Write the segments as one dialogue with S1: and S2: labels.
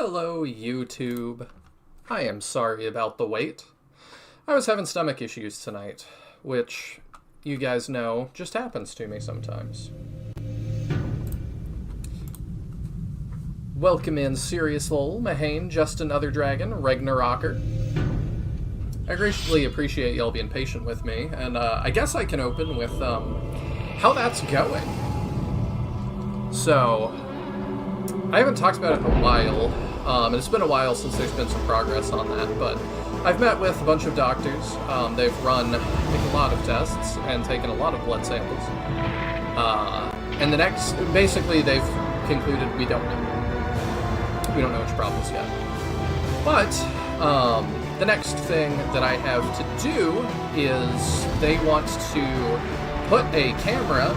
S1: Hello, YouTube. I am sorry about the wait. I was having stomach issues tonight, which, you guys know, just happens to me sometimes. Welcome in Sirius Lowell, Mahane, Justin Other Dragon, Regnarocker. I greatly appreciate y'all being patient with me, and I guess I can open with how that's going. So, I haven't talked about it in a while, and it's been a while since there's been some progress on that, but I've met with a bunch of doctors. They've run a lot of tests and taken a lot of blood samples. And basically they've concluded we don't know. We don't know which problems yet. But, the next thing that I have to do is they want to put a camera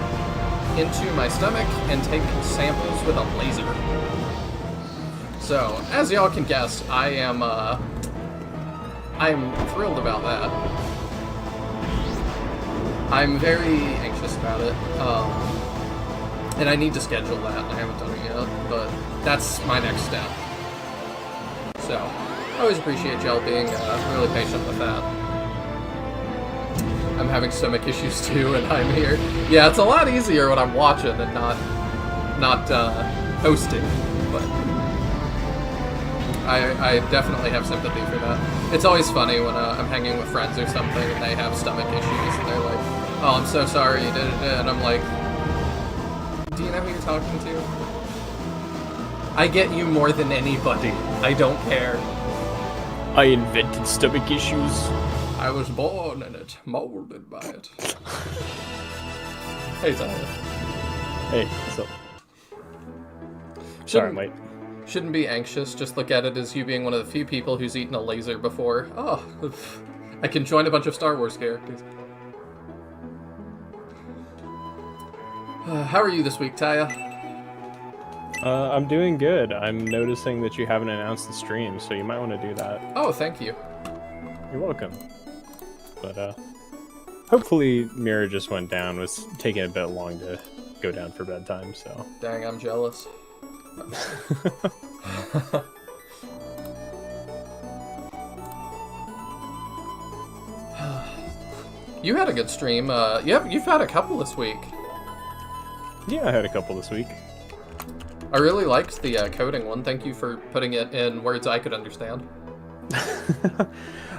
S1: into my stomach and take samples with a laser. So, as y'all can guess, I'm thrilled about that. I'm very anxious about it, and I need to schedule that. I haven't done it yet, but that's my next step. So, I always appreciate y'all being really patient with that. I'm having stomach issues too, and I'm here. Yeah, it's a lot easier when I'm watching and not hosting, but I definitely have sympathy for that. It's always funny when I'm hanging with friends or something and they have stomach issues and they're like, "Oh, I'm so sorry you did it," and I'm like, "Do you know who you're talking to? I get you more than anybody. I don't care.
S2: I invented stomach issues.
S1: I was born in it, molded by it." Hey, Tyler.
S2: Hey, what's up? Sorry, mate.
S1: Shouldn't be anxious. Just look at it as you being one of the few people who's eaten a laser before. Oh, I can join a bunch of Star Wars characters. How are you this week, Taya?
S2: I'm doing good. I'm noticing that you haven't announced the stream, so you might want to do that.
S1: Oh, thank you.
S2: You're welcome. But, hopefully Mira just went down. Was taking a bit long to go down for bedtime, so...
S1: Dang, I'm jealous. You had a good stream. You've had a couple this week.
S2: Yeah, I had a couple this week.
S1: I really liked the coding one. Thank you for putting it in words I could understand.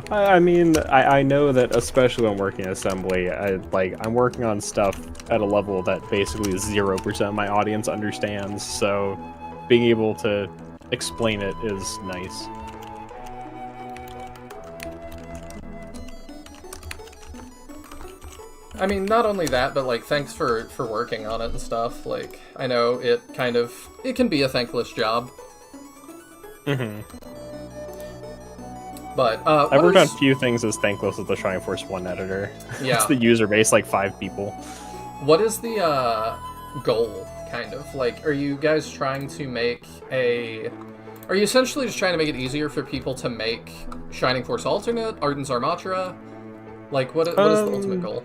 S2: I mean, I know that especially when working in assembly, I'm working on stuff at a level that basically 0% of my audience understands, so being able to explain it is nice.
S1: I mean, not only that, but, like, thanks for working on it and stuff. Like, I know it can be a thankless job.
S2: Mm-hmm.
S1: But,
S2: I've worked on few things as thankless as the Shrine Force 1 editor.
S1: Yeah.
S2: It's the user base, like 5 people.
S1: What is the, goal, kind of? Like, are you guys trying to make are you essentially just trying to make it easier for people to make Shining Force Alternate, Arden's Armatra? Like, what is the ultimate goal?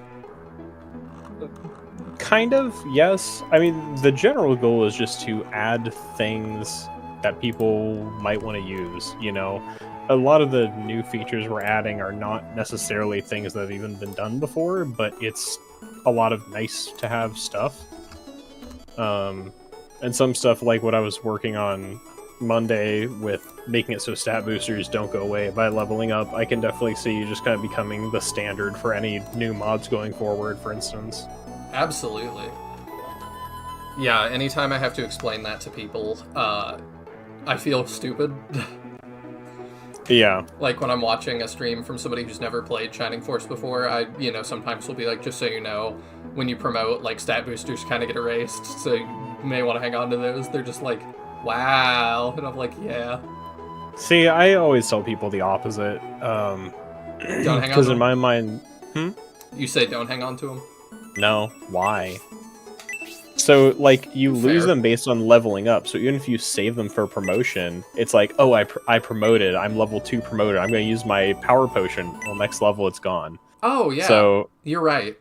S2: Kind of, yes. I mean, the general goal is just to add things that people might want to use, you know? A lot of the new features we're adding are not necessarily things that have even been done before, but it's a lot of nice-to-have stuff. And some stuff like what I was working on Monday with making it so stat boosters don't go away by leveling up, I can definitely see just kind of becoming the standard for any new mods going forward, for instance.
S1: Absolutely. Yeah, anytime I have to explain that to people, I feel stupid.
S2: Yeah.
S1: Like when I'm watching a stream from somebody who's never played Shining Force before, I sometimes will be like, just so you know, when you promote, like, stat boosters kind of get erased, so you may want to hang on to those. They're just like, wow. And I'm like, yeah.
S2: See, I always tell people the opposite.
S1: Don't hang on
S2: because
S1: to
S2: in my mind...
S1: You say don't hang on to them?
S2: No. Why? So, like, you lose them based on leveling up, so even if you save them for promotion, it's like, oh, I promoted, I'm level 2 promoted, I'm going to use my power potion, well, next level it's gone.
S1: Oh, yeah.
S2: So,
S1: you're right.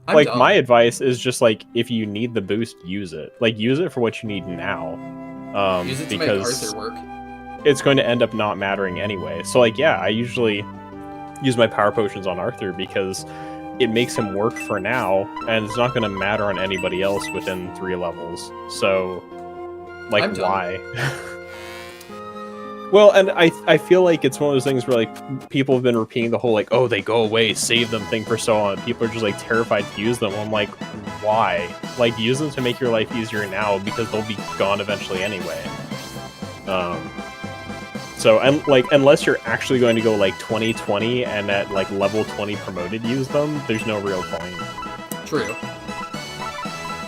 S2: I'm dumb. My advice is just, like, if you need the boost, use it. Like, use it for what you need now.
S1: Use it to make Arthur work.
S2: It's going to end up not mattering anyway. So, like, yeah, I usually use my power potions on Arthur because it makes him work for now, and it's not going to matter on anybody else within 3 levels. So, like, why? Well, and I feel like it's one of those things where, like, people have been repeating the whole, like, oh, they go away, save them thing for so long. People are just, like, terrified to use them. I'm like, why? Like, use them to make your life easier now, because they'll be gone eventually anyway. So, and, like, unless you're actually going to go, like, 20-20 and at, like, level 20 promoted use them, there's no real point.
S1: True.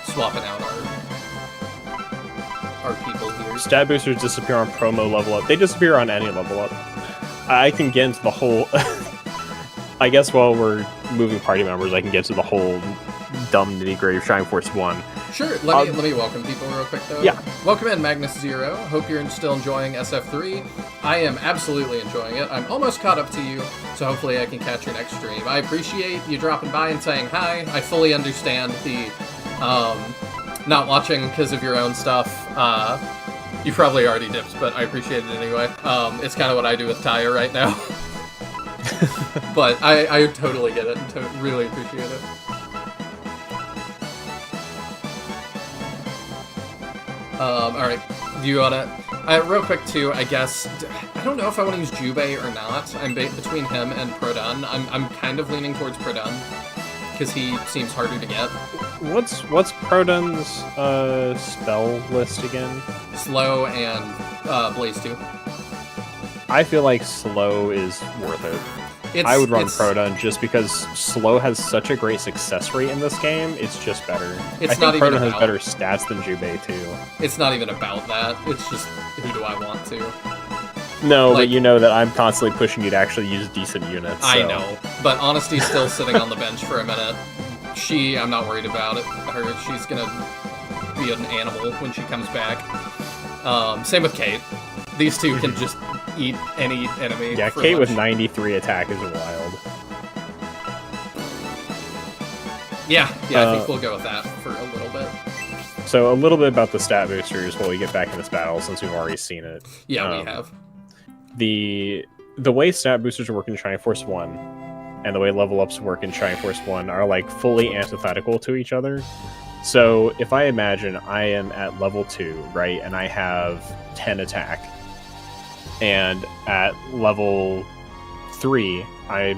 S1: Swapping out our people here.
S2: Stat boosters disappear on promo level up. They disappear on any level up. I can get into the whole... I guess while we're moving party members, I can get to the whole dumb nitty-gritty of Shining Force 1.
S1: Sure, let me welcome people real quick, though.
S2: Yeah.
S1: Welcome in, Magnus Zero. Hope you're still enjoying SF3. I am absolutely enjoying it. I'm almost caught up to you, so hopefully I can catch your next stream. I appreciate you dropping by and saying hi. I fully understand the not watching because of your own stuff. You probably already dipped, but I appreciate it anyway. It's kind of what I do with Taya right now. But I totally get it and really appreciate it. Alright, do you wanna... real quick too, I guess, I don't know if I want to use Jubei or not. I'm between him and Produn. I'm kind of leaning towards Produn, because he seems harder to get.
S2: What's Produn's spell list again?
S1: Slow and Blaze 2.
S2: I feel like Slow is worth it. I would run Produn just because Slow has such a great success rate in this game. It's just better. I think Produn has better stats than Jubei too.
S1: It's not even about that. It's just who do I want to.
S2: No, like, but you know that I'm constantly pushing you to actually use decent units. So.
S1: I know, but Honesty's still sitting on the bench for a minute. I'm not worried about it. She's gonna be an animal when she comes back. Same with Kate. These two can just eat any enemy.
S2: Yeah, Kate with 93 attack is wild.
S1: Yeah, I think we'll go with that for a little bit.
S2: So a little bit about the stat boosters while we get back in this battle, since we've already seen it.
S1: Yeah, we have.
S2: The way stat boosters work in Shining Force 1 and the way level ups work in Shining Force 1 are like fully antithetical to each other. So if I imagine I am at level 2, right, and I have 10 attack, and at level 3, I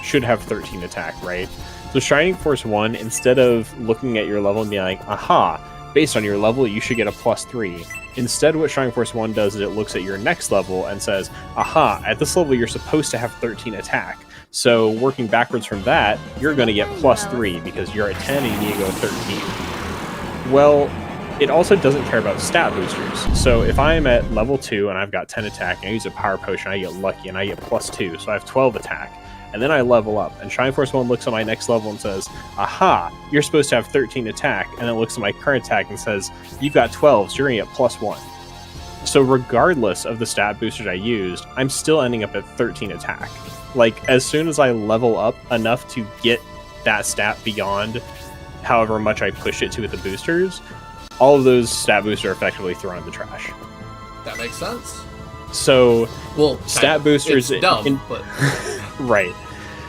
S2: should have 13 attack, right? So Shining Force 1, instead of looking at your level and being like, aha, based on your level, you should get a +3. Instead, what Shining Force 1 does is it looks at your next level and says, aha, at this level, you're supposed to have 13 attack. So working backwards from that, you're going to get +3 because you're at 10 and you need to go 13. Well, it also doesn't care about stat boosters. So if I'm at level 2 and I've got 10 attack and I use a power potion, I get lucky and I get +2, so I have 12 attack. And then I level up, and Shining Force 1 looks at my next level and says, aha, you're supposed to have 13 attack, and then it looks at my current attack and says, you've got 12, so you're going to get +1. So regardless of the stat boosters I used, I'm still ending up at 13 attack. Like, as soon as I level up enough to get that stat beyond however much I push it to with the boosters, all of those stat boosters are effectively thrown in the trash.
S1: That makes sense.
S2: So,
S1: well,
S2: stat boosters...
S1: It's dumb, but...
S2: Right.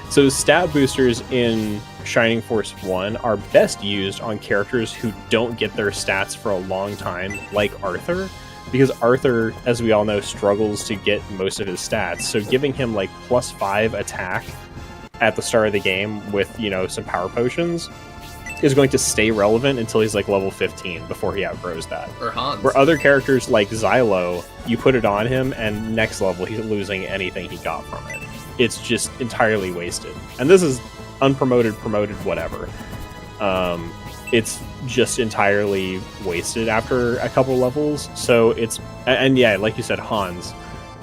S2: So stat boosters in Shining Force 1 are best used on characters who don't get their stats for a long time, like Arthur, because Arthur, as we all know, struggles to get most of his stats. So giving him like +5 attack at the start of the game with, you know, some power potions is going to stay relevant until he's like level 15 before he outgrows that.
S1: Or Hans.
S2: Where other characters like Xylo, you put it on him and next level he's losing anything he got from it. It's just entirely wasted. And this is unpromoted, promoted, whatever. It's just entirely wasted after a couple levels. So it's... And yeah, like you said, Hans.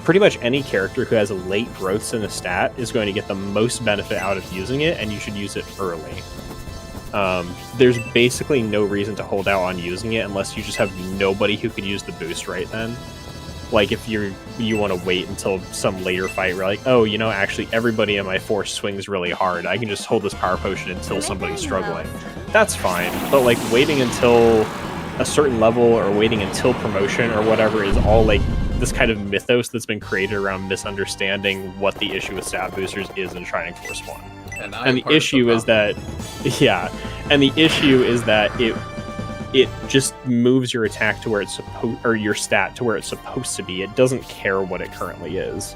S2: Pretty much any character who has late growths in a stat is going to get the most benefit out of using it, and you should use it early. There's basically no reason to hold out on using it unless you just have nobody who could use the boost right then. Like, if you want to wait until some later fight where, like, oh, you know, actually everybody in my force swings really hard. I can just hold this power potion until somebody's struggling. That's fine. But, like, waiting until a certain level or waiting until promotion or whatever is all, like, this kind of mythos that's been created around misunderstanding what the issue with stat boosters is in Shining Force 1. And the issue is that... Yeah. And the issue is that it just moves your attack to where it's supposed, or your stat to where it's supposed to be. It doesn't care what it currently is.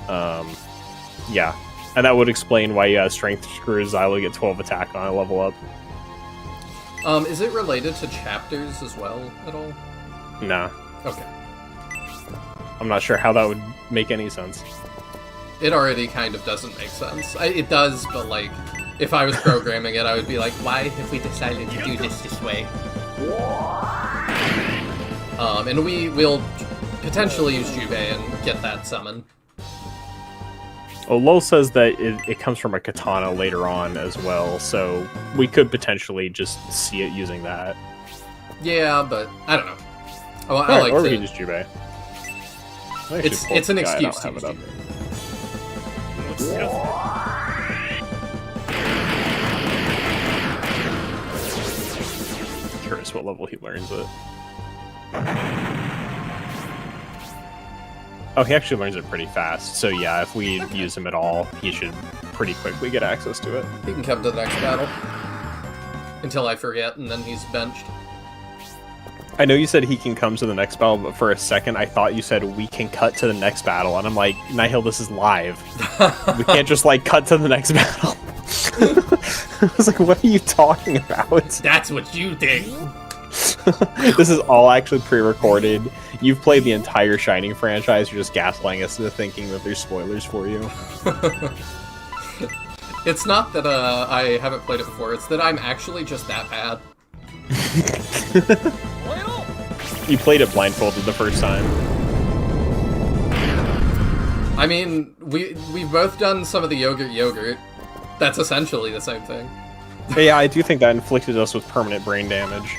S2: Yeah, and that would explain why you have Strength Screw Xylo get 12 attack on a level up.
S1: Is it related to chapters as well at all?
S2: Nah.
S1: Okay.
S2: I'm not sure how that would make any sense.
S1: It already kind of doesn't make sense. It does, but like, if I was programming it, I would be like, why have we decided to do this way? And we'll potentially use Jubei and get that summon.
S2: Well, Lowell says that it comes from a katana later on as well, so we could potentially just see it using that.
S1: Yeah, but I don't know. Oh, I
S2: Alright,
S1: like
S2: or
S1: to...
S2: we can just Jubei.
S1: It's an excuse to use Jubei.
S2: Curious what level he learns it. Oh, he actually learns it pretty fast. So yeah, if we use him at all, he should pretty quickly get access to it.
S1: He can come to the next battle. Until I forget, and then he's benched.
S2: I know you said he can come to the next battle, but for a second I thought you said we can cut to the next battle, and I'm like, Nihil, this is live. We can't just like cut to the next battle. I was like, what are you talking about?
S1: That's what you think.
S2: This is all actually pre-recorded. You've played the entire Shining franchise. You're just gaslighting us into thinking that there's spoilers for you.
S1: It's not that I haven't played it before. It's that I'm actually just that bad.
S2: You played it blindfolded the first time.
S1: I mean, we've both done some of the yogurt. That's essentially the same thing.
S2: Yeah, I do think that inflicted us with permanent brain damage.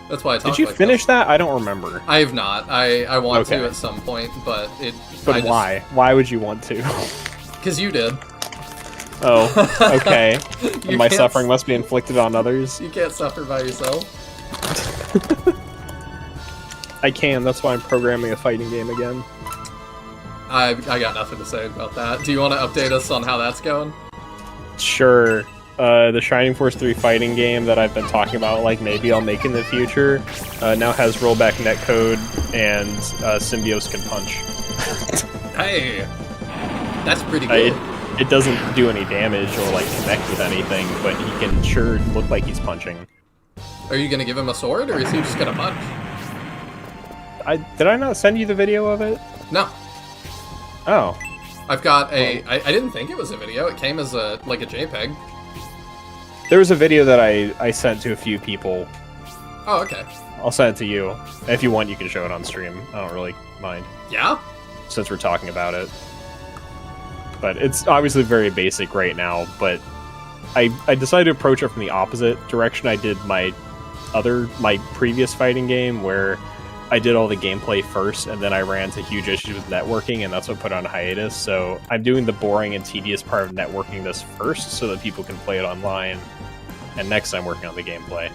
S1: That's why I talk
S2: Did you
S1: like
S2: finish
S1: this.
S2: that? I don't remember.
S1: I have not. I want
S2: Okay.
S1: to at some point, but it.
S2: But why? Why would you want to?
S1: Because you did.
S2: Oh, okay.
S1: You
S2: My
S1: can't
S2: suffering must be inflicted on others.
S1: You can't suffer by yourself.
S2: I can, that's why I'm programming a fighting game again.
S1: I got nothing to say about that. Do you want to update us on how that's going?
S2: Sure. The Shining Force 3 fighting game that I've been talking about, like maybe I'll make in the future, now has rollback netcode and Symbios can punch.
S1: Hey, that's pretty good.
S2: It doesn't do any damage or like connect with anything, but he can sure look like he's punching.
S1: Are you gonna give him a sword, or is he just gonna punch?
S2: Did I not send you the video of it?
S1: No.
S2: Oh.
S1: I've got a... I didn't think it was a video. It came as a JPEG.
S2: There was a video that I sent to a few people.
S1: Oh, okay.
S2: I'll send it to you. If you want, you can show it on stream. I don't really mind.
S1: Yeah?
S2: Since we're talking about it. But it's obviously very basic right now, but I decided to approach it from the opposite direction I did my previous fighting game, where I did all the gameplay first, and then I ran into huge issues with networking, and that's what put on hiatus. So I'm doing the boring and tedious part of networking this first, so that people can play it online, and next I'm working on the gameplay.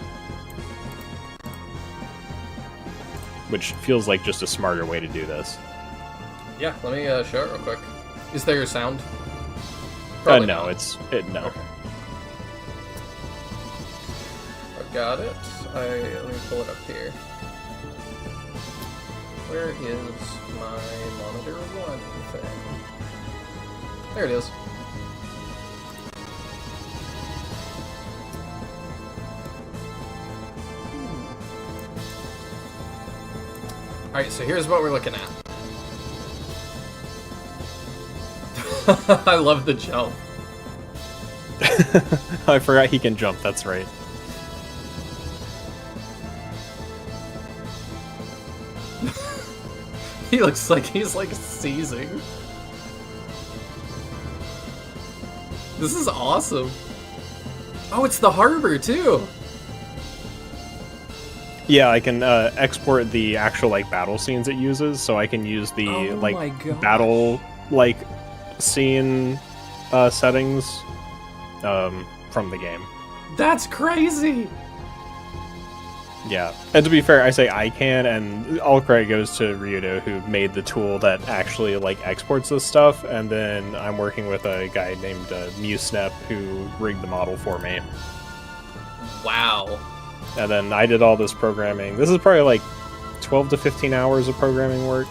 S2: Which feels like just a smarter way to do this.
S1: Yeah, let me show it real quick. Is there a sound?
S2: No,
S1: not.
S2: no.
S1: Okay. I've got it. Let me pull it up here. Where is my monitor one thing? There it is. Alright, so here's what we're looking at. I love the jump.
S2: I forgot he can jump, that's right.
S1: He looks like he's like seizing. This is awesome. Oh, it's the harbor too.
S2: Yeah, I can export the actual like battle scenes it uses, so I can use the
S1: Oh
S2: like
S1: my gosh.
S2: battle like scene settings from the game.
S1: That's crazy.
S2: Yeah, and to be fair, I say I can, and all credit goes to Ryudo, who made the tool that actually like exports this stuff, and then I'm working with a guy named MuseSnap who rigged the model for me.
S1: Wow.
S2: And then I did all this programming. This is probably like 12 to 15 hours of programming work.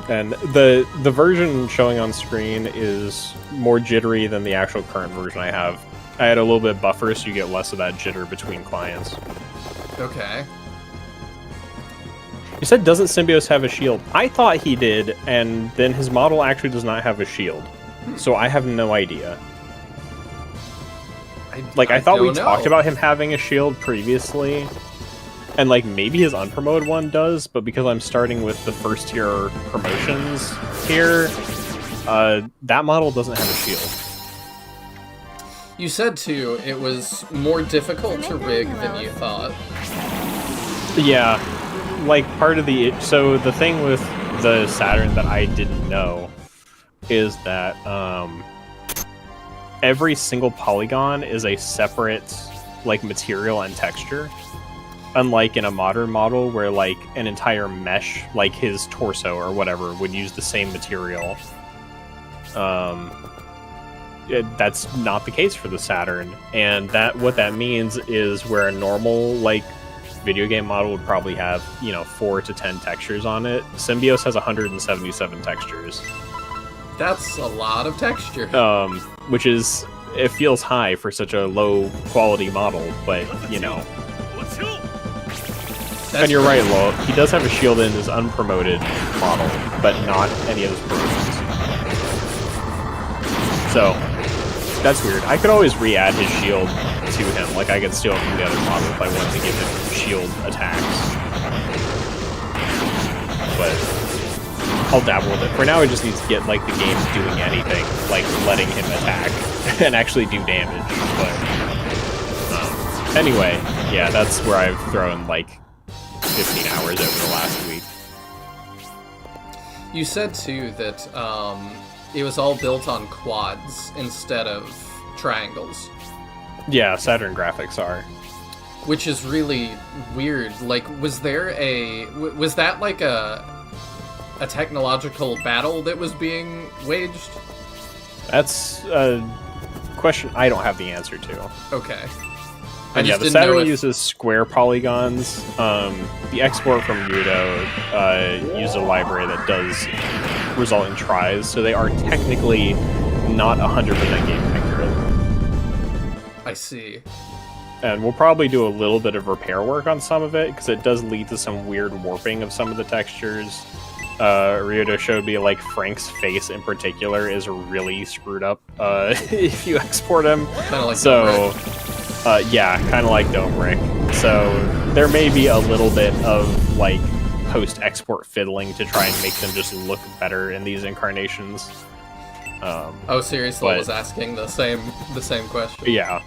S2: And the version showing on screen is more jittery than the actual current version I have. I had a little bit of buffer, so you get less of that jitter between clients.
S1: Okay.
S2: You said, doesn't Symbios have a shield? I thought he did, and then his model actually does not have a shield. So I have no idea. I thought we talked about him having a shield previously, and like maybe his unpromoted one does, but because I'm starting with the first tier promotions here, That model doesn't have a shield.
S1: You said, too, it was more difficult to rig than you thought.
S2: Yeah, like part of so the thing with the Saturn that I didn't know is that every single polygon is a separate like material and texture, unlike in a modern model where like an entire mesh, like his torso or whatever, would use the same material. That's not the case for the Saturn, and what that means is where a normal like video game model would probably have 4 to 10 textures on it, Symbios has 177 textures.
S1: That's a lot of texture.
S2: Which is, it feels high for such a low quality model, but and you're right, Lo, he does have a shield in his unpromoted model, but not any of his promotions. So that's weird. I could always re-add his shield to him, like I could steal it from the other model if I wanted to give him shield attacks. But I'll dabble with it. For now, I just need to get like the game doing anything, like letting him attack and actually do damage. But anyway, yeah, that's where I've thrown like 15 hours over the last week.
S1: You said too that it was all built on quads instead of triangles.
S2: Yeah, Saturn graphics are.
S1: Which is really weird. Like, was that like a technological battle that was being waged?
S2: That's a question I don't have the answer to.
S1: Okay.
S2: Yeah, the Saturn uses square polygons. The export from Yudo uses a library that does result in tries, so they are technically not 100% game accurate.
S1: I see.
S2: And we'll probably do a little bit of repair work on some of it, because it does lead to some weird warping of some of the textures. Ryudo showed me, like, Frank's face in particular is really screwed up if you export him.
S1: Kind of like
S2: so, yeah, kind of like Dome Rick. So there may be a little bit of, like, post-export fiddling to try and make them just look better in these incarnations.
S1: Oh, seriously, I was asking the same question.
S2: Yeah.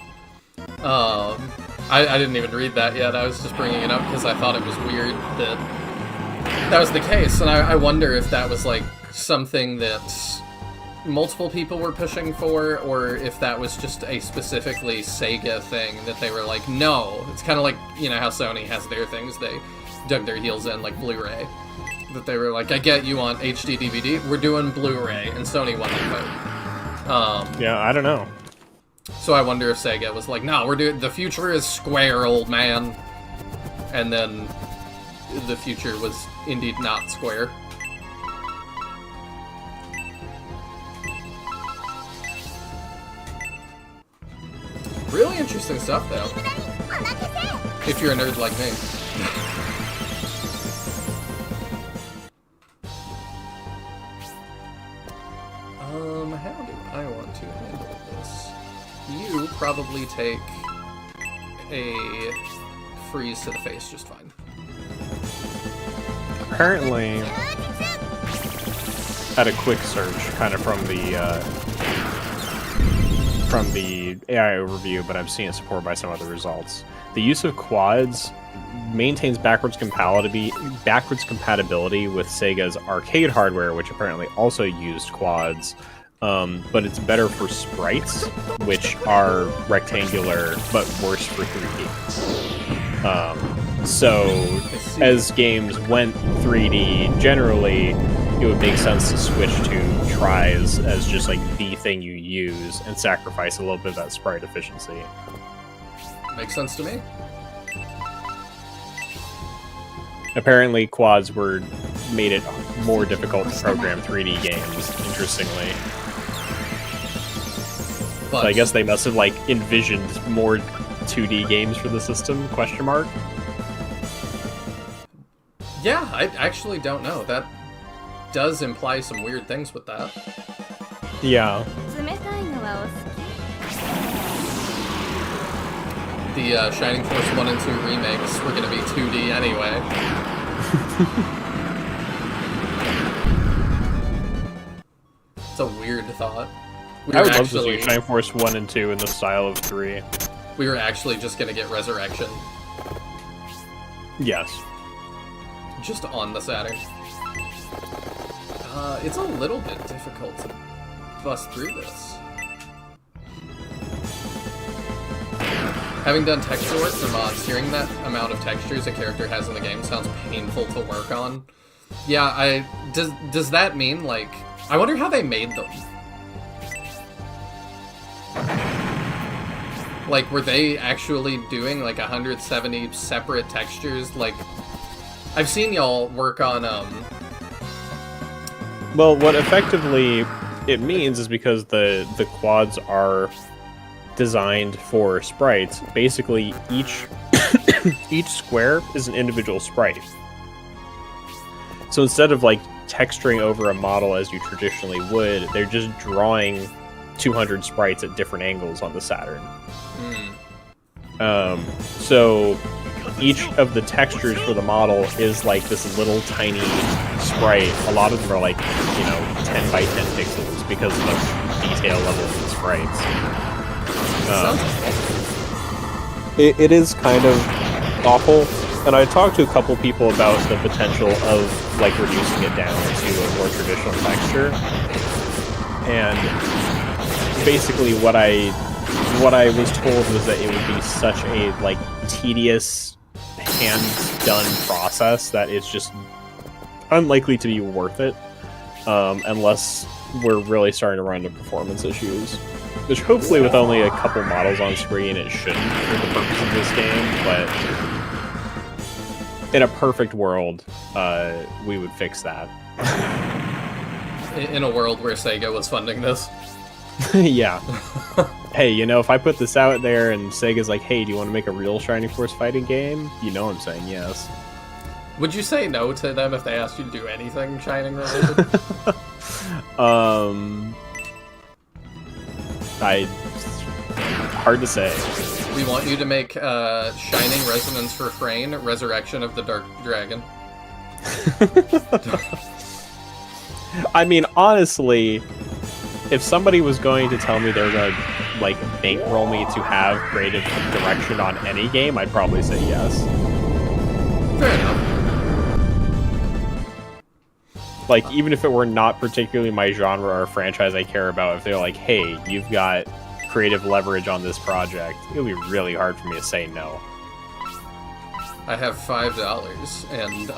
S1: I didn't even read that yet. I was just bringing it up because I thought it was weird that was the case, and I wonder if that was like something that multiple people were pushing for, or if that was just a specifically Sega thing that they were like, no. It's kind of like, how Sony has their things they dug their heels in, like Blu-ray. That they were like, I get you want HD DVD, we're doing Blu-ray, and Sony won the vote.
S2: Yeah, I don't know.
S1: So I wonder if Sega was like, no, the future is square, old man. And then the future was indeed not square. Really interesting stuff, though. If you're a nerd like me. How do I want to handle this? You probably take a freeze to the face just fine.
S2: Apparently, had a quick search, kind of from the AI overview, but I've seen it supported by some other results. The use of quads maintains backwards compatibility with Sega's arcade hardware, which apparently also used quads. But it's better for sprites, which are rectangular, but worse for 3D. So, as games went 3D, generally, it would make sense to switch to tries as just like the thing you use and sacrifice a little bit of that sprite efficiency.
S1: Makes sense to me. Apparently,
S2: quads made it more difficult to program 3D games, interestingly.
S1: But
S2: so I guess they must have like envisioned more 2D games for the system, question mark?
S1: Yeah, I actually don't know. That does imply some weird things with that.
S2: Yeah.
S1: The Shining Force 1 and 2 remakes were going to be 2D anyway. That's a weird thought.
S2: I would love to see Shining Force 1 and 2 in the style of 3.
S1: We were actually just gonna get Resurrection.
S2: Yes.
S1: Just on the Saturn. It's a little bit difficult to bust through this. Having done texture work for mods, hearing that amount of textures a character has in the game sounds painful to work on. Yeah, does that mean, like... I wonder how they made them. Like, were they actually doing, like, 170 separate textures? Like, I've seen y'all work on,
S2: Well, what effectively it means is because the quads are designed for sprites, basically each each square is an individual sprite. So instead of, like, texturing over a model as you traditionally would, they're just drawing 200 sprites at different angles on the Saturn. So each of the textures for the model is like this little tiny sprite. A lot of them are like, 10 by 10 pixels because of the detail level of the sprites. It is kind of awful, and I talked to a couple people about the potential of like reducing it down to a more traditional texture. And basically what I was told was that it would be such a like tedious hand-done process that it's just unlikely to be worth it unless we're really starting to run into performance issues. Which hopefully with only a couple models on screen it shouldn't for the purpose of this game, but in a perfect world we would fix that.
S1: In a world where Sega was funding this.
S2: Yeah. Hey, if I put this out there and Sega's like, hey, do you want to make a real Shining Force fighting game? I'm saying yes.
S1: Would you say no to them if they asked you to do anything Shining related?
S2: Hard to say.
S1: We want you to make Shining Resonance Refrain, Resurrection of the Dark Dragon.
S2: I mean, honestly, if somebody was going to tell me they were going to, like, bankroll me to have creative direction on any game, I'd probably say yes.
S1: Fair enough.
S2: Like, even if it were not particularly my genre or franchise I care about, if they're like, hey, you've got creative leverage on this project, it would be really hard for me to say no.
S1: I have $5, and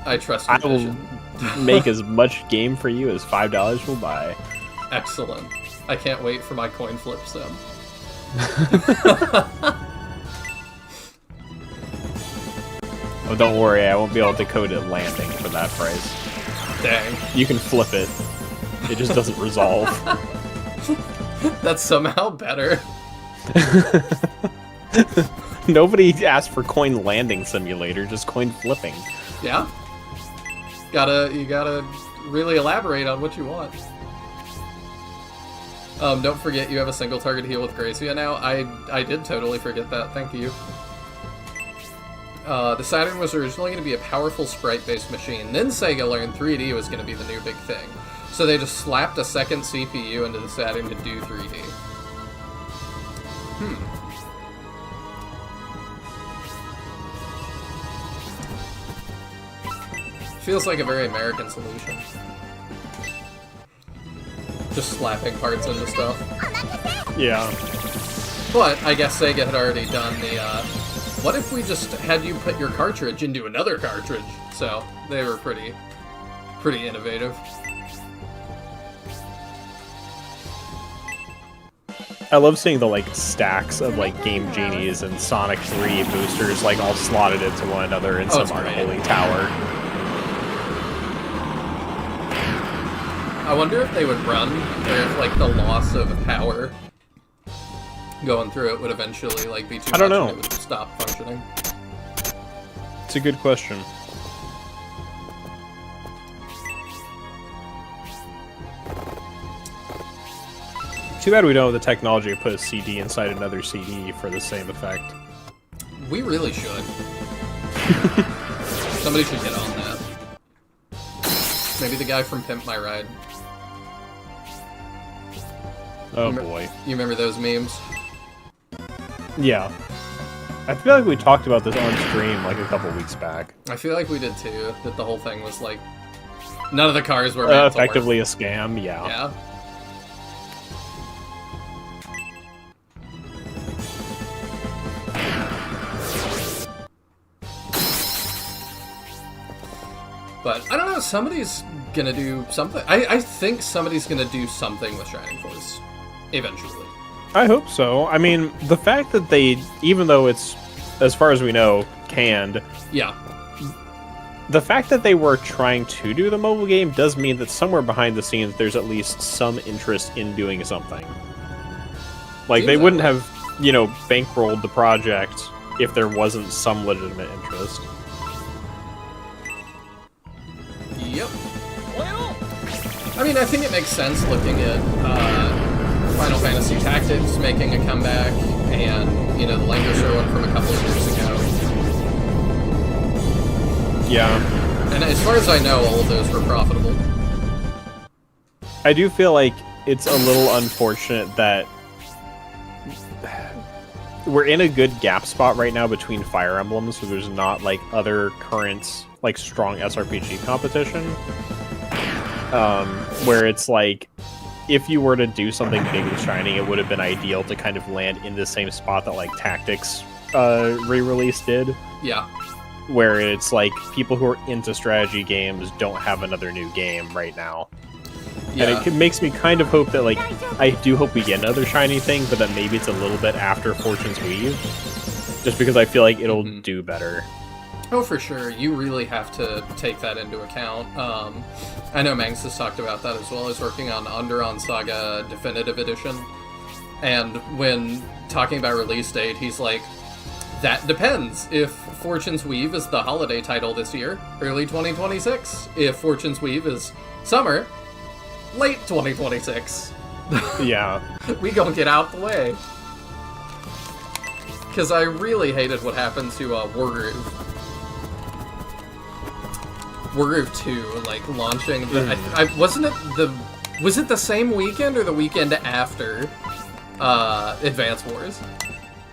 S1: I trust your
S2: I will
S1: vision.
S2: make as much game for you as $5 will buy.
S1: Excellent. I can't wait for my coin flip sim.
S2: Oh, don't worry, I won't be able to code it landing for that price.
S1: Dang.
S2: You can flip it. It just doesn't resolve.
S1: That's somehow better.
S2: Nobody asked for coin landing simulator, just coin flipping.
S1: Yeah. You gotta really elaborate on what you want. Don't forget you have a single target heal with Gracia now. I did totally forget that, thank you. The Saturn was originally going to be a powerful sprite-based machine, then Sega learned 3D was going to be the new big thing. So they just slapped a second CPU into the Saturn to do 3D. Feels like a very American solution. Just slapping parts into stuff.
S2: Yeah.
S1: But I guess Sega had already done the, what if we just had you put your cartridge into another cartridge? So, they were pretty innovative.
S2: I love seeing the, like, stacks of, like, Game Genies and Sonic 3 boosters, like, all slotted into one another in some unholy tower.
S1: I wonder if they would run, or if, like, the loss of power going through it would eventually, like, be too much and it would stop functioning.
S2: It's a good question. Too bad we don't have the technology to put a CD inside another CD for the same effect.
S1: We really should. Somebody should get on that. Maybe the guy from Pimp My Ride.
S2: Oh boy.
S1: You remember those memes?
S2: Yeah. I feel like we talked about this on stream like a couple weeks back.
S1: I feel like we did too, that the whole thing was like, none of the cars were meant to work.
S2: Effectively a scam, yeah.
S1: Yeah. But, I don't know, somebody's gonna do something. I think somebody's gonna do something with Shining Force. Eventually.
S2: I hope so. I mean, the fact that they, even though it's, as far as we know, canned,
S1: Yeah.
S2: the fact that they were trying to do the mobile game does mean that somewhere behind the scenes there's at least some interest in doing something. Like, they
S1: Seems
S2: wouldn't
S1: that way.
S2: have, you know, bankrolled the project if there wasn't some legitimate interest.
S1: Yep. I mean, I think it makes sense looking at Final Fantasy Tactics making a comeback, and, you know, the Lancashire one from a couple of years ago.
S2: Yeah.
S1: And as far as I know, all of those were profitable.
S2: I do feel like it's a little unfortunate that we're in a good gap spot right now between Fire Emblems, so there's not, like, other current, like, strong SRPG competition. Where it's like, if you were to do something big with Shining, it would have been ideal to kind of land in the same spot that, like, Tactics re-release did.
S1: Yeah.
S2: Where it's like, people who are into strategy games don't have another new game right now.
S1: Yeah.
S2: And it makes me kind of hope that, like, I do hope we get another Shiny thing, but that maybe it's a little bit after Fortune's Weave. Just because I feel like it'll do better.
S1: Oh, for sure. You really have to take that into account. I know Mangs has talked about that as well. He's working on Underon Saga Definitive Edition. And when talking about release date, he's like, that depends. If Fortune's Weave is the holiday title this year, early 2026. If Fortune's Weave is summer, late 2026.
S2: Yeah.
S1: We gonna get out the way. Because I really hated what happened to Wargroove. Wargroove 2, like, launching the... Was it the same weekend or the weekend after Advance Wars?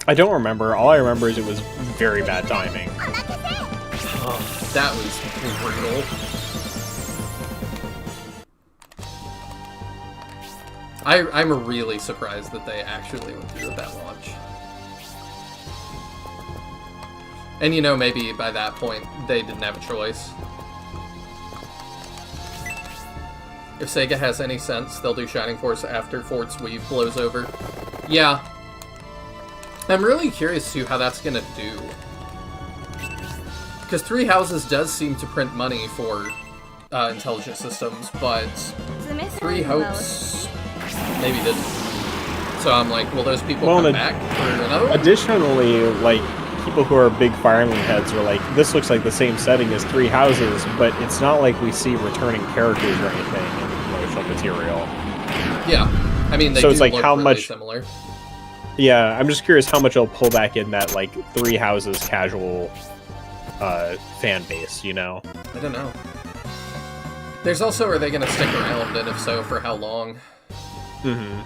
S2: I don't remember. All I remember is it was very bad timing.
S1: Oh, that was brutal. I'm really surprised that they actually went through with that launch. And, you know, maybe by that point, they didn't have a choice. If Sega has any sense, they'll do Shining Force after Fort's Weave blows over. Yeah. I'm really curious to how that's gonna do. Because Three Houses does seem to print money for intelligent systems, but Three Hopes maybe didn't. So I'm like, will those people come back for another one?
S2: Additionally, like, people who are big Fire Emblem heads are like, this looks like the same setting as Three Houses, but it's not like we see returning characters or anything in the promotional material.
S1: Yeah. I mean, they
S2: so
S1: do
S2: it's like
S1: look
S2: how
S1: really
S2: much
S1: similar.
S2: Yeah, I'm just curious how much it'll pull back in that, like, Three Houses casual fan base, you know?
S1: I don't know. There's also, are they going to stick around, and if so, for how long?
S2: Mm-hmm.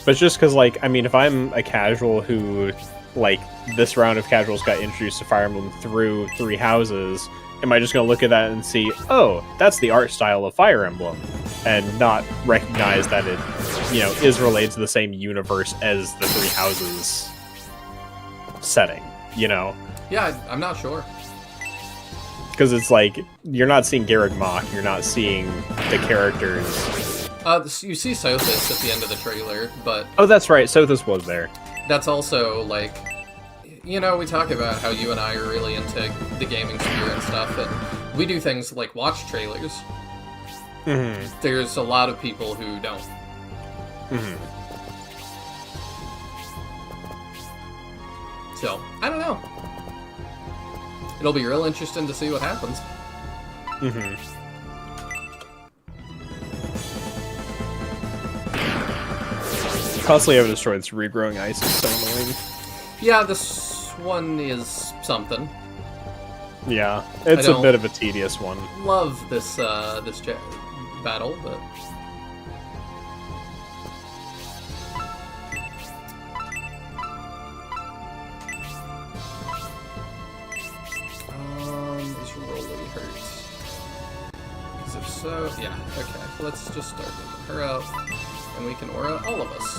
S2: But just because, like, I mean, if I'm a casual who, like, this round of casuals got introduced to Fire Emblem through Three Houses, am I just going to look at that and see, oh, that's the art style of Fire Emblem, and not recognize that it, you know, is related to the same universe as the Three Houses setting, you know?
S1: Yeah, I'm not sure.
S2: Because it's like, you're not seeing Garreg Mach, you're not seeing the characters.
S1: You see Sothis at the end of the trailer, but...
S2: Oh, that's right, Sothis was there.
S1: That's also, like... You know, we talk about how you and I are really into the gaming sphere and stuff, and we do things like watch trailers.
S2: Mm-hmm.
S1: There's a lot of people who don't.
S2: Mm-hmm.
S1: So, I don't know. It'll be real interesting to see what happens.
S2: Mm-hmm. Constantly having destroyed this regrowing ice is so annoying.
S1: Yeah, this one is something.
S2: Yeah, it's a bit of a tedious one.
S1: Love this battle, but So, yeah, okay. Let's just start getting her out, and we can aura all of us.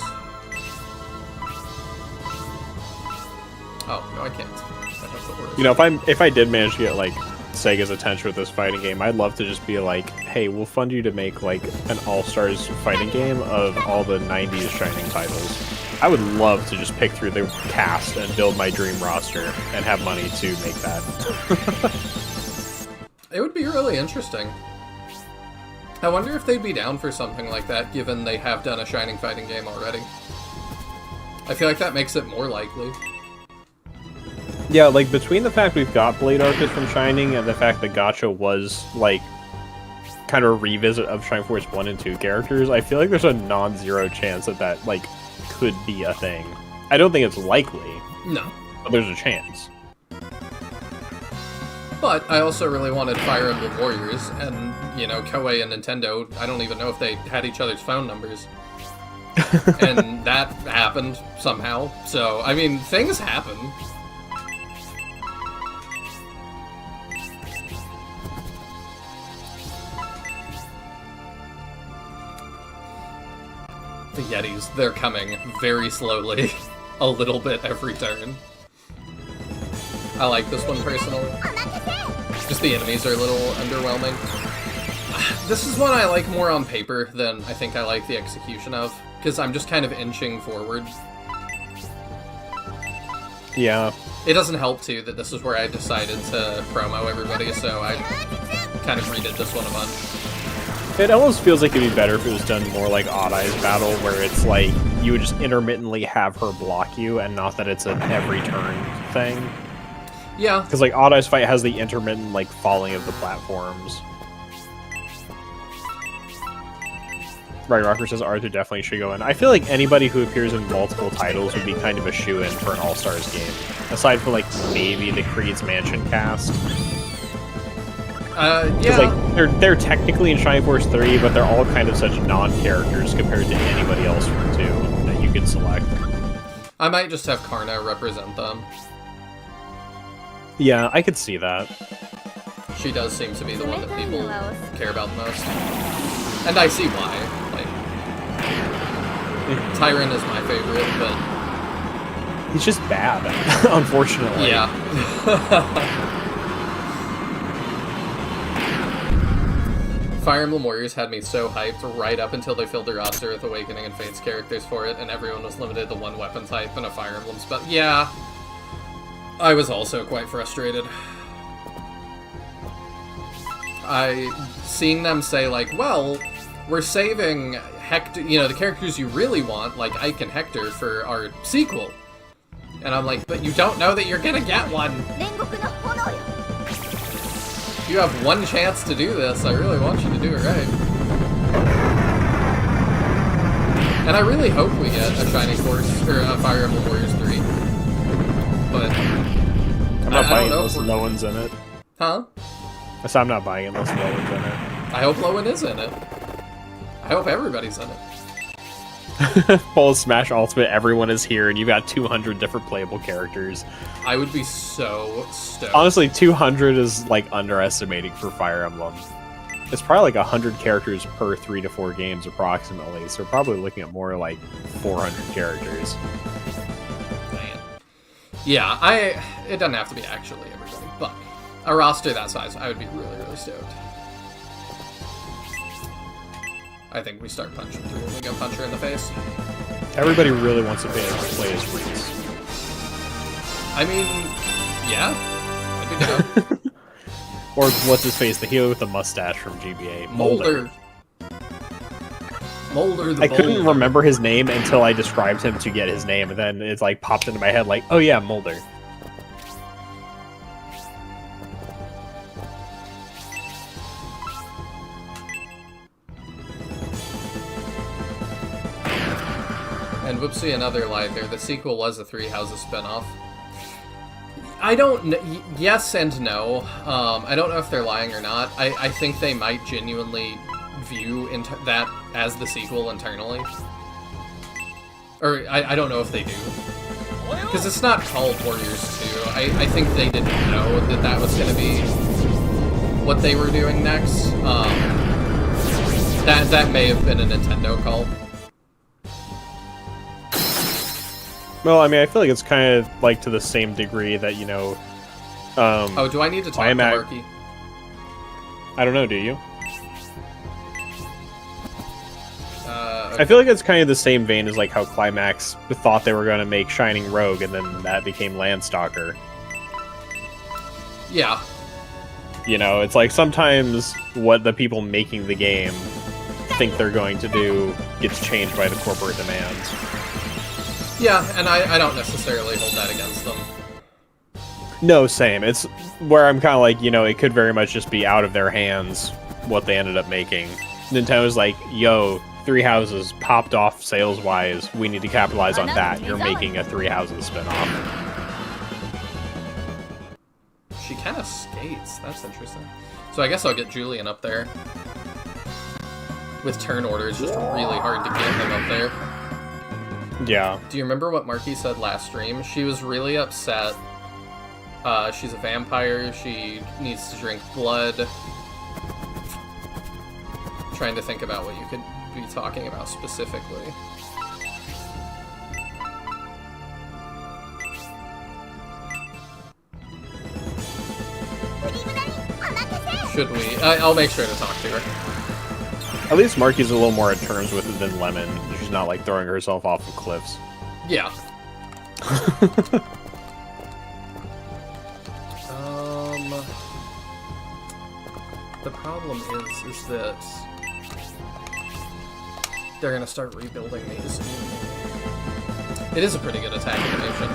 S1: Oh, no, I can't. I have to aura.
S2: You know, if I did manage to get like Sega's attention with this fighting game, I'd love to just be like, hey, we'll fund you to make like an All-Stars fighting game of all the 90s Shining titles. I would love to just pick through the cast and build my dream roster and have money to make that.
S1: It would be really interesting. I wonder if they'd be down for something like that, given they have done a Shining fighting game already. I feel like that makes it more likely.
S2: Yeah, like, between the fact we've got Blade Arcus from Shining and the fact that Gacha was, like, kind of a revisit of Shining Force 1 and 2 characters, I feel like there's a non-zero chance that that, like, could be a thing. I don't think it's likely.
S1: No.
S2: But there's a chance.
S1: But I also really wanted Fire Emblem Warriors, and, you know, Koei and Nintendo, I don't even know if they had each other's phone numbers. And that happened somehow. So, I mean, things happen. The Yetis, they're coming very slowly, a little bit every turn. I like this one personally. Just the enemies are a little underwhelming. This is one I like more on paper than I think I like the execution of, because I'm just kind of inching forward.
S2: Yeah.
S1: It doesn't help, too, that this is where I decided to promo everybody, so I kind of redid this one a bunch.
S2: It almost feels like it'd be better if it was done more like Odd Eyes Battle, where it's like, you would just intermittently have her block you, and not that it's an every turn thing.
S1: Yeah.
S2: Because, like, Odd Eyes Fight has the intermittent, like, falling of the platforms. Right, Rocker says Arthur definitely should go in. I feel like anybody who appears in multiple titles would be kind of a shoo-in for an All-Stars game. Aside from, like, maybe the Creed's Mansion cast.
S1: Yeah.
S2: Like, they're technically in Shining Force 3, but they're all kind of such non-characters compared to anybody else from 2 that you could select.
S1: I might just have Karna represent them.
S2: Yeah, I could see that.
S1: She does seem to be the one that people care about the most. And I see why. Like, Tyron is my favorite, but...
S2: He's just bad, unfortunately.
S1: Yeah. Fire Emblem Warriors had me so hyped right up until they filled the roster with Awakening and Fates characters for it, and everyone was limited to one weapon type and a Fire Emblem spell. Yeah. I was also quite frustrated. Seeing them say, like, well, we're saving Hector, you know, the characters you really want, like Ike and Hector, for our sequel. And I'm like, but you don't know that you're gonna get one! You have one chance to do this, I really want you to do it right. And I really hope we get a Shining Force, or a Fire Emblem Warriors 3. But...
S2: I'm not buying it unless no one's in it.
S1: Huh?
S2: I said I'm not buying it unless no one's in it.
S1: I hope Lowen is in it. I hope everybody's in it.
S2: Full Smash Ultimate, everyone is here, and you've got 200 different playable characters.
S1: I would be so stoked.
S2: Honestly, 200 is, like, underestimating for Fire Emblem. It's probably like 100 characters per 3 to 4 games, approximately, so we're probably looking at more like 400 characters.
S1: Man. Yeah, it doesn't have to be actually everybody, but a roster that size, I would be really, really stoked. I think we start punching through and we go punch her in the face.
S2: Everybody really wants to play as Reese.
S1: I mean, yeah. I'd be down.
S2: Or what's his face, the hero with the mustache from GBA.
S1: Molder. Molder the
S2: I couldn't
S1: Boulder.
S2: remember his name until I described him to get his name, and then it's like popped into my head like, oh yeah, Molder.
S1: And whoopsie, another lie there. The sequel was a Three Houses spinoff. I don't yes and no. I don't know if they're lying or not. I think they might genuinely view that as the sequel internally. Or I don't know if they do. Because it's not called Warriors 2. I think they didn't know that that was going to be what they were doing next. That may have been a Nintendo call.
S2: Well, I mean, I feel like it's kind of like to the same degree that, you know.
S1: Oh, do I need to talk to Marky?
S2: I don't know. Do you?
S1: Okay.
S2: I feel like it's kind of the same vein as like how Climax thought they were going to make Shining Rogue, and then that became Landstalker.
S1: Yeah.
S2: You know, it's like sometimes what the people making the game think they're going to do gets changed by the corporate demands.
S1: Yeah, and I don't necessarily hold that against them.
S2: No, same. It's where I'm kind of like, you know, it could very much just be out of their hands what they ended up making. Nintendo's like, yo, Three Houses popped off sales-wise. We need to capitalize on that. You're making a Three Houses spinoff.
S1: She kind of skates. That's interesting. So I guess I'll get Julian up there. With turn orders, just really hard to get him up there.
S2: Yeah.
S1: Do you remember what Marky said last stream? She was really upset. She's a vampire. She needs to drink blood. Trying to think about what you could be talking about specifically. Should we? I'll make sure to talk to her.
S2: At least Marky's a little more at terms with it than Lemon. She's not like throwing herself off of cliffs.
S1: Yeah. The problem is that they're gonna start rebuilding these. It is a pretty good attack animation.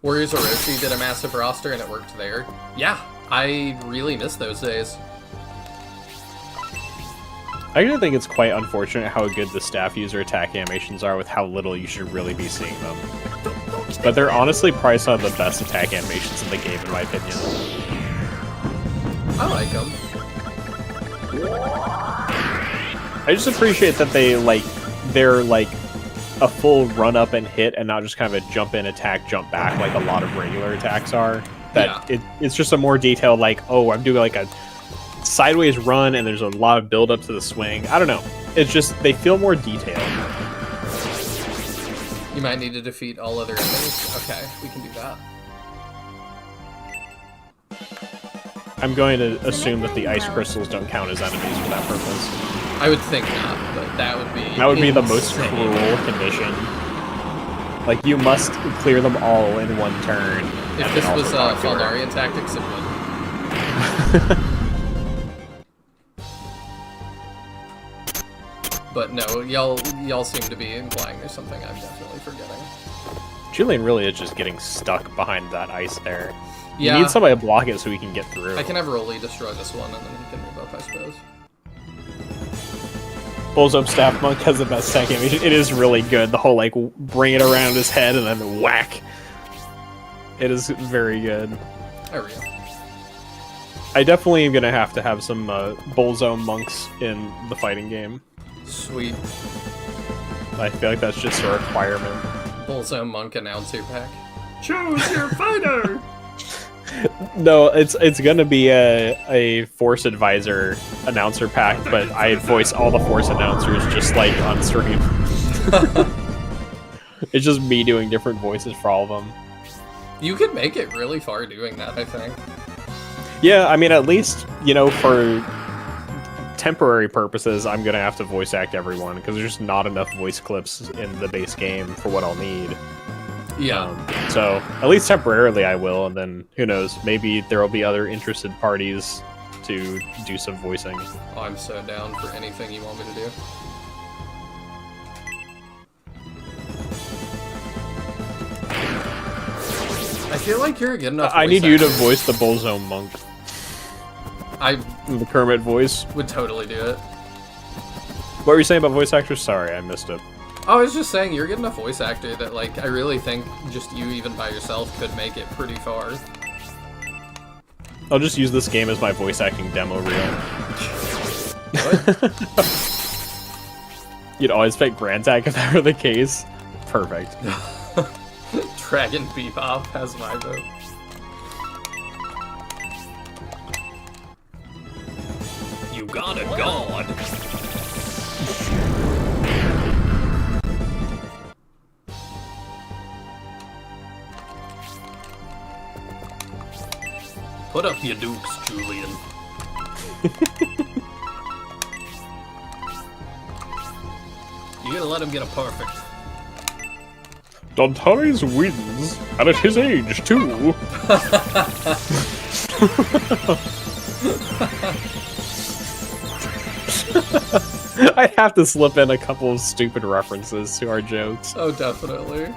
S1: Warriors Orochi did a massive roster and it worked there. Yeah, I really miss those days.
S2: I actually think it's quite unfortunate how good the staff user attack animations are with how little you should really be seeing them. But they're honestly probably some of the best attack animations in the game, in my opinion.
S1: I like them.
S2: I just appreciate that they're like a full run up and hit and not just kind of a jump in attack, jump back like a lot of regular attacks are. That
S1: Yeah.
S2: it's just a more detailed like, oh, I'm doing like a sideways run and there's a lot of build up to the swing. I don't know. It's just they feel more detailed.
S1: You might need to defeat all other enemies. Okay, we can do that.
S2: I'm going to assume that the ice crystals don't count as enemies for that purpose.
S1: I would think not, but that would be
S2: the most
S1: insane.
S2: cruel condition. Like, you must clear them all in one turn.
S1: If
S2: and
S1: this
S2: then
S1: was
S2: also talk to her.
S1: Faldarian Tactics, it would. But no, y'all seem to be implying there's something I'm definitely forgetting.
S2: Julian really is just getting stuck behind that ice there.
S1: Yeah.
S2: You need somebody to block it so he can get through.
S1: I can have Rolly destroy this one, and then he can move up, I suppose.
S2: Bull's Up Staff Monk has the best attack animation. It is really good. The whole, like, bring it around his head and then whack. It is very good.
S1: There we go.
S2: I definitely am going to have some Bullzone Monks in the fighting game.
S1: Sweet.
S2: I feel like that's just a requirement.
S1: Bullzone Monk announcer pack. Choose your fighter!
S2: No, it's gonna be a Force Advisor announcer pack, but I voice all the Force announcers just like on stream. It's just me doing different voices for all of them.
S1: You could make it really far doing that, I think.
S2: Yeah, I mean, at least, you know, for temporary purposes, I'm gonna have to voice act everyone, because there's just not enough voice clips in the base game for what I'll need.
S1: Yeah.
S2: So, at least temporarily I will, and then, who knows, maybe there will be other interested parties to do some voicing.
S1: Oh, I'm so down for anything you want me to do. I feel like you're a good enough
S2: I
S1: voice
S2: need you to
S1: actor.
S2: voice the Bullzone Monk.
S1: I
S2: The Kermit voice.
S1: would totally do it.
S2: What were you saying about voice actors? Sorry, I missed it.
S1: I was just saying, you're a good enough voice actor that, like, I really think just you even by yourself could make it pretty far.
S2: I'll just use this game as my voice acting demo reel.
S1: What?
S2: You'd always pick Grantak if that were the case. Perfect.
S1: Dragon Bebop has my vote. You You got a god. Put up your dukes, Julian. You gotta let him get a perfect.
S2: Dantares wins, and at his age, too. I'd have to slip in a couple of stupid references to our jokes.
S1: Oh, definitely.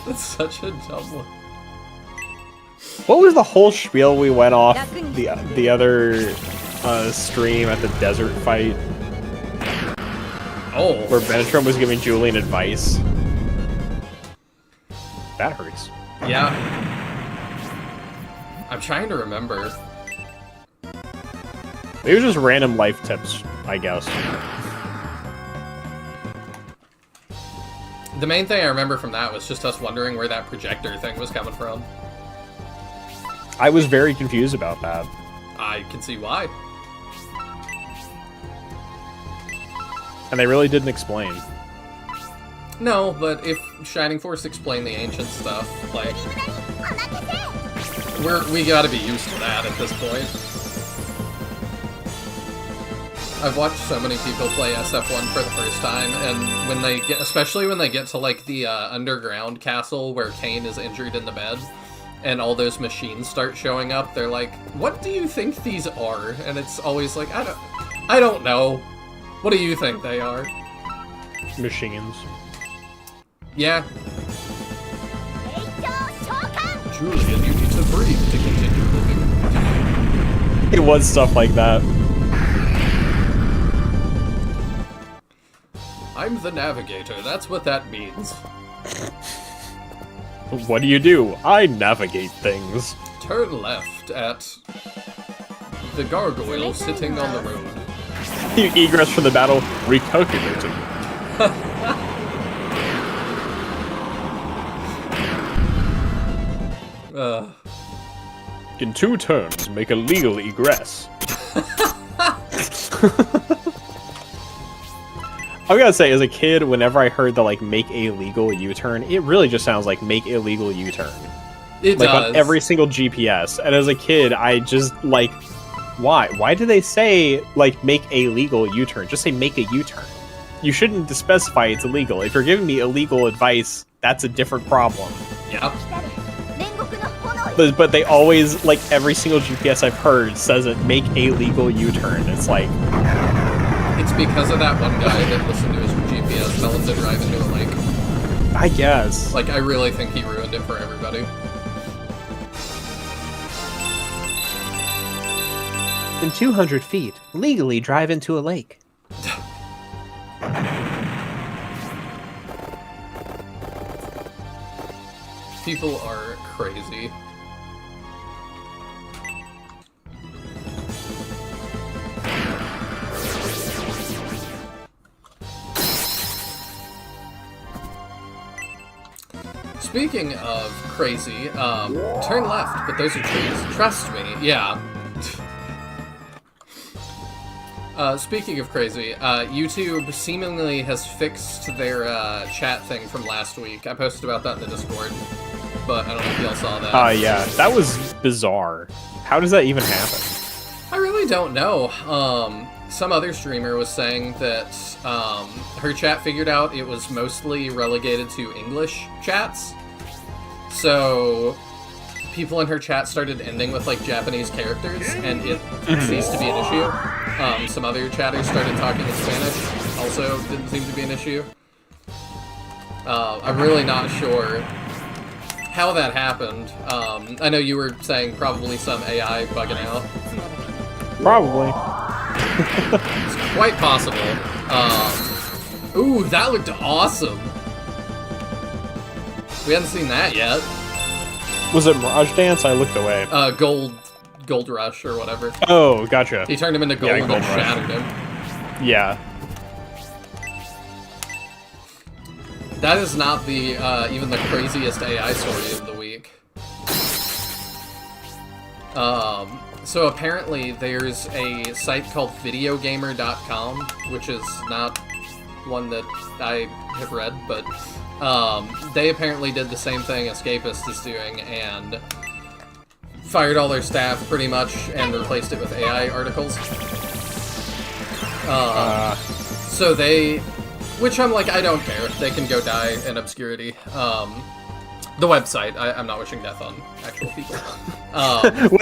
S1: That's such a dumb one.
S2: What was the whole spiel we went off the other stream at the desert fight?
S1: Oh.
S2: Where Benetron was giving Julian advice. That hurts.
S1: Yeah. I'm trying to remember.
S2: Maybe just random life tips, I guess.
S1: The main thing I remember from that was just us wondering where that projector thing was coming from.
S2: I was very confused about that.
S1: I can see why.
S2: And they really didn't explain.
S1: No, but if Shining Force explained the ancient stuff, like, we gotta be used to that at this point. I've watched so many people play SF1 for the first time, and when they get, especially when they get to like the underground castle where Kane is injured in the bed, and all those machines start showing up, they're like, "What do you think these are?" And it's always like, I don't know. What do you think they are?
S2: Machines.
S1: Yeah. Julian, you need to breathe to continue living.
S2: It was stuff like that.
S1: I'm the navigator, that's what that means.
S2: What do? I navigate things.
S1: Turn left at the gargoyle sitting on the road.
S2: You egress from the battle, recalculating. In 2 turns, make a legal egress. I gotta say, as a kid, whenever I heard the, like, make a legal U-turn, it really just sounds like make a legal U-turn.
S1: It
S2: like,
S1: does.
S2: on every single GPS. And as a kid, I just, like, why? Why do they say, like, make a legal U-turn? Just say make a U-turn. You shouldn't specify it's illegal. If you're giving me illegal advice, that's a different problem.
S1: Yeah.
S2: But they always, like, every single GPS I've heard says it, make a legal U-turn. It's like...
S1: It's because of that one guy that listened to his GPS tell him to drive into a lake.
S2: I guess.
S1: Like, I really think he ruined it for everybody.
S3: In 200 feet, legally drive into a lake.
S1: People are crazy. Speaking of crazy, turn left, but those are trees. Trust me, yeah. Speaking of crazy, YouTube seemingly has fixed their chat thing from last week. I posted about that in the Discord, but I don't know if y'all saw that.
S2: Yeah, that was bizarre. How does that even happen?
S1: I really don't know. Some other streamer was saying that her chat figured out it was mostly relegated to English chats. So people in her chat started ending with like Japanese characters, and it ceased to be an issue. Some other chatters started talking in Spanish, also didn't seem to be an issue. I'm really not sure how that happened. I know you were saying probably some AI bugging out.
S2: Probably.
S1: It's quite possible. Ooh, that looked awesome. We hadn't seen that yet.
S2: Was it Mirage Dance? I looked away.
S1: Gold Rush or whatever.
S2: Oh, gotcha.
S1: He turned him into gold
S2: Yeah, Gold
S1: and
S2: Rush.
S1: shattered him.
S2: Yeah.
S1: That is not the even the craziest AI story of the week. So apparently there's a site called videogamer.com, which is not one that I have read, but they apparently did the same thing Escapist is doing and fired all their staff pretty much and replaced it with AI articles. So they, which I'm like, I don't care. They can go die in obscurity. The website, I'm not wishing death on actual people.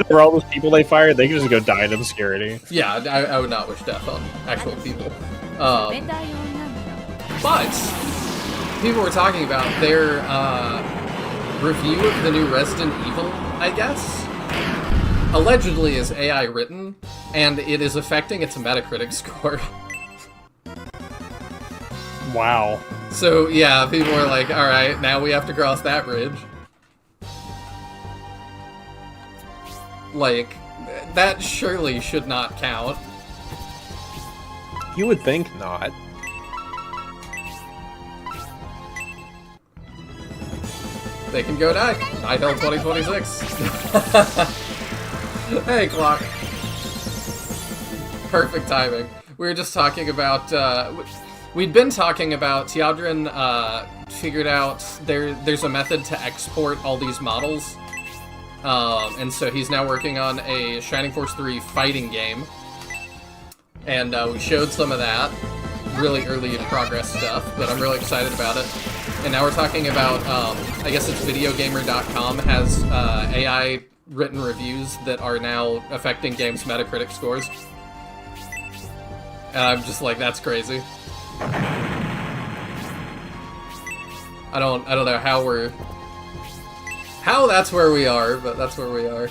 S2: For all those people they fired, they can just go die in obscurity.
S1: Yeah, I would not wish death on actual people. But people were talking about their review of the new Resident Evil, I guess, allegedly is AI written, and it is affecting its Metacritic score.
S2: Wow.
S1: So yeah, people are like, alright, now we have to cross that bridge. Like, that surely should not count.
S2: You would think not.
S1: They can go die. Nighthell 2026. Hey, clock. Perfect timing. We were just talking about, we'd been talking about, Teodrin figured out there's a method to export all these models. And so he's now working on a Shining Force 3 fighting game. And we showed some of that. Really early in progress stuff, but I'm really excited about it. And now we're talking about, I guess it's videogamer.com has AI written reviews that are now affecting games' Metacritic scores. And I'm just like, that's crazy. I don't know how that's where we are, but that's where we are.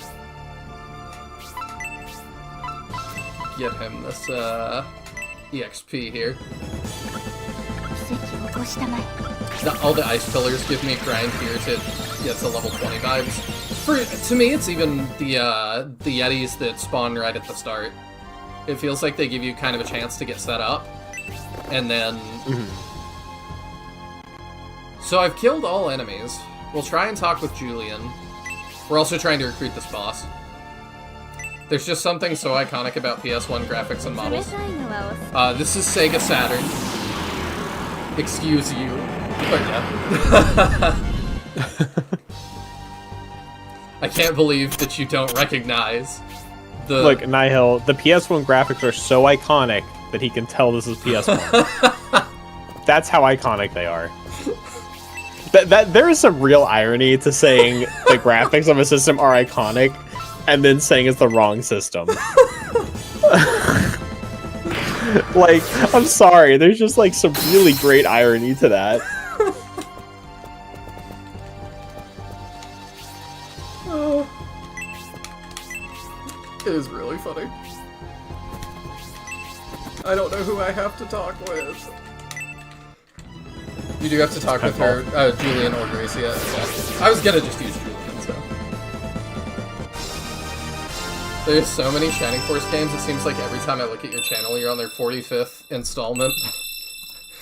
S1: Get him this EXP here. All the ice pillars give me grind here to get to level 20 vibes. To me, it's even the Yetis that spawn right at the start. It feels like they give you kind of a chance to get set up, and then. So I've killed all enemies. We'll try and talk with Julian. We're also trying to recruit this boss. There's just something so iconic about PS1 graphics and models. This is Sega Saturn. Excuse you. But yeah. I can't believe that you don't recognize the...
S2: Look, Nihil, the PS1 graphics are so iconic that he can tell this is PS1. That's how iconic they are. There is some real irony to saying the graphics of a system are iconic and then saying it's the wrong system. Like, I'm sorry, there's just like some really great irony to that.
S1: It is really funny. I don't know who I have to talk with. You do have to talk with her, Julian or Gracia. Yeah. I was gonna just use Julian, so. There's so many Shining Force games, it seems like every time I look at your channel, you're on their 45th installment.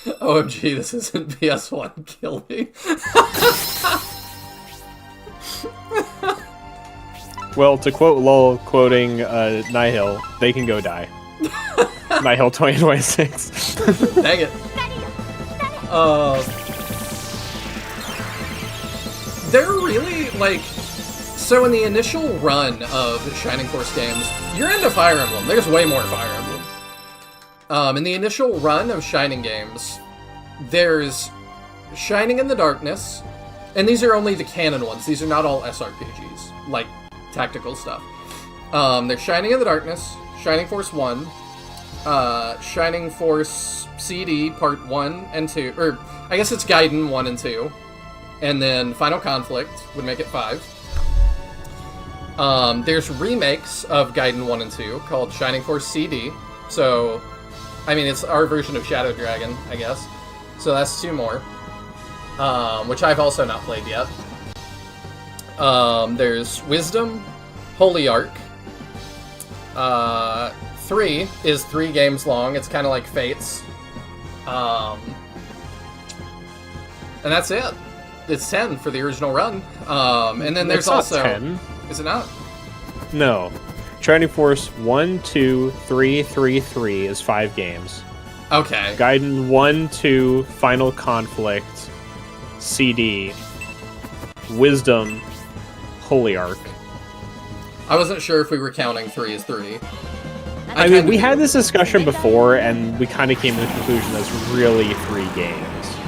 S1: OMG, this isn't PS1, kill me.
S2: Well, to quote LOL, quoting Nihil, they can go die. Nihil 2026.
S1: Dang it. They're really, like... So in the initial run of Shining Force games, you're into Fire Emblem. There's way more Fire Emblem. In the initial run of Shining games, there's Shining in the Darkness, and these are only the canon ones. These are not all SRPGs, like tactical stuff. There's Shining in the Darkness, Shining Force 1, Shining Force CD Part 1 and 2, or I guess it's Gaiden 1 and 2, and then Final Conflict would make it 5. There's remakes of Gaiden 1 and 2 called Shining Force CD, so, I mean, it's our version of Shadow Dragon, I guess. So that's 2 more, which I've also not played yet. There's Wisdom, Holy Ark. 3 is 3 games long, it's kind of like Fates. And that's it. It's 10 for the original run. And then there's
S2: not
S1: also...
S2: 10.
S1: Is it not?
S2: No. Shining Force 1, 2, 3, 3, 3 is 5 games.
S1: Okay.
S2: Gaiden 1, 2, Final Conflict, CD, Wisdom, Holy Arc.
S1: I wasn't sure if we were counting 3 as 3.
S2: I mean, we had this discussion before, and we kind of came to the conclusion that's really 3 games.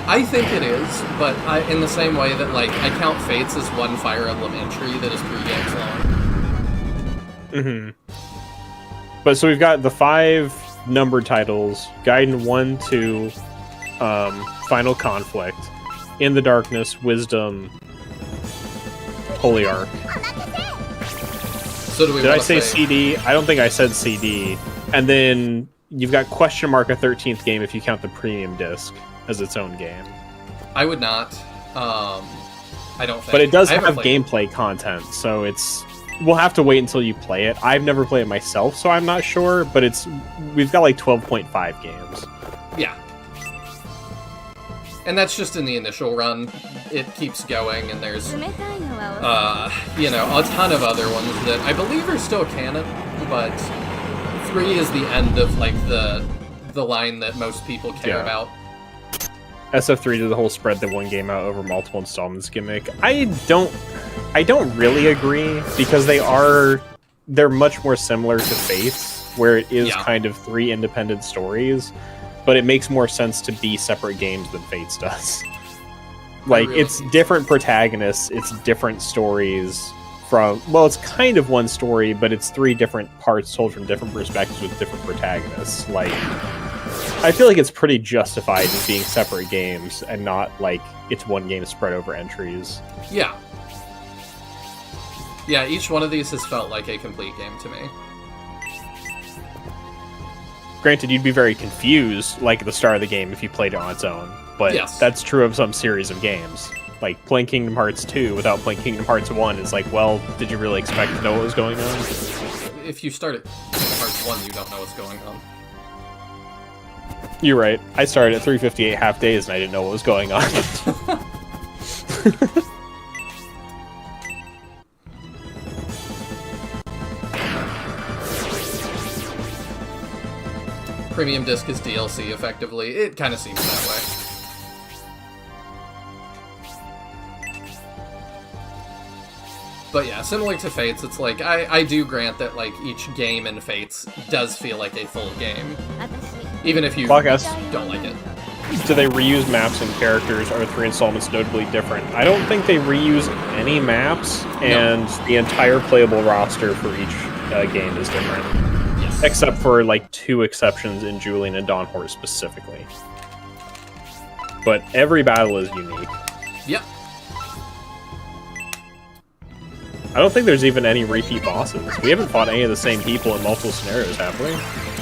S1: I think it is, but in the same way that, like, I count Fates as one Fire Emblem entry that is 3 games long.
S2: But so we've got the 5 numbered titles: Gaiden 1, 2, Final Conflict, In the Darkness, Wisdom, Holy Arc.
S1: So do we
S2: Did I
S1: wanna
S2: say CD? I don't think I said CD. And then you've got question mark a 13th game if you count the premium disc as its own game.
S1: I would not. I don't think.
S2: But it does
S1: I haven't
S2: have
S1: played
S2: gameplay content, so it's... We'll have to wait until you play it. I've never played it myself, so I'm not sure, but we've got like 12.5 games.
S1: Yeah. And that's just in the initial run. It keeps going, and there's, a ton of other ones that I believe are still canon, but 3 is the end of, like, the line that most people care about.
S2: SF3 did the whole spread the one game out over multiple installments gimmick. I don't really agree, because they're much more similar to Fates, where it is kind of 3 independent stories, but it makes more sense to be separate games than Fates does. Like, it's different protagonists, it's different stories it's kind of one story, but it's 3 different parts told from different perspectives with different protagonists. Like, I feel like it's pretty justified in being separate games and not like it's one game spread over entries.
S1: Yeah. Yeah, each one of these has felt like a complete game to me.
S2: Granted, you'd be very confused, like at the start of the game, if you played it on its own. But that's true of some series of games. Like, playing Kingdom Hearts 2 without playing Kingdom Hearts 1 is like, well, did you really expect to know what was going on?
S1: If you start at Kingdom Hearts 1, you don't know what's going on.
S2: You're right. I started at 358 half days and I didn't know what was going on.
S1: Premium disc is DLC, effectively. It kind of seems that way. But yeah, similar to Fates, it's like, I do grant that, like, each game in Fates does feel like a full game. Even if you don't like it.
S2: Do they reuse maps and characters? Are 3 installments notably different? I don't think they reuse any maps, and the entire playable roster for each game is different.
S1: Yes.
S2: Except for, like, 2 exceptions in Julian and Dawn Horse specifically. But every battle is unique.
S1: Yep.
S2: I don't think there's even any repeat bosses. We haven't fought any of the same people in multiple scenarios, have we?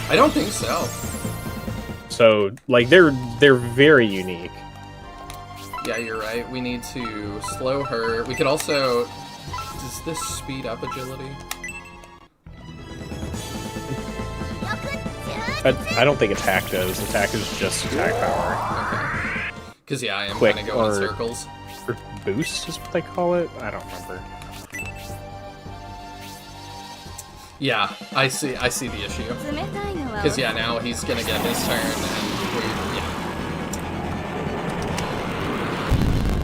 S1: I don't think so.
S2: So, like, they're very unique.
S1: Yeah, you're right. We need to slow her. We could also... Does this speed up agility?
S2: I don't think attack does. Attack is just attack power.
S1: Okay. Because, yeah, I am
S2: Quick,
S1: kind of going in
S2: or-
S1: circles.
S2: Or boost is what they call it? I don't remember.
S1: Yeah, I see the issue. Because, yeah, now he's gonna get his turn, and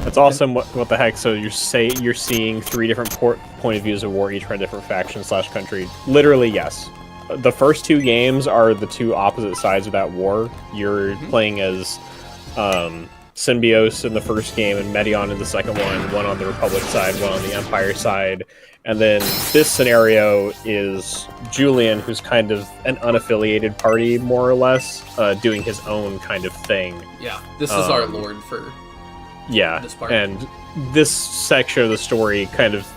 S2: That's awesome. What the heck? So you're seeing 3 different point of views of war, each from a different faction / country. Literally, yes. The first 2 games are the 2 opposite sides of that war. You're playing as Symbios in the first game and Medion in the second one on the Republic side, one on the Empire side. And then this scenario is Julian, who's kind of an unaffiliated party, more or less, doing his own kind of thing.
S1: Yeah, this is our lord for this part.
S2: And this section of the story kind of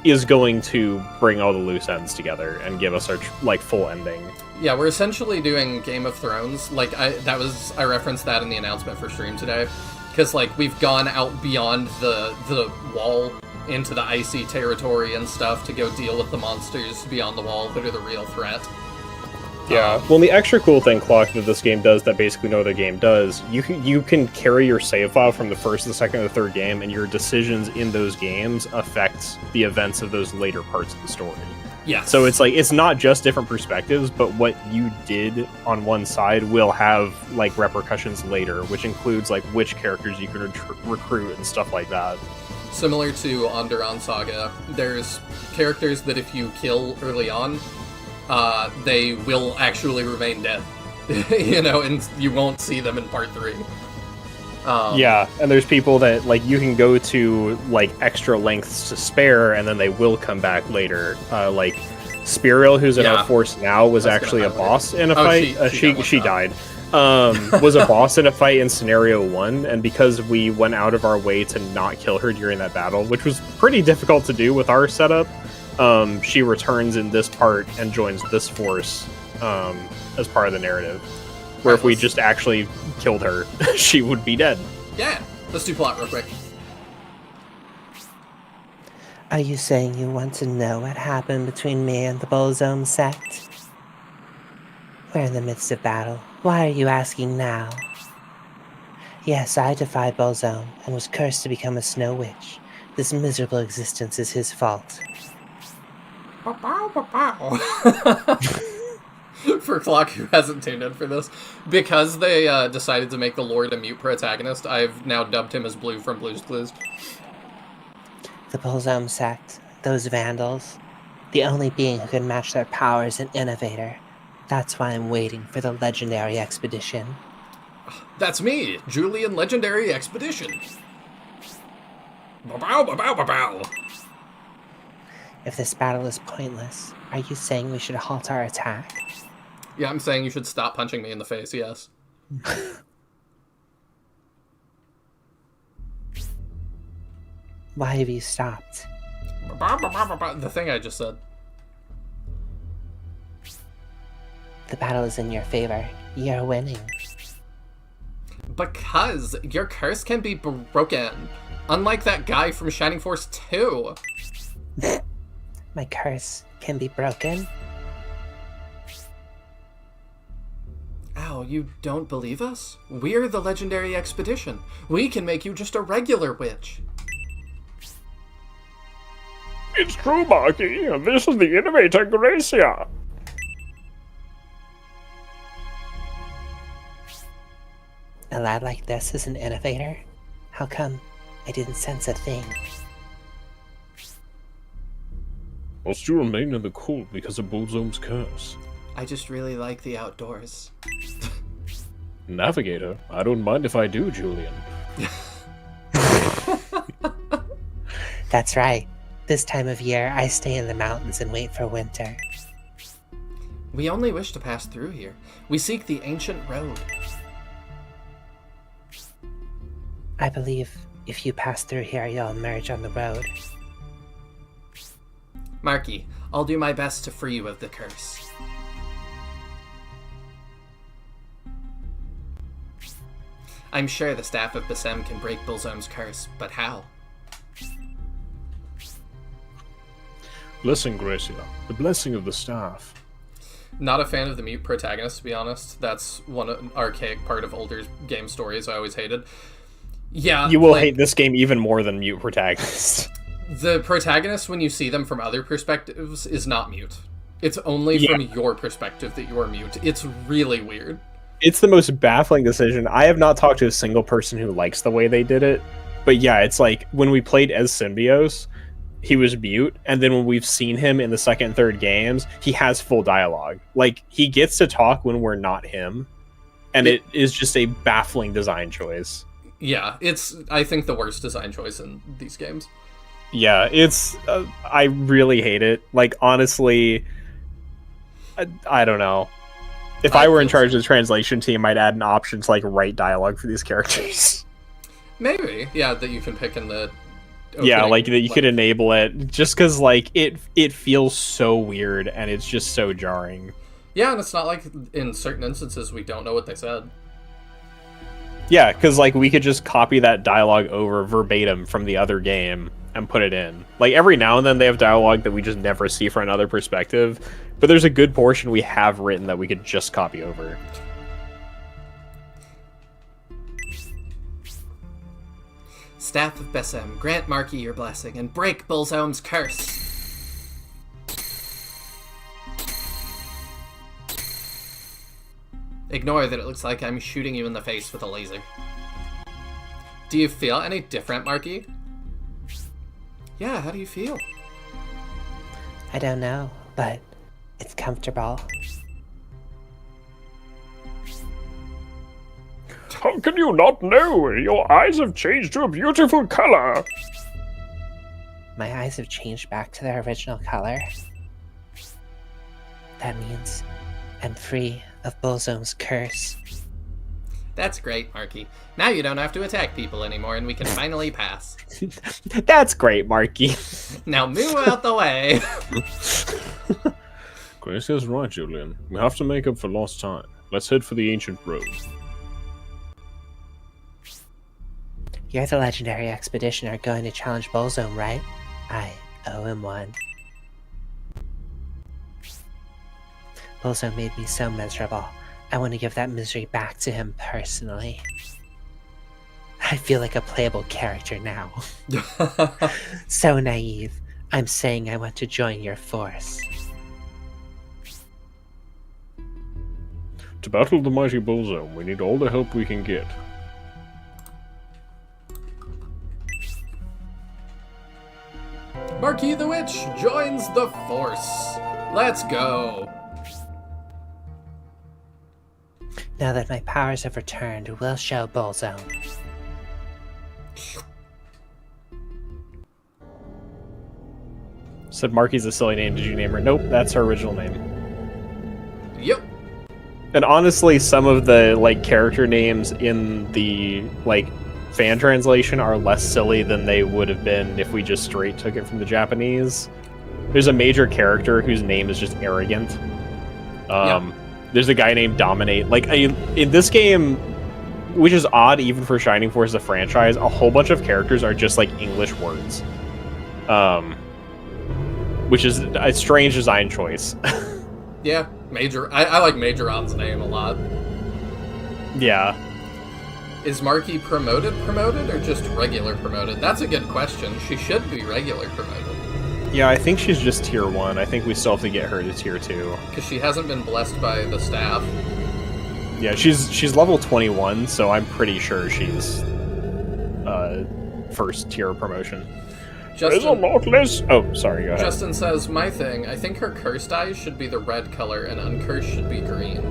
S2: is going to bring all the loose ends together and give us our full ending.
S1: Yeah, we're essentially doing Game of Thrones. Like, I referenced that in the announcement for stream today. Because, like, we've gone out beyond the wall into the icy territory and stuff to go deal with the monsters beyond the wall that are the real threat.
S2: Yeah. Well, the extra cool thing, Clock, that this game does that basically no other game does, you can carry your save file from the first, the second, and the third game, and your decisions in those games affect the events of those later parts of the story.
S1: Yeah.
S2: So it's like it's not just different perspectives, but what you did on one side will have like repercussions later, which includes like which characters you can recruit and stuff like that.
S1: Similar to Onderon Saga, there's characters that if you kill early on, they will actually remain dead. And you won't see them in part 3.
S2: Yeah, and there's people that like you can go to like extra lengths to spare, and then they will come back later. Like Spiril, who's in our force now, was actually a boss in a fight. She died. Was a boss in a fight in scenario 1, and because we went out of our way to not kill her during that battle, which was pretty difficult to do with our setup, she returns in this part and joins this force as part of the narrative. Where if we just actually killed her, she would be dead.
S1: Yeah, let's do plot real quick.
S3: Are you saying you want to know what happened between me and the Bolzome sect? We're in the midst of battle. Why are you asking now? Yes, I defied Bolzome and was cursed to become a snow witch. This miserable existence is his fault.
S1: For Clock, who hasn't tuned in for this, because they decided to make the Lord a mute protagonist, I've now dubbed him as Blue from Blue's Clues.
S3: The Bolzome sect, those vandals, the only being who can match their power is an innovator. That's why I'm waiting for the legendary expedition.
S1: That's me, Julian Legendary Expedition. Ba-bow, ba-bow, ba-bow.
S3: If this battle is pointless, are you saying we should halt our attack?
S1: Yeah, I'm saying you should stop punching me in the face, yes.
S3: Why have you stopped?
S1: The thing I just said.
S3: The battle is in your favor. You're winning.
S1: Because your curse can be broken. Unlike that guy from Shining Force 2.
S3: My curse can be broken?
S1: Ow, you don't believe us? We're the Legendary Expedition. We can make you just a regular witch.
S2: It's true, Marky. This is the innovator, Gracia.
S3: A lad like this is an innovator? How come I didn't sense a thing?
S2: Must you remain in the cold because of Bolzome's curse?
S1: I just really like the outdoors.
S2: Navigator, I don't mind if I do, Julian.
S3: That's right. This time of year, I stay in the mountains and wait for winter.
S1: We only wish to pass through here. We seek the ancient road.
S3: I believe if you pass through here, you'll emerge on the road.
S1: Marky, I'll do my best to free you of the curse. I'm sure the staff of Bassem can break Bolzome's curse, but how?
S2: Blessing, Gracia. The blessing of the staff.
S1: Not a fan of the mute protagonist, to be honest. That's one archaic part of older game stories I always hated. Yeah,
S2: you will hate this game even more than mute protagonists.
S1: The protagonist, when you see them from other perspectives, is not mute. It's only from your perspective that you are mute. It's really weird.
S2: It's the most baffling decision. I have not talked to a single person who likes the way they did it. But yeah, it's like when we played as Symbios, he was mute, and then when we've seen him in the second and third games, he has full dialogue. Like, he gets to talk when we're not him, and it is just a baffling design choice.
S1: Yeah, it's, I think, the worst design choice in these games.
S2: Yeah, it's, I really hate it. Like, honestly, I don't know. If I were in charge of the translation team, I'd add an option to, like, write dialogue for these characters.
S1: Maybe, yeah, that you can pick in the opening,
S2: yeah, like that you could enable it, just because like it feels so weird and it's just so jarring.
S1: Yeah, and it's not like in certain instances we don't know what they said.
S2: Yeah, because like we could just copy that dialogue over verbatim from the other game and put it in. Like every now and then they have dialogue that we just never see from another perspective, but there's a good portion we have written that we could just copy over.
S1: Staff of Bassem, grant Marky your blessing and break Bolzome's curse. Ignore that it looks like I'm shooting you in the face with a laser. Do you feel any different, Marky? Yeah, how do you feel?
S3: I don't know, but it's comfortable.
S2: How can you not know? Your eyes have changed to a beautiful color.
S3: My eyes have changed back to their original color. That means I'm free of Bullzome's curse.
S1: That's great, Marky. Now you don't have to attack people anymore, and we can finally pass.
S2: That's great, Marky.
S1: Now move out the way.
S4: Gracio's right, Julian. We have to make up for lost time. Let's head for the ancient road.
S3: You're the legendary expeditioner going to challenge Bullzome, right? I owe him one. Bullzome made me so miserable. I want to give that misery back to him personally. I feel like a playable character now. So naive. I'm saying I want to join your force.
S4: To battle the mighty Bullzone, we need all the help we can get.
S1: Marky the Witch joins the Force. Let's go.
S3: Now that my powers have returned, we'll show Bullzone.
S2: Said Marky's a silly name. Did you name her? Nope, that's her original name.
S1: Yep.
S2: And honestly, some of the character names in the fan translation are less silly than they would have been if we just straight took it from the Japanese. There's a major character whose name is just arrogant. There's a guy named Dominate. In this game, which is odd even for Shining Force, the franchise, a whole bunch of characters are just English words. Which is a strange design choice.
S1: Yeah, Major. I like Majoron's name a lot.
S2: Yeah.
S1: Is Marky promoted or just regular promoted? That's a good question. She should be regular promoted.
S2: Yeah, I think she's just tier 1. I think we still have to get her to tier 2.
S1: Because she hasn't been blessed by the staff.
S2: Yeah, she's level 21, so I'm pretty sure she's first tier promotion.
S4: There's a lot less.
S2: Oh, sorry, go ahead.
S1: Justin says, my thing, I think her cursed eyes should be the red color and uncursed should be green.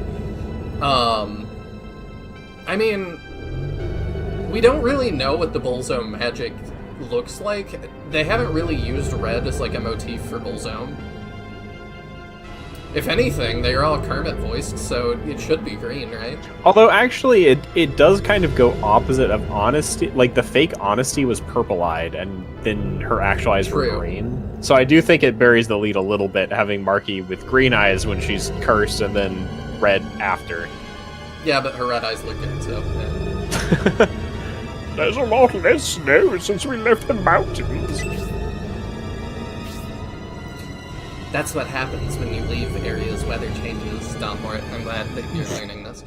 S1: I mean, we don't really know what the Bullzome magic looks like. They haven't really used red as a motif for Bullzome. If anything, they are all Kermit voiced, so it should be green, right?
S2: Although actually it does kind of go opposite of Honesty. The fake Honesty was purple-eyed and then her actual eyes were green. So I do think it buries the lead a little bit having Marky with green eyes when she's cursed and then red after.
S1: Yeah, but her red eyes look good, so yeah.
S4: There's a lot less snow since we left the mountains.
S1: That's what happens when you leave areas weather changes, Donmort. I'm glad that you're learning this.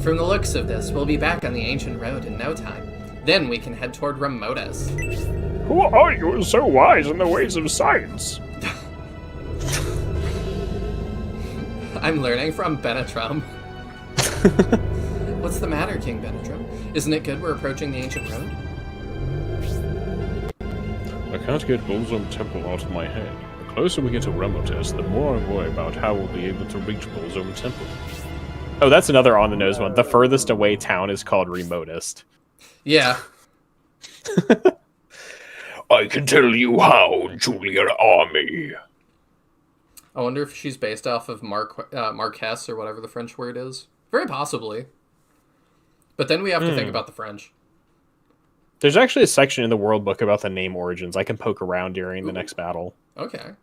S1: From the looks of this, we'll be back on the ancient road in no time. Then we can head toward Remotus.
S4: Who are you so wise in the ways of science?
S1: I'm learning from Benetrum. What's the matter, King Benetrum? Isn't it good we're approaching the ancient road?
S4: I can't get Bullzome Temple out of my head. The closer we get to Remotus, the more I worry about how we'll be able to reach Bullzome Temple.
S2: Oh, that's another on-the-nose one. The furthest away town is called Remotest.
S1: Yeah.
S4: I can tell you how, Julian Army.
S1: I wonder if she's based off of Marquess or whatever the French word is. Very possibly. But then we have to think about the French.
S2: There's actually a section in the World Book about the name origins. I can poke around during the next battle.
S1: Okay.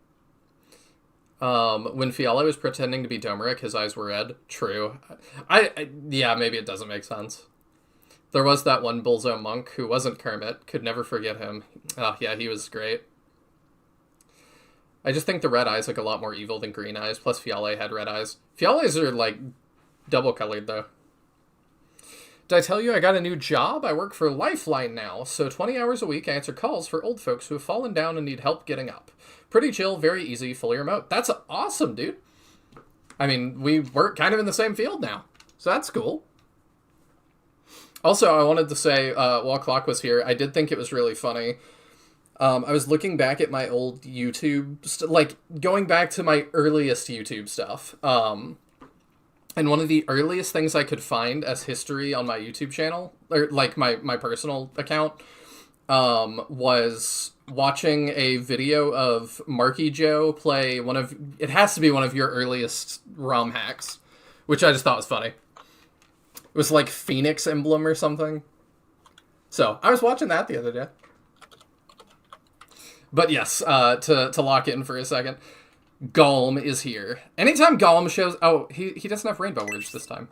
S1: When Fiala was pretending to be Domeric, his eyes were red. True. Yeah, maybe it doesn't make sense. There was that one Bullzome monk who wasn't Kermit. Could never forget him. Oh, yeah, he was great. I just think the red eyes look a lot more evil than green eyes. Plus, Fiala had red eyes. Fiala's are, double-colored, though. Did I tell you I got a new job? I work for Lifeline now, so 20 hours a week I answer calls for old folks who have fallen down and need help getting up. Pretty chill, very easy, fully remote. That's awesome, dude. I mean, we work kind of in the same field now. So that's cool. Also, I wanted to say, while Clock was here, I did think it was really funny. I was looking back at my old YouTube, like, going back to my earliest YouTube stuff. And one of the earliest things I could find as history on my YouTube channel, or, like, my personal account, was watching a video of Marky Joe play it has to be one of your earliest ROM hacks, which I just thought was funny. It was like Phoenix Emblem or something. So, I was watching that the other day. But yes, to lock in for a second, Golem is here. Anytime Golem shows... Oh, he doesn't have rainbow words this time.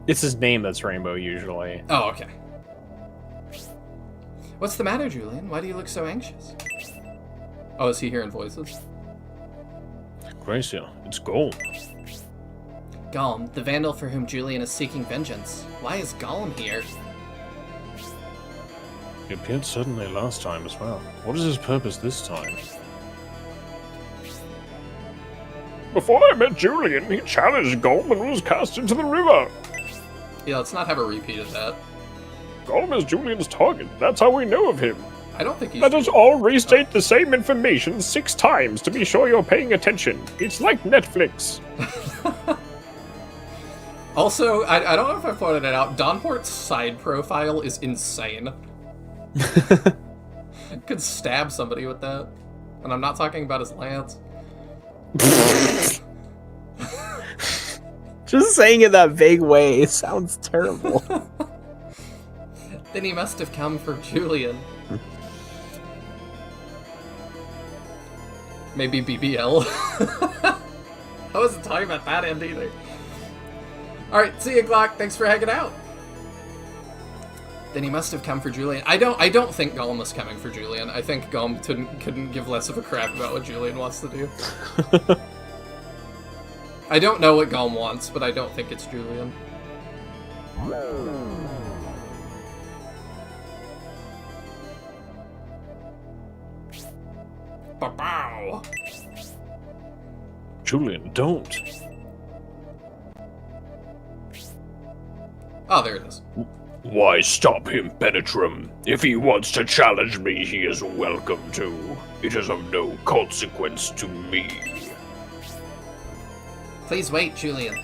S2: It's his name that's Rainbow, usually.
S1: Oh, okay. What's the matter, Julian? Why do you look so anxious? Oh, is he hearing voices?
S4: Gracia, it's Golem.
S1: Golem, the vandal for whom Julian is seeking vengeance. Why is Golem here?
S4: He appeared suddenly last time as well. What is his purpose this time? Before I met Julian, he challenged Golem and was cast into the river.
S1: Yeah, let's not have a repeat of that.
S4: Golem is Julian's target. That's how we know of him.
S1: I don't think he's...
S4: Let us all restate the same information 6 times to be sure you're paying attention. It's like Netflix.
S1: Also, I don't know if I pointed it out, Donport's side profile is insane. Could stab somebody with that. And I'm not talking about his lance.
S2: Just saying it that vague way, it sounds terrible.
S1: Then he must have come for Julian. Maybe BBL. I wasn't talking about that end either. Alright, see you, Glock. Thanks for hanging out. Then he must have come for Julian. I don't think Golem was coming for Julian. I think Golem couldn't give less of a crap about what Julian wants to do. I don't know what Golem wants, but I don't think it's Julian. Ba-bow!
S4: Julian, don't.
S1: Oh, there it is.
S4: Why stop him, Penetrum? If he wants to challenge me, he is welcome to. It is of no consequence to me.
S1: Please wait, Julian.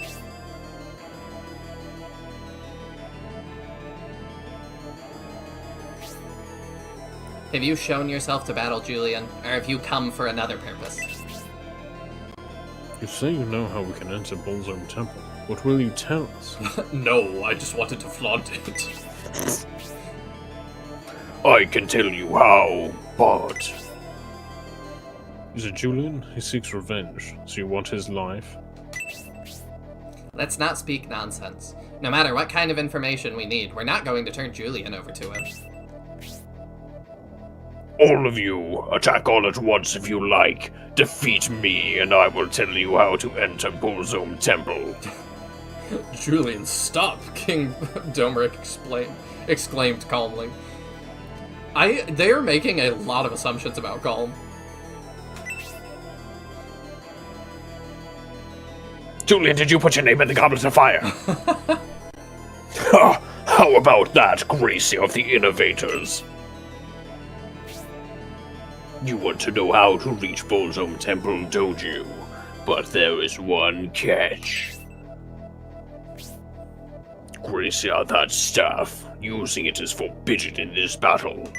S1: Have you shown yourself to battle, Julian, or have you come for another purpose?
S4: You say you know how we can enter Bullzone Temple. What will you tell us?
S1: No, I just wanted to flaunt it.
S4: I can tell you how, but... Is it Julian? He seeks revenge, so you want his life?
S1: Let's not speak nonsense. No matter what kind of information we need, we're not going to turn Julian over to him.
S4: All of you, attack all at once if you like. Defeat me, and I will tell you how to enter Bullzone Temple.
S1: Julian, stop! King Domeric exclaimed calmly. They are making a lot of assumptions about Golem.
S4: Julian, did you put your name in the Goblet of Fire? How about that, Gracie of the Innovators? You want to know how to reach Bullzone Temple, don't you? But there is one catch. Gracia, that staff. Using it is forbidden in this battle.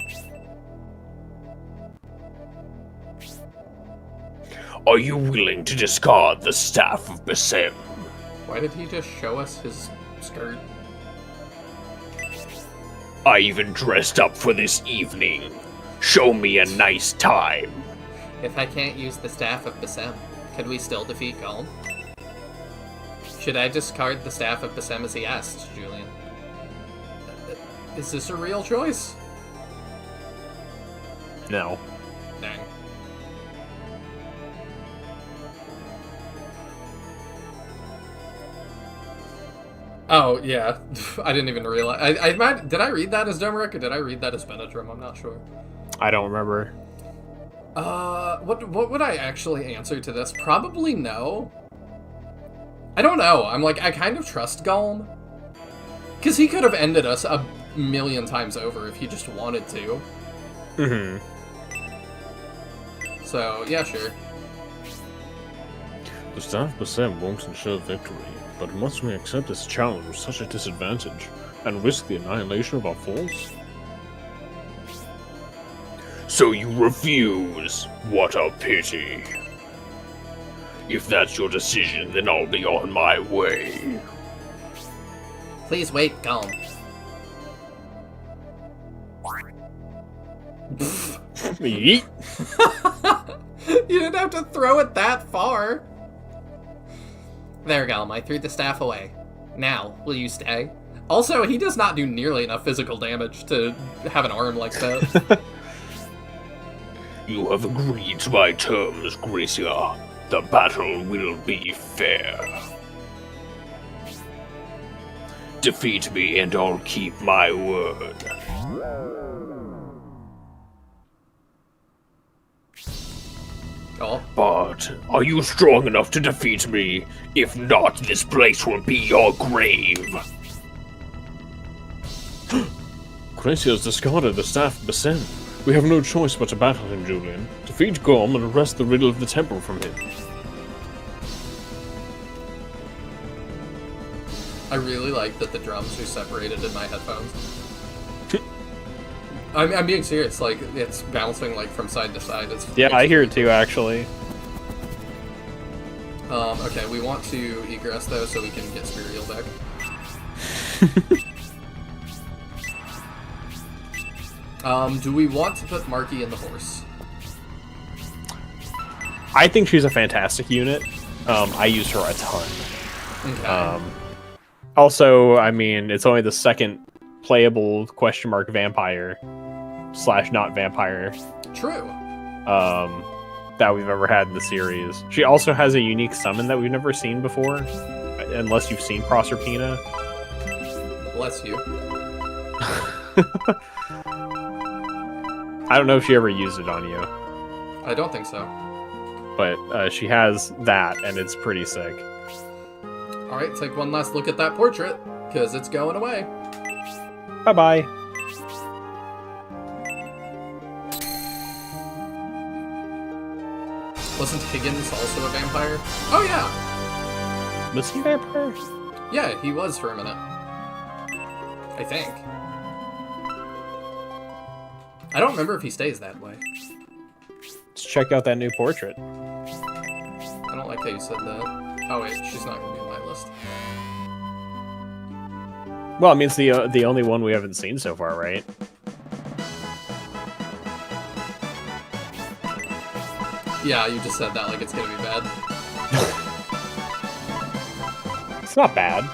S4: Are you willing to discard the Staff of Besem?
S1: Why did he just show us his skirt?
S4: I even dressed up for this evening. Show me a nice time.
S1: If I can't use the Staff of Besem, could we still defeat Golem? Should I discard the Staff of Besem as he asked, Julian? Is this a real choice?
S2: No.
S1: Dang. Oh, yeah. I didn't even realize. Did I read that as Domeric, or did I read that as Benadryl? I'm not sure.
S2: I don't remember.
S1: What would I actually answer to this? Probably no. I don't know. I'm like, I kind of trust Golem. Because he could have ended us a million times over if he just wanted to.
S2: Mm-hmm.
S1: So, yeah, sure.
S4: The staff Basim won't ensure victory, but must we accept this challenge with such a disadvantage and risk the annihilation of our force? So you refuse? What a pity. If that's your decision, then I'll be on my way.
S1: Please wait, Golem.
S2: Yeet.
S1: You didn't have to throw it that far. There, Golem, I threw the staff away. Now, will you stay? Also, he does not do nearly enough physical damage to have an arm like that.
S4: You have agreed to my terms, Gracia. The battle will be fair. Defeat me and I'll keep my word.
S1: Oh,
S4: But are you strong enough to defeat me? If not, this place will be your grave. Gracia has discarded the staff of Basim. We have no choice but to battle him, Julian. Defeat Gorm and wrest the riddle of the temple from him.
S1: I really like that the drums are separated in my headphones. I'm being serious, like, it's bouncing, like, from side to side.
S2: Yeah, I hear it too, actually.
S1: Okay, we want to egress, though, so we can get Spiriel back. Do we want to put Marky in the horse?
S2: I think she's a fantastic unit. I use her a ton.
S1: Okay.
S2: Also, I mean, it's only the second playable vampire / not vampire
S1: True.
S2: that we've ever had in the series. She also has a unique summon that we've never seen before, unless you've seen Proserpina.
S1: Bless you.
S2: I don't know if she ever used it on you,
S1: I don't think so.
S2: but she has that, and it's pretty sick.
S1: Alright, take one last look at that portrait, because it's going away.
S2: Bye-bye.
S1: Wasn't Higgins also a vampire? Oh, yeah!
S2: Was he vampire?
S1: Yeah, he was for a minute. I think. I don't remember if he stays that way.
S2: Let's check out that new portrait.
S1: I don't like how you said that. Oh wait, she's not gonna be on my list.
S2: Well, I mean, it's the only one we haven't seen so far, right?
S1: Yeah, you just said that like it's gonna be bad.
S2: It's not bad.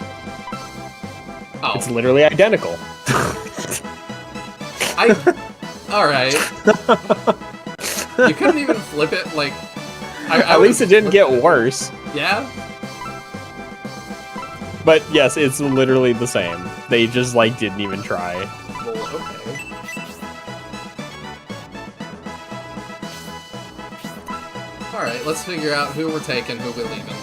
S1: Oh,
S2: It's literally identical.
S1: Alright. You couldn't even flip it, like...
S2: At least it didn't get worse.
S1: Yeah?
S2: But yes, it's literally the same. They just, like, didn't even try.
S1: Well, okay. Alright, let's figure out who we're taking, who we're leaving.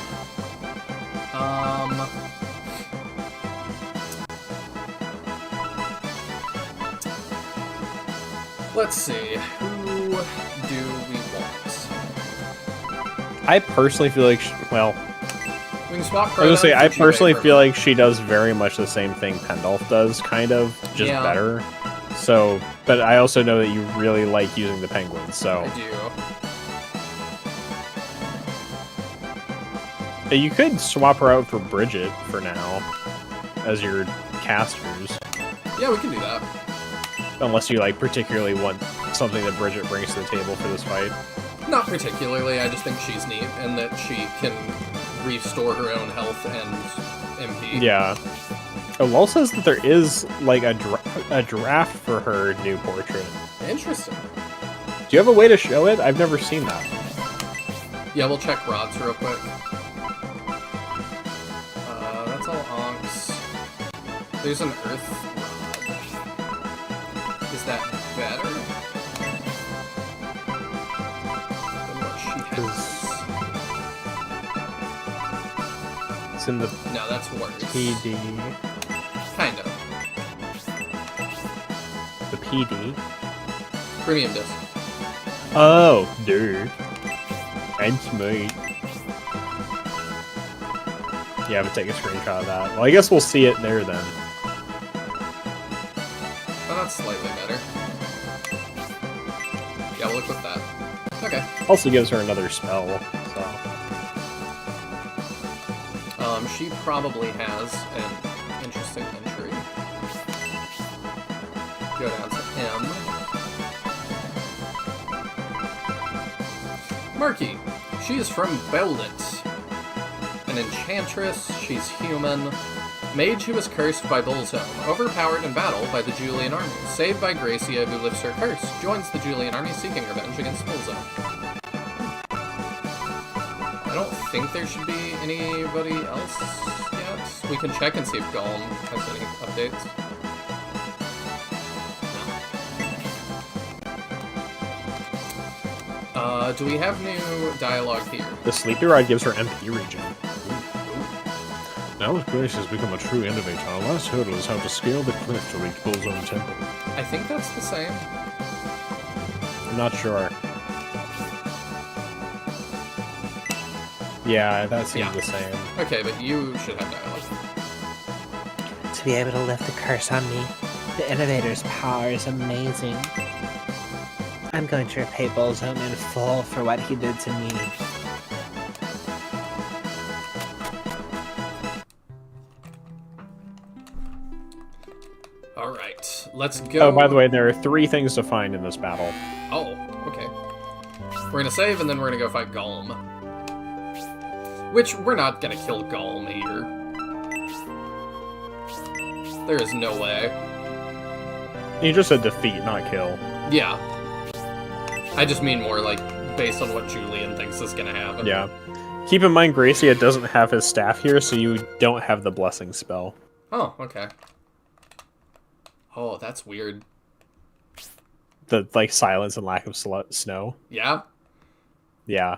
S1: Let's see. Who do we want?
S2: I personally feel like, well,
S1: We can swap
S2: I was gonna say, I
S1: Crota and
S2: personally
S1: Fuchibei
S2: feel like she does very much the same thing Pendulph does, kind of, just
S1: Yeah.
S2: better. So, but I also know that you really like using the penguins, so
S1: I do.
S2: you could swap her out for Bridget for now, as your casters,
S1: Yeah, we can do that.
S2: unless you like particularly want something that Bridget brings to the table for this fight.
S1: Not particularly, I just think she's neat, and that she can restore her own health and MP.
S2: Yeah. Oh, Lol says that there is like a draft for her new portrait.
S1: Interesting.
S2: Do you have a way to show it? I've never seen that.
S1: Yeah, we'll check rods real quick. That's all onks. There's an earth rod. Is that better? Than what she has?
S2: It's in the
S1: No, that's worse.
S2: PD.
S1: Kind of.
S2: The PD.
S1: Premium disc.
S2: Oh, dude. Thanks, mate. Yeah, but take a screenshot of that. Well, I guess we'll see it there then.
S1: Oh, that's slightly better. Yeah, we'll equip that. Okay.
S2: Also gives her another spell, so.
S1: She probably has an interesting entry. Go down to M. Murky. She is from Beldit. An enchantress, she's human. Mage who was cursed by Bullzone. Overpowered in battle by the Julian army. Saved by Gracia who lifts her curse. Joins the Julian army seeking revenge against Bullzone. I don't think there should be anybody else yet. We can check and see if Golem has any updates. Do we have new dialogue here?
S2: The Sleepy Ride gives her MP regen.
S4: Now that Grace has become a true innovator, our last hurdle is how to scale the cliff to reach Bullzone Temple.
S1: I think that's the same.
S2: I'm not sure. Yeah, that seems the same.
S1: Okay, but you should have dialogue.
S3: To be able to lift the curse on me, the Innovator's power is amazing. I'm going to repay Bullzone in full for what he did to me.
S1: Alright, let's go.
S2: Oh, by the way, there are 3 things to find in this battle.
S1: Oh, okay. We're gonna save and then we're gonna go fight Golem. Which, we're not gonna kill Golem here. There is no way.
S2: You just said defeat, not kill.
S1: Yeah. I just mean more like based on what Julian thinks is gonna happen.
S2: Yeah. Keep in mind, Gracia doesn't have his staff here, so you don't have the blessing spell.
S1: Oh, okay. Oh, that's weird.
S2: The, like, silence and lack of snow.
S1: Yeah?
S2: Yeah.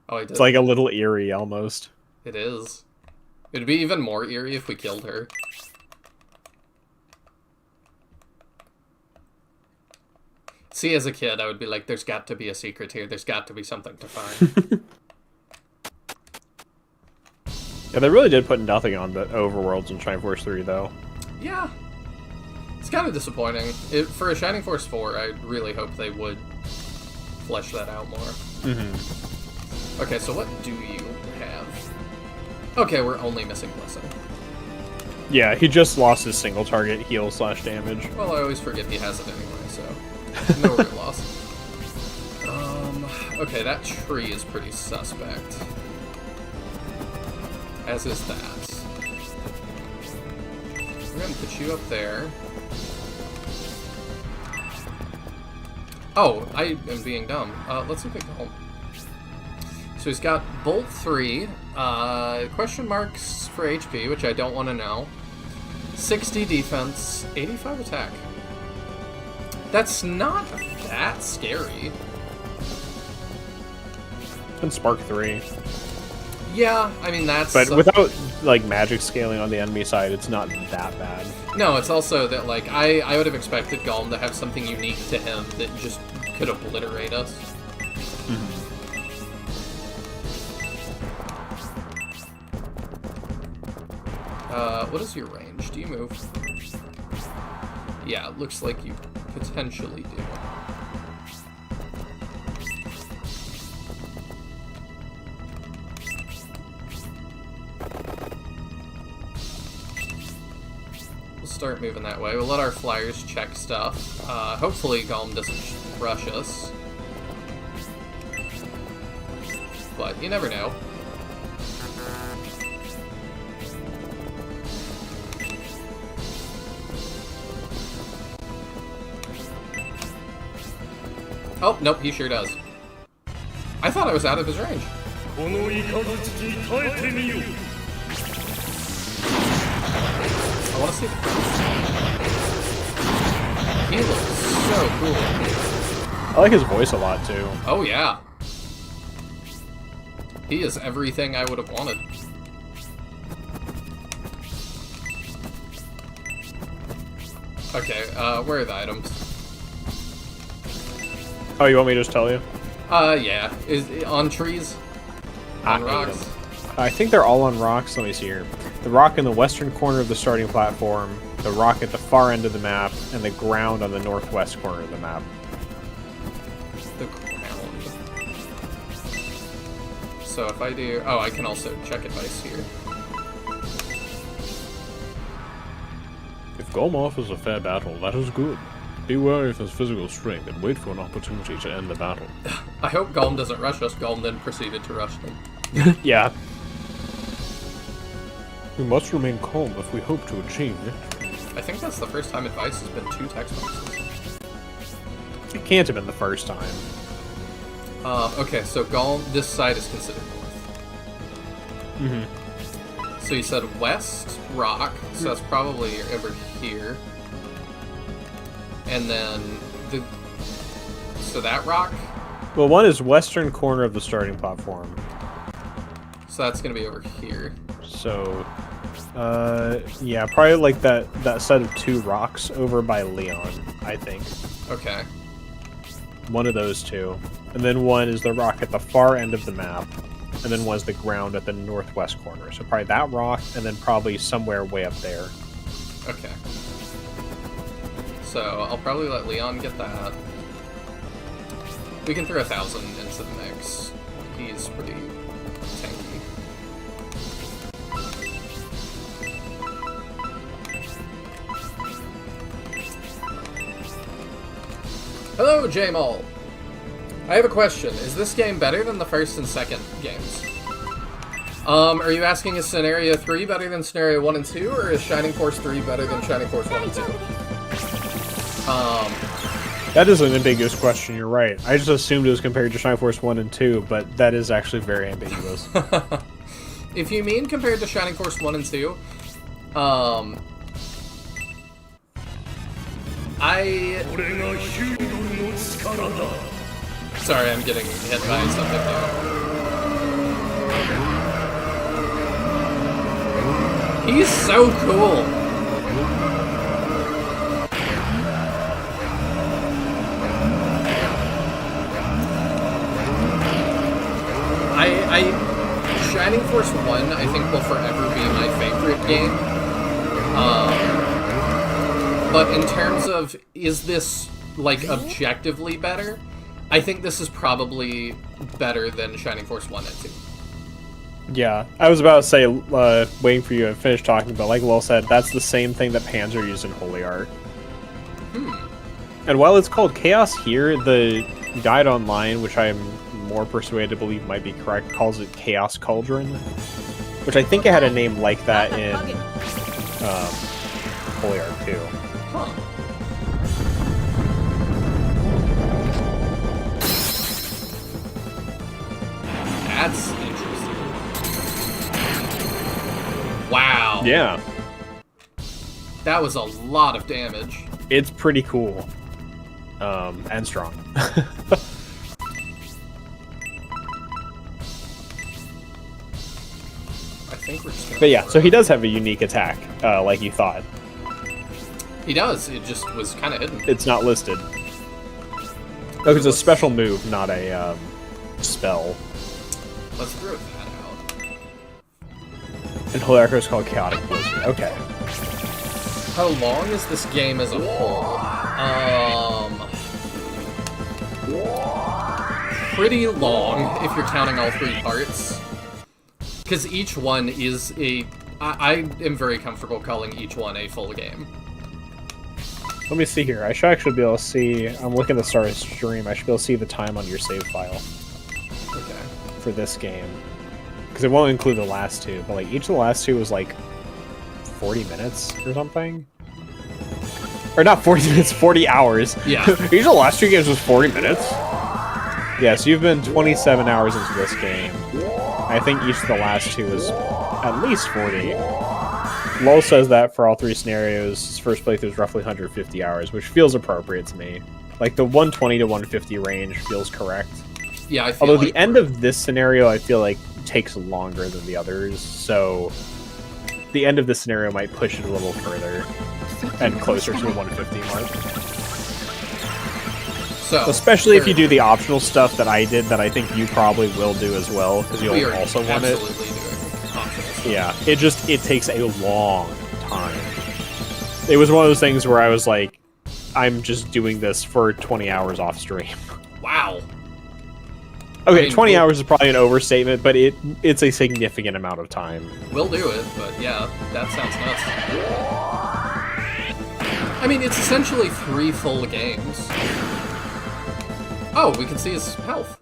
S1: Oh, I did.
S2: It's like a little eerie, almost.
S1: It is. It'd be even more eerie if we killed her. See, as a kid, I would be like, there's got to be a secret here. There's got to be something to find.
S2: Yeah, they really did put nothing on the overworlds in Shining Force 3, though.
S1: Yeah. It's kind of disappointing. For a Shining Force 4, I really hope they would flesh that out more.
S2: Mm-hmm.
S1: Okay, so what do you have? Okay, we're only missing Blessing.
S2: Yeah, he just lost his single target heal / damage.
S1: Well, I always forget he has it anyway, so no real loss. Okay, that tree is pretty suspect. As is that. We're gonna put you up there. Oh, I am being dumb. Let's look at Golem. So he's got Bolt 3, question marks for HP, which I don't want to know, 60 defense, 85 attack. That's not that scary.
S2: And Spark 3.
S1: Yeah, I mean, that's...
S2: But without, like, magic scaling on the enemy side, it's not that bad.
S1: No, it's also that, like, I would have expected Golem to have something unique to him that just could obliterate us.
S2: Mm-hmm.
S1: What is your range? Do you move? Yeah, it looks like you potentially do. We'll start moving that way. We'll let our flyers check stuff. Hopefully Golem doesn't rush us. But you never know. Oh, nope, he sure does. I thought I was out of his range. I want to see the He looks so cool.
S2: I like his voice a lot, too.
S1: Oh, yeah. He is everything I would have wanted. Okay, where are the items?
S2: Oh, you want me to just tell you?
S1: Yeah. Is it on trees? On
S2: I hate
S1: rocks?
S2: them. I think they're all on rocks. Let me see here. The rock in the western corner of the starting platform, the rock at the far end of the map, and the ground on the northwest corner of the map.
S1: The ground. So if I do... Oh, I can also check advice here.
S4: If Golmoth is a fair battle, that is good. Be wary of his physical strength and wait for an opportunity to end the battle.
S1: I hope Golem doesn't rush us. Golem then proceeded to rush them.
S2: Yeah.
S4: We must remain calm if we hope to achieve victory.
S1: I think that's the first time advice has been 2 text boxes.
S2: It can't have been the first time.
S1: Okay, so Golem, this side is considered north.
S2: Mm-hmm.
S1: So you said west rock, so that's probably over here. And then so that rock,
S2: Well, one is western corner of the starting platform.
S1: so that's gonna be over here.
S2: So, yeah, probably like that set of 2 rocks over by Leon, I think.
S1: Okay.
S2: One of those 2. And then one is the rock at the far end of the map. And then one's the ground at the northwest corner. So probably that rock, and then probably somewhere way up there.
S1: Okay. So I'll probably let Leon get that. We can throw 1,000 into the mix. He's pretty tanky. Hello, J-Mall! I have a question. Is this game better than the first and second games? Are you asking is Scenario 3 better than Scenario 1 and 2, or is Shining Force 3 better than Shining Force 1 and 2?
S2: That is an ambiguous question, you're right. I just assumed it was compared to Shining Force 1 and 2, but that is actually very ambiguous.
S1: If you mean compared to Shining Force 1 and 2, Sorry, I'm getting hit by something here. He's so cool! Shining Force 1, I think, will forever be my favorite game. But in terms of, is this, like, objectively better? I think this is probably better than Shining Force 1 and 2.
S2: Yeah, I was about to say, waiting for you to finish talking, but like Lowell said, that's the same thing that Panzer used in Holy Art. And while it's called Chaos here, the guide online, which I'm more persuaded to believe might be correct, calls it Chaos Cauldron, which I think it had a name like that in Holy Art 2.
S1: Huh. That's interesting. Wow.
S2: Yeah,
S1: That was a lot of damage.
S2: it's pretty cool. And strong.
S1: I think we're just gonna
S2: But yeah, so he does have a unique attack, like you thought.
S1: He does. It just was kind of hidden.
S2: It's not listed. Oh, it's a special move, not a spell.
S1: Let's throw that out.
S2: And Holy Archer is called Chaotic Blizzard. Okay.
S1: How long is this game as a whole? Pretty long, if you're counting all 3 parts. Because each one is a... I am very comfortable calling each one a full game.
S2: Let me see here. I should actually be able to see... I'm looking at the start of stream. I should be able to see the time on your save file
S1: Okay.
S2: for this game. Because it won't include the last 2, but like each of the last 2 was like 40 minutes or something. Or not 40 minutes, 40 hours.
S1: Yeah.
S2: Each of the last 2 games was 40 minutes. Yeah, so you've been 27 hours into this game. I think each of the last 2 was at least 40. Lowell says that for all 3 scenarios, his first playthrough is roughly 150 hours, which feels appropriate to me. Like, the 120 to 150 range feels correct.
S1: Yeah, I feel
S2: Although
S1: like
S2: the end of this scenario, I feel like, takes longer than the others, so the end of the scenario might push it a little further and closer to the 150 mark.
S1: So,
S2: especially if you do the optional stuff that I did, that I think you probably will do as well, because
S1: we
S2: you'll
S1: are
S2: also want it.
S1: absolutely doing optional stuff.
S2: Yeah, it takes a long time. It was one of those things where I was like, I'm just doing this for 20 hours off stream.
S1: Wow.
S2: Okay,
S1: I mean,
S2: 20 hours is probably an overstatement, but it's a significant amount of time.
S1: We'll do it, but yeah, that sounds nuts. I mean, it's essentially 3 full games. Oh, we can see his health.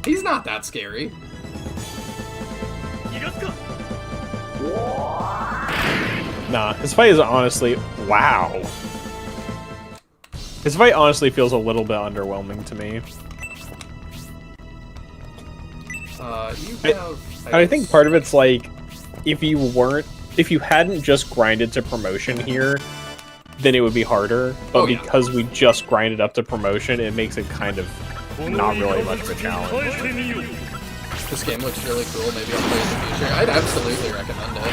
S1: He's not that scary.
S2: Nah, his fight is honestly... Wow. His fight honestly feels a little bit underwhelming to me.
S1: You have...
S2: I think part of it's like, if you hadn't just grinded to promotion here, then it would be harder. But because we just grinded up to promotion, it makes it kind of not really much of a challenge.
S1: This game looks really cool. Maybe I'll play it in the future. I'd absolutely recommend it.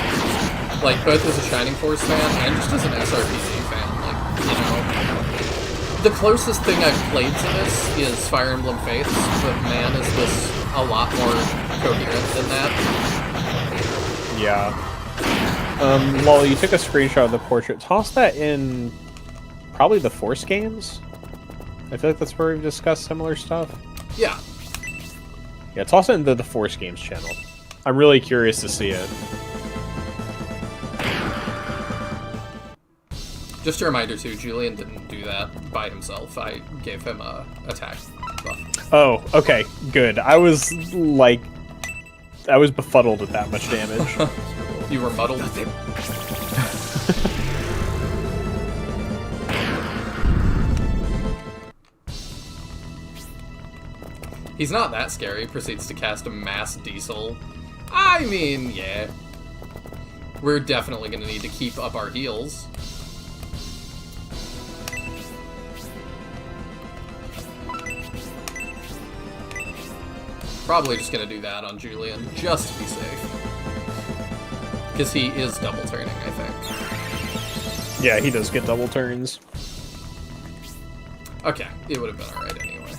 S1: Like, both as a Shining Force fan and just as an SRPG fan. Like, you know, the closest thing I've played to this is Fire Emblem Faiths, but man, is this a lot more coherent than that.
S2: Yeah. Lol, you took a screenshot of the portrait. Toss that in probably the Force games? I feel like that's where we've discussed similar stuff.
S1: Yeah.
S2: Yeah, toss it into the Force games channel. I'm really curious to see it.
S1: Just a reminder too, Julian didn't do that by himself. I gave him a attack buff.
S2: Oh, okay, good. I was befuddled at that much damage.
S1: You were muddled. He's not that scary. Proceeds to cast a mass diesel. I mean, yeah. We're definitely going to need to keep up our heals. Probably just going to do that on Julian, just to be safe. Because he is double turning, I think.
S2: Yeah, he does get double turns.
S1: Okay, it would have been alright anyway.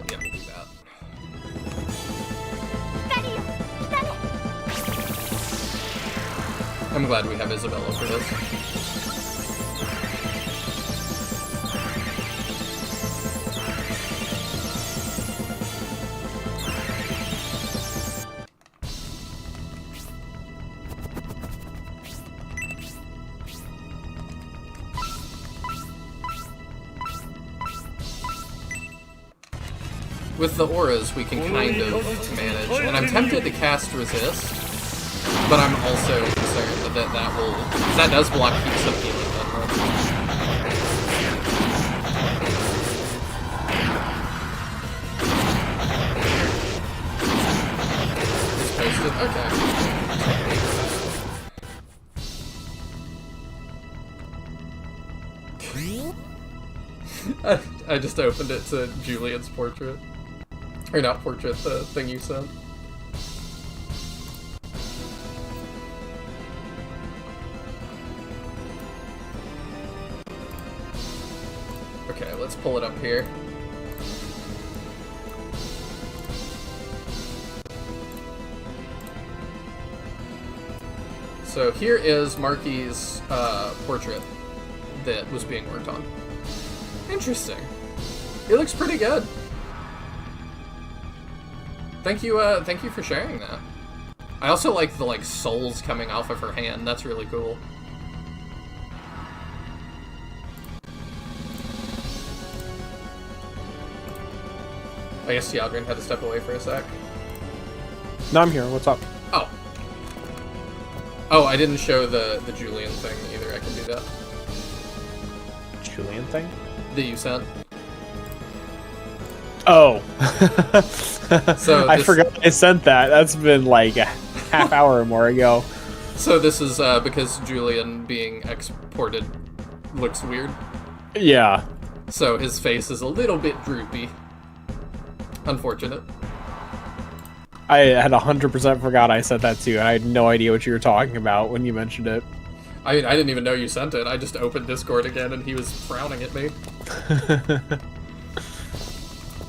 S1: Yeah, we'll do that. I'm glad we have Isabella for this. With the auras, we can kind of manage, and I'm tempted to cast Resist, but I'm also concerned that that does block keeps of healing then. It's posted, okay. I just opened it to Julian's portrait. Or not portrait, the thing you sent. Okay, let's pull it up here. So here is Marky's portrait that was being worked on. Interesting. It looks pretty good. Thank you for sharing that. I also like the souls coming off of her hand. That's really cool. I guess Yadrin had to step away for a sec.
S2: No, I'm here. What's up?
S1: Oh. Oh, I didn't show the Julian thing either. I can do that.
S2: Julian thing?
S1: That you sent.
S2: Oh.
S1: So
S2: I forgot I sent that. That's been like a half hour or more ago.
S1: So this is because Julian being exported looks weird.
S2: Yeah.
S1: So his face is a little bit droopy. Unfortunate.
S2: I had 100% forgot I said that too. I had no idea what you were talking about when you mentioned it.
S1: I mean, I didn't even know you sent it. I just opened Discord again and he was frowning at me.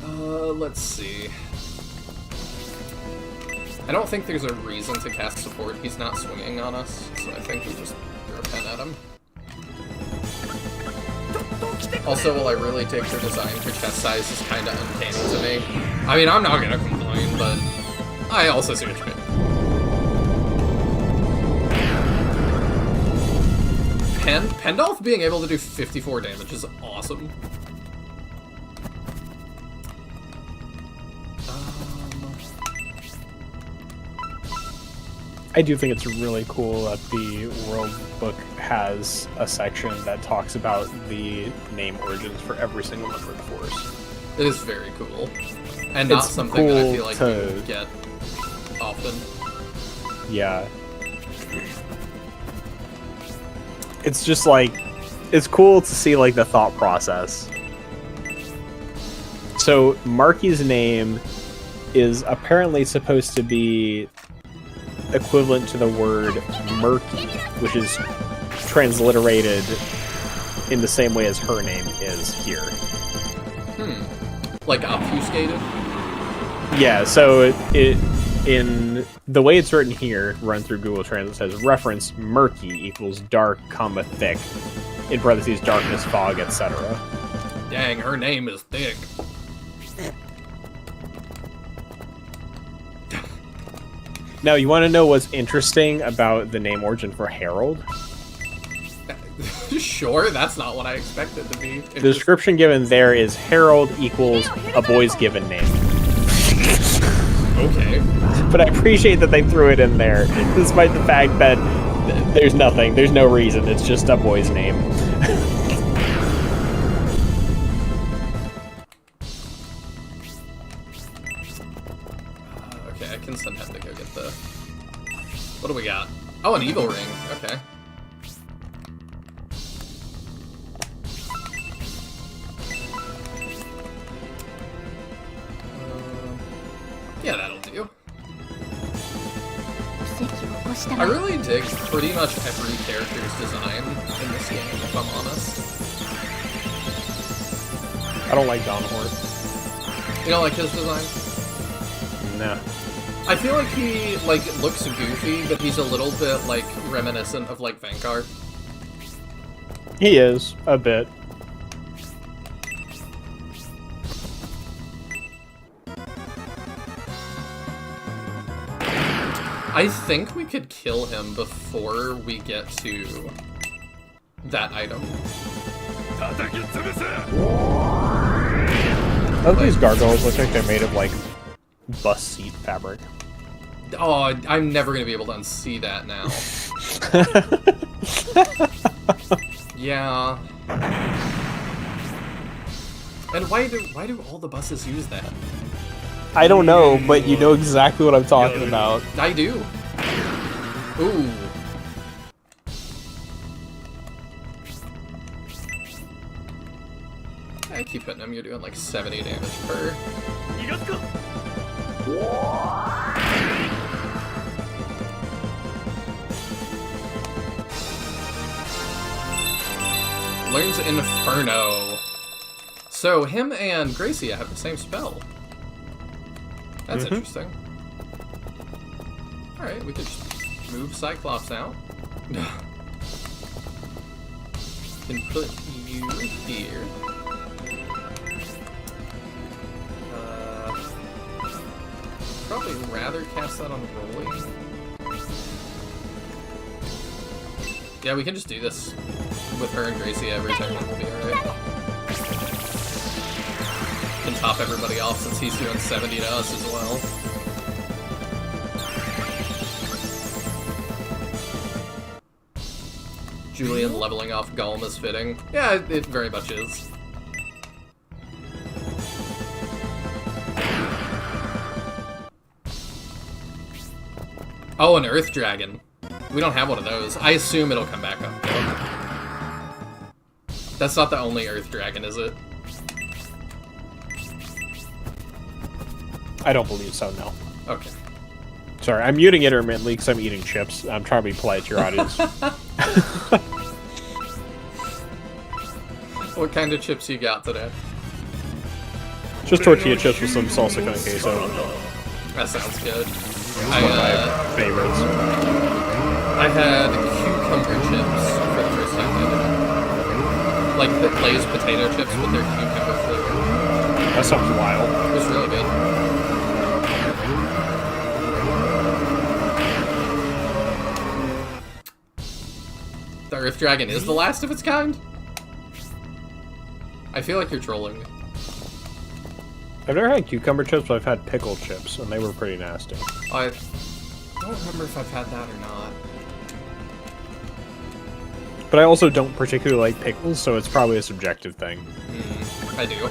S1: Let's see. I don't think there's a reason to cast support. He's not swinging on us, so I think we just throw a pen at him. Also, while I really dig their design for chest size is kind of uncanny to me. I mean, I'm not gonna complain, but I also see what you mean. Pendolph being able to do 54 damage is awesome.
S2: I do think it's really cool that the World Book has a section that talks about the name origins for every single member of the Force.
S1: It is very cool. And not
S2: It's
S1: something that I
S2: cool
S1: feel like
S2: to-
S1: you would get often.
S2: Yeah. It's just like, it's cool to see like the thought process. So Marky's name is apparently supposed to be equivalent to the word murky, which is transliterated in the same way as her name is here.
S1: Like obfuscated?
S2: Yeah, so it in the way it's written here, run through Google Translate, says reference murky equals dark, comma thick, in parentheses darkness, fog, etc.
S1: Dang, her name is thick.
S2: Now, you want to know what's interesting about the name origin for Harold?
S1: Sure, that's not what I expected to be.
S2: The description given there is Harold equals a boy's given name.
S1: Okay.
S2: But I appreciate that they threw it in there, despite the fact that there's nothing, there's no reason, it's just a boy's name.
S1: Okay, I can send him to go get the... What do we got? Oh, an evil ring. Okay. Yeah, that'll do. I really dig pretty much every character's design in this game, if I'm honest.
S2: I don't like Don Hort.
S1: You don't like his design?
S2: No.
S1: I feel like he, looks goofy, but he's a little bit, reminiscent of, Vankar.
S2: He is, a bit.
S1: I think we could kill him before we get to that item.
S2: Both these gargoyles look like they're made of, bus seat fabric.
S1: Oh, I'm never gonna be able to unsee that now. Yeah. And why do all the buses use that?
S2: I don't know, but you know exactly what I'm talking about.
S1: I do. Ooh. I keep hitting him. You're doing 70 damage per. Learns Inferno. So him and Gracia have the same spell. That's interesting. Alright, we could just move Cyclops out. Can put you here. Probably rather cast that on Rolling. Yeah, we can just do this with her and Gracie every turn and we'll be alright. Can top everybody off since he's doing 70 to us as well. Julian leveling off Golem is fitting. Yeah, it very much is. Oh, an Earth Dragon. We don't have one of those. I assume it'll come back up. That's not the only Earth Dragon, is it?
S2: I don't believe so, no.
S1: Okay.
S2: Sorry, I'm muting intermittently because I'm eating chips. I'm trying to be polite to your audience.
S1: What kind of chips you got today?
S2: Just tortilla chips with some salsa con queso.
S1: That sounds good.
S2: One of my favorites.
S1: I had cucumber chips for the first time ever. Like the Lay's potato chips with their cucumber flavor.
S2: That sounds wild.
S1: It was really good. The Earth Dragon is the last of its kind? I feel like you're trolling me.
S2: I've never had cucumber chips, but I've had pickled chips, and they were pretty nasty.
S1: I don't remember if I've had that or not.
S2: But I also don't particularly like pickles, so it's probably a subjective thing.
S1: I do.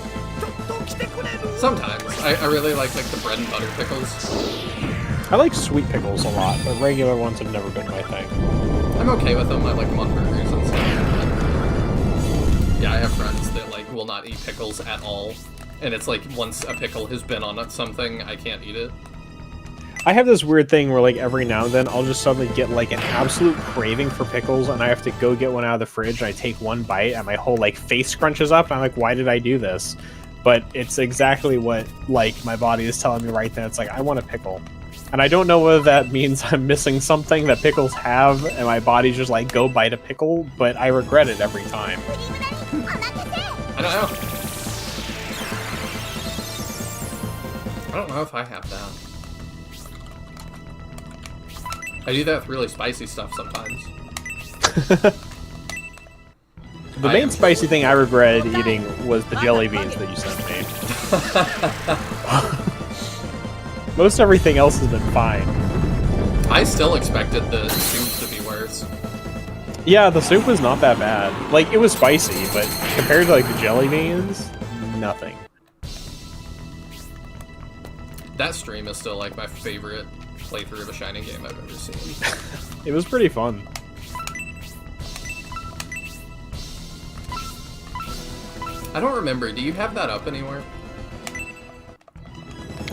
S1: Sometimes. I really like the bread and butter pickles.
S2: I like sweet pickles a lot, but regular ones have never been my thing.
S1: I'm okay with them. I like them on burgers and stuff. But yeah, I have friends that will not eat pickles at all. And it's like once a pickle has been on something, I can't eat it.
S2: I have this weird thing where every now and then I'll just suddenly get an absolute craving for pickles, and I have to go get one out of the fridge, and I take one bite and my whole face scrunches up, and I'm like, why did I do this? But it's exactly what my body is telling me right then. It's like, I want a pickle. And I don't know whether that means I'm missing something that pickles have, and my body's just go bite a pickle, but I regret it every time.
S1: I don't know. I don't know if I have that. I do that with really spicy stuff sometimes.
S2: The main spicy thing I regretted eating was the jelly beans that you sent me. Most everything else has been fine.
S1: I still expected the soup to be worse.
S2: Yeah, the soup was not that bad. It was spicy, but compared to the jelly beans, nothing.
S1: That stream is still my favorite playthrough of a Shining game I've ever seen.
S2: It was pretty fun.
S1: I don't remember. Do you have that up anywhere?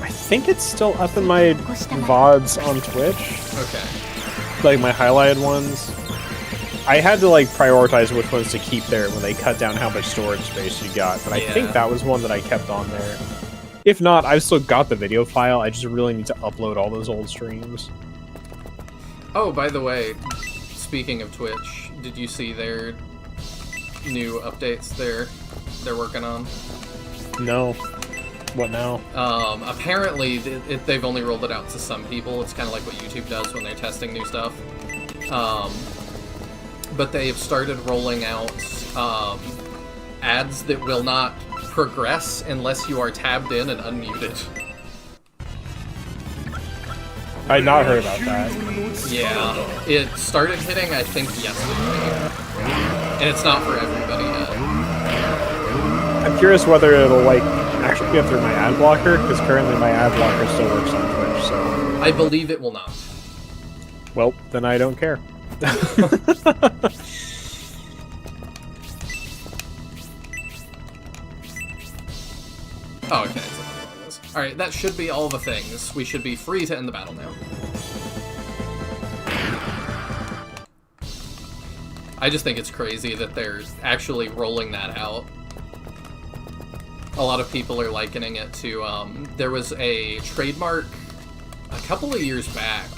S2: I think it's still up in my VODs on Twitch.
S1: Okay.
S2: My highlighted ones. I had to prioritize which ones to keep there when they cut down how much storage space you got, but I think that was one that I kept on there. If not, I've still got the video file, I just really need to upload all those old streams.
S1: Oh, by the way, speaking of Twitch, did you see their new updates they're working on?
S2: No. What now?
S1: Apparently, they've only rolled it out to some people. It's kind of like what YouTube does when they're testing new stuff. But they've started rolling out ads that will not progress unless you are tabbed in and unmuted.
S2: I had not heard about that.
S1: Yeah, it started hitting, I think, yesterday. And it's not for everybody yet.
S2: I'm curious whether it'll, actually get through my ad blocker, because currently my ad blocker still works on Twitch, so...
S1: I believe it will not.
S2: Well, then I don't care.
S1: Oh, okay, it's another one of those. Alright, that should be all the things. We should be free to end the battle now. I just think it's crazy that they're actually rolling that out. A lot of people are likening it to, there was a trademark a couple of years back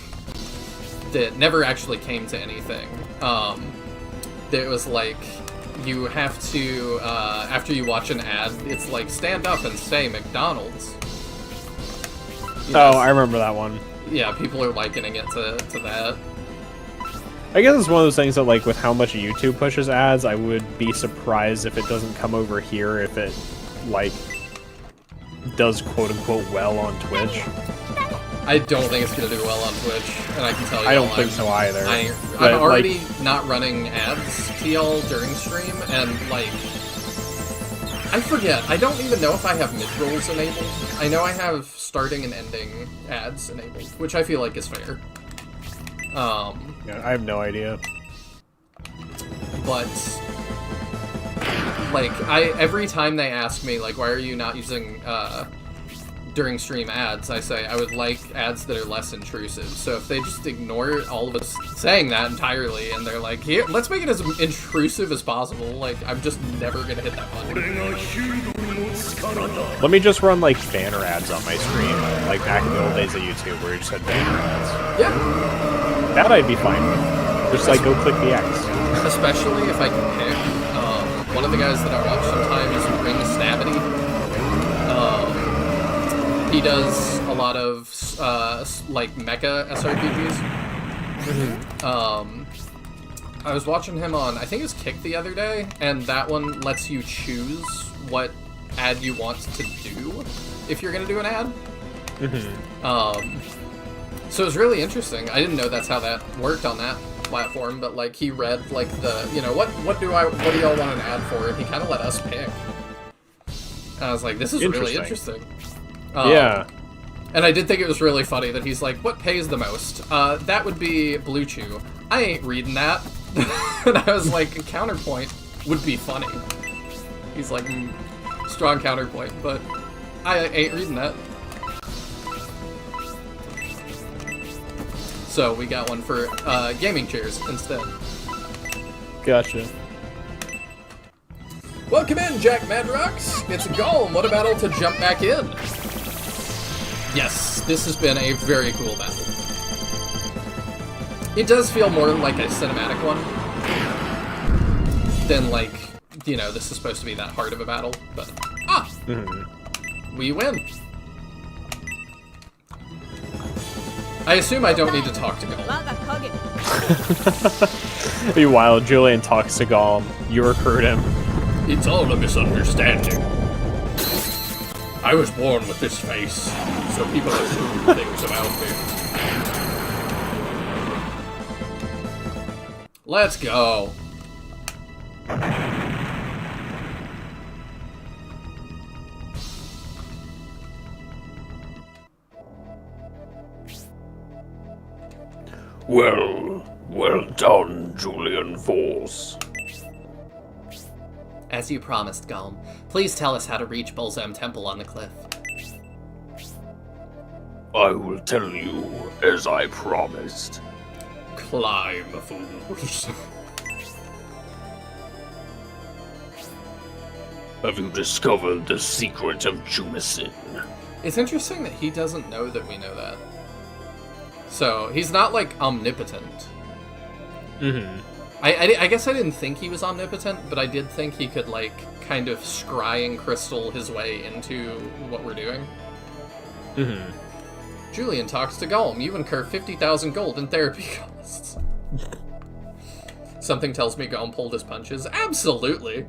S1: that never actually came to anything. That was you have to, after you watch an ad, it's stand up and say McDonald's.
S2: I remember that one.
S1: Yeah, people are likening it to that.
S2: I guess it's one of those things that, with how much YouTube pushes ads, I would be surprised if it doesn't come over here if it, does quote-unquote well on Twitch.
S1: I don't think it's going to do well on Twitch, and I can tell you
S2: I don't think so either.
S1: I'm already not running ads to y'all during stream, and, I forget. I don't even know if I have mid-rolls enabled. I know I have starting and ending ads enabled, which I feel like is fair.
S2: Yeah, I have no idea.
S1: But like every time they ask me like, why are you not using during stream ads, I say I would like ads that are less intrusive. So if they just ignore all of us saying that entirely and they're like, here, let's make it as intrusive as possible, like I'm just never gonna hit that button.
S2: Let me just run like banner ads on my stream, like back in the old days of YouTube where you just had banner ads.
S1: Yeah.
S2: That I'd be fine with. Just like go click the X.
S1: Especially if I can pick. One of the guys that I watch sometimes is Ring Stabity. He does a lot of like mecha SRPGs. I was watching him on, I think it was Kick the other day, and that one lets you choose what ad you want to do if you're gonna do an ad. So it was really interesting. I didn't know that's how that worked on that platform, but like he read like the, you know, what do y'all want an ad for, and he kind of let us pick. And I was like, this is really interesting.
S2: Yeah.
S1: And I did think it was really funny that he's like, what pays the most? That would be Blue Chew. I ain't reading that. And I was like, a counterpoint would be funny. He's like, strong counterpoint, but I ain't reading that. So we got one for gaming chairs instead.
S2: Gotcha.
S1: Welcome in, Jack Madrox. It's Golem. What a battle to jump back in. Yes, this has been a very cool battle. It does feel more like a cinematic one than like, you know, this is supposed to be that hard of a battle, but we win. I assume I don't need to talk to Golem.
S2: Meanwhile, Julian talks to Golem. You recruit him.
S4: It's all a misunderstanding. I was born with this face, so people assume things about me.
S1: Let's go.
S4: Well done, Julian Force.
S1: As you promised, Golem, please tell us how to reach Bolzom Temple on the cliff.
S4: I will tell you as I promised.
S1: Climb, fools.
S4: Have you discovered the secret of Jumicin?
S1: It's interesting that he doesn't know that we know that. So, he's not, like, omnipotent. I guess I didn't think he was omnipotent, but I did think he could, like, kind of scrying crystal his way into what we're doing. Julian talks to Golem. You incur 50,000 gold in therapy costs. Something tells me Golem pulled his punches. Absolutely!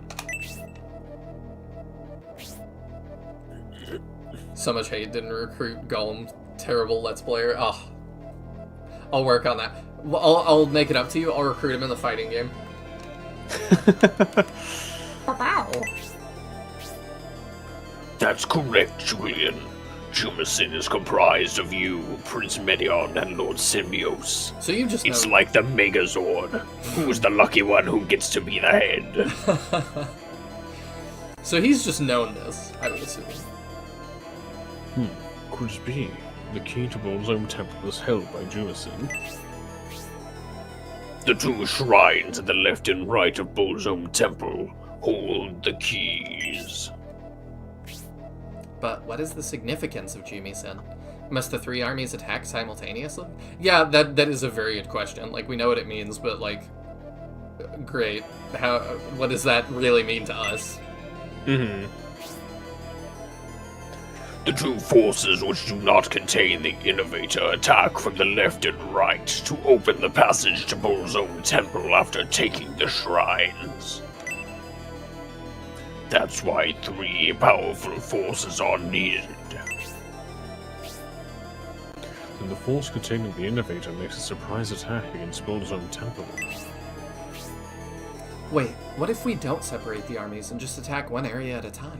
S1: So much hate didn't recruit Golem. Terrible Let's Player. Oh. I'll work on that. I'll make it up to you. I'll recruit him in the fighting game. Wow.
S4: That's correct, Julian. Jumicin is comprised of you, Prince Medion, and Lord Symbios.
S1: So you just know.
S4: It's like the Megazord. Who's the lucky one who gets to be the head?
S1: So he's just known this, I would assume.
S4: Could it be? The key to Bolzom Temple is held by Jumicin. The two shrines at the left and right of Bolzom Temple hold the keys.
S1: But what is the significance of Jumicin? Must the three armies attack simultaneously? Yeah, that is a very good question. Like, we know what it means, but, like, great. What does that really mean to us?
S4: The two forces which do not contain the Innovator attack from the left and right to open the passage to Bolzom Temple after taking the shrines. That's why three powerful forces are needed.
S5: Then the force containing the Innovator makes a surprise attack against Bolzom Temple.
S1: Wait, what if we don't separate the armies and just attack one area at a time?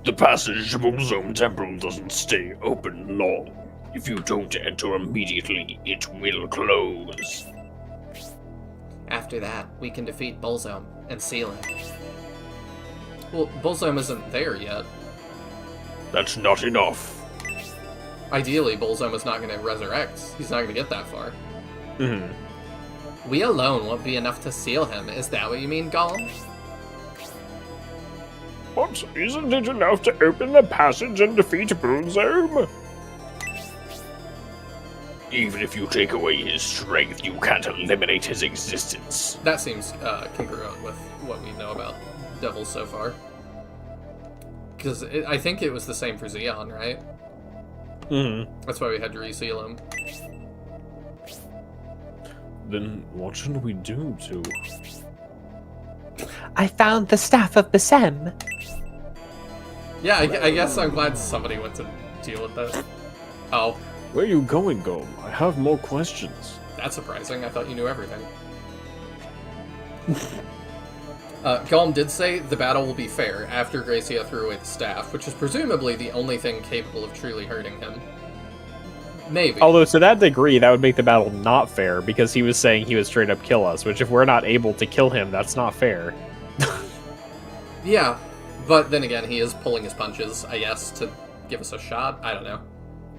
S4: The passage to Bolzom Temple doesn't stay open long. If you don't enter immediately, it will close.
S1: After that, we can defeat Bullzome and seal him. Well, Bullzome isn't there yet.
S4: That's not enough.
S1: Ideally, Bullzome is not going to resurrect. He's not going to get that far.
S2: Mm-hmm.
S1: We alone won't be enough to seal him. Is that what you mean, Gollum?
S5: What? Isn't it enough to open the passage and defeat Bullzome?
S4: Even if you take away his strength, you can't eliminate his existence.
S1: That seems congruent with what we know about Devils so far. Because I think it was the same for Xeon, right?
S2: Mm-hmm.
S1: That's why we had to reseal him.
S5: Then what should we do to...
S3: I found the Staff of Besem.
S1: Yeah, I guess I'm glad somebody went to deal with this. Oh,
S5: Where are you going, Golem? I have more questions.
S1: that's surprising. I thought you knew everything. Gollum did say the battle will be fair after Gracia threw away the staff, which is presumably the only thing capable of truly hurting him. Maybe.
S2: Although, to that degree, that would make the battle not fair, because he was saying he would straight up kill us, which if we're not able to kill him, that's not fair.
S1: Yeah, but then again, he is pulling his punches, I guess, to give us a shot. I don't know.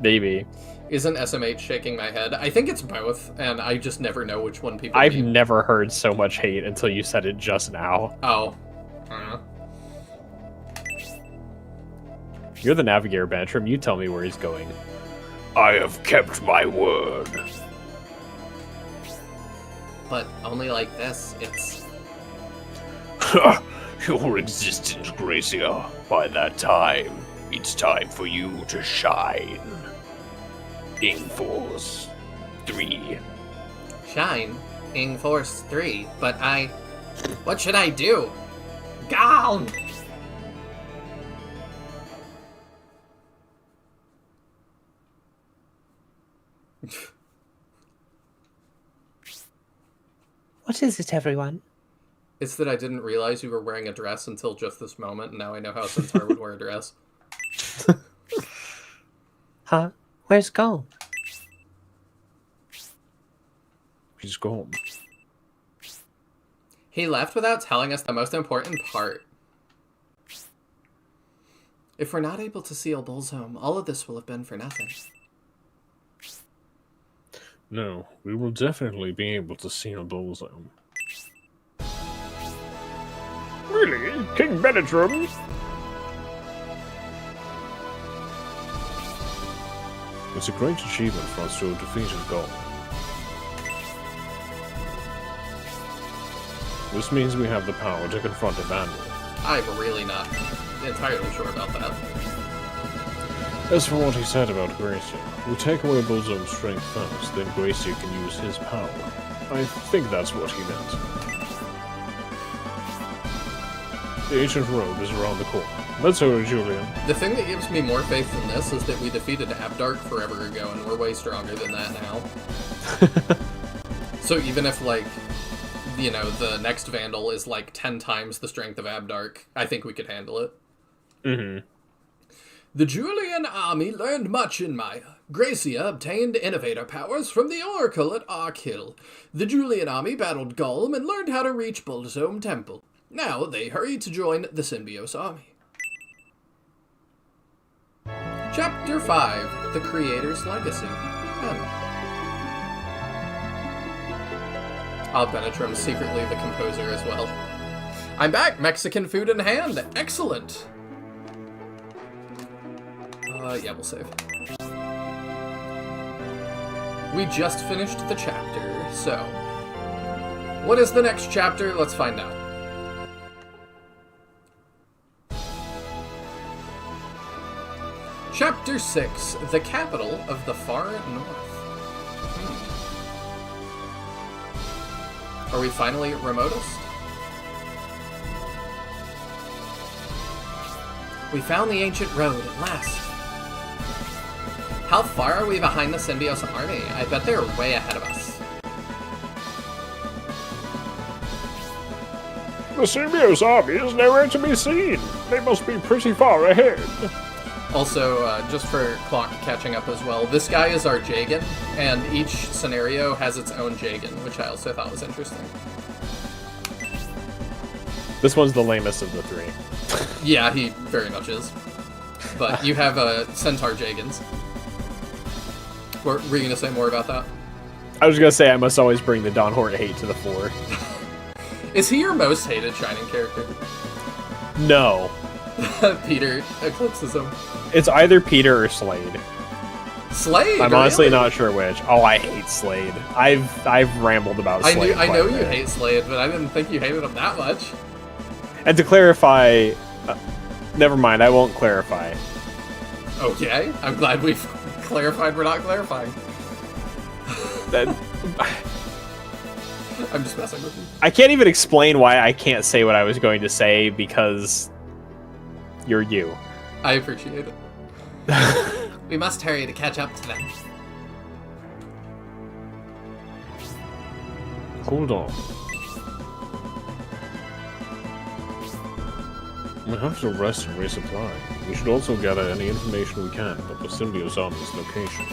S2: Maybe.
S1: Isn't SMH shaking my head? I think it's both, and I just never know which one people
S2: I've
S1: mean.
S2: never heard so much hate until you said it just now.
S1: Oh. I don't know.
S2: You're the navigator, Bantrim. You tell me where he's going.
S4: I have kept my word.
S1: But only like this. It's...
S4: Your existence, Gracia. By that time, it's time for you to shine. In Force 3.
S1: Shine. Ing Force 3. But I... What should I do? Gone!
S3: What is it, everyone?
S1: It's that I didn't realize you were wearing a dress until just this moment, and now I know how Centaur would wear a dress.
S3: Huh? Where's Gold?
S5: He's gone.
S1: He left without telling us the most important part. If we're not able to seal Bullzome, all of this will have been for nothing.
S5: No, we will definitely be able to seal Bullzome. Really? King Benedrum? It's a great achievement for us to have defeated Golem. This means we have the power to confront Evander.
S1: I'm really not entirely sure about that.
S5: As for what he said about Gracia, we take away Bullzome's strength first, then Gracia can use his power. I think that's what he meant. The ancient road is around the corner. Let's hurry, Julian.
S1: The thing that gives me more faith in this is that we defeated Abdark forever ago, and we're way stronger than that now. So even if, like, you know, the next Vandal is like 10 times the strength of Abdark, I think we could handle it.
S2: Mm-hmm.
S1: The Julian army learned much in Maya. Gracia obtained innovator powers from the Oracle at Arkhill. The Julian army battled Golem and learned how to reach Bullzome Temple. Now they hurry to join the Symbios army. Chapter 5, The Creator's Legacy. Benetrim's secretly the composer as well. I'm back! Mexican food in hand! Excellent! Yeah, we'll save. We just finished the chapter, so... What is the next chapter? Let's find out. Chapter 6, The Capital of the Far North. Are we finally at Remotest? We found the ancient road at last. How far are we behind the Symbios army? I bet they're way ahead of us.
S5: The Symbios army is nowhere to be seen. They must be pretty far ahead.
S1: Also, just for clock catching up as well, this guy is our Jagan, and each scenario has its own Jagan, which I also thought was interesting.
S2: This one's the lamest of the three.
S1: Yeah, he very much is. But you have Centaur Jagans. Were you going to say more about that?
S2: I was gonna say I must always bring the Don Hort hate to the fore.
S1: Is he your most hated Shining character?
S2: No.
S1: Peter eclipses him.
S2: It's either Peter or Slade.
S1: Slade?
S2: I'm honestly
S1: really?
S2: not sure which. Oh, I hate Slade. I've rambled about Slade.
S1: I know
S2: quite a
S1: you
S2: bit.
S1: hate Slade, but I didn't think you hated him that much.
S2: And to clarify, never mind. I won't clarify.
S1: Okay, I'm glad we've clarified we're not clarifying.
S2: That,
S1: I'm just messing with you.
S2: I can't even explain why I can't say what I was going to say because you're you.
S1: I appreciate it. We must hurry to catch up to them.
S5: Hold on. We have to rest and resupply. We should also gather any information we can about the Symbiote Army's location.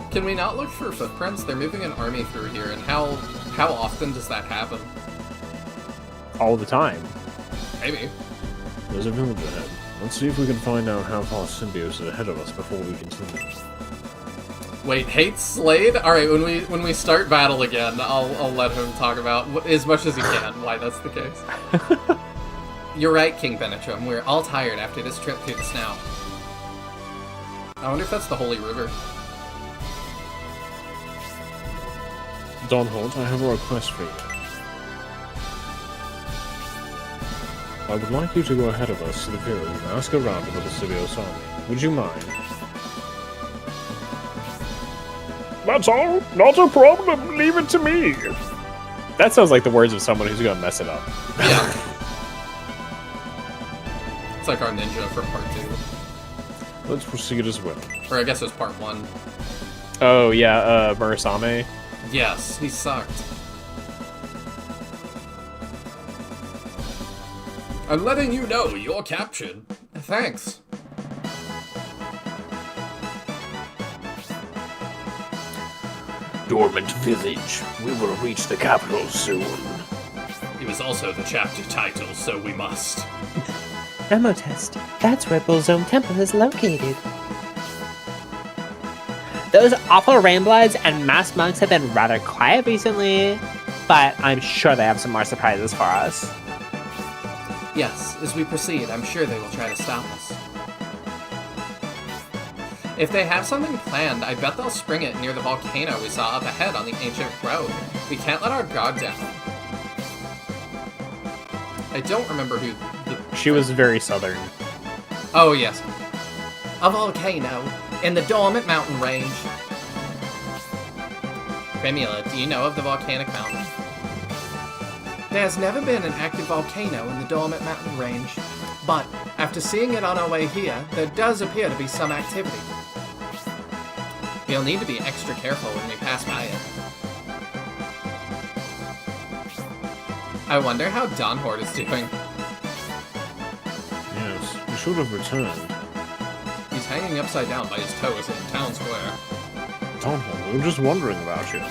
S1: Can we not look for footprints? They're moving an army through here, and how often does that happen?
S2: All the time.
S1: Maybe.
S5: There's a village ahead. Let's see if we can find out how far Symbiote is ahead of us before we continue.
S1: Wait, hate Slade? Alright, when we start battle again, I'll let him talk about as much as he can why that's the case. You're right, King Benetrum. We're all tired after this trip through the snow. I wonder if that's the Holy River.
S5: Don Holt, I have a request for you. I would like you to go ahead of us to the village and ask around about the Symbiote Army. Would you mind? That's all. Not a problem. Leave it to me.
S2: That sounds like the words of someone who's gonna mess it up.
S1: Yeah. It's like our ninja from part 2.
S5: Let's proceed as well.
S1: Or I guess it was part 1.
S2: Oh yeah, Murasame.
S1: Yes, he sucked. I'm letting you know you're captured. Thanks.
S4: Dormant Village. We will reach the capital soon.
S1: It was also the chapter title, so we must.
S3: Ammo test. That's where Bullzone Temple is located. Those awful Rainbloods and masked monks have been rather quiet recently, but I'm sure they have some more surprises for us.
S1: Yes, as we proceed, I'm sure they will try to stop us. If they have something planned, I bet they'll spring it near the volcano we saw up ahead on the ancient road. We can't let our guard down. I don't remember who the...
S2: She was very southern.
S1: Oh, yes. A volcano in the Dormant Mountain Range. Primula, do you know of the volcanic mountain? There's never been an active volcano in the Dormant Mountain Range, but after seeing it on our way here, there does appear to be some activity. We'll need to be extra careful when we pass by it. I wonder how Don Hort is doing.
S5: Yes, he should have returned.
S1: He's hanging upside down by his toes in the town square.
S5: Don Holt, we were just wondering about you.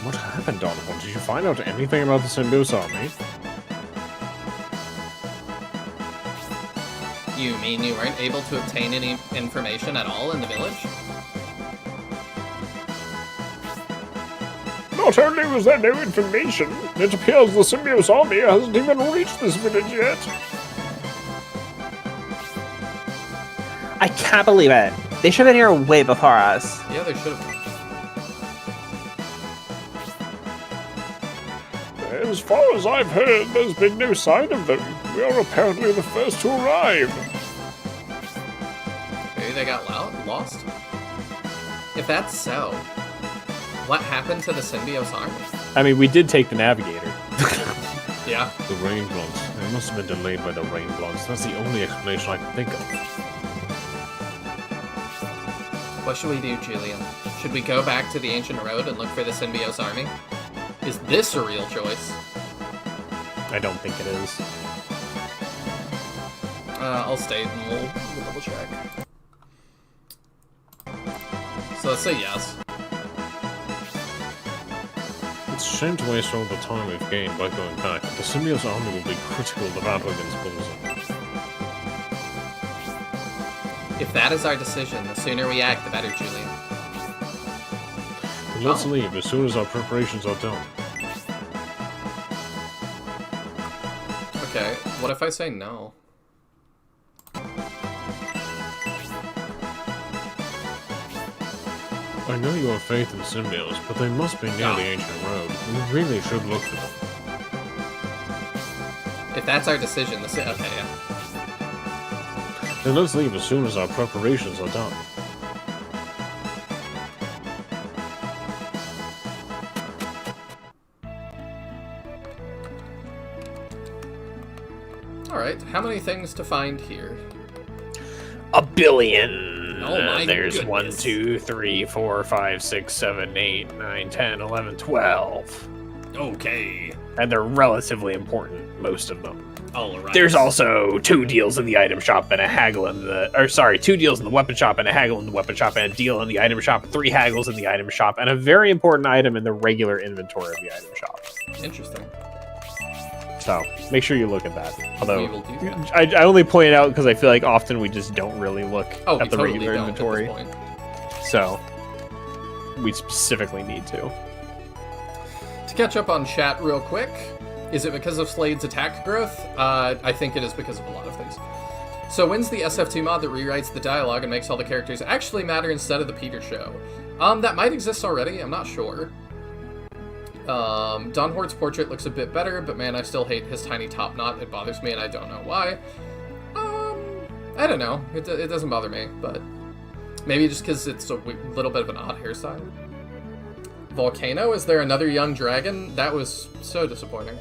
S5: What happened, Don Holt? Did you find out anything about the Symbiote Army?
S1: You mean you weren't able to obtain any information at all in the village?
S5: Not only was there no information, it appears the Symbiote Army hasn't even reached this village yet.
S3: I can't believe it. They should have been here way before us.
S1: Yeah, they should have.
S5: As far as I've heard, there's been no sign of them. We are apparently the first to arrive.
S1: Maybe they got lost? If that's so, what happened to the Symbiote army?
S2: I mean, we did take the Navigator.
S1: Yeah.
S5: The rain blunts. They must have been delayed by the rain blunts. That's the only explanation I can think of.
S1: What should we do, Julian? Should we go back to the ancient road and look for the Symbiote army? Is this a real choice?
S2: I don't think it is.
S1: I'll state and we'll double check. So let's say yes.
S5: It's a shame to waste all the time we've gained by going back. The symbiote's army will be critical to battle against Bullseye.
S1: If that is our decision, the sooner we act, the better, Julian.
S5: And let's leave as soon as our preparations are done.
S1: Okay, what if I say no?
S5: I know you have faith in symbiotes, but they must be near the ancient road. We really should look for them.
S1: If that's our decision, okay, yeah.
S5: Then let's leave as soon as our preparations are done.
S1: Alright, how many things to find here?
S2: A billion!
S1: Oh my
S2: There's
S1: goodness.
S2: 1, 2, 3, 4, 5, 6, 7, 8, 9, 10, 11, 12.
S1: Okay.
S2: And they're relatively important, most of them.
S1: Alright.
S2: There's also 2 deals in the item shop and a haggle in the... Or, sorry, 2 deals in the weapon shop and a haggle in the weapon shop and a deal in the item shop, 3 haggles in the item shop, and a very important item in the regular inventory of the item shop.
S1: Interesting.
S2: So, make sure you look at that. Although,
S1: We will do that.
S2: I only point it out because I feel like often we just don't really look
S1: Oh, we
S2: at the
S1: totally
S2: regular
S1: don't
S2: inventory.
S1: at this point.
S2: So, we specifically need to.
S1: To catch up on chat real quick, is it because of Slade's attack growth? I think it is because of a lot of things. So when's the SF2 mod that rewrites the dialogue and makes all the characters actually matter instead of the Peter show? That might exist already, I'm not sure. Don Hort's portrait looks a bit better, but man, I still hate his tiny top knot. It bothers me and I don't know why. I don't know. It doesn't bother me, but maybe just because it's a little bit of an odd hairstyle. Volcano, is there another young dragon? That was so disappointing.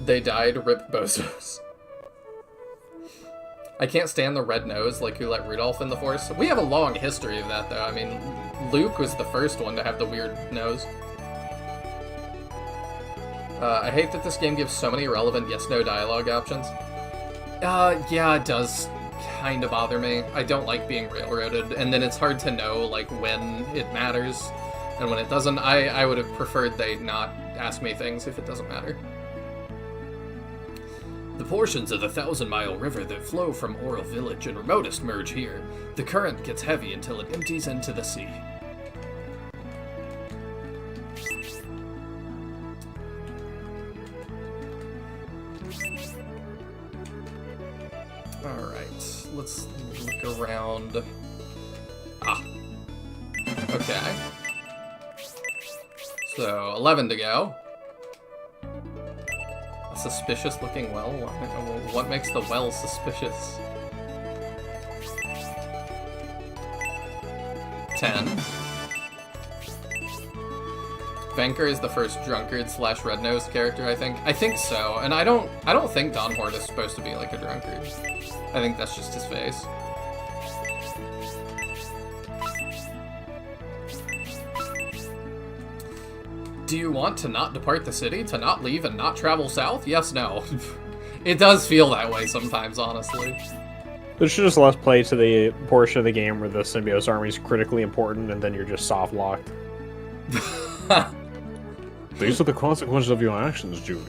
S1: They died, rip bozos. I can't stand the red nose like who let Rudolph in the Force. We have a long history of that, though. I mean, Luke was the first one to have the weird nose. I hate that this game gives so many relevant yes-no dialogue options. Yeah, it does kind of bother me. I don't like being railroaded, and then it's hard to know, like, when it matters and when it doesn't. I would have preferred they not ask me things if it doesn't matter. The portions of the 1,000-mile river that flow from Oral Village and remotest merge here. The current gets heavy until it empties into the sea. Alright, let's look around. Okay. So, 11 to go. A suspicious looking well? What makes the well suspicious? 10. Venker is the first drunkard / red-nosed character, I think. I think so, and I don't think Don Hort is supposed to be like a drunkard. I think that's just his face. Do you want to not depart the city? To not leave and not travel south? Yes, no. It does feel that way sometimes, honestly.
S2: They should just let us play to the portion of the game where the symbiote army is critically important, and then you're just soft-locked.
S5: These are the consequences of your actions, Julian.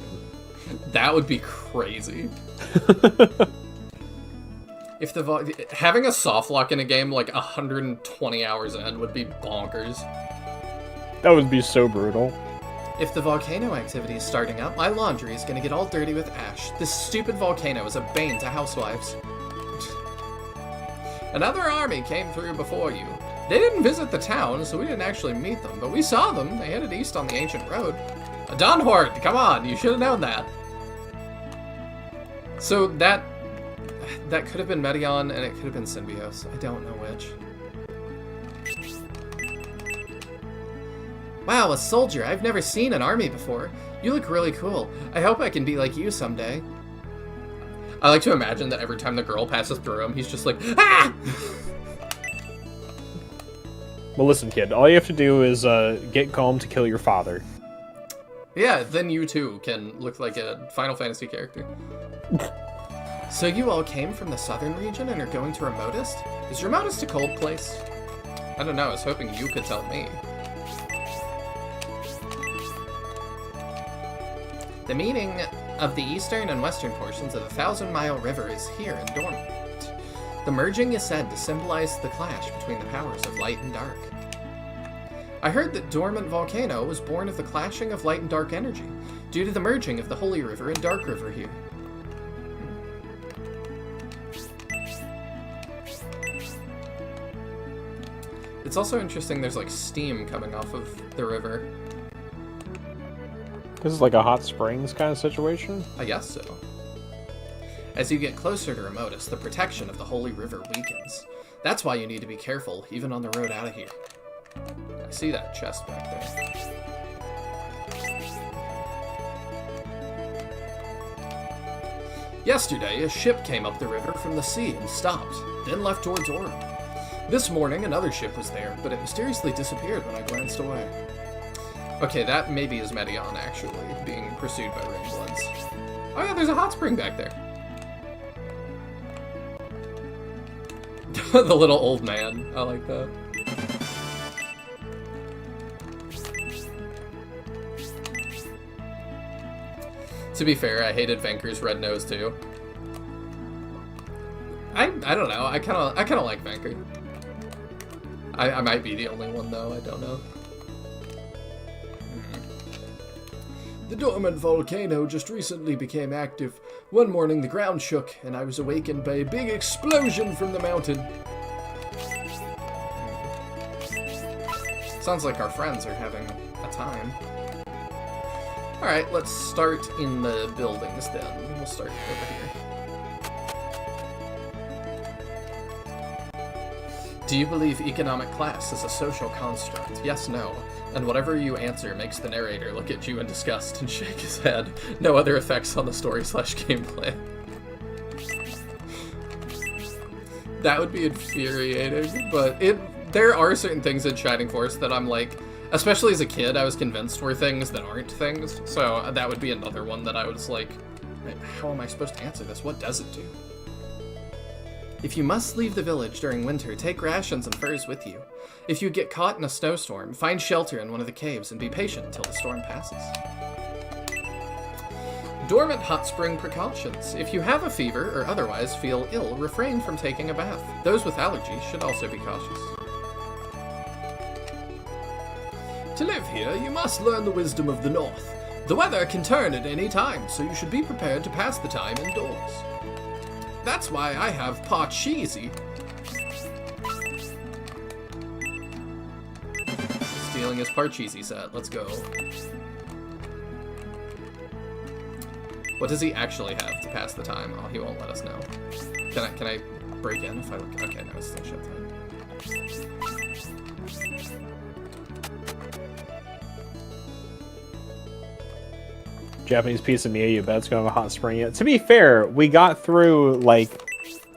S1: That would be crazy. If having a soft lock in a game like 120 hours in would be bonkers.
S2: That would be so brutal.
S1: If the volcano activity is starting up, my laundry is gonna get all dirty with ash. This stupid volcano is a bane to housewives. Another army came through before you. They didn't visit the town, so we didn't actually meet them, but we saw them. They headed east on the ancient road. Don Hort, come on, you should have known that. So that could have been Medion, and it could have been Symbios. I don't know which. Wow, a soldier. I've never seen an army before. You look really cool. I hope I can be like you someday. I like to imagine that every time the girl passes through him, he's just like, ah!
S2: Well, listen, kid. All you have to do is get calm to kill your father.
S1: Yeah, then you too can look like a Final Fantasy character. So you all came from the southern region and are going to Remotest? Is Remotest a cold place? I don't know, I was hoping you could tell me. The meaning of the eastern and western portions of the Thousand Mile River is here in Dormant. The merging is said to symbolize the clash between the powers of light and dark. I heard that Dormant Volcano was born of the clashing of light and dark energy, due to the merging of the Holy River and Dark River here. It's also interesting there's like steam coming off of the river.
S2: This is like a hot springs kind of situation?
S1: I guess so. As you get closer to Remotest, the protection of the Holy River weakens. That's why you need to be careful, even on the road out of here. I see that chest back there. Yesterday, a ship came up the river from the sea and stopped, then left towards Orin. This morning, another ship was there, but it mysteriously disappeared when I glanced away. Okay, that maybe is Medion, actually, being pursued by Rainbloods. Oh yeah, there's a hot spring back there. The little old man. I like that. To be fair, I hated Venker's red nose too. I don't know. I kind of like Venker. I might be the only one though. I don't know. The dormant volcano just recently became active. One morning the ground shook, and I was awakened by a big explosion from the mountain. Sounds like our friends are having a time. Alright, let's start in the buildings then. We'll start over here. Do you believe economic class is a social construct? Yes, no. And whatever you answer makes the narrator look at you in disgust and shake his head. No other effects on the story/gameplay. That would be infuriating, but there are certain things in Shining Force that I'm like, especially as a kid, I was convinced were things that aren't things. So that would be another one that I was like, how am I supposed to answer this? What does it do? If you must leave the village during winter, take rations and furs with you. If you get caught in a snowstorm, find shelter in one of the caves and be patient until the storm passes. Dormant hot spring precautions. If you have a fever or otherwise feel ill, refrain from taking a bath. Those with allergies should also be cautious. To live here, you must learn the wisdom of the North. The weather can turn at any time, so you should be prepared to pass the time indoors. That's why I have Parcheesi. Stealing his Parcheesi set. Let's go. What does he actually have to pass the time? Oh, he won't let us know. Can I break in if I look? Okay, no, it's still shut down.
S2: Japanese pizza Mia, you bet's going to have a hot spring yet. To be fair, we got through like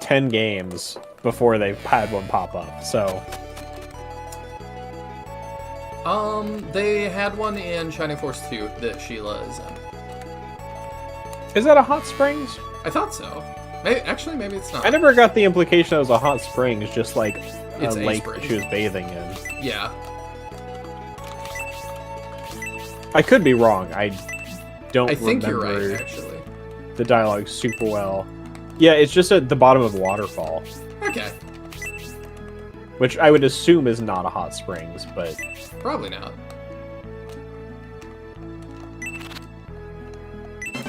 S2: 10 games before they had one pop up, so.
S1: They had one in Shining Force 2 that Sheila is in.
S2: Is that a hot springs?
S1: I thought so. Actually, maybe it's not.
S2: I never got the implication it was a hot springs, just like
S1: It's
S2: a
S1: a
S2: lake
S1: spring.
S2: she was bathing in.
S1: Yeah.
S2: I could be wrong. I don't
S1: I think you're
S2: remember
S1: right, actually.
S2: the dialogue super well. Yeah, it's just at the bottom of a waterfall,
S1: Okay.
S2: which I would assume is not a hot springs, but
S1: Probably not.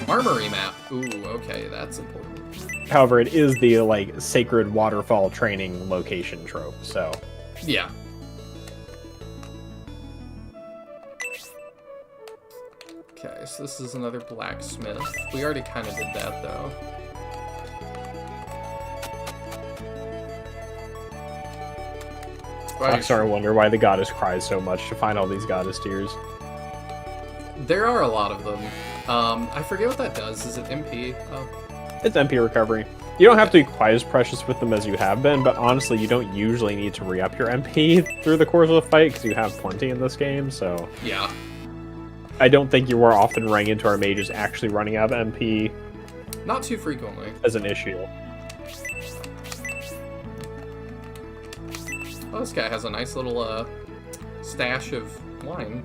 S1: Armory map. Ooh, okay, that's important.
S2: however, it is the like sacred waterfall training location trope. So
S1: Yeah. Okay, so this is another blacksmith. We already kind of did that, though.
S2: I'm starting to wonder why the goddess cries so much to find all these goddess tears.
S1: There are a lot of them. I forget what that does. Is it MP? Oh,
S2: It's MP recovery. You don't have to be quite as precious with them as you have been, but honestly, you don't usually need to re-up your MP through the course of the fight because you have plenty in this game. So
S1: yeah.
S2: I don't think you were often running into our mages actually running out of MP
S1: Not too frequently.
S2: as an issue.
S1: Oh, this guy has a nice little stash of wine.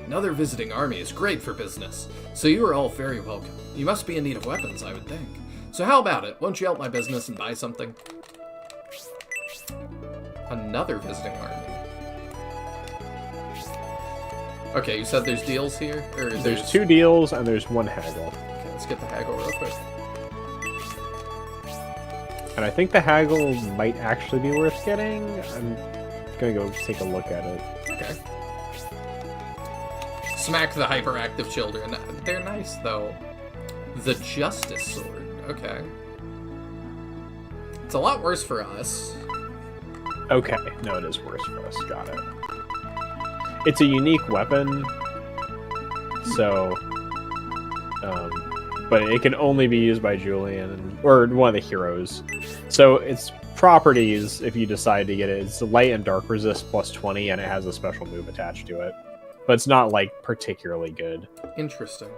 S1: Another visiting army is great for business, so you are all very welcome. You must be in need of weapons, I would think. So how about it? Won't you help my business and buy something? Another visiting army. Okay, you said there's deals here? Or
S2: There's 2 deals and there's 1 haggle.
S1: Okay, let's get the haggle real quick.
S2: And I think the haggle might actually be worth getting. I'm gonna go take a look at it.
S1: Okay. Smack the hyperactive children. They're nice, though. The Justice Sword. Okay. It's a lot worse for us.
S2: Okay, no, it is worse for us. Got it. It's a unique weapon, so, but it can only be used by Julian or one of the heroes. So its properties, if you decide to get it, it's light and dark resist plus 20, and it has a special move attached to it. But it's not like particularly good.
S1: Interesting.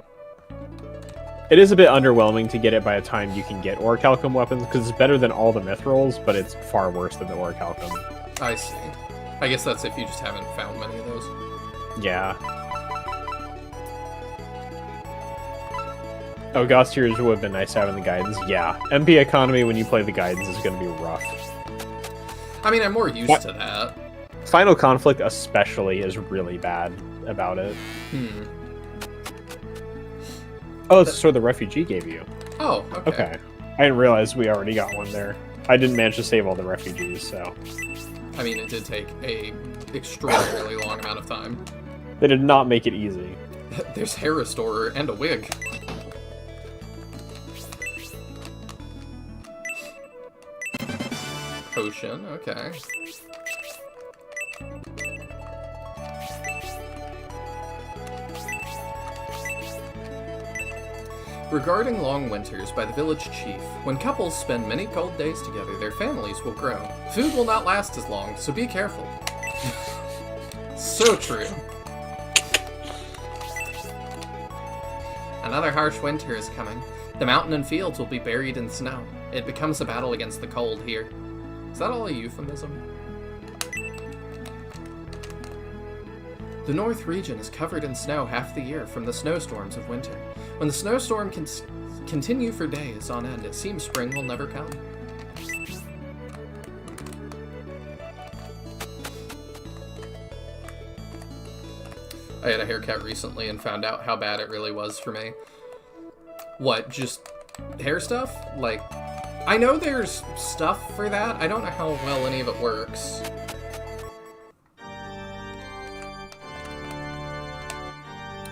S2: It is a bit underwhelming to get it by the time you can get Orichalcum weapons, because it's better than all the Mithrils, but it's far worse than the Orichalcum.
S1: I see. I guess that's if you just haven't found many of those.
S2: Yeah. Oh, Gauss Tears would have been nice having the guidance. Yeah. MP economy when you play the guidance is going to be rough.
S1: I mean, I'm more used to that.
S2: Final Conflict especially is really bad about it. Oh, it's so the refugee gave you.
S1: Oh, okay.
S2: Okay. I didn't realize we already got one there. I didn't manage to save all the refugees, so...
S1: I mean, it did take a extraordinarily long amount of time.
S2: They did not make it easy.
S1: There's hair restorer and a wig. Potion, okay. Regarding long winters by the village chief, when couples spend many cold days together, their families will grow. Food will not last as long, so be careful. So true. Another harsh winter is coming. The mountain and fields will be buried in snow. It becomes a battle against the cold here. Is that all a euphemism? The north region is covered in snow half the year from the snowstorms of winter. When the snowstorm can continue for days on end, it seems spring will never come. I had a haircut recently and found out how bad it really was for me. What, just hair stuff? Like, I know there's stuff for that. I don't know how well any of it works.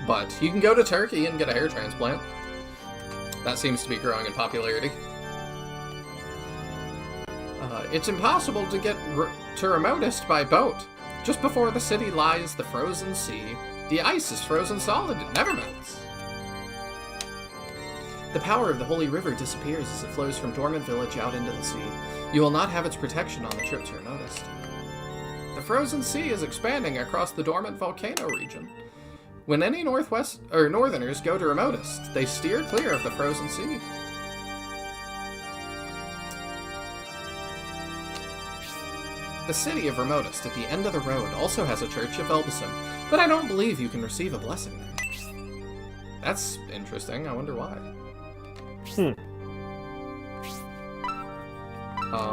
S1: But you can go to Turkey and get a hair transplant. That seems to be growing in popularity. It's impossible to get to Remotest by boat. Just before the city lies the frozen sea. The ice is frozen solid, it never melts. The power of the Holy River disappears as it flows from Dormant Village out into the sea. You will not have its protection on the trip to Remotest. The frozen sea is expanding across the dormant volcano region. When any northerners go to Remotest, they steer clear of the frozen sea. The city of Remotest at the end of the road also has a church of Elbison, but I don't believe you can receive a blessing there. That's interesting. I wonder why.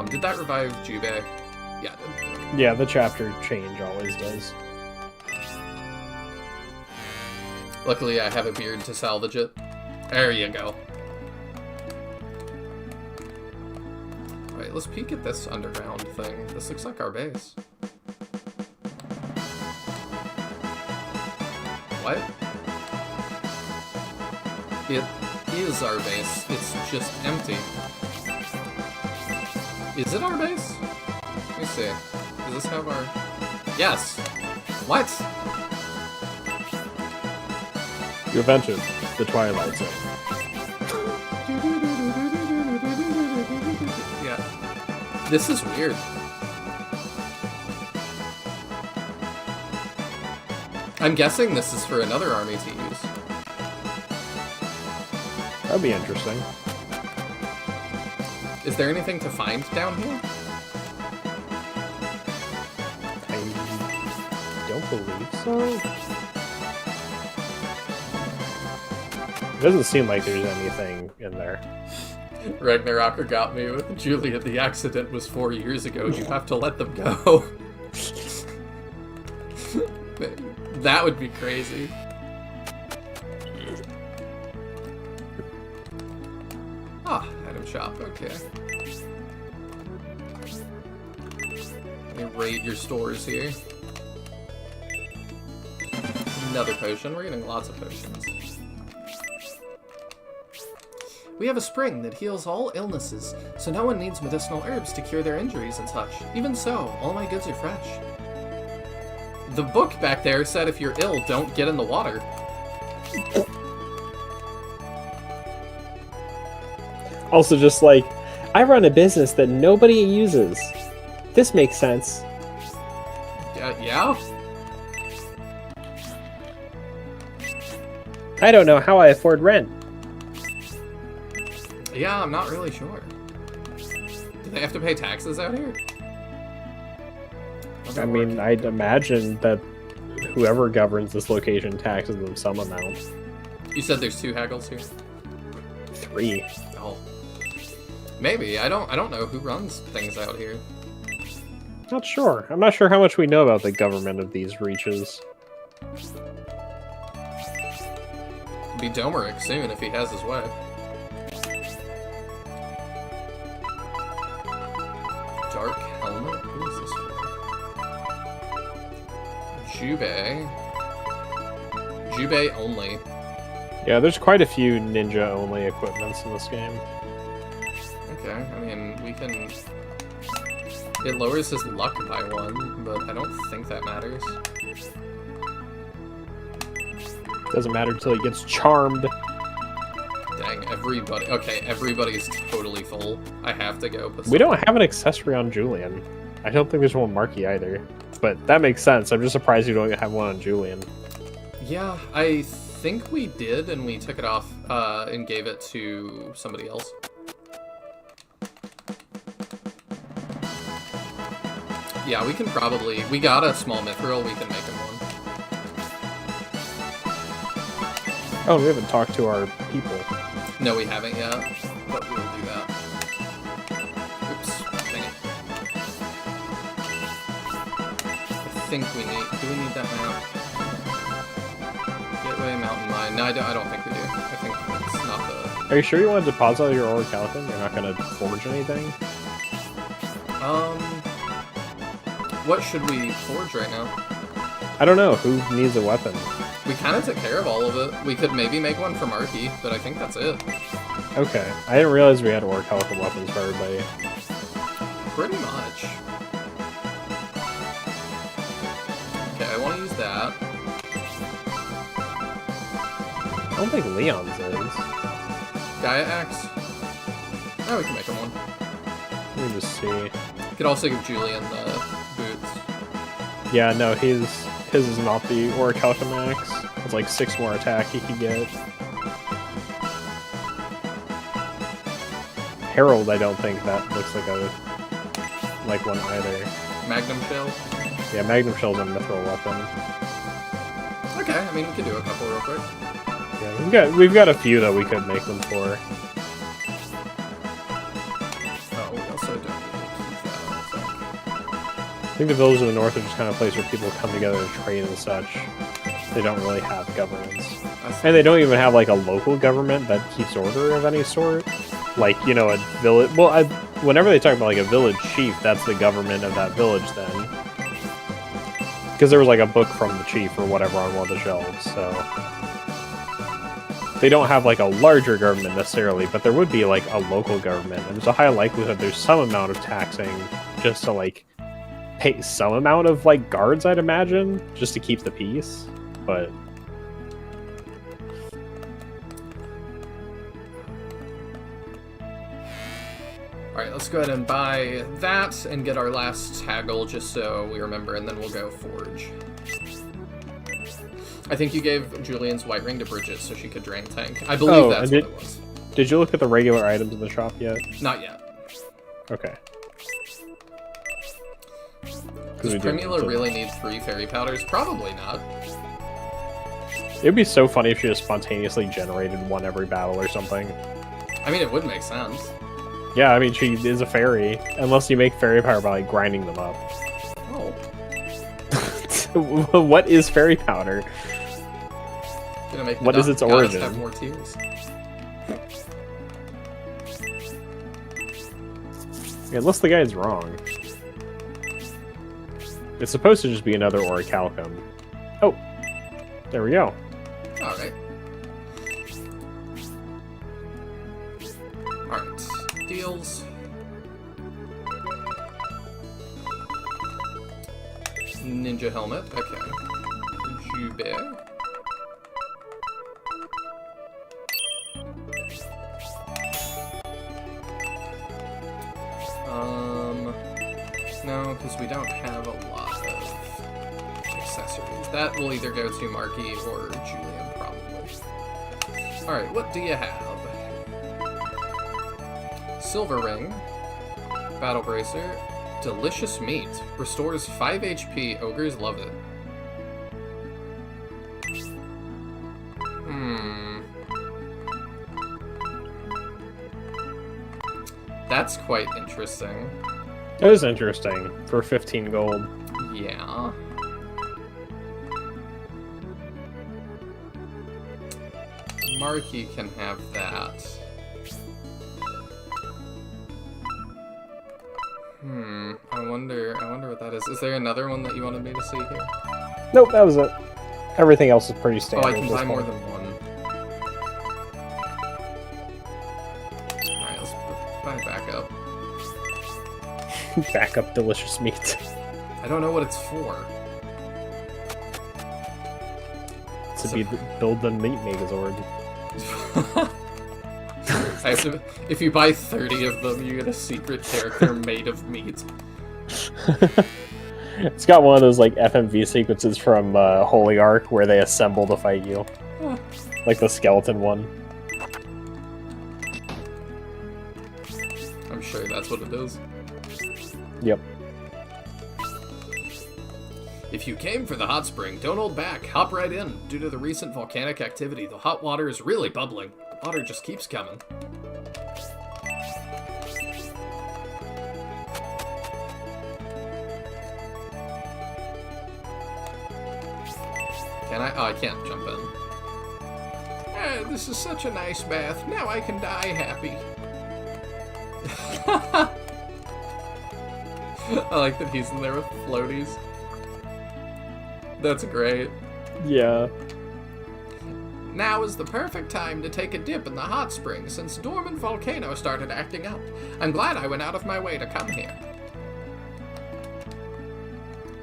S1: Did that revive Jubei? Yeah, it did.
S2: Yeah, the chapter change always does.
S1: Luckily, I have a beard to salvage it. There you go. Alright, let's peek at this underground thing. This looks like our base. What? It is our base. It's just empty. Is it our base? Let me see. Does this have our... Yes! What?
S2: You have entered the Twilight Zone.
S1: Yeah. This is weird. I'm guessing this is for another army to use.
S2: That'd be interesting.
S1: Is there anything to find down here?
S2: I don't believe so. It doesn't seem like there's anything in there.
S1: Ragnarocker got me with Julia. The accident was 4 years ago. You have to let them go. That would be crazy. Ah, item shop. Okay. Let me raid your stores here. Another potion. We're getting lots of potions. We have a spring that heals all illnesses, so no one needs medicinal herbs to cure their injuries and such. Even so, all my goods are fresh. The book back there said if you're ill, don't get in the water.
S2: Also, just like, I run a business that nobody uses. This makes sense.
S1: Yeah?
S2: I don't know how I afford rent.
S1: Yeah, I'm not really sure. Do they have to pay taxes out here?
S2: I mean, I'd imagine that whoever governs this location taxes them some amount.
S1: You said there's 2 haggles here?
S2: 3.
S1: Oh. Maybe. I don't know who runs things out here.
S2: Not sure. I'm not sure how much we know about the government of these reaches.
S1: Be Domeric soon if he has his way. Dark helmet? Who is this for? Jubei. Jubei only.
S2: Yeah, there's quite a few ninja-only equipments in this game.
S1: Okay, I mean, we can... It lowers his luck by 1, but I don't think that matters.
S2: Doesn't matter until he gets charmed.
S1: Dang, everybody... Okay, everybody's totally full. I have to go put
S2: We don't have an accessory on Julian. I don't think there's one Marky either. But that makes sense. I'm just surprised you don't have one on Julian.
S1: Yeah, I think we did, and we took it off and gave it to somebody else. Yeah, we can probably... We got a small mithril, we can make him one.
S2: Oh, we haven't talked to our people.
S1: No, we haven't yet, but we'll do that. Oops, dang it. I think we need... Do we need that map? Gateway, Mountain Mine. No, I don't think we do. I think it's not the...
S2: Are you sure you want to deposit your orichalcum? You're not going to forge anything?
S1: What should we forge right now?
S2: I don't know. Who needs a weapon?
S1: We kind of took care of all of it. We could maybe make one for Marky, but I think that's it.
S2: Okay. I didn't realize we had orichalcum weapons for everybody.
S1: Pretty much. Okay, I want to use that.
S2: I don't think Leon's is.
S1: Gaia Axe. Oh, we can make him one.
S2: Let me just see.
S1: We could also give Julian the boots.
S2: Yeah, no, his is not the orichalcum axe. It's like 6 more attack he could get. Herald, I don't think that looks like one either.
S1: Magnum Shell.
S2: Yeah, Magnum Shell's a mithril weapon.
S1: Okay, I mean, we could do a couple real quick.
S2: Yeah, we've got a few that we could make them for.
S1: Oh, we also don't need to keep that,
S2: I think the villages of the north are just kind of a place where people come together to trade and such. They don't really have governance. And they don't even have like a local government that keeps order of any sort. Like, you know, a village... Well, whenever they talk about like a village chief, that's the government of that village then. Because there was like a book from the chief or whatever on one of the shelves, so... They don't have like a larger government necessarily, but there would be like a local government. And there's a high likelihood there's some amount of taxing just to like pay some amount of like guards, I'd imagine, just to keep the peace. But
S1: Alright, let's go ahead and buy that and get our last taggle just so we remember, and then we'll go forge. I think you gave Julian's white ring to Bridget so she could drain tank. I believe that's what it was.
S2: Did you look at the regular items in the shop yet?
S1: Not yet.
S2: Okay.
S1: Does Primula really need 3 fairy powders? Probably not.
S2: It'd be so funny if she just spontaneously generated one every battle or something.
S1: I mean, it would make sense.
S2: Yeah, I mean, she is a fairy. Unless you make fairy power by like, grinding them up.
S1: Oh.
S2: What is fairy powder?
S1: Gonna make the
S2: What is its
S1: goddess
S2: origin?
S1: have more tears.
S2: Unless the guy's wrong. It's supposed to just be another orichalcum. Oh, there we go.
S1: Alright. Alright. Deals. Ninja helmet. Okay. Jubei. No, because we don't have a lot of accessories. That will either go to Marky or Julian, probably. Alright, what do you have? Silver Ring. Battle Bracer. Delicious Meat. Restores 5 HP. Ogres love it. That's quite interesting.
S2: That is interesting for 15 gold.
S1: Yeah. Marky can have that. I wonder what that is. Is there another one that you wanted me to see here?
S2: Nope, that was it. Everything else is pretty
S1: Oh,
S2: standard.
S1: I can
S2: at this
S1: buy more
S2: point.
S1: than one. Alright, let's buy backup.
S2: Backup delicious meat.
S1: I don't know what it's for.
S2: Build the meat megazord.
S1: I have to, if you buy 30 of them, you get a secret character made of meat.
S2: It's got one of those like FMV sequences from Holy Ark where they assemble to fight you. Like the skeleton one.
S1: I'm sure that's what it is.
S2: Yep.
S1: If you came for the hot spring, don't hold back. Hop right in. Due to the recent volcanic activity, the hot water is really bubbling. The water just keeps coming. Can I? Oh, I can't jump in. This is such a nice bath. Now I can die happy. I like that he's in there with floaties. That's great.
S2: Yeah.
S1: Now is the perfect time to take a dip in the hot spring since dormant volcano started acting up. I'm glad I went out of my way to come here.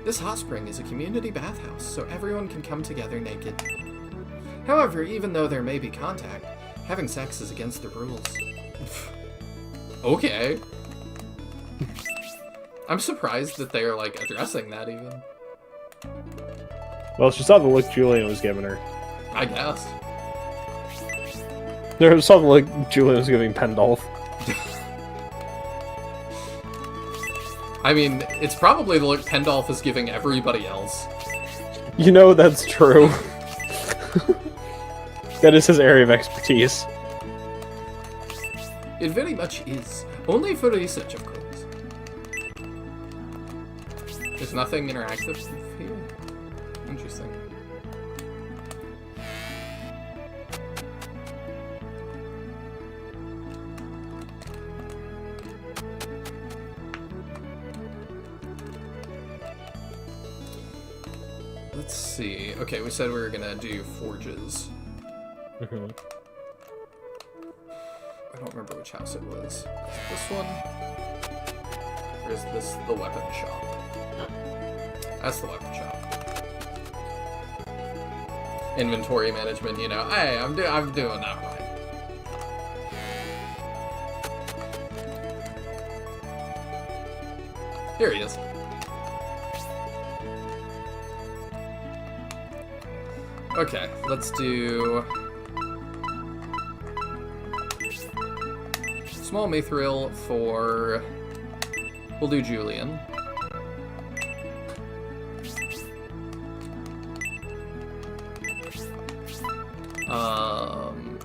S1: This hot spring is a community bathhouse, so everyone can come together naked. However, even though there may be contact, having sex is against the rules. Okay. I'm surprised that they're, like, addressing that even.
S2: Well, she saw the look Julian was giving her.
S1: I guess.
S2: There was something like Julian was giving Pendolph.
S1: I mean, it's probably the look Pendolph is giving everybody else.
S2: You know that's true. That is his area of expertise.
S1: It very much is. Only for research, of course. There's nothing interactive here. Interesting. Let's see. Okay, we said we were gonna do forges.
S2: Mm-hmm.
S1: I don't remember which house it was. Is it this one? Or is this the weapon shop? That's the weapon shop. Inventory management, you know. Hey, I'm doing that right. Here he is. Okay, let's do small mithril for. We'll do Julian.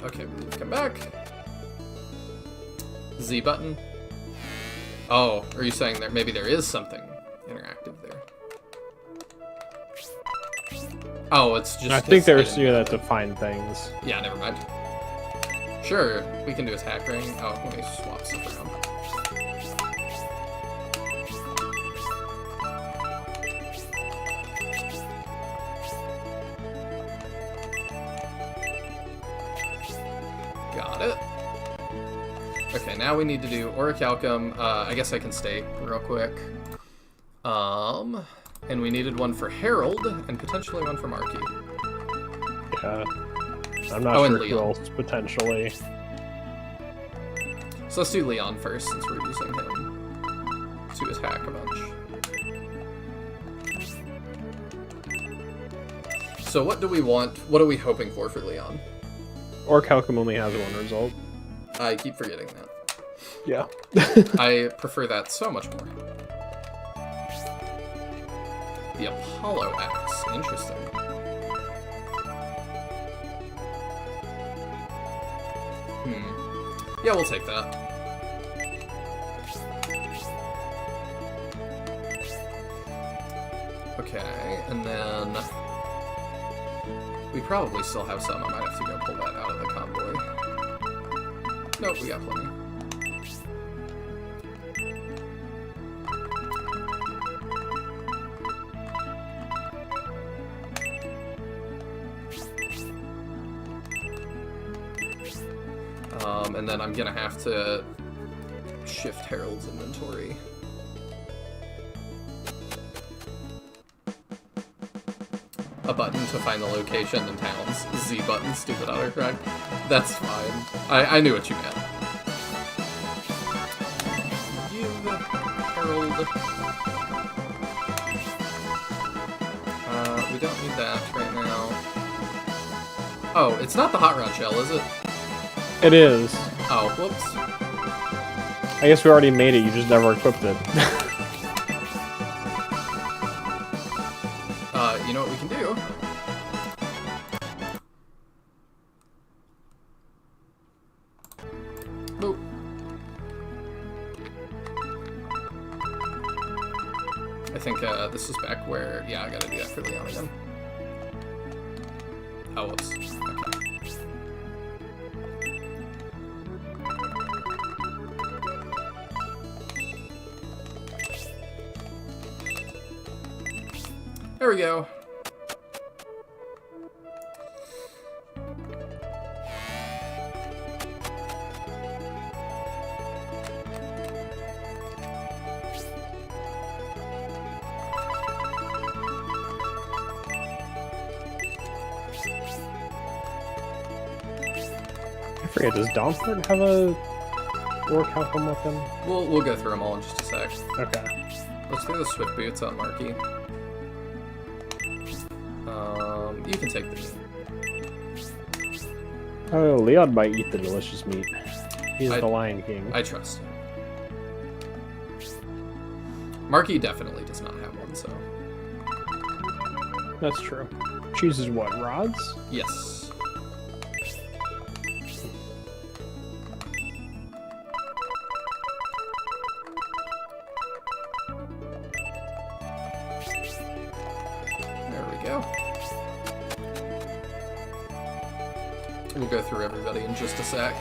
S1: Okay, we come back. Z button. Oh, are you saying there maybe there is something interactive there? Oh, it's just.
S2: I think there's that to find things.
S1: Yeah, never mind. Sure, we can do attack ring. Oh, let me swap stuff around. Got it. Okay, now we need to do Orichalcum. I guess I can stay real quick. And we needed one for Harold and potentially one for Marky.
S2: Yeah. I'm not
S1: and
S2: sure who
S1: Leon.
S2: else potentially.
S1: So let's do Leon first since we're using him to attack a bunch. So what do we want? What are we hoping for Leon?
S2: Orichalcum only has one result.
S1: I keep forgetting that.
S2: Yeah.
S1: I prefer that so much more. The Apollo Axe. Interesting. Yeah, we'll take that. Okay, and then we probably still have some. I might have to go pull that out of the convoy. Nope, we got plenty. And then I'm gonna have to shift Harold's inventory. A button to find the location in towns. Z button, stupid autocorrect. That's fine. I knew what you meant. Give Harold. We don't need that right now. Oh, it's not the hot rod shell, is it?
S2: It is.
S1: Oh, whoops.
S2: I guess we already made it, you just never equipped it.
S1: You know what we can do? Boop. I think this is back where... Yeah, I gotta do that for Leon again. Oh, whoops. Okay. There we go.
S2: I forget, does Dawnford have a Orichalcum weapon?
S1: We'll go through them all in just a sec.
S2: Okay.
S1: Let's do the Swift Boots on Marky. You can take the meat.
S2: Oh, Leon might eat the delicious meat. He's
S1: I-
S2: the Lion King.
S1: I trust him. Marky definitely does not have one, so...
S2: That's true. Chooses what, rods?
S1: Yes. There we go. We'll go through everybody in just a sec.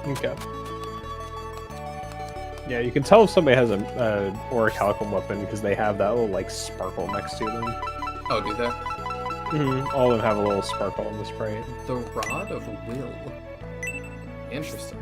S2: Okay. Yeah, you can tell if somebody has a Orichalcum weapon because they have that little, like, sparkle next to them.
S1: Oh, do they?
S2: All of them have a little sparkle in the sprite.
S1: The Rod of Will. Interesting.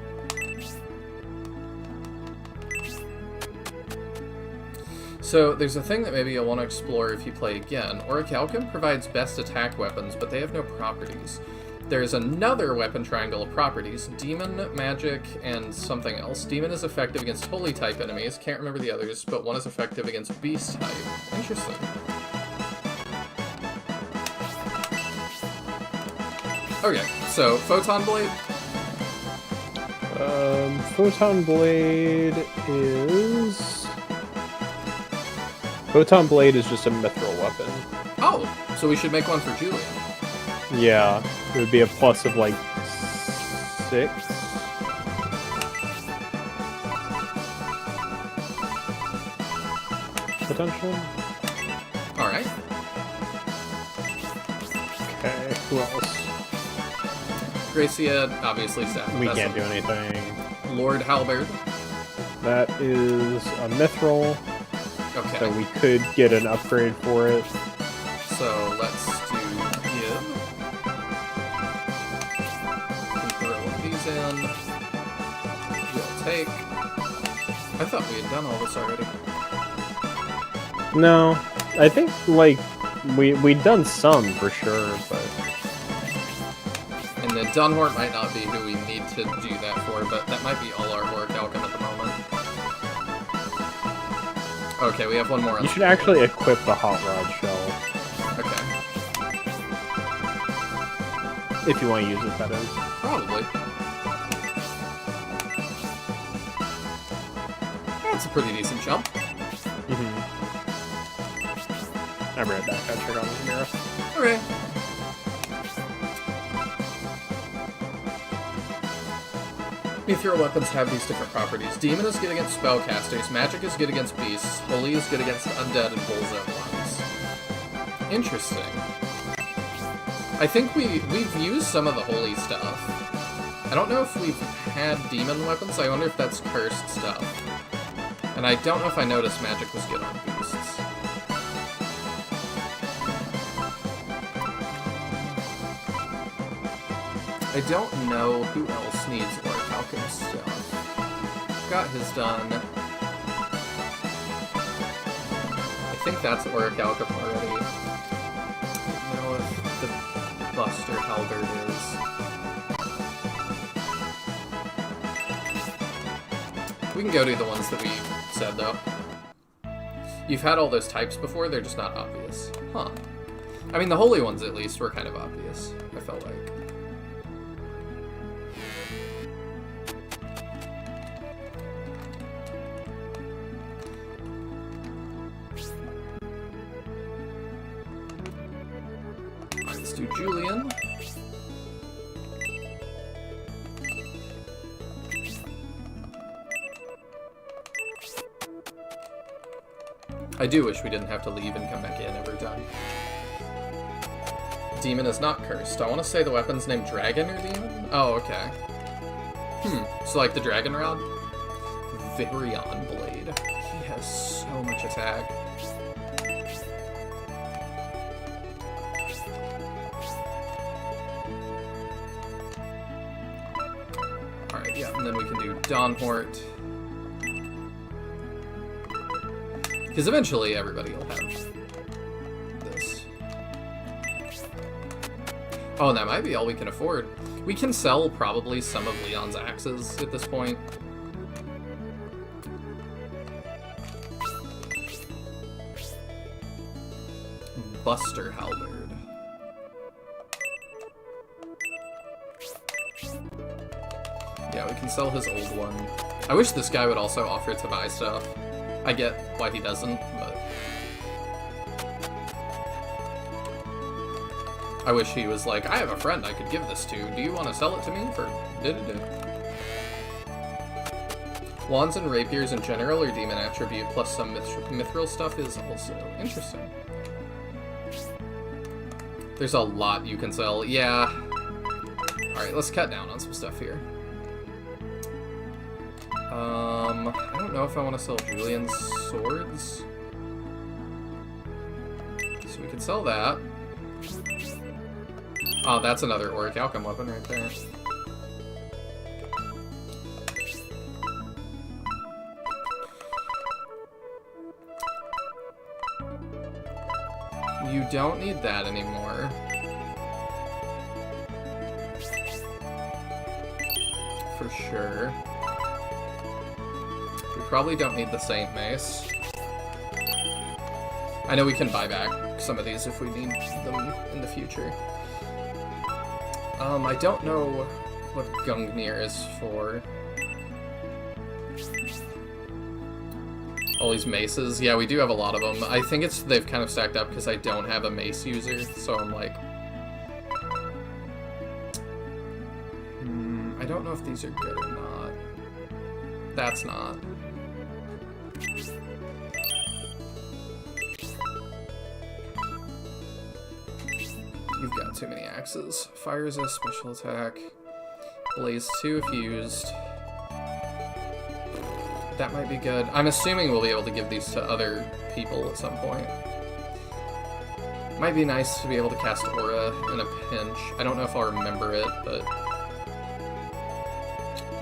S1: So, there's a thing that maybe you'll want to explore if you play again. Orichalcum provides best attack weapons, but they have no properties. There's another weapon triangle of properties. Demon, magic, and something else. Demon is effective against holy type enemies. Can't remember the others, but one is effective against beast type. Interesting. Okay, so Photon Blade.
S2: Photon Blade is... Photon Blade is just a mithril weapon.
S1: Oh, so we should make one for Julian.
S2: Yeah, it would be a plus of like 6. Potential.
S1: Alright.
S2: Okay, who else?
S1: Gracia, obviously, Seth.
S2: We can't do anything.
S1: Lord Halberd.
S2: That is a mithril,
S1: Okay.
S2: so we could get an upgrade for it.
S1: So let's do give. We throw these in. We'll take. I thought we had done all this already.
S2: No, I think like we'd done some for sure, but
S1: And then Dunhort might not be who we need to do that for, but that might be all our Orichalcum at the moment. Okay, we have one more.
S2: you should actually equip the hot rod shell
S1: Okay,
S2: if you want to use it. That is.
S1: probably. That's a pretty decent jump.
S2: I'll be right back. I'll check on the mirror.
S1: Okay. Mithril weapons have these different properties. Demon is good against spellcasters, magic is good against beasts, holy is good against undead and bull zone ones. Interesting. I think we've used some of the holy stuff. I don't know if we've had demon weapons, I wonder if that's cursed stuff. And I don't know if I noticed magic was good on beasts. I don't know who else needs Orichalcum stuff. Got his done. I think that's Orichalcum already. I don't know if the Buster Halberd is. We can go to the ones that we said, though. You've had all those types before, they're just not obvious. Huh. I mean, the holy ones, at least, were kind of obvious, I felt like. Let's do Julian. I do wish we didn't have to leave and come back in every time. Demon is not cursed. I want to say the weapon's named Dragon or Demon? Oh, okay. So like the Dragon Rod? Varion Blade. He has so much attack. Alright, yeah, and then we can do Dawnhort. Because eventually everybody will have this. Oh, and that might be all we can afford. We can sell probably some of Leon's axes at this point. Buster Halberd. Yeah, we can sell his old one. I wish this guy would also offer to buy stuff. I get why he doesn't, but I wish he was like, I have a friend I could give this to. Do you want to sell it to me for da-da-da? Wands and rapiers in general are demon attribute, plus some mithril stuff is also interesting. There's a lot you can sell. Yeah. Alright, let's cut down on some stuff here. I don't know if I want to sell Julian's swords. So we could sell that. Oh, that's another Orichalcum weapon right there. You don't need that anymore. For sure. We probably don't need the Saint Mace. I know we can buy back some of these if we need them in the future. I don't know what Gungnir is for. All these maces. Yeah, we do have a lot of them. I think they've kind of stacked up because I don't have a mace user, so I'm like... I don't know if these are good or not. That's not. You've got too many axes. Fire is a special attack. Blaze 2 if used. That might be good. I'm assuming we'll be able to give these to other people at some point. Might be nice to be able to cast Aura in a pinch. I don't know if I'll remember it, but...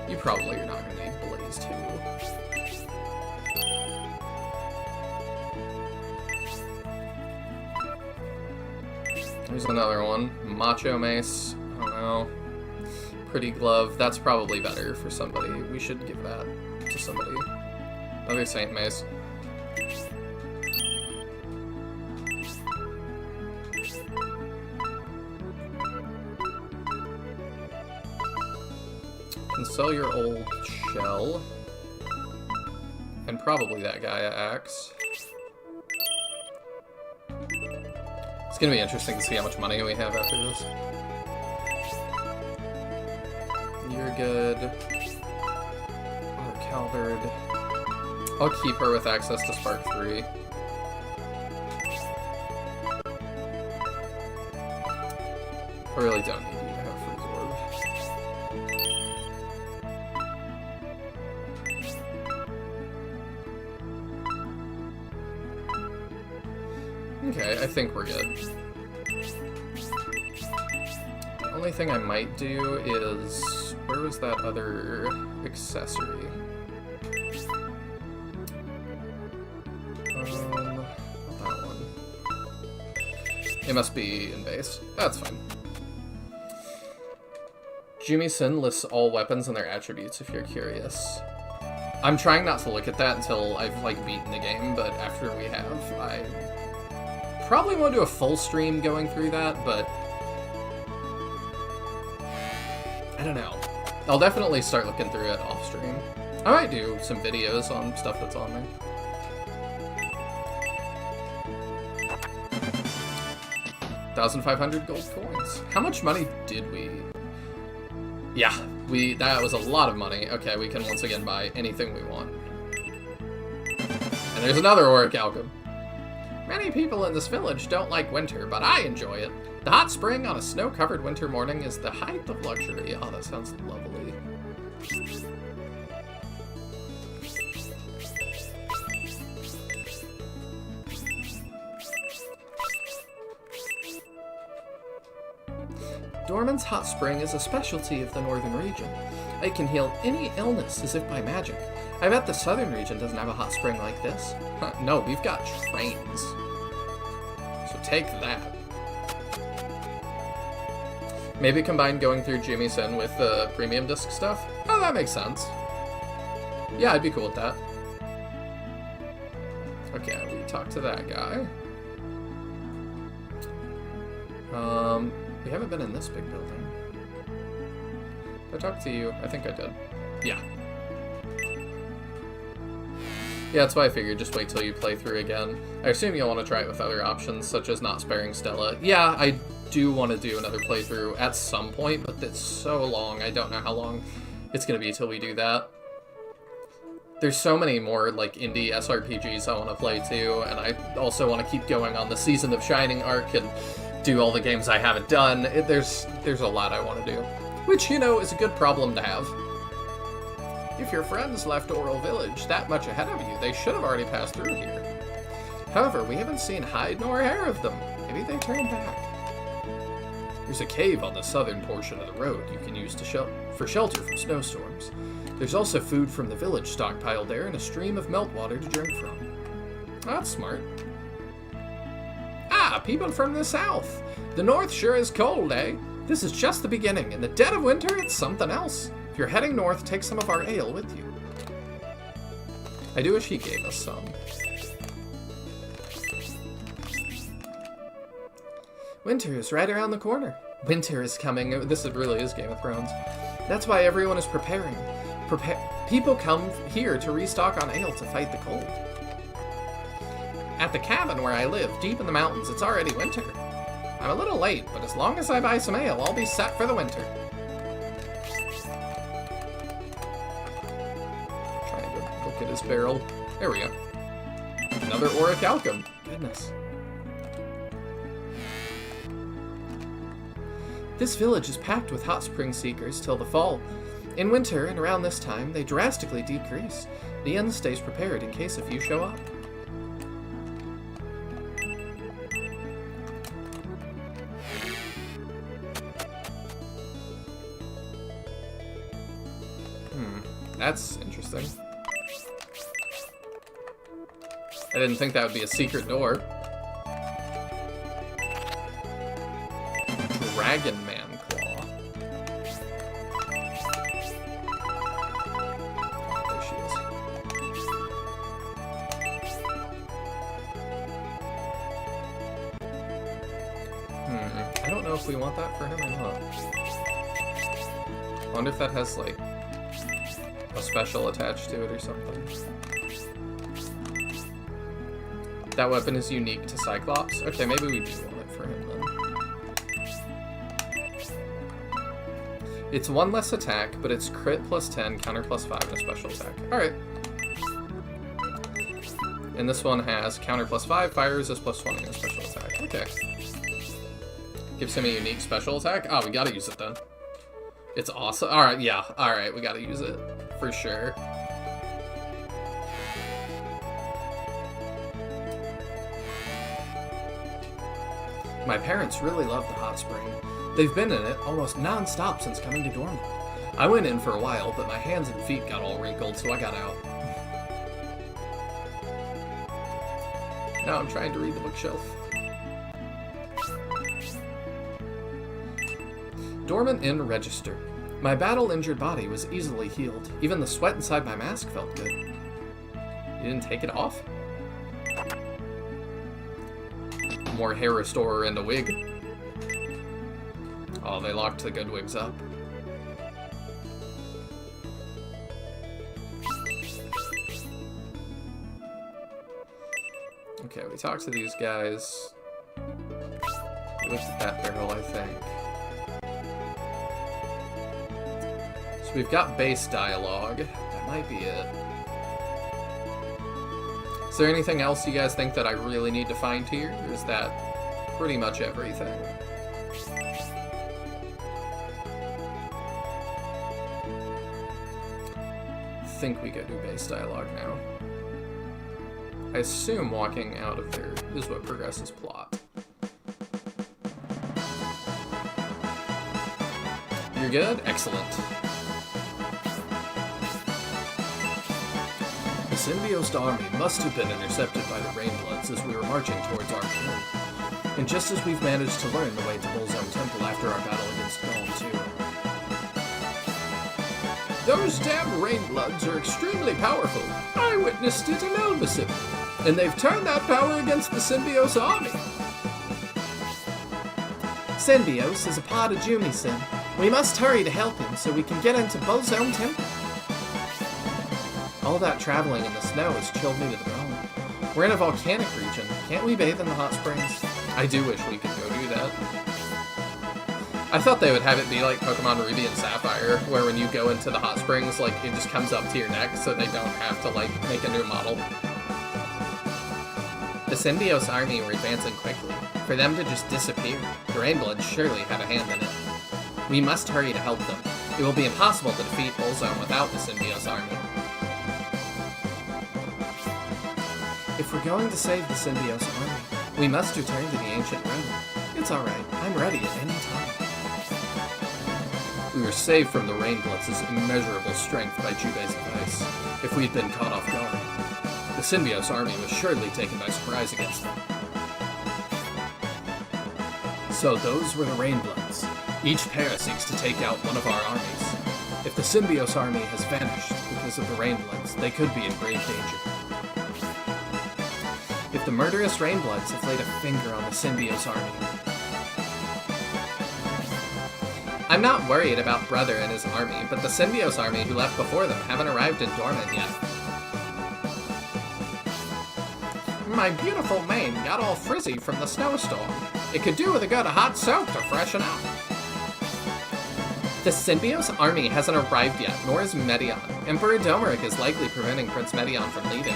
S1: You probably are not going to need Blaze 2. There's another one. Macho Mace. I don't know. Pretty Glove. That's probably better for somebody. We should give that to somebody. Another Saint Mace. Can sell your old shell. And probably that Gaia Axe. It's gonna be interesting to see how much money we have after this. You're good. Or Calvard. I'll keep her with access to Spark 3. I really don't need you to have Freeze Orb. Okay, I think we're good. The only thing I might do is... Where was that other accessory? That one. It must be in base. That's fine. Jimmy-san lists all weapons and their attributes if you're curious. I'm trying not to look at that until I've, like, beaten the game, but after we have, I probably won't do a full stream going through that, but I don't know. I'll definitely start looking through it off stream. I might do some videos on stuff that's on there. $1,500 gold coins. How much money did we... Yeah, that was a lot of money. Okay, we can once again buy anything we want. And there's another Auric Alchem. Many people in this village don't like winter, but I enjoy it. The hot spring on a snow-covered winter morning is the height of luxury. Oh, that sounds lovely. Dorman's hot spring is a specialty of the northern region. It can heal any illness as if by magic. I bet the southern region doesn't have a hot spring like this. No, we've got trains. So take that. Maybe combine going through Jimmy-sen with the premium disc stuff? Oh, that makes sense. Yeah, I'd be cool with that. Okay, we talked to that guy. We haven't been in this big building. Did I talk to you? I think I did. Yeah. Yeah, that's why I figured just wait till you play through again. I assume you'll want to try it with other options, such as not sparing Stella. Yeah, I do want to do another playthrough at some point, but it's so long, I don't know how long it's going to be till we do that. There's so many more, like, indie SRPGs I want to play too, and I also want to keep going on the Season of Shining arc and do all the games I haven't done. There's a lot I want to do. Which, you know, is a good problem to have. If your friends left Oral Village that much ahead of you, they should have already passed through here. However, we haven't seen hide nor hair of them. Maybe they turned back. There's a cave on the southern portion of the road you can use for shelter from snowstorms. There's also food from the village stockpiled there and a stream of meltwater to drink from. That's smart. Ah, people from the south. The north sure is cold, eh? This is just the beginning. In the dead of winter, it's something else. If you're heading north, take some of our ale with you. I do wish he gave us some. Winter is right around the corner. Winter is coming. This really is Game of Thrones. That's why everyone is preparing. People come here to restock on ale to fight the cold. At the cabin where I live, deep in the mountains, it's already winter. I'm a little late, but as long as I buy some ale, I'll be set for the winter. Trying to look at his barrel. There we go. Another Orichalcum. Goodness. This village is packed with hot spring seekers till the fall. In winter and around this time, they drastically decrease. The inn stays prepared in case a few show up. That's interesting. I didn't think that would be a secret door. Dragon Man Claw. There she is. I don't know if we want that for him or not. I wonder if that has, like, a special attached to it or something. That weapon is unique to Cyclops? Okay, maybe we do want it for him then. It's 1 less attack, but it's crit plus 10, counter plus 5, and a special attack. Alright. And this one has counter plus 5, fire resist plus 20, and a special attack. Okay. Gives him a unique special attack? Oh, we gotta use it then. It's awesome. Alright, yeah. Alright, we gotta use it. For sure. My parents really love the hot spring. They've been in it almost non-stop since coming to Dormont. I went in for a while, but my hands and feet got all wrinkled, so I got out. Now I'm trying to read the bookshelf. Dormant Inn Register. My battle-injured body was easily healed. Even the sweat inside my mask felt good. You didn't take it off? More hair restorer and a wig. Oh, they locked the good wigs up. Okay, we talked to these guys. We looked at that barrel, I think. So we've got base dialogue. That might be it. Is there anything else you guys think that I really need to find here? Or is that pretty much everything? I think we go do base dialogue now. I assume walking out of there is what progresses plot. You're good? Excellent. The Symbiost army must have been intercepted by the Rainbloods as we were marching towards our kill. And just as we've managed to learn the way to Bullzone Temple after our battle against Golem 2. Those damn Rainbloods are extremely powerful. I witnessed it in Elbasim. And they've turned that power against the Symbios army. Symbios is a part of Jumisen. We must hurry to help him so we can get into Bullzone Temple. All that traveling in the snow has chilled me to the bone. We're in a volcanic region. Can't we bathe in the hot springs? I do wish we could go do that. I thought they would have it be like Pokemon Ruby and Sapphire, where when you go into the hot springs, like, it just comes up to your neck so they don't have to, like, make a new model. The Symbios army were advancing quickly. For them to just disappear, the Rainbloods surely had a hand in it. We must hurry to help them. It will be impossible to defeat Bullzone without the Symbios army. If we're going to save the Symbios army, we must return to the ancient road. It's alright, I'm ready at any time. We were saved from the Rainbloods' immeasurable strength by Jubei's advice. If we'd been caught off guard, the Symbios army was surely taken by surprise against them. So those were the Rainbloods. Each pair seeks to take out one of our armies. If the Symbios army has vanished because of the Rainbloods, they could be in grave danger. If the murderous Rainbloods have laid a finger on the Symbios army, I'm not worried about Brother and his army, but the Symbios army who left before them haven't arrived in Dormant yet. My beautiful mane got all frizzy from the snowstorm. It could do with a good hot soak to freshen up. The Symbios army hasn't arrived yet, nor is Medion. Emperor Domeric is likely preventing Prince Medion from leaving.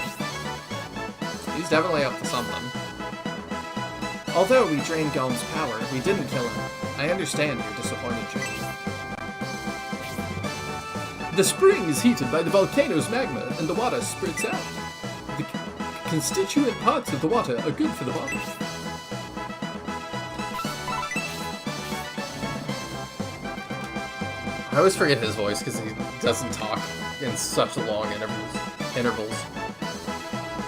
S1: He's definitely up to something. Although we drained Gom's power, we didn't kill him. I understand you're disappointed, Jane. The spring is heated by the volcano's magma, and the water spurts out. The constituent parts of the water are good for the body. I always forget his voice because he doesn't talk in such long intervals.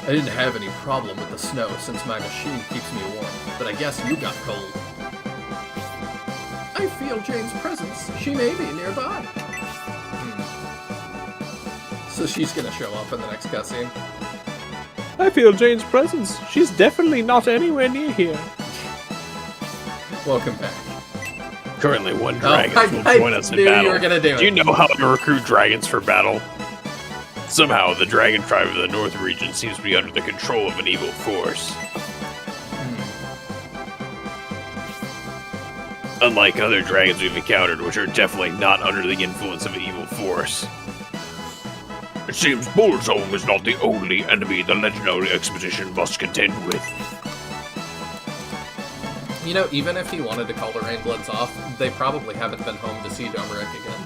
S1: I didn't have any problem with the snow since my machine keeps me warm, but I guess you got cold. I feel Jane's presence. She may be nearby. So she's gonna show up in the next cutscene.
S2: I feel Jane's presence. She's definitely not anywhere near here.
S1: Welcome back.
S4: Currently, one dragon will
S1: I
S4: join us in
S1: knew
S4: battle.
S1: you were gonna do it.
S4: Do you know how to recruit dragons for battle? Somehow, the dragon tribe of the North region seems to be under the control of an evil force. Unlike other dragons we've encountered, which are definitely not under the influence of an evil force. It seems Bullzome is not the only enemy the legendary expedition must contend with.
S1: You know, even if he wanted to call the Rainbloods off, they probably haven't been home to see Domeric again.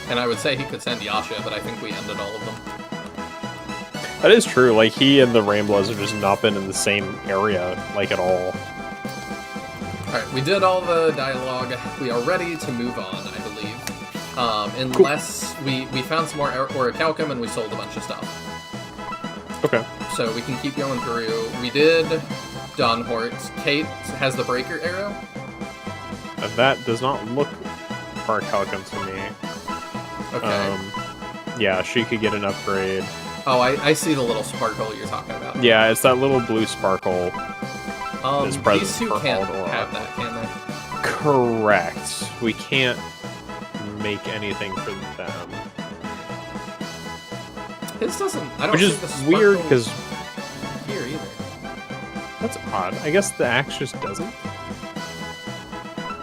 S1: And I would say he could send Yasha, but I think we ended all of them.
S2: That is true. Like, he and the Rainbloods have just not been in the same area, like, at all.
S1: Alright, we did all the dialogue. We are ready to move on, I believe. Unless we found some more Orichalcum and we sold a bunch of stuff.
S2: Okay.
S1: So we can keep going through. We did Dawnhort. Kate has the Breaker Arrow.
S2: That does not look Orichalcum to me.
S1: Okay.
S2: Yeah, she could get an upgrade.
S1: Oh, I see the little sparkle you're talking about.
S2: Yeah, it's that little blue sparkle. Is present
S1: These two
S2: for
S1: can't
S2: Aldora.
S1: have that, can they?
S2: Correct. We can't make anything for them.
S1: His doesn't. I don't
S2: Which
S1: see
S2: is
S1: the sparkle
S2: weird, because
S1: here either.
S2: that's odd. I guess the axe just doesn't.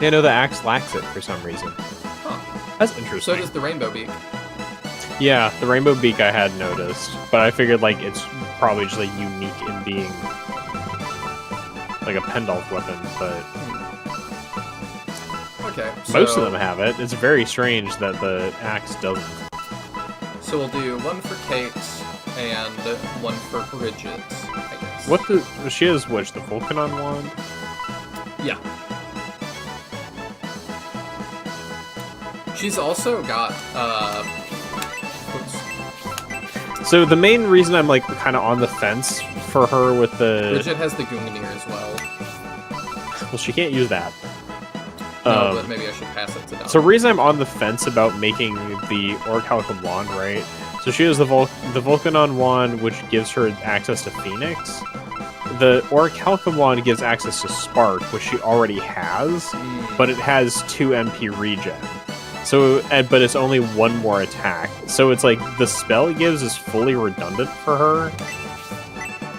S2: Yeah, no, the axe lacks it for some reason.
S1: Huh.
S2: That's
S1: So
S2: interesting.
S1: does the Rainbow Beak.
S2: Yeah, the rainbow beak I had noticed, but I figured like it's probably just like unique in being like a Pendulf weapon, but
S1: Okay.
S2: most of them have it. It's very strange that the axe doesn't.
S1: So we'll do one for Kate and one for Bridget, I guess.
S2: What the she has which the Vulcanon wand?
S1: Yeah. She's also got oops.
S2: So the main reason I'm like kind of on the fence for her with the
S1: Bridget has the Gungnir as well.
S2: well, she can't use that.
S1: No, but maybe I should pass it to Dom.
S2: So the reason I'm on the fence about making the Orichalcum wand, right? So she has the Vulcanon wand, which gives her access to Phoenix. The Orichalcum wand gives access to Spark, which she already has, but it has 2 MP regen. So, but it's only 1 more attack. So it's like the spell it gives is fully redundant for her.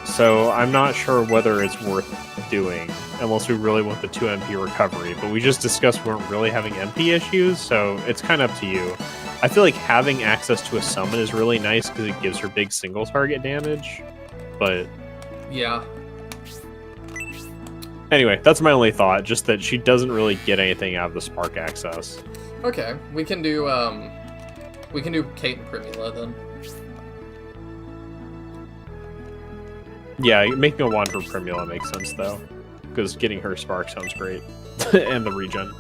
S2: So I'm not sure whether it's worth doing, unless we really want the 2 MP recovery. But we just discussed we weren't really having MP issues, so it's kind of up to you. I feel like having access to a summon is really nice because it gives her big single target damage. But
S1: Yeah.
S2: anyway, that's my only thought, just that she doesn't really get anything out of the Spark access.
S1: Okay. We can do Kate and Primula then.
S2: Yeah, making a wand for Primula makes sense, though. Because getting her Spark sounds great. And the regen.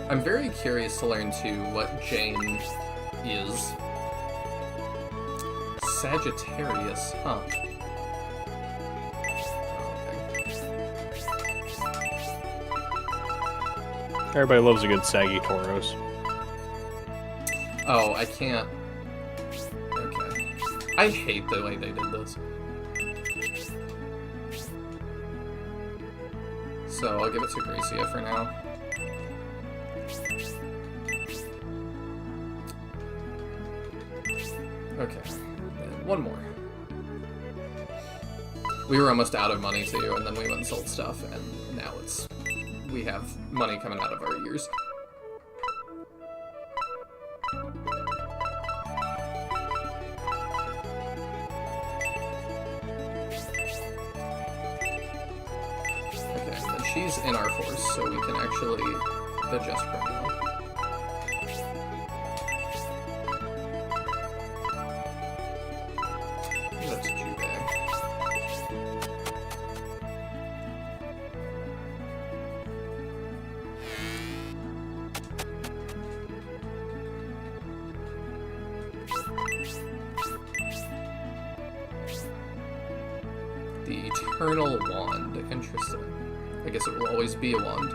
S1: I'm very curious to learn too what Jane is. Sagittarius, huh?
S2: Everybody loves a good saggy Tauros.
S1: Oh, I can't. Okay. I hate the way they did this. So I'll give it to Gracia for now. Okay, and one more. We were almost out of money too, and then we went and sold stuff, and now we have money coming out of our ears. Okay, and she's in our force, so we can actually adjust promo. That's Jubei. The Eternal Wand. Interesting. I guess it will always be a wand.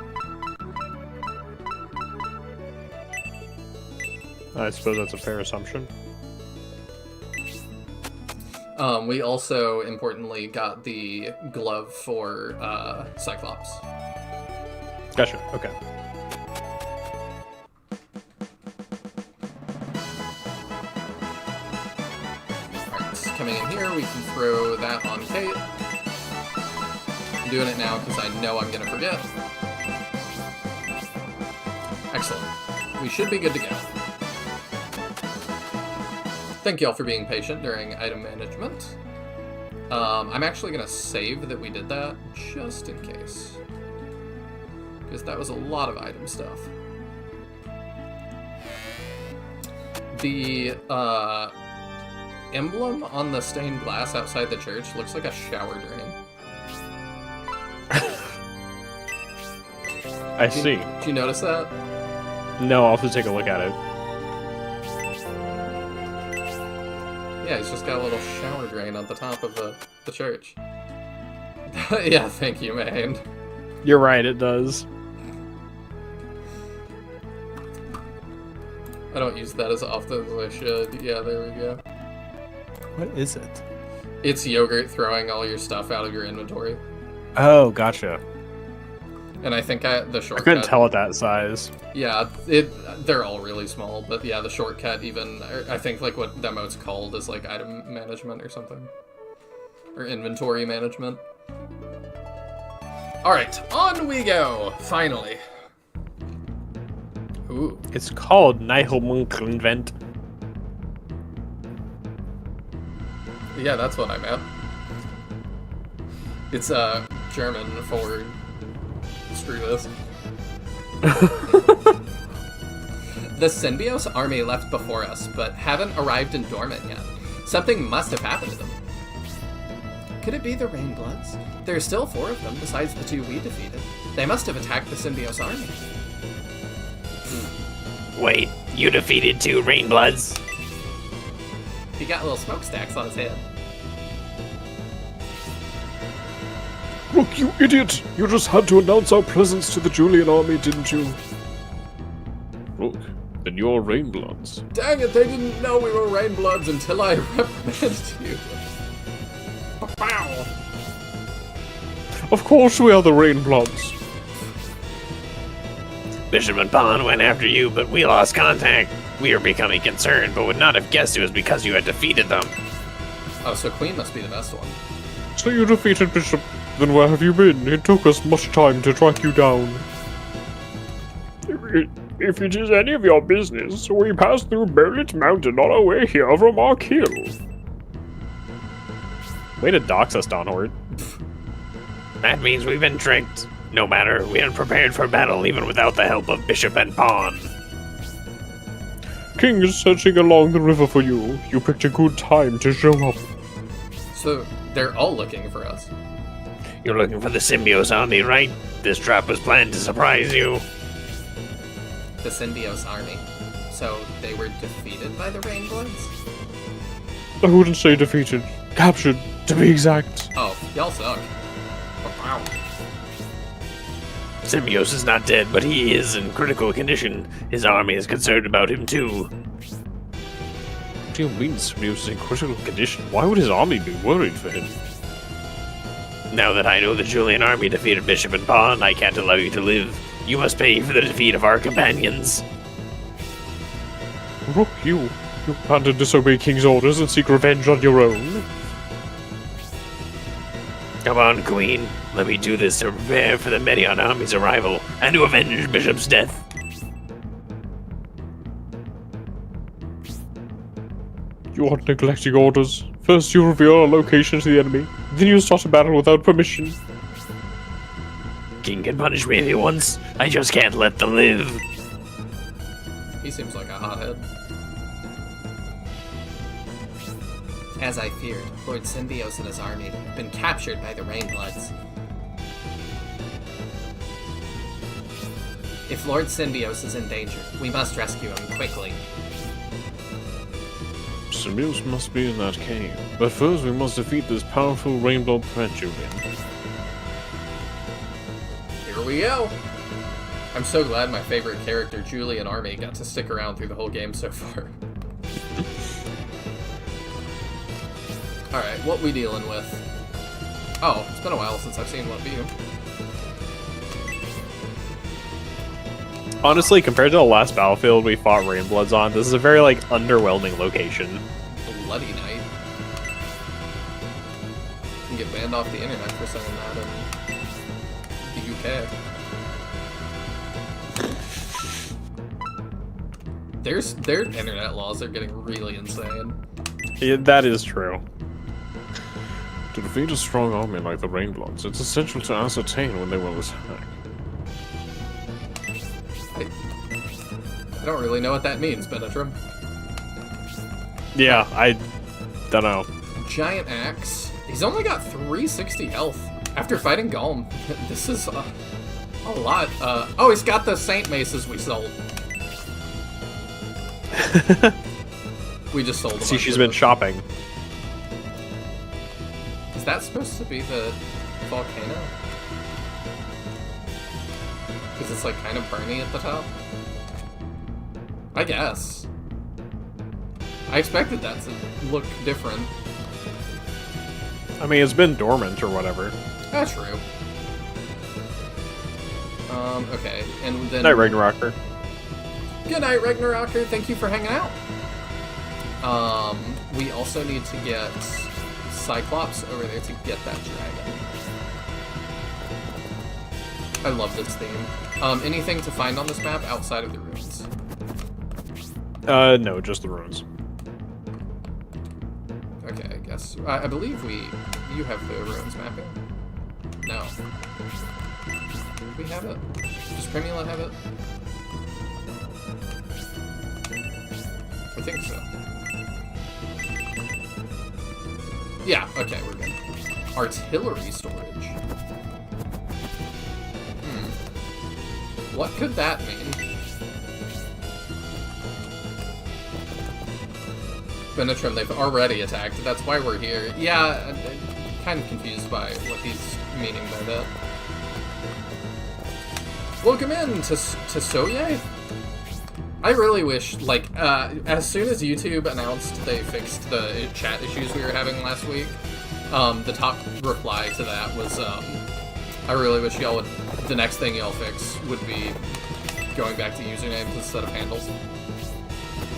S2: I suppose that's a fair assumption.
S1: We also, importantly, got the glove for Cyclops.
S2: Gotcha. Okay.
S1: Alright, coming in here, we can throw that on Kate. I'm doing it now because I know I'm going to forget. Excellent. We should be good to go. Thank you all for being patient during item management. I'm actually going to save that we did that, just in case. Because that was a lot of item stuff. The emblem on the stained glass outside the church looks like a shower drain.
S2: I see.
S1: Did you notice that?
S2: No, I'll have to take a look at it.
S1: Yeah, he's just got a little shower drain on the top of the church. Yeah, thank you, man.
S2: You're right, it does.
S1: I don't use that as often as I should. Yeah, there we go.
S2: What is it?
S1: It's yogurt throwing all your stuff out of your inventory.
S2: Oh, gotcha.
S1: And I think the
S2: I
S1: shortcut...
S2: couldn't tell at that size.
S1: Yeah, they're all really small, but yeah, the shortcut even... I think like what that mode's called is like item management or something. Or inventory management. Alright, on we go! Finally. Ooh.
S2: It's called Nihilmunkenvent.
S1: Yeah, that's what I meant. It's German for screw this. The Synbios army left before us, but haven't arrived in Dormant yet. Something must have happened to them. Could it be the Rainbloods? There are still 4 of them, besides the 2 we defeated. They must have attacked the Synbios army.
S4: Wait, you defeated 2 Rainbloods?
S1: He got little smokestacks on his head.
S5: Look, you idiot! You just had to announce our presence to the Julian army, didn't you? Look, then you're Rainbloods.
S1: Dang it, they didn't know we were Rainbloods until I reprimanded you. Wow.
S5: Of course we are the Rainbloods.
S4: Bishop and Pond went after you, but we lost contact. We are becoming concerned, but would not have guessed it was because you had defeated them.
S1: Oh, so Queen must be the best one.
S5: So you defeated Bishop. Then where have you been? It took us much time to track you down. If it is any of your business, we passed through Berlit Mountain on our way here from Ark Hill.
S2: Way to dox us, Donhort.
S4: That means we've been tricked. No matter, we are prepared for battle even without the help of Bishop and Pawn.
S5: King is searching along the river for you. You picked a good time to show up.
S1: So, they're all looking for us.
S4: You're looking for the Synbios army, right? This trap was planned to surprise you.
S1: The Synbios army. So, they were defeated by the Rainbloods?
S5: I wouldn't say defeated. Captured, to be exact.
S1: Oh, y'all suck. Wow.
S4: Synbios is not dead, but he is in critical condition. His army is concerned about him too.
S5: still means Sirius is in critical condition. Why would his army be worried for him?
S4: Now that I know the Julian army defeated Bishop and Pawn, I can't allow you to live. You must pay for the defeat of our companions.
S5: Rook, you plan to disobey King's orders and seek revenge on your own?
S4: Come on, Queen. Let me do this to prepare for the Medion army's arrival and to avenge Bishop's death.
S5: You are neglecting orders. First you reveal our location to the enemy, then you start a battle without permission.
S4: King can punish me if he wants. I just can't let them live.
S1: He seems like a hothead. As I feared, Lord Symbios and his army have been captured by the Rainbloods. If Lord Symbios is in danger, we must rescue him quickly.
S5: Sirius must be in that cave. But first we must defeat this powerful Rainblood threat, Julian.
S1: Here we go! I'm so glad my favorite character, Julian Army, got to stick around through the whole game so far. Alright, what we dealing with? Oh, it's been a while since I've seen one of you.
S2: Honestly, compared to the last battlefield we fought Rainbloods on, this is a very, like, underwhelming location.
S1: Bloody Night. You can get banned off the internet for saying that in the UK. Their internet laws are getting really insane.
S2: Yeah, that is true.
S5: To defeat a strong army like the Rainbloods, it's essential to ascertain when they will attack.
S1: I don't really know what that means, Benetrim.
S2: Yeah, I don't know.
S1: Giant Axe. He's only got 360 health after fighting Golem. This is a lot. Oh, he's got the Saint Maces we sold. We just sold them.
S2: See, she's been shopping.
S1: Is that supposed to be the volcano? Because it's like kind of burny at the top? I guess. I expected that to look different.
S2: I mean, it's been dormant or whatever.
S1: That's true. Okay, and then...
S2: Night, Ragnaroker.
S1: Good night, Ragnaroker. Thank you for hanging out. We also need to get Cyclops over there to get that dragon. I love this theme. Anything to find on this map outside of the ruins?
S2: No, just the ruins.
S1: Okay, I guess. I believe you have the ruins mapping? No. We have it. Does Primula have it? I think so. Yeah, okay, we're good. Artillery storage. What could that mean? Benetrim, they've already attacked. That's why we're here. Yeah, I'm kind of confused by what he's meaning by that. Welcome in to Soye. I really wish, like, as soon as YouTube announced they fixed the chat issues we were having last week, the top reply to that was, I really wish y'all would, the next thing y'all fix would be going back to usernames instead of handles.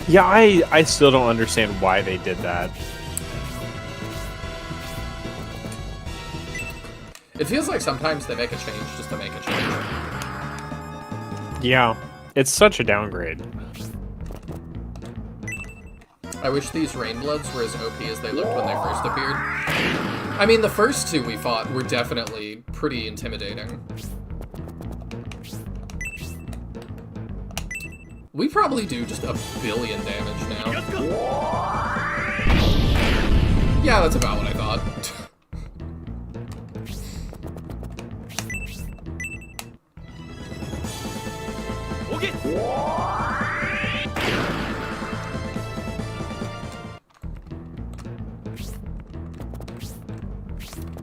S2: Yeah, I still don't understand why they did that.
S1: It feels like sometimes they make a change just to make a change.
S2: Yeah, it's such a downgrade.
S1: I wish these Rainbloods were as OP as they looked when they first appeared. I mean, the first two we fought were definitely pretty intimidating. We probably do just 1 billion damage now. Yeah, that's about what I thought.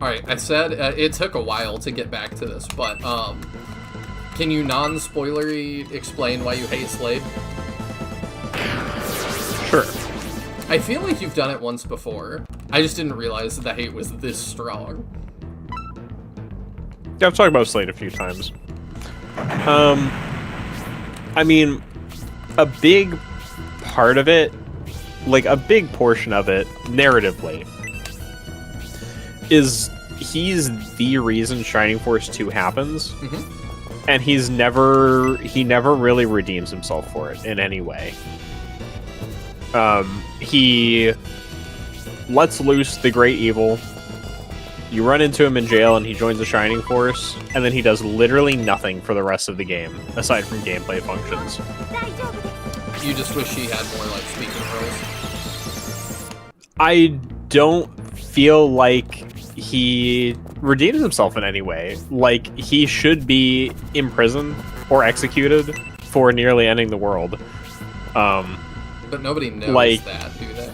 S1: Alright, I said it took a while to get back to this, but can you non-spoilery explain why you hate Slade?
S2: Sure.
S1: I feel like you've done it once before. I just didn't realize that the hate was this strong.
S2: Yeah, I've talked about Slade a few times. I mean, a big part of it, like a big portion of it, narratively, is he's the reason Shining Force 2 happens, and he never really redeems himself for it in any way. He lets loose the great evil. You run into him in jail and he joins the Shining Force, and then he does literally nothing for the rest of the game, aside from gameplay functions.
S1: You just wish he had more, like, speaking roles.
S2: I don't feel like he redeems himself in any way. Like, he should be imprisoned or executed for nearly ending the world.
S1: But nobody knows
S2: like-
S1: that, do they?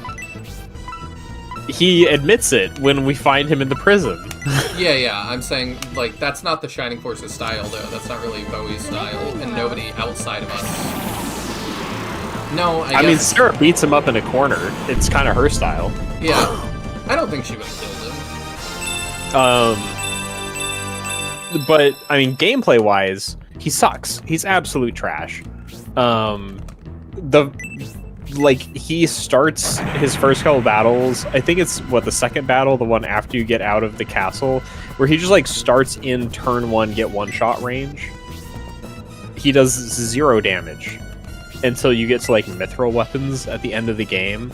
S2: He admits it when we find him in the prison.
S1: Yeah, I'm saying, like, that's not the Shining Force's style, though. That's not really Bowie's style, and nobody outside of us... No, I
S2: mean,
S1: guess...
S2: Sarah beats him up in a corner. It's kind of her style.
S1: Yeah. I don't think she would have killed him.
S2: But, I mean, gameplay-wise, he sucks. He's absolute trash. He starts his first couple battles, I think it's, the second battle, the one after you get out of the castle, where he just, like, starts in turn 1, get one-shot range. He does 0 damage until you get to, like, mithril weapons at the end of the game.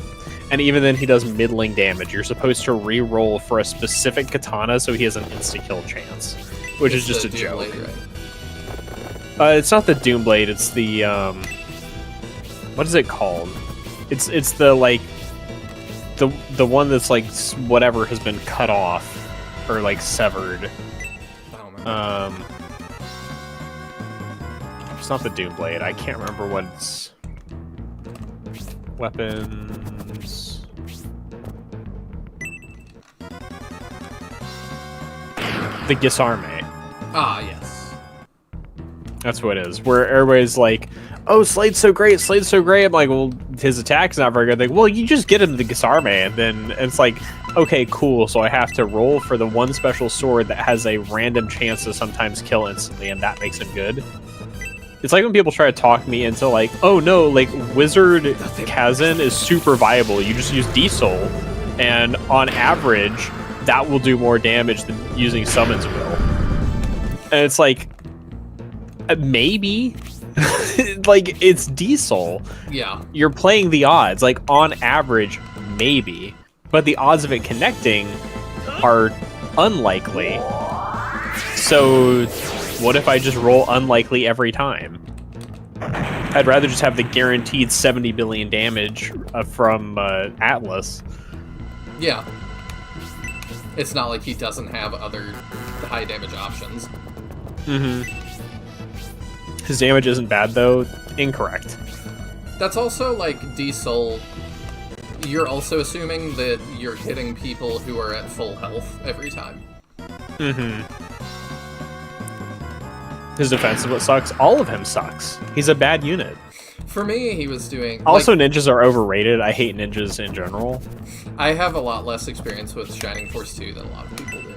S2: And even then, he does middling damage. You're supposed to re-roll for a specific katana so he has an insta-kill chance, which is just a
S1: the
S2: joke.
S1: Doom Blade, right?
S2: It's not the Doom Blade, it's the, what is it called? It's the, like, the one that's, like, whatever has been cut off, or, like, severed.
S1: I don't remember.
S2: It's not the Doom Blade, I can't remember what it's... Weapons... The Gisarme.
S1: Ah, yes.
S2: That's what it is. Where everybody's like, "Oh, Slade's so great, Slade's so great." I'm like, "Well, his attack's not very good." Like, "Well, you just get him the Gisarme," and then it's like, "Okay, cool." So I have to roll for the one special sword that has a random chance to sometimes kill instantly, and that makes him good. It's like when people try to talk me into like, "Oh no, like Wizard Kazan is super viable. You just use Diesel, and on average, that will do more damage than using Summons will." And it's like, maybe. Like, it's Diesel.
S1: Yeah.
S2: You're playing the odds. Like, on average, maybe. But the odds of it connecting are unlikely. So, what if I just roll unlikely every time? I'd rather just have the guaranteed 70 billion damage from Atlas.
S1: Yeah. It's not like he doesn't have other high damage options.
S2: His damage isn't bad, though. Incorrect.
S1: That's also, like, Diesel... You're also assuming that you're hitting people who are at full health every time.
S2: His defense is what sucks. All of him sucks. He's a bad unit.
S1: For me, he was doing...
S2: Also,
S1: like,
S2: ninjas are overrated. I hate ninjas in general.
S1: I have a lot less experience with Shining Force 2 than a lot of people do.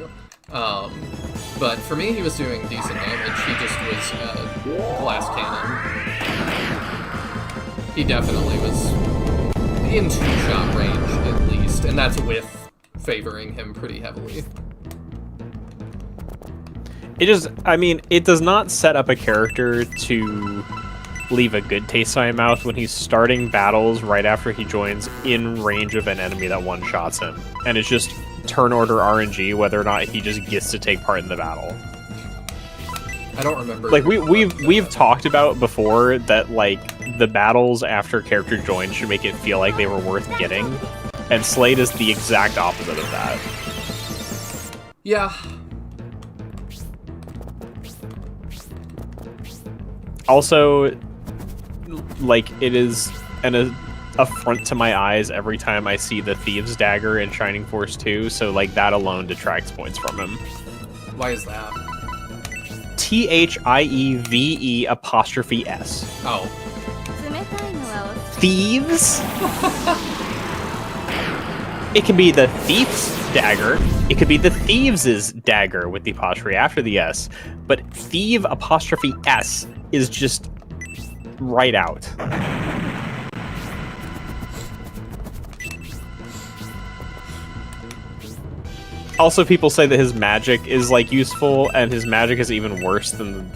S1: But for me, he was doing decent damage. He just was glass cannon. He definitely was in 2-shot range, at least, and that's with favoring him pretty heavily.
S2: It just, I mean, it does not set up a character to leave a good taste in my mouth when he's starting battles right after he joins in range of an enemy that one-shots him. And it's just turn order RNG whether or not he just gets to take part in the battle.
S1: I don't remember.
S2: Like, we've talked about before that, like, the battles after a character joins should make it feel like they were worth getting. And Slade is the exact opposite of that.
S1: Yeah.
S2: Also, like, it is an affront to my eyes every time I see the Thieves' Dagger in Shining Force 2, so, like, that alone detracts points from him.
S1: Why is that?
S2: THIEVE''S.
S1: Oh.
S2: Thieves? It can be the thief's dagger. It could be the thieves' dagger with the apostrophe after the S. But thieve apostrophe S is just right out. Also, people say that his magic is like useful, and his magic is even worse than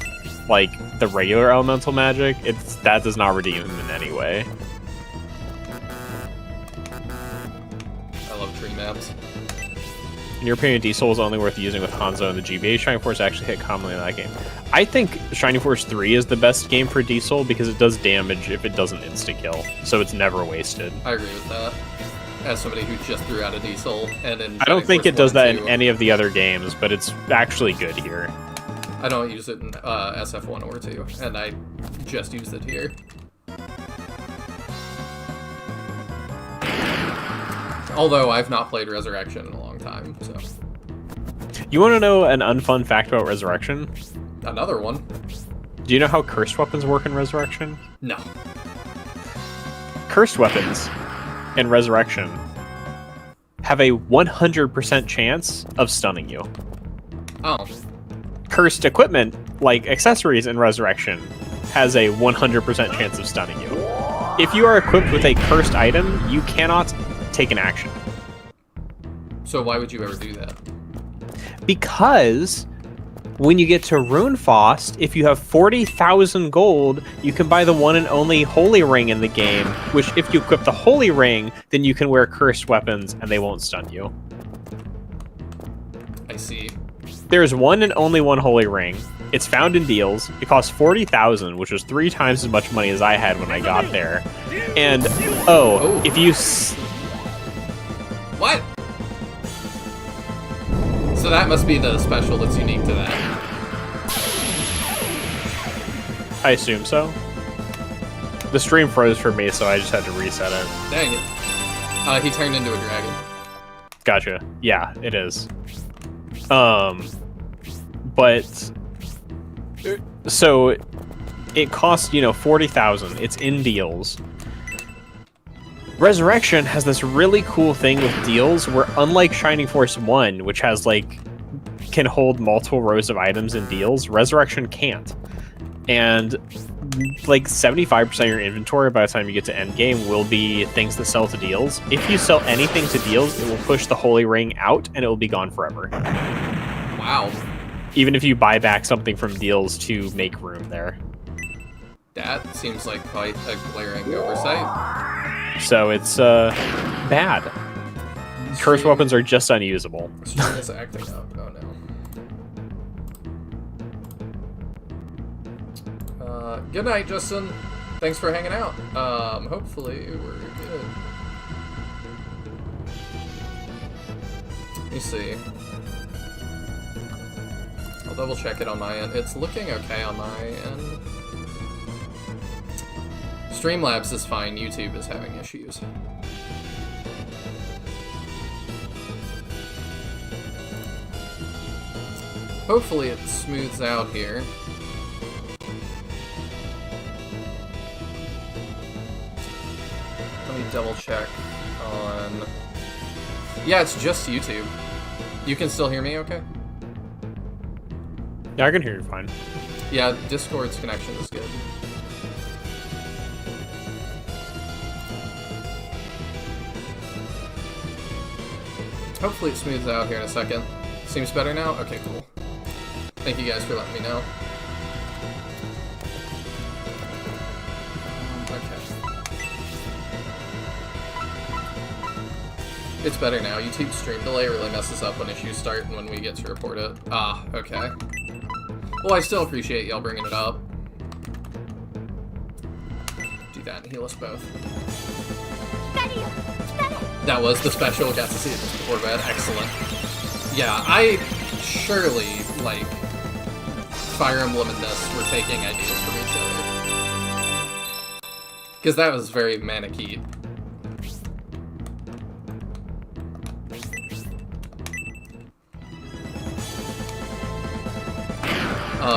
S2: like the regular elemental magic. That does not redeem him in any way.
S1: I love tree maps.
S2: In your opinion, Diesel is only worth using with Hanzo and the GBA Shining Force actually hit commonly in that game. I think Shining Force 3 is the best game for Diesel because it does damage if it doesn't insta-kill, so it's never wasted.
S1: I agree with that. As somebody who just threw out a Diesel, and in
S2: I don't
S1: Shining
S2: think
S1: Force
S2: it does
S1: 1
S2: that
S1: and
S2: in
S1: 2,
S2: any of the other games, but it's actually good here.
S1: I don't use it in SF1 or 2, and I just used it here. Although I've not played Resurrection in a long time, so.
S2: You want to know an unfun fact about Resurrection?
S1: Another one?
S2: Do you know how cursed weapons work in Resurrection?
S1: No.
S2: Cursed weapons in Resurrection have a 100% chance of stunning you.
S1: Oh.
S2: Cursed equipment, like accessories in Resurrection, has a 100% chance of stunning you. If you are equipped with a cursed item, you cannot take an action.
S1: So why would you ever do that?
S2: Because when you get to Runefaust, if you have 40,000 gold, you can buy the one and only Holy Ring in the game, which if you equip the Holy Ring, then you can wear cursed weapons and they won't stun you.
S1: I see.
S2: There's one and only one Holy Ring. It's found in deals. It costs 40,000, which was 3 times as much money as I had when I got there. And,
S1: Oh.
S2: if you...
S1: What? So that must be the special that's unique to that.
S2: I assume so. The stream froze for me, so I just had to reset it.
S1: Dang it. He turned into a dragon.
S2: Gotcha. Yeah, it is. But... So, it costs, 40,000. It's in deals. Resurrection has this really cool thing with deals where, unlike Shining Force 1, which has, can hold multiple rows of items in deals, Resurrection can't. And, 75% of your inventory by the time you get to endgame will be things that sell to deals. If you sell anything to deals, it will push the Holy Ring out, and it will be gone forever.
S1: Wow.
S2: Even if you buy back something from deals to make room there.
S1: That seems like quite a glaring oversight.
S2: So it's bad. Cursed weapons are just unusable.
S1: Stream is acting up. Oh no. Good night, Justin. Thanks for hanging out. Hopefully we're good. Let me see. I'll double check it on my end. It's looking okay on my end. Streamlabs is fine, YouTube is having issues. Hopefully it smooths out here. Let me double check on... Yeah, it's just YouTube. You can still hear me okay?
S2: Yeah, I can hear you fine.
S1: Yeah, Discord's connection is good. Hopefully it smooths out here in a second. Seems better now? Okay, cool. Thank you guys for letting me know. Okay. It's better now. YouTube's stream delay really messes up when issues start and when we get to report it. Ah, okay. Well, I still appreciate y'all bringing it up. Do that and heal us both. That was the special. Got to see it just before bed. Excellent. Yeah, I surely, Fire Emblem and this were taking ideas from each other. Because that was very Manakete.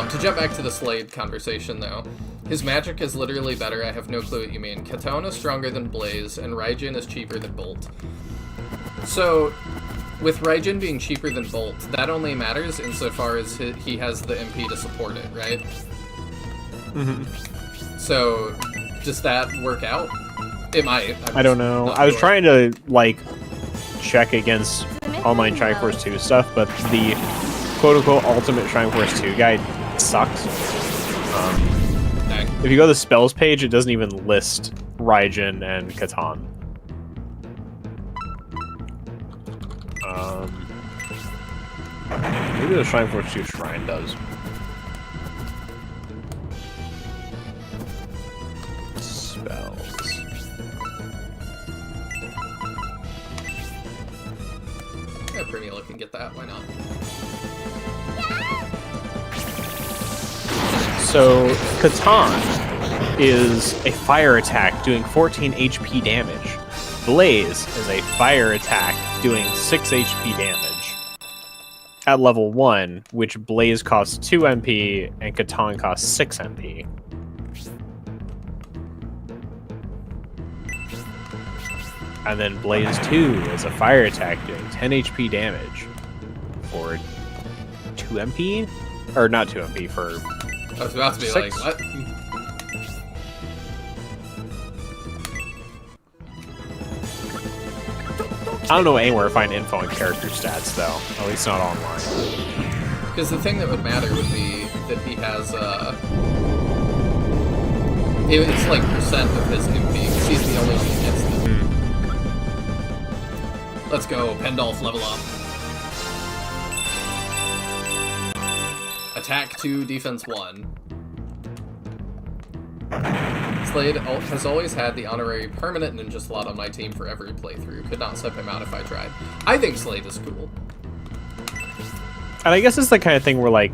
S1: To jump back to the Slade conversation, though, his magic is literally better. I have no clue what you mean. Katona is stronger than Blaze, and Raijin is cheaper than Bolt. So, with Raijin being cheaper than Bolt, that only matters insofar as he has the MP to support it, right?
S2: Mm-hmm.
S1: So, does that work out? It might.
S2: I don't know. I was trying to, like, check against online Shrine Force 2 stuff, but the quote-unquote ultimate Shrine Force 2 guide sucks.
S1: Dang.
S2: If you go to the spells page, it doesn't even list Raijin and Catan. Maybe the Shrine Force 2 Shrine does. Spells.
S1: Yeah, Pernilla can get that. Why not?
S2: So, Catan is a fire attack doing 14 HP damage. Blaze is a fire attack doing 6 HP damage. At level 1, which Blaze costs 2 MP and Catan costs 6 MP. And then Blaze 2 is a fire attack doing 10 HP damage for 2 MP? Or not 2 MP, for
S1: I was about to be
S2: 6.
S1: like, what?
S2: I don't know anywhere to find info on character stats, though. At least not online.
S1: Because the thing that would matter would be that he has, it's like percent of his MP, because he's the only one that gets them. Let's go, Pendolph, level up. Attack 2, defense 1. Slade has always had the honorary permanent ninja slot on my team for every playthrough. Could not sub him out if I tried. I think Slade is cool.
S2: And I guess it's the kind of thing where, like,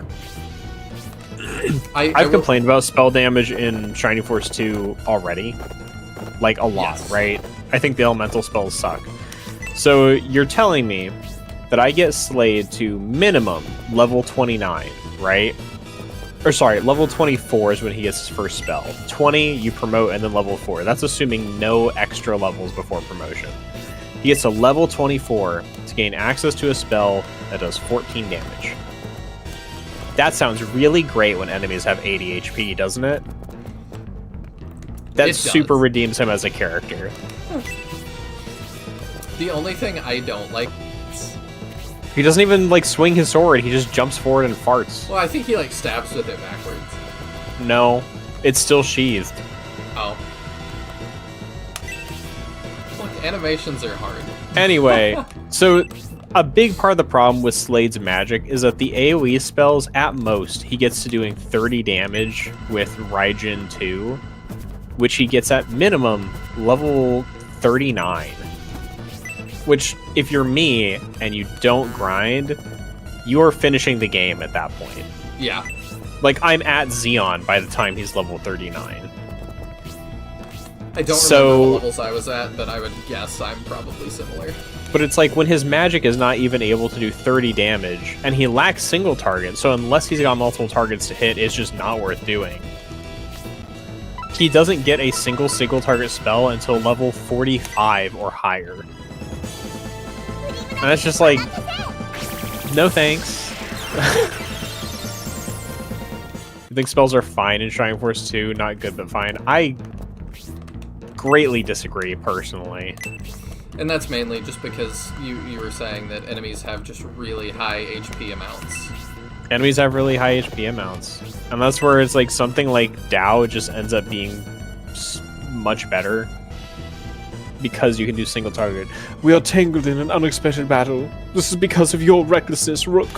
S2: I've complained about spell damage in Shining Force 2 already. Like, a lot,
S1: Yes.
S2: right? I think the elemental spells suck. So you're telling me that I get Slade to minimum level 29, right? Or sorry, level 24 is when he gets his first spell. 20, you promote, and then level 4. That's assuming no extra levels before promotion. He gets to level 24 to gain access to a spell that does 14 damage. That sounds really great when enemies have 80 HP, doesn't it? That
S1: It does.
S2: super redeems him as a character.
S1: The only thing I don't like...
S2: He doesn't even, like, swing his sword. He just jumps forward and farts.
S1: Well, I think he, like, stabs with it backwards.
S2: No, it's still sheathed.
S1: Oh. Look, animations are hard.
S2: Anyway, so a big part of the problem with Slade's magic is that the AoE spells, at most, he gets to doing 30 damage with Raijin 2, which he gets at minimum level 39. Which, if you're me and you don't grind, you're finishing the game at that point.
S1: Yeah.
S2: Like, I'm at Xeon by the time he's level 39.
S1: I don't
S2: So-
S1: remember what levels I was at, but I would guess I'm probably similar.
S2: But it's like when his magic is not even able to do 30 damage, and he lacks single target, so unless he's got multiple targets to hit, it's just not worth doing. He doesn't get a single target spell until level 45 or higher. And that's just like, no thanks. I think spells are fine in Shining Force 2, not good but fine. I greatly disagree, personally.
S1: And that's mainly just because you were saying that enemies have just really high HP amounts.
S2: Enemies have really high HP amounts. And that's where it's like something like Dao just ends up being much better. Because you can do single target.
S5: We are tangled in an unexpected battle. This is because of your recklessness, Rook.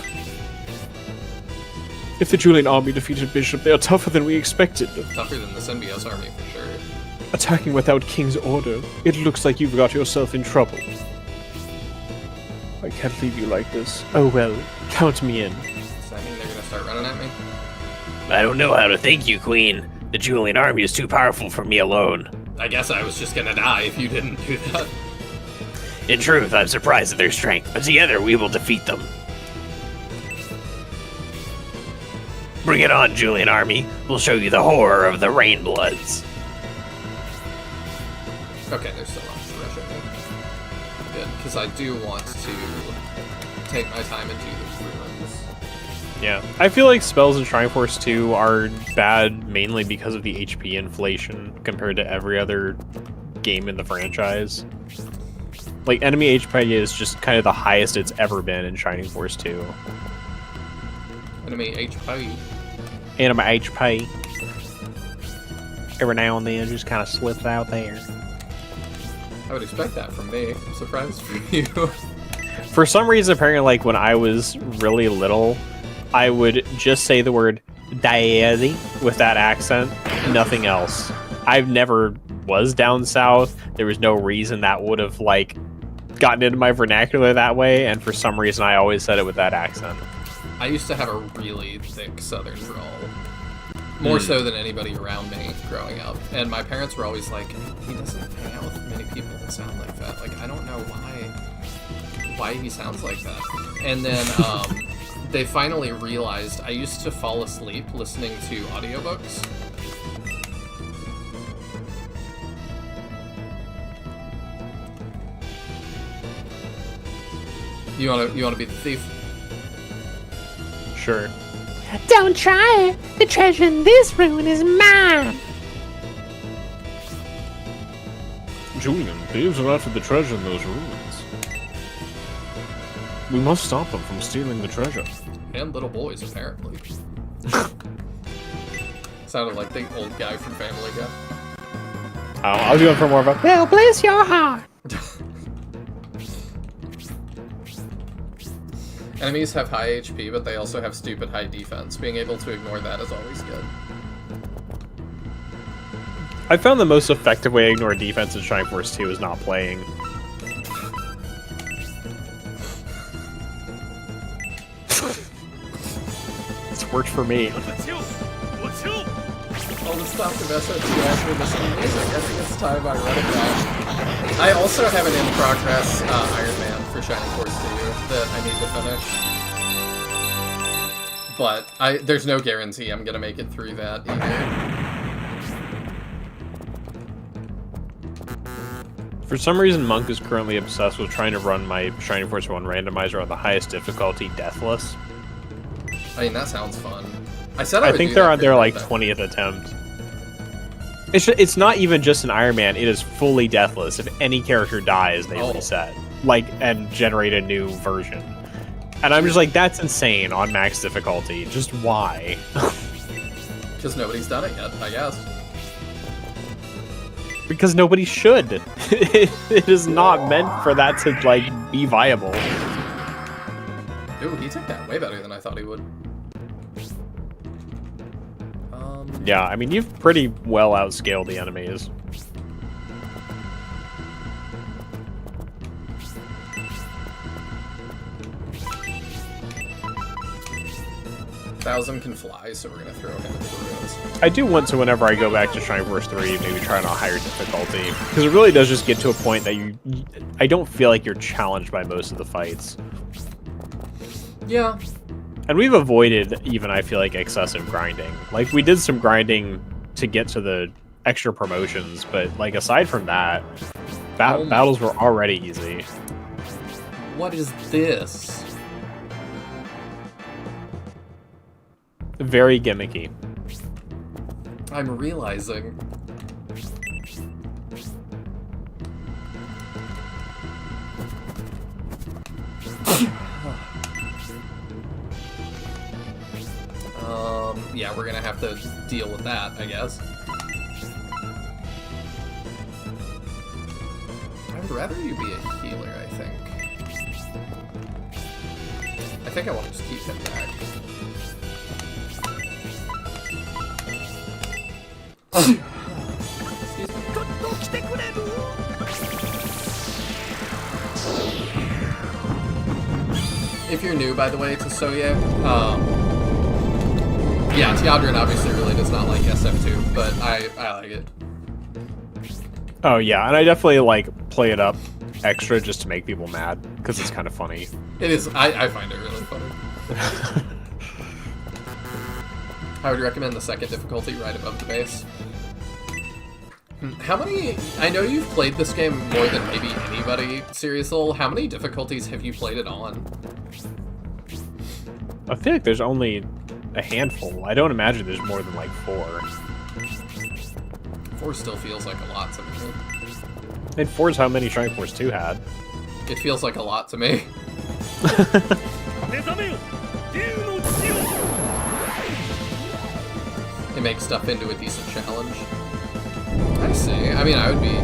S5: If the Julian army defeated Bishop, they are tougher than we expected.
S1: Tougher than the Symbios army, for sure.
S5: Attacking without King's order, it looks like you've got yourself in trouble. I can't leave you like this. Oh well, count me in.
S1: Does that mean they're gonna start running at me?
S4: I don't know how to thank you, Queen. The Julian army is too powerful for me alone.
S1: I guess I was just gonna die if you didn't do that.
S4: In truth, I'm surprised at their strength, but together we will defeat them. Bring it on, Julian army. We'll show you the horror of the Rainbloods.
S1: Okay, they're still on to rush at me. Good, because because I do want to take my time and do the ruins.
S2: Yeah, I feel like spells in Shrine Force 2 are bad mainly because of the HP inflation compared to every other game in the franchise. Like, enemy HP is just kind of the highest it's ever been in Shining Force 2.
S1: Enemy HP.
S2: Enemy HP. Every now and then just kind of slips out there.
S1: I would expect that from me. I'm surprised for you.
S2: For some reason, apparently, like, when I was really little, I would just say the word daddy with that accent, nothing else. I've never was down south. There was no reason that would have, like, gotten into my vernacular that way, and for some reason I always said it with that accent.
S1: I used to have a really thick southern drawl. More so than anybody around me growing up. And my parents were always like, he doesn't hang out with many people that sound like that. Like, I don't know why he sounds like that. And then they finally realized I used to fall asleep listening to audiobooks. You wanna be the thief?
S2: Sure.
S6: Don't try it. The treasure in this ruin is mine.
S5: Julian, thieves are after the treasure in those ruins. We must stop them from stealing the treasure.
S1: And little boys, apparently. Sounded like the old guy from Family Guy.
S2: Oh, I was going for more of a...
S6: Well, bless your heart.
S1: Enemies have high HP, but they also have stupid high defense. Being able to ignore that is always good.
S2: I found the most effective way to ignore defense in Shrine Force 2 is not playing. It's worked for me.
S1: All the stuff to mess up after the stream music. I think it's time I run it back. I also have an in-progress Iron Man for Shining Force 2 that I need to finish. But there's no guarantee I'm gonna make it through that either.
S2: For some reason, Monk is currently obsessed with trying to run my Shining Force 1 randomizer on the highest difficulty, Deathless.
S1: I mean, that sounds fun. I said I
S2: I
S1: would
S2: think
S1: do
S2: they're
S1: that
S2: on
S1: for
S2: their
S1: your
S2: like
S1: birthday.
S2: 20th attempt. It's not even just an Iron Man, it is fully deathless. If any character dies, they
S1: Oh.
S2: reset. Like, and generate a new version. And I'm just like, that's insane on max difficulty. Just why?
S1: Because nobody's done it yet, I guess.
S2: Because nobody should. It is not meant for that to, like, be viable.
S1: Ooh, he took that way better than I thought he would.
S2: Yeah, I mean, you've pretty well outscaled the enemies.
S1: Thousand can fly, so we're gonna throw him into the ruins.
S2: I do want to, whenever I go back to Shrine Force 3, maybe try on a higher difficulty. Because it really does just get to a point that I don't feel like you're challenged by most of the fights.
S1: Yeah.
S2: And we've avoided even, I feel like, excessive grinding. Like, we did some grinding to get to the extra promotions, but, like, aside from that, battles were already easy.
S1: What is this?
S2: Very gimmicky.
S1: I'm realizing. Yeah, we're gonna have to deal with that, I guess. I would rather you be a healer, I think. I think I want to just keep him back. Excuse me. If you're new, by the way, to Soye, yeah, Teodrin obviously really does not like SF2, but I like it.
S2: Oh, yeah, and I definitely, like, play it up extra just to make people mad, because it's kind of funny.
S1: It is, I find it really funny. I would recommend the second difficulty right above the base. How many... I know you've played this game more than maybe anybody, Serial. How many difficulties have you played it on?
S2: I feel like there's only a handful. I don't imagine there's more than like 4.
S1: 4 still feels like a lot to me.
S2: And 4 is how many Strike Force 2 had.
S1: It feels like a lot to me. It makes stuff into a decent challenge. I see. I mean, I would be...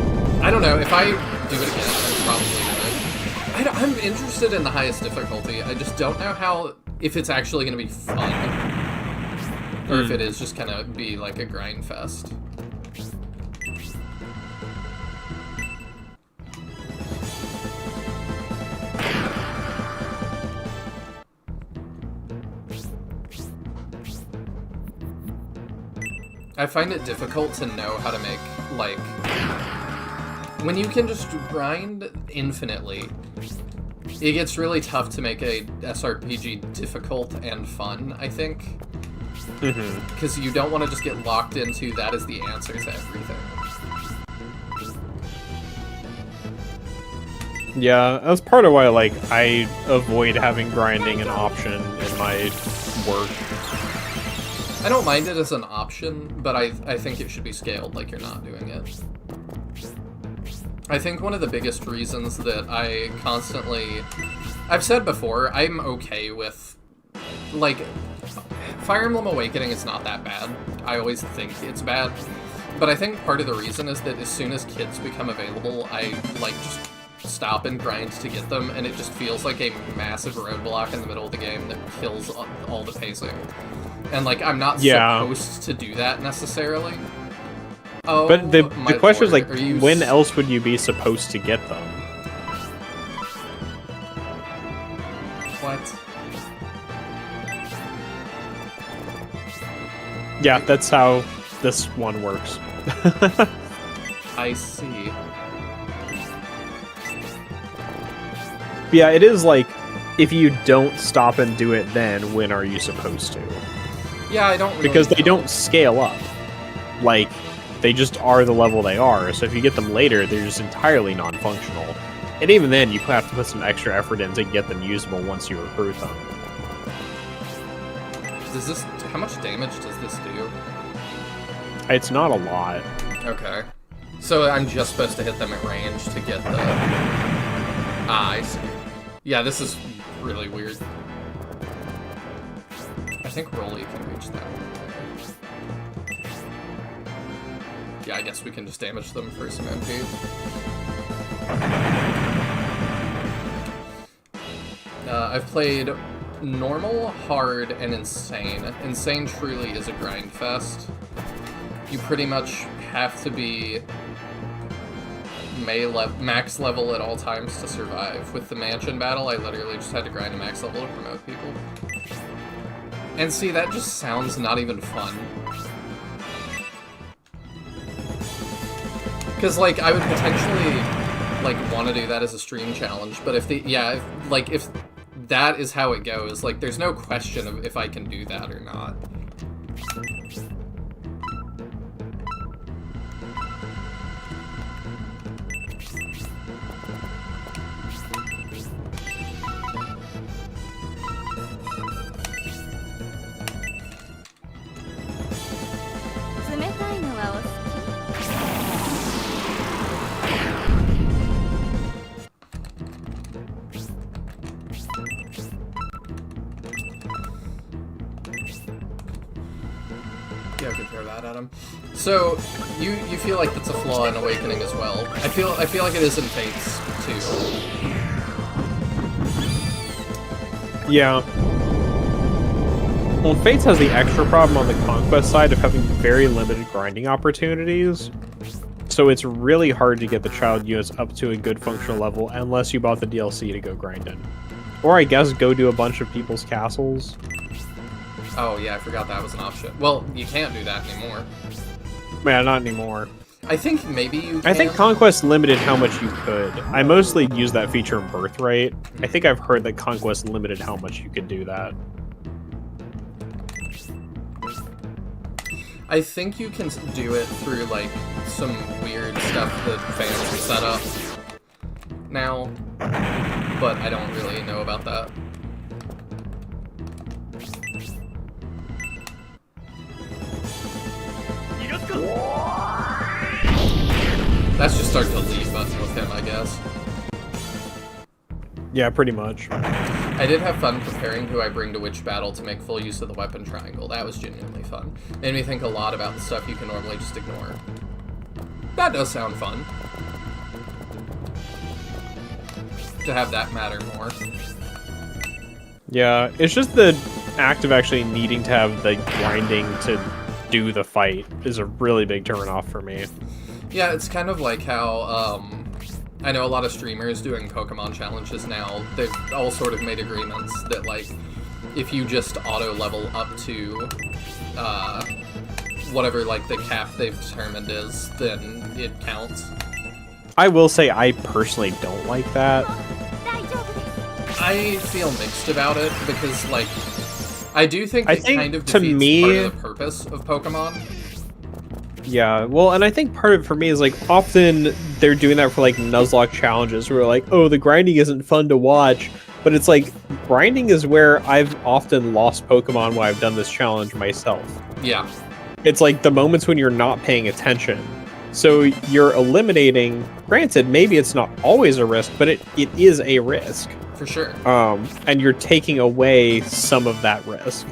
S1: I don't know. If I do it again, I probably would. I'm interested in the highest difficulty. I just don't know how... If it's actually going to be fun. Or if it is just going to be like a grind fest. I find it difficult to know how to make, like... When you can just grind infinitely, it gets really tough to make a SRPG difficult and fun, I think. Because you don't want to just get locked into that is the answer to everything.
S2: Yeah, that's part of why, like, I avoid having grinding an option in my work.
S1: I don't mind it as an option, but I think it should be scaled like you're not doing it. I think one of the biggest reasons that I constantly... I've said before, I'm okay with... Like, Fire Emblem Awakening is not that bad. I always think it's bad. But I think part of the reason is that as soon as kids become available, I, like, just stop and grind to get them, and it just feels like a massive roadblock in the middle of the game that kills all the pacing. And, like, I'm not supposed to do that, necessarily. Oh,
S2: but the question is, like,
S1: Lord,
S2: when else would you be supposed to get them?
S1: What?
S2: Yeah, that's how this one works.
S1: I see.
S2: Yeah, it is like, if you don't stop and do it then, when are you supposed to?
S1: Yeah, I don't really
S2: Because they
S1: know.
S2: don't scale up. Like, they just are the level they are, so if you get them later, they're just entirely non-functional. And even then, you have to put some extra effort in to get them usable once you recruit them.
S1: Does this... How much damage does this do?
S2: It's not a lot.
S1: Okay. So I'm just supposed to hit them at range to get the... Ah, I see. Yeah, this is really weird. I think Rolly can reach that. Yeah, I guess we can just damage them for some MP. I've played normal, hard, and insane. Insane truly is a grind fest. You pretty much have to be max level at all times to survive. With the mansion battle, I literally just had to grind a max level to promote people. And see, that just sounds not even fun. Because, like, I would potentially, like, want to do that as a stream challenge, but if if that is how it goes, like, there's no question of if I can do that or not. Yeah, I could throw that at him. So, you feel like that's a flaw in Awakening as well. I feel like it is in Fates, too.
S2: Yeah. Well, Fates has the extra problem on the Conquest side of having very limited grinding opportunities. So it's really hard to get the child units up to a good functional level unless you bought the DLC to go grinding. Or I guess go do a bunch of people's castles.
S1: Oh, yeah, I forgot that was an option. Well, you can't do that anymore.
S2: Man, not anymore.
S1: I think maybe you can.
S2: I think Conquest limited how much you could. I mostly use that feature in Birthright. I think I've heard that Conquest limited how much you could do that.
S1: I think you can do it through, like, some weird stuff that fans set up now, but I don't really know about that. That's just start to leave button with him, I guess.
S2: Yeah, pretty much.
S1: I did have fun preparing who I bring to which battle to make full use of the weapon triangle. That was genuinely fun. Made me think a lot about the stuff you can normally just ignore. That does sound fun. To have that matter more.
S2: Yeah, it's just the act of actually needing to have the grinding to do the fight is a really big turn-off for me.
S1: Yeah, it's kind of like how, I know a lot of streamers doing Pokemon challenges now, they've all sort of made agreements that, like, if you just auto-level up to, whatever, like, the cap they've determined is, then it counts.
S2: I will say I personally don't like that.
S1: I feel mixed about it, because, like, I do think
S2: I
S1: it
S2: think,
S1: kind of
S2: to
S1: defeats
S2: me-
S1: part of the purpose of Pokemon.
S2: Yeah, well, and I think part of it for me is, like, often they're doing that for, like, Nuzlocke challenges where, like, oh, the grinding isn't fun to watch, but it's like, grinding is where I've often lost Pokemon when I've done this challenge myself.
S1: Yeah.
S2: It's like the moments when you're not paying attention. So you're eliminating, granted, maybe it's not always a risk, but it is a risk.
S1: For sure.
S2: And you're taking away some of that risk.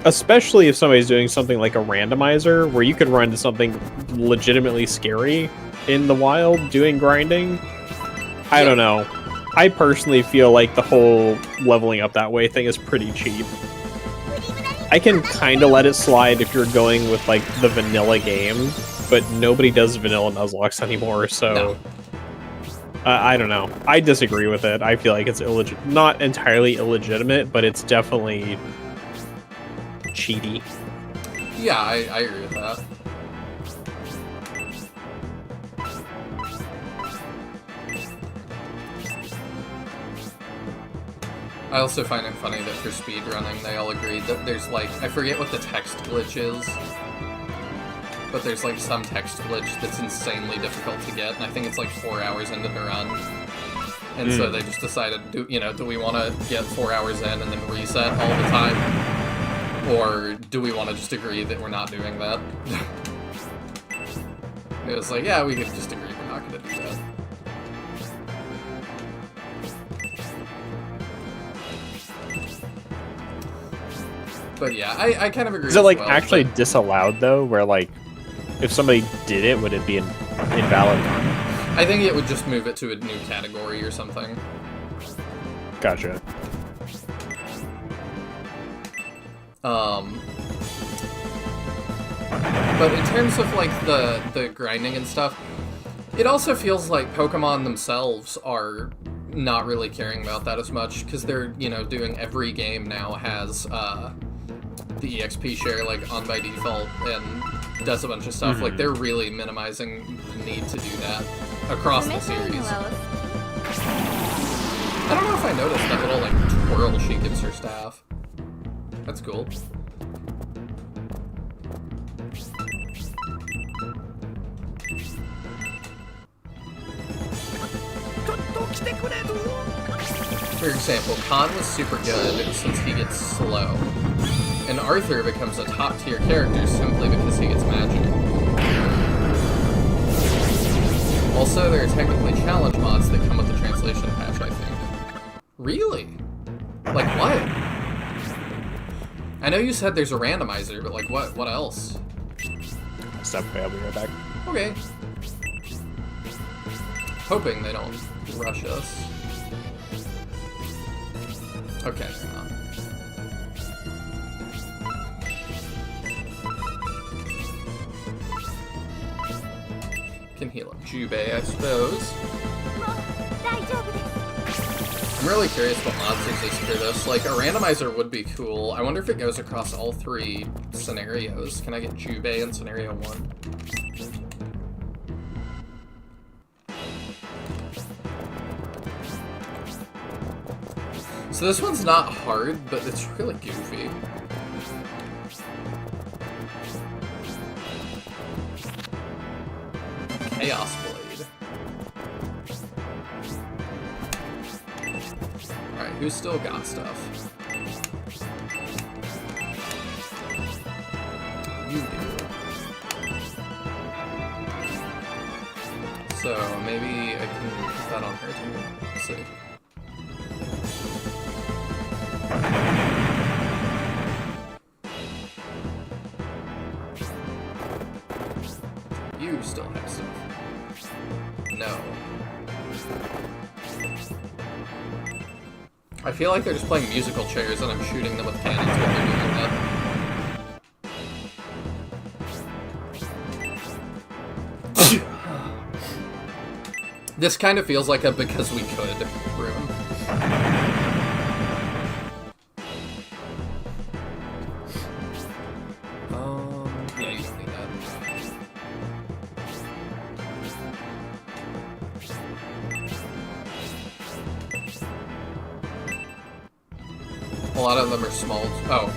S2: Especially if somebody's doing something like a randomizer, where you could run into something legitimately scary in the wild doing grinding. I don't know. I personally feel like the whole leveling up that way thing is pretty cheap. I can kind of let it slide if you're going with, like, the vanilla game, but nobody does vanilla Nuzlocke anymore, so...
S1: No.
S2: I don't know. I disagree with it. I feel like it's not entirely illegitimate, but it's definitely cheaty.
S1: Yeah, I agree with that. I also find it funny that for speedrunning, they all agreed that there's, like, I forget what the text glitch is, but there's, like, some text glitch that's insanely difficult to get, and I think it's, like, 4 hours into the run. And so they just decided, do we want to get 4 hours in and then reset all the time? Or do we want to just agree that we're not doing that? It was like, yeah, we could just agree we're not going to do that. But yeah, I kind of agree.
S2: Is it, like,
S1: as well,
S2: actually
S1: but
S2: disallowed, though? Where, like, if somebody did it, would it be invalid?
S1: I think it would just move it to a new category or something.
S2: Gotcha.
S1: But in terms of, like, the grinding and stuff, it also feels like Pokemon themselves are not really caring about that as much, because they're, doing every game now has, the EXP share, like, on by default, and does a bunch of stuff. Like, they're really minimizing the need to do that across the series. I don't know if I noticed that little, like, twirl she gives her staff. That's cool. For example, Khan was super good since he gets slow, and Arthur becomes a top-tier character simply because he gets magic. Also, there are technically challenge mods that come with the translation patch, I think. Really? Like what? I know you said there's a randomizer, but like what else?
S2: Step away, I'll be right back.
S1: Okay. Hoping they don't rush us. Okay, hang on. Can heal up Jubei, I suppose. I'm really curious what mods exist for this. Like, a randomizer would be cool. I wonder if it goes across all 3 scenarios. Can I get Jubei in scenario 1? So this one's not hard, but it's really goofy. Chaos Blade. Alright, who's still got stuff? You do. So maybe I can put that on her too. Let's see. You still have stuff. No. I feel like they're just playing musical chairs and I'm shooting them with cannons while they're doing that. This kind of feels like a because we could room. Yeah, you don't need that. A lot of them are small. Oh.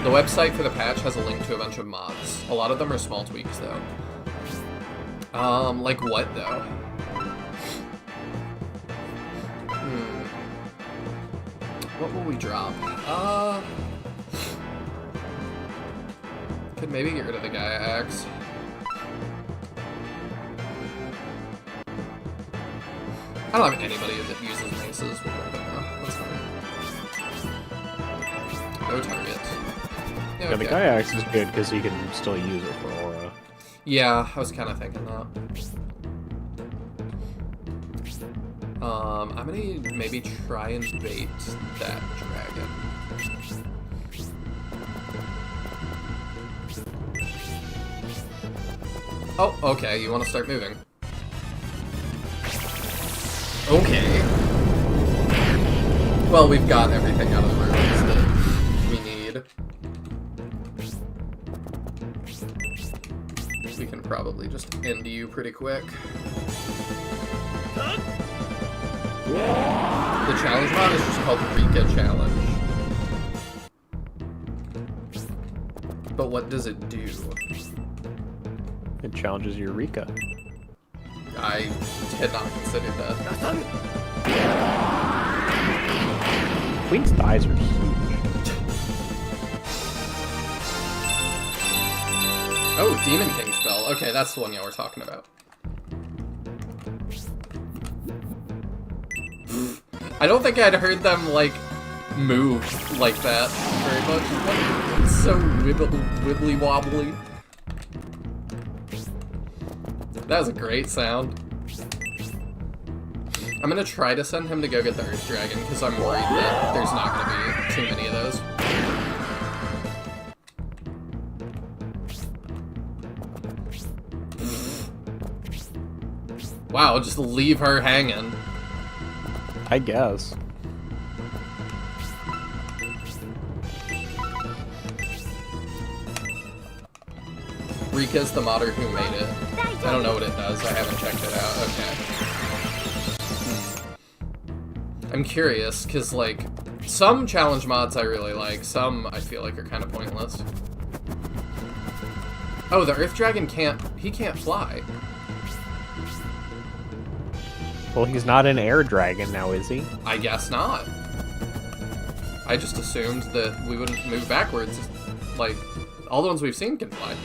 S1: The website for the patch has a link to a bunch of mods. A lot of them are small tweaks, though. Like what, though? What will we drop? Could maybe get rid of the Gaia Axe. I don't have anybody that uses maces. We'll rip it now. That's fine. No targets.
S2: Yeah, the Gaia Axe is good because you can still use it for aura.
S1: Yeah, I was kind of thinking that. I'm gonna maybe try and bait that dragon. Oh, okay, you want to start moving. Okay. Well, we've got everything out of the ruins that we need. We can probably just end you pretty quick. The challenge mod is just called Rika Challenge. But what does it do?
S2: It challenges Eureka.
S1: I had not considered that.
S2: Queen's thighs are huge.
S1: Oh, Demon King spell. Okay, that's the one y'all were talking about. I don't think I'd heard them, like, move like that very much. It's so wibbly wobbly. That was a great sound. I'm gonna try to send him to go get the Earth Dragon, because I'm worried that there's not gonna be too many of those. Wow, just leave her hanging.
S2: I guess.
S1: Rika's the modder who made it. I don't know what it does. I haven't checked it out. Okay. I'm curious, because, like, some challenge mods I really like, some I feel like are kind of pointless. Oh, the Earth Dragon he can't fly.
S2: Well, he's not an air dragon now, is he?
S1: I guess not. I just assumed that we wouldn't move backwards. Like, all the ones we've seen can fly.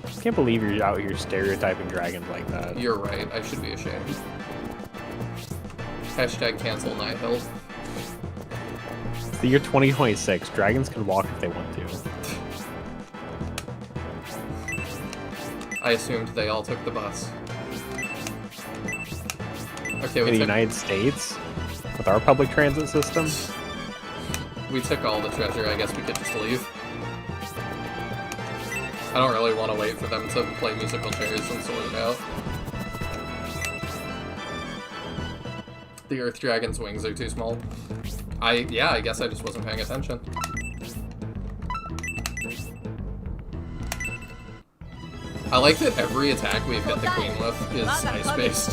S2: I can't believe you're out here stereotyping dragons like that.
S1: You're right, I should be ashamed. Hashtag cancel Nihil.
S2: It's the year 2026. Dragons can walk if they want to.
S1: I assumed they all took the bus. Okay,
S2: In the United States? With our public transit system?
S1: we took all the treasure, I guess we could just leave. I don't really want to wait for them to play musical chairs and sort it out. The Earth Dragon's wings are too small. Yeah, I guess I just wasn't paying attention. I like that every attack we've hit the queen with is ice-based.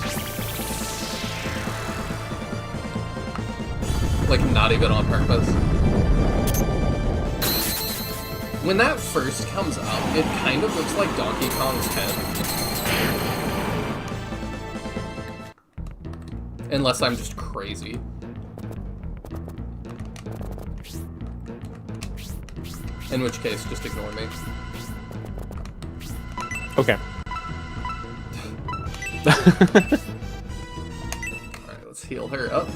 S1: Like, not even on purpose. When that first comes up, it kind of looks like Donkey Kong's head. Unless I'm just crazy. In which case, just ignore me.
S2: Okay.
S1: Alright, let's heal her up.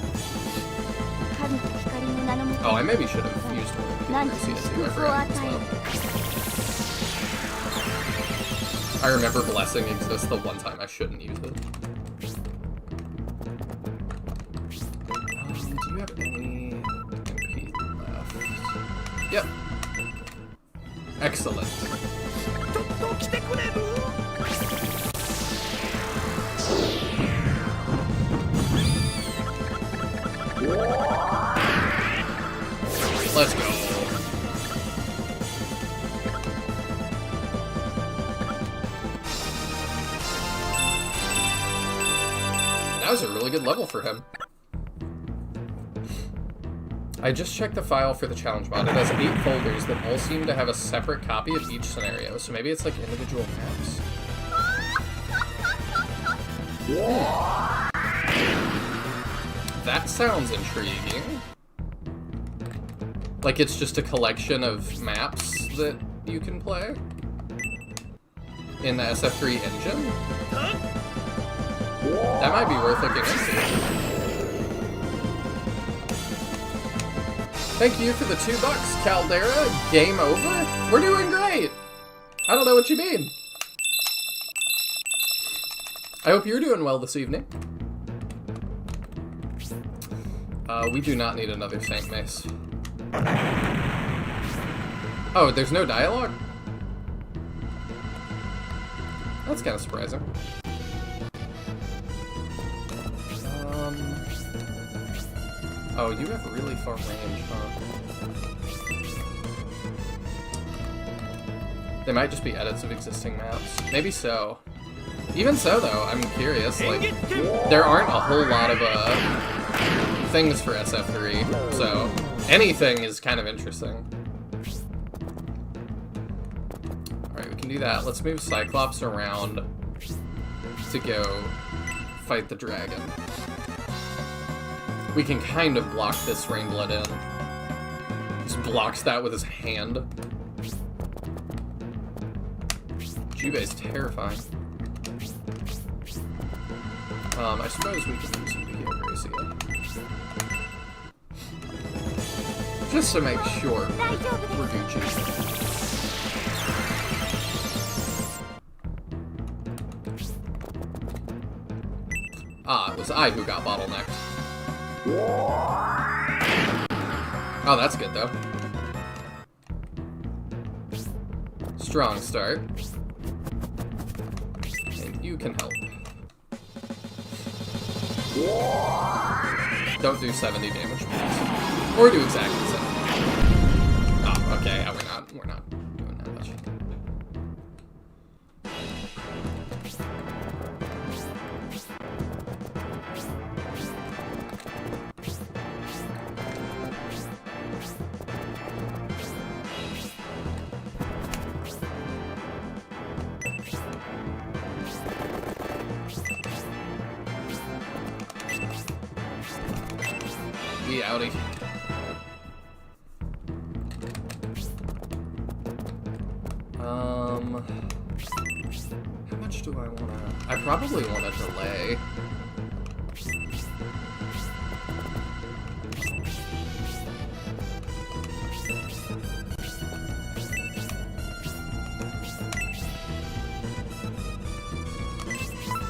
S1: Oh, I maybe should have used her. Too. I forgot as well. I remember Blessing exists the one time I shouldn't use it. Do you have any MP left? Yep. Excellent. Let's go. That was a really good level for him. I just checked the file for the challenge mod. It has 8 folders that all seem to have a separate copy of each scenario, so maybe it's like individual maps. That sounds intriguing. Like it's just a collection of maps that you can play in the SF3 engine? That might be worth looking into. Thank you for the $2, Caldera. Game over? We're doing great! I don't know what you mean. I hope you're doing well this evening. We do not need another Saint Mace. Oh, there's no dialogue? That's kind of surprising. Oh, you have really far range, huh? They might just be edits of existing maps. Maybe so. Even so, though, I'm curious. Like, there aren't a whole lot of things for SF3, so anything is kind of interesting. Alright, we can do that. Let's move Cyclops around to go fight the dragon. We can kind of block this Rainblood in. Just blocks that with his hand. Jubei's terrifying. I suppose we can use him to heal Gracia. Just to make sure we're Gucci. Ah, it was I who got bottlenecked. Oh, that's good, though. Strong start. And you can help. Don't do 70 damage, please. Or do exactly 70. Oh, okay, yeah, we're not doing that much. We outie. How much do I wanna... I probably wanna delay.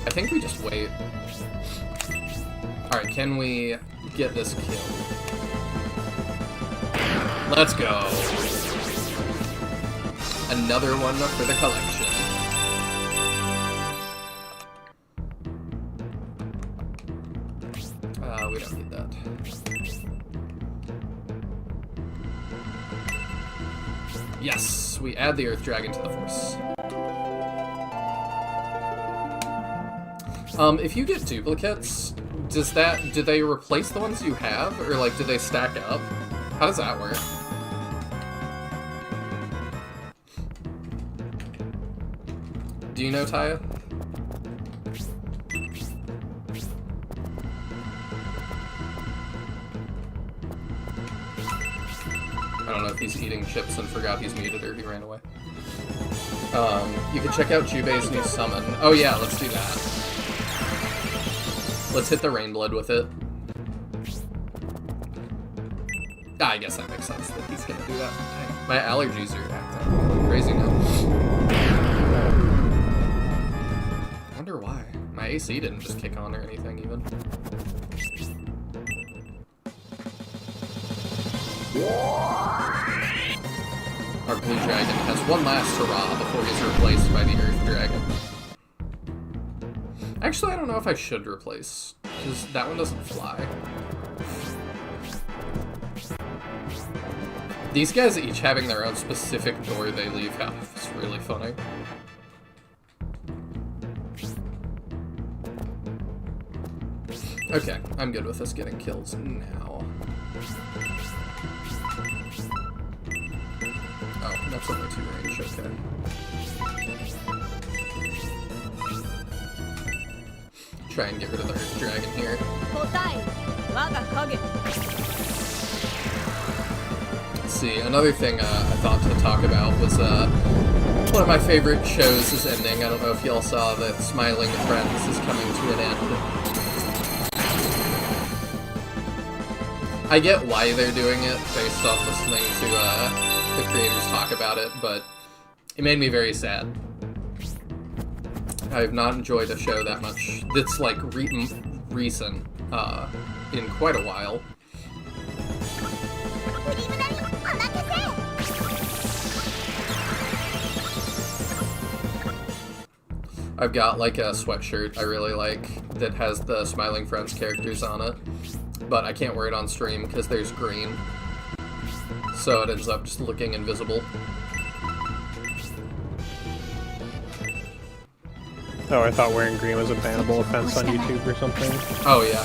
S1: I think we just wait. Alright, can we get this kill? Let's go. Another one for the collection. We don't need that. Yes, we add the Earth Dragon to the Force. If you get duplicates, do they replace the ones you have, or like do they stack up? How does that work? Do you know Taya? I don't know if he's eating chips and forgot he's muted or he ran away. You can check out Jubei's new summon. Oh yeah, let's do that. Let's hit the Rainblood with it. I guess that makes sense that he's gonna do that. Dang, my allergies are acting crazy now. I wonder why. My AC didn't just kick on or anything even. Our blue dragon has one last hurrah before he's replaced by the earth dragon. Actually, I don't know if I should replace, because that one doesn't fly. These guys each having their own specific door they leave out. It's really funny. Okay, I'm good with us getting kills now. Oh, that's only 2 range, okay. Try and get rid of the Earth Dragon here. Let's see, another thing I thought to talk about was one of my favorite shows is ending. I don't know if y'all saw that Smiling Friends is coming to an end. I get why they're doing it based off listening to the creators talk about it, but it made me very sad. I have not enjoyed a show that much that's like recent in quite a while. I've got like a sweatshirt I really like that has the Smiling Friends characters on it, but I can't wear it on stream because there's green. So it ends up just looking invisible.
S2: Oh, I thought wearing green was a bannable offense on YouTube or something.
S1: Oh yeah.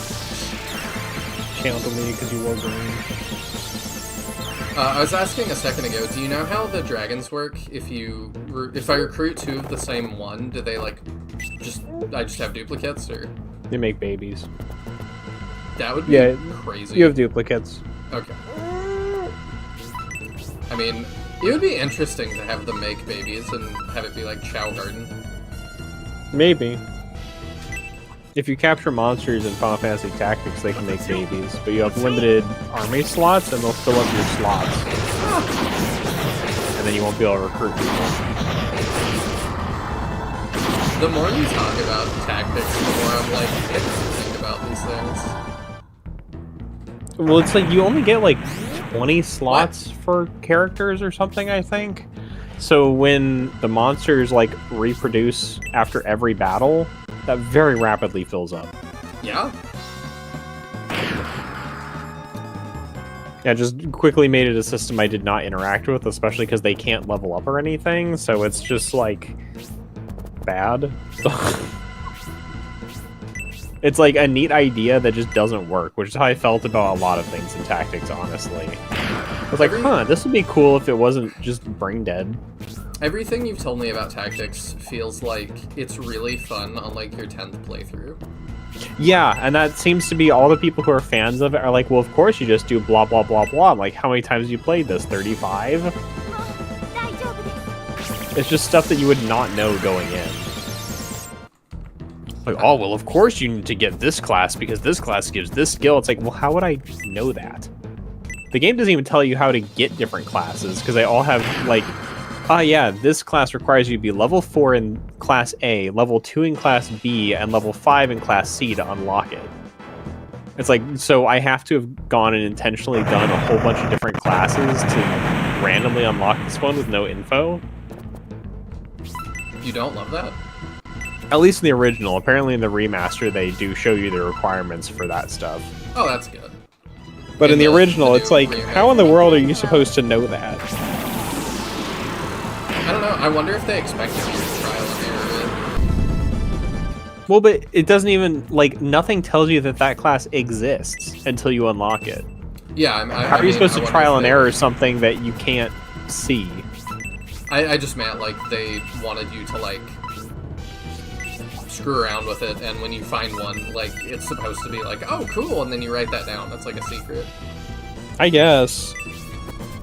S2: Canceled me because you wore green.
S1: I was asking a second ago, do you know how the dragons work? If I recruit 2 of the same one, do they like I just have duplicates, or?
S2: You make babies.
S1: That would be crazy.
S2: You have duplicates.
S1: Okay. I mean, it would be interesting to have them make babies and have it be like Chow Garden.
S2: Maybe. If you capture monsters in Final Fantasy Tactics, they can make babies, but you have limited army slots, and they'll fill up your slots. And then you won't be able to recruit people.
S1: The more you talk about tactics, the more I'm like, I didn't think about these things.
S2: Well, it's like you only get like 20 slots for characters or something, I think. So when the monsters like reproduce after every battle, that very rapidly fills up.
S1: Yeah?
S2: Yeah, just quickly made it a system I did not interact with, especially because they can't level up or anything, so it's just like bad. It's like a neat idea that just doesn't work, which is how I felt about a lot of things in Tactics, honestly. I was like, huh, this would be cool if it wasn't just brain dead.
S1: Everything you've told me about Tactics feels like it's really fun on like your 10th playthrough.
S2: Yeah, and that seems to be all the people who are fans of it are like, well, of course you just do blah, blah, blah, blah. Like, how many times have you played this? 35? It's just stuff that you would not know going in. Like, oh, well, of course you need to get this class because this class gives this skill. It's like, well, how would I know that? The game doesn't even tell you how to get different classes because they all have, like, yeah, this class requires you to be level 4 in Class A, level 2 in Class B, and level 5 in Class C to unlock it. It's like, so I have to have gone and intentionally done a whole bunch of different classes to randomly unlock this one with no info.
S1: You don't love that?
S2: At least in the original. Apparently in the remaster, they do show you the requirements for that stuff.
S1: Oh, that's good.
S2: But in the original, it's like,
S1: remake.
S2: how in the world are you supposed to know that?
S1: I don't know. I wonder if they expected you to trial and error it.
S2: Well, but it doesn't even, like, nothing tells you that that class exists until you unlock it.
S1: Yeah,
S2: How are you supposed to trial and error something that you can't see?
S1: I just meant, like, they wanted you to, like, screw around with it, and when you find one, like, it's supposed to be like, oh, cool, and then you write that down. That's like a secret.
S2: I guess.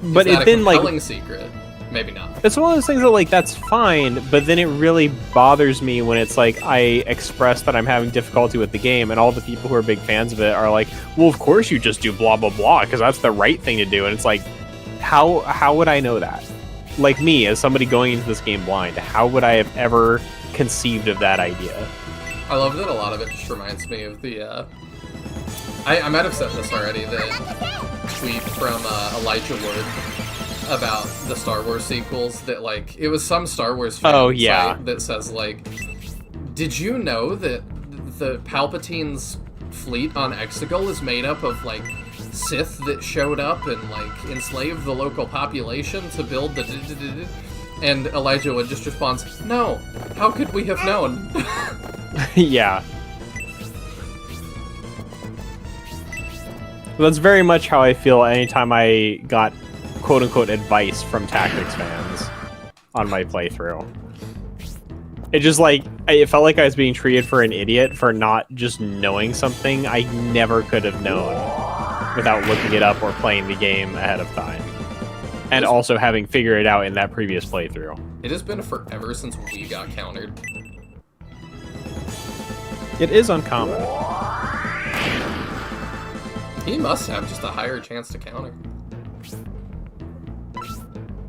S2: But
S1: Is that
S2: it then
S1: a
S2: like
S1: compelling secret? Maybe not.
S2: it's one of those things that like that's fine, but then it really bothers me when it's like I express that I'm having difficulty with the game, and all the people who are big fans of it are like, well, of course you just do blah blah blah because that's the right thing to do, and it's like, how would I know that? Like me, as somebody going into this game blind, how would I have ever conceived of that idea?
S1: I love that a lot of it just reminds me of the, I might have said this already, the tweet from Elijah Wood about the Star Wars sequels that, like, it was some Star Wars fan site that says, like, did you know that the Palpatine's fleet on Exegol is made up of, like, Sith that showed up and, like, enslaved the local population to build the and Elijah Wood just responds, no, how could we have known?
S2: Yeah. That's very much how I feel anytime I got quote-unquote advice from Tactics fans on my playthrough. It just like, it felt like I was being treated for an idiot for not just knowing something I never could have known without looking it up or playing the game ahead of time. And also having figured it out in that previous playthrough.
S1: It has been forever since we got countered.
S2: It is uncommon.
S1: He must have just a higher chance to counter.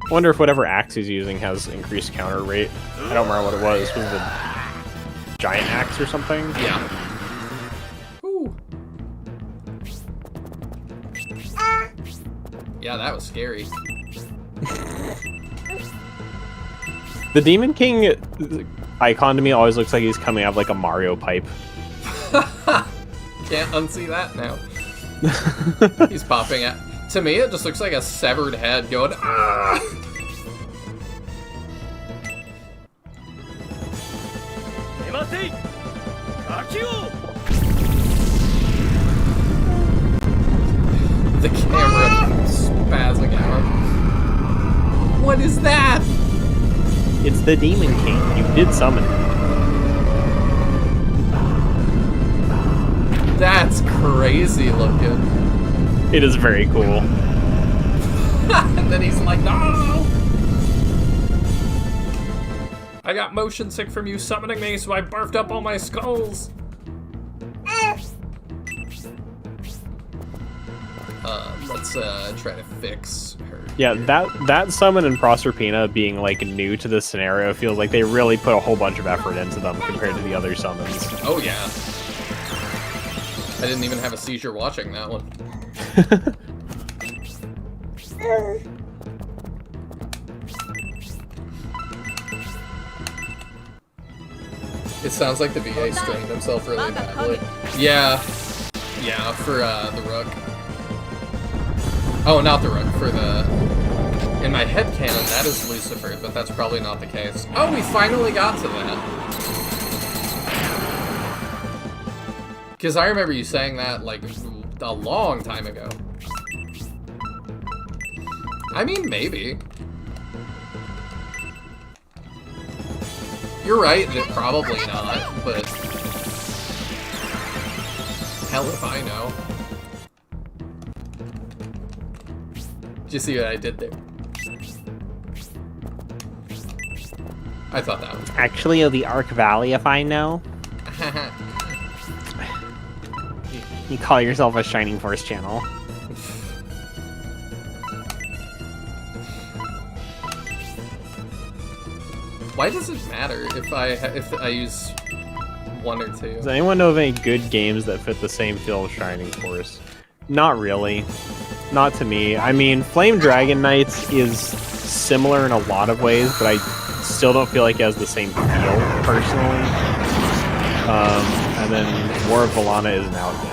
S2: I wonder if whatever axe he's using has increased counter rate. I don't remember what it was. Was it a giant axe or something?
S1: Yeah. Ooh. Yeah, that was scary.
S2: The Demon King icon to me always looks like he's coming out of like a Mario pipe.
S1: Can't unsee that now. He's popping out. To me, it just looks like a severed head going, ah! The camera spazzing out. What is that?
S2: It's the Demon King. You did summon him.
S1: That's crazy looking.
S2: It is very cool.
S1: And then he's like, no! I got motion sick from you summoning me, so I barfed up all my skulls. Let's try to fix her.
S2: Yeah, that summon and Proserpina being like new to this scenario feels like they really put a whole bunch of effort into them compared to the other summons.
S1: Oh yeah. I didn't even have a seizure watching that one. It sounds like the VA strained himself really badly. Yeah. Yeah, for the Rook. Oh, not the Rook, for the... In my head canon, that is Lucifer, but that's probably not the case. Oh, we finally got to that! Because I remember you saying that, like, a long time ago. I mean, maybe. You're right, that probably not, but... Hell if I know. Did you see what I did there? I thought that was...
S7: Actually, it'll be Arc Valley if I know. You call yourself a Shining Force channel.
S1: Why does it matter if I use one or two?
S2: Does anyone know of any good games that fit the same feel of Shining Force? Not really. Not to me. I mean, Flame Dragon Knights is similar in a lot of ways, but I still don't feel like it has the same feel, personally. And then War of Valana isn't out yet.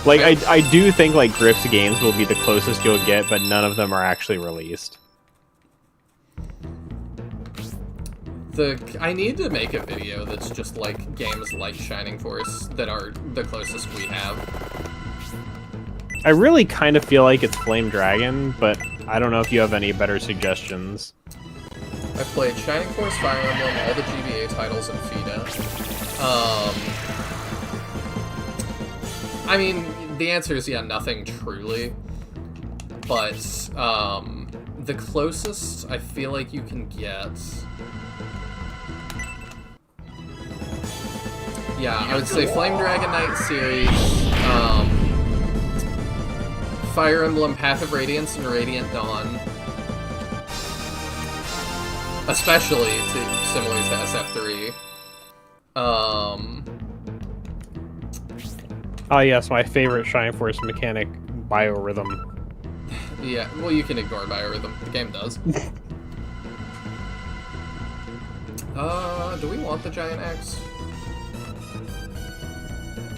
S2: Like, I do think, like, Griff's games will be the closest you'll get, but none of them are actually released.
S1: I need to make a video that's just like games like Shining Force that are the closest we have.
S2: I really kind of feel like it's Flame Dragon, but I don't know if you have any better suggestions.
S1: I've played Shining Force, Fire Emblem, all the GBA titles, and FIDA. I mean, the answer is yeah, nothing truly. But the closest I feel like you can get... Yeah, I would say Flame Dragon Knight series, Fire Emblem Path of Radiance and Radiant Dawn. Especially similar to SF3.
S2: Oh yes, my favorite Shining Force mechanic, Biorhythm.
S1: Yeah, well, you can ignore Biorhythm. The game does. Do we want the giant axe?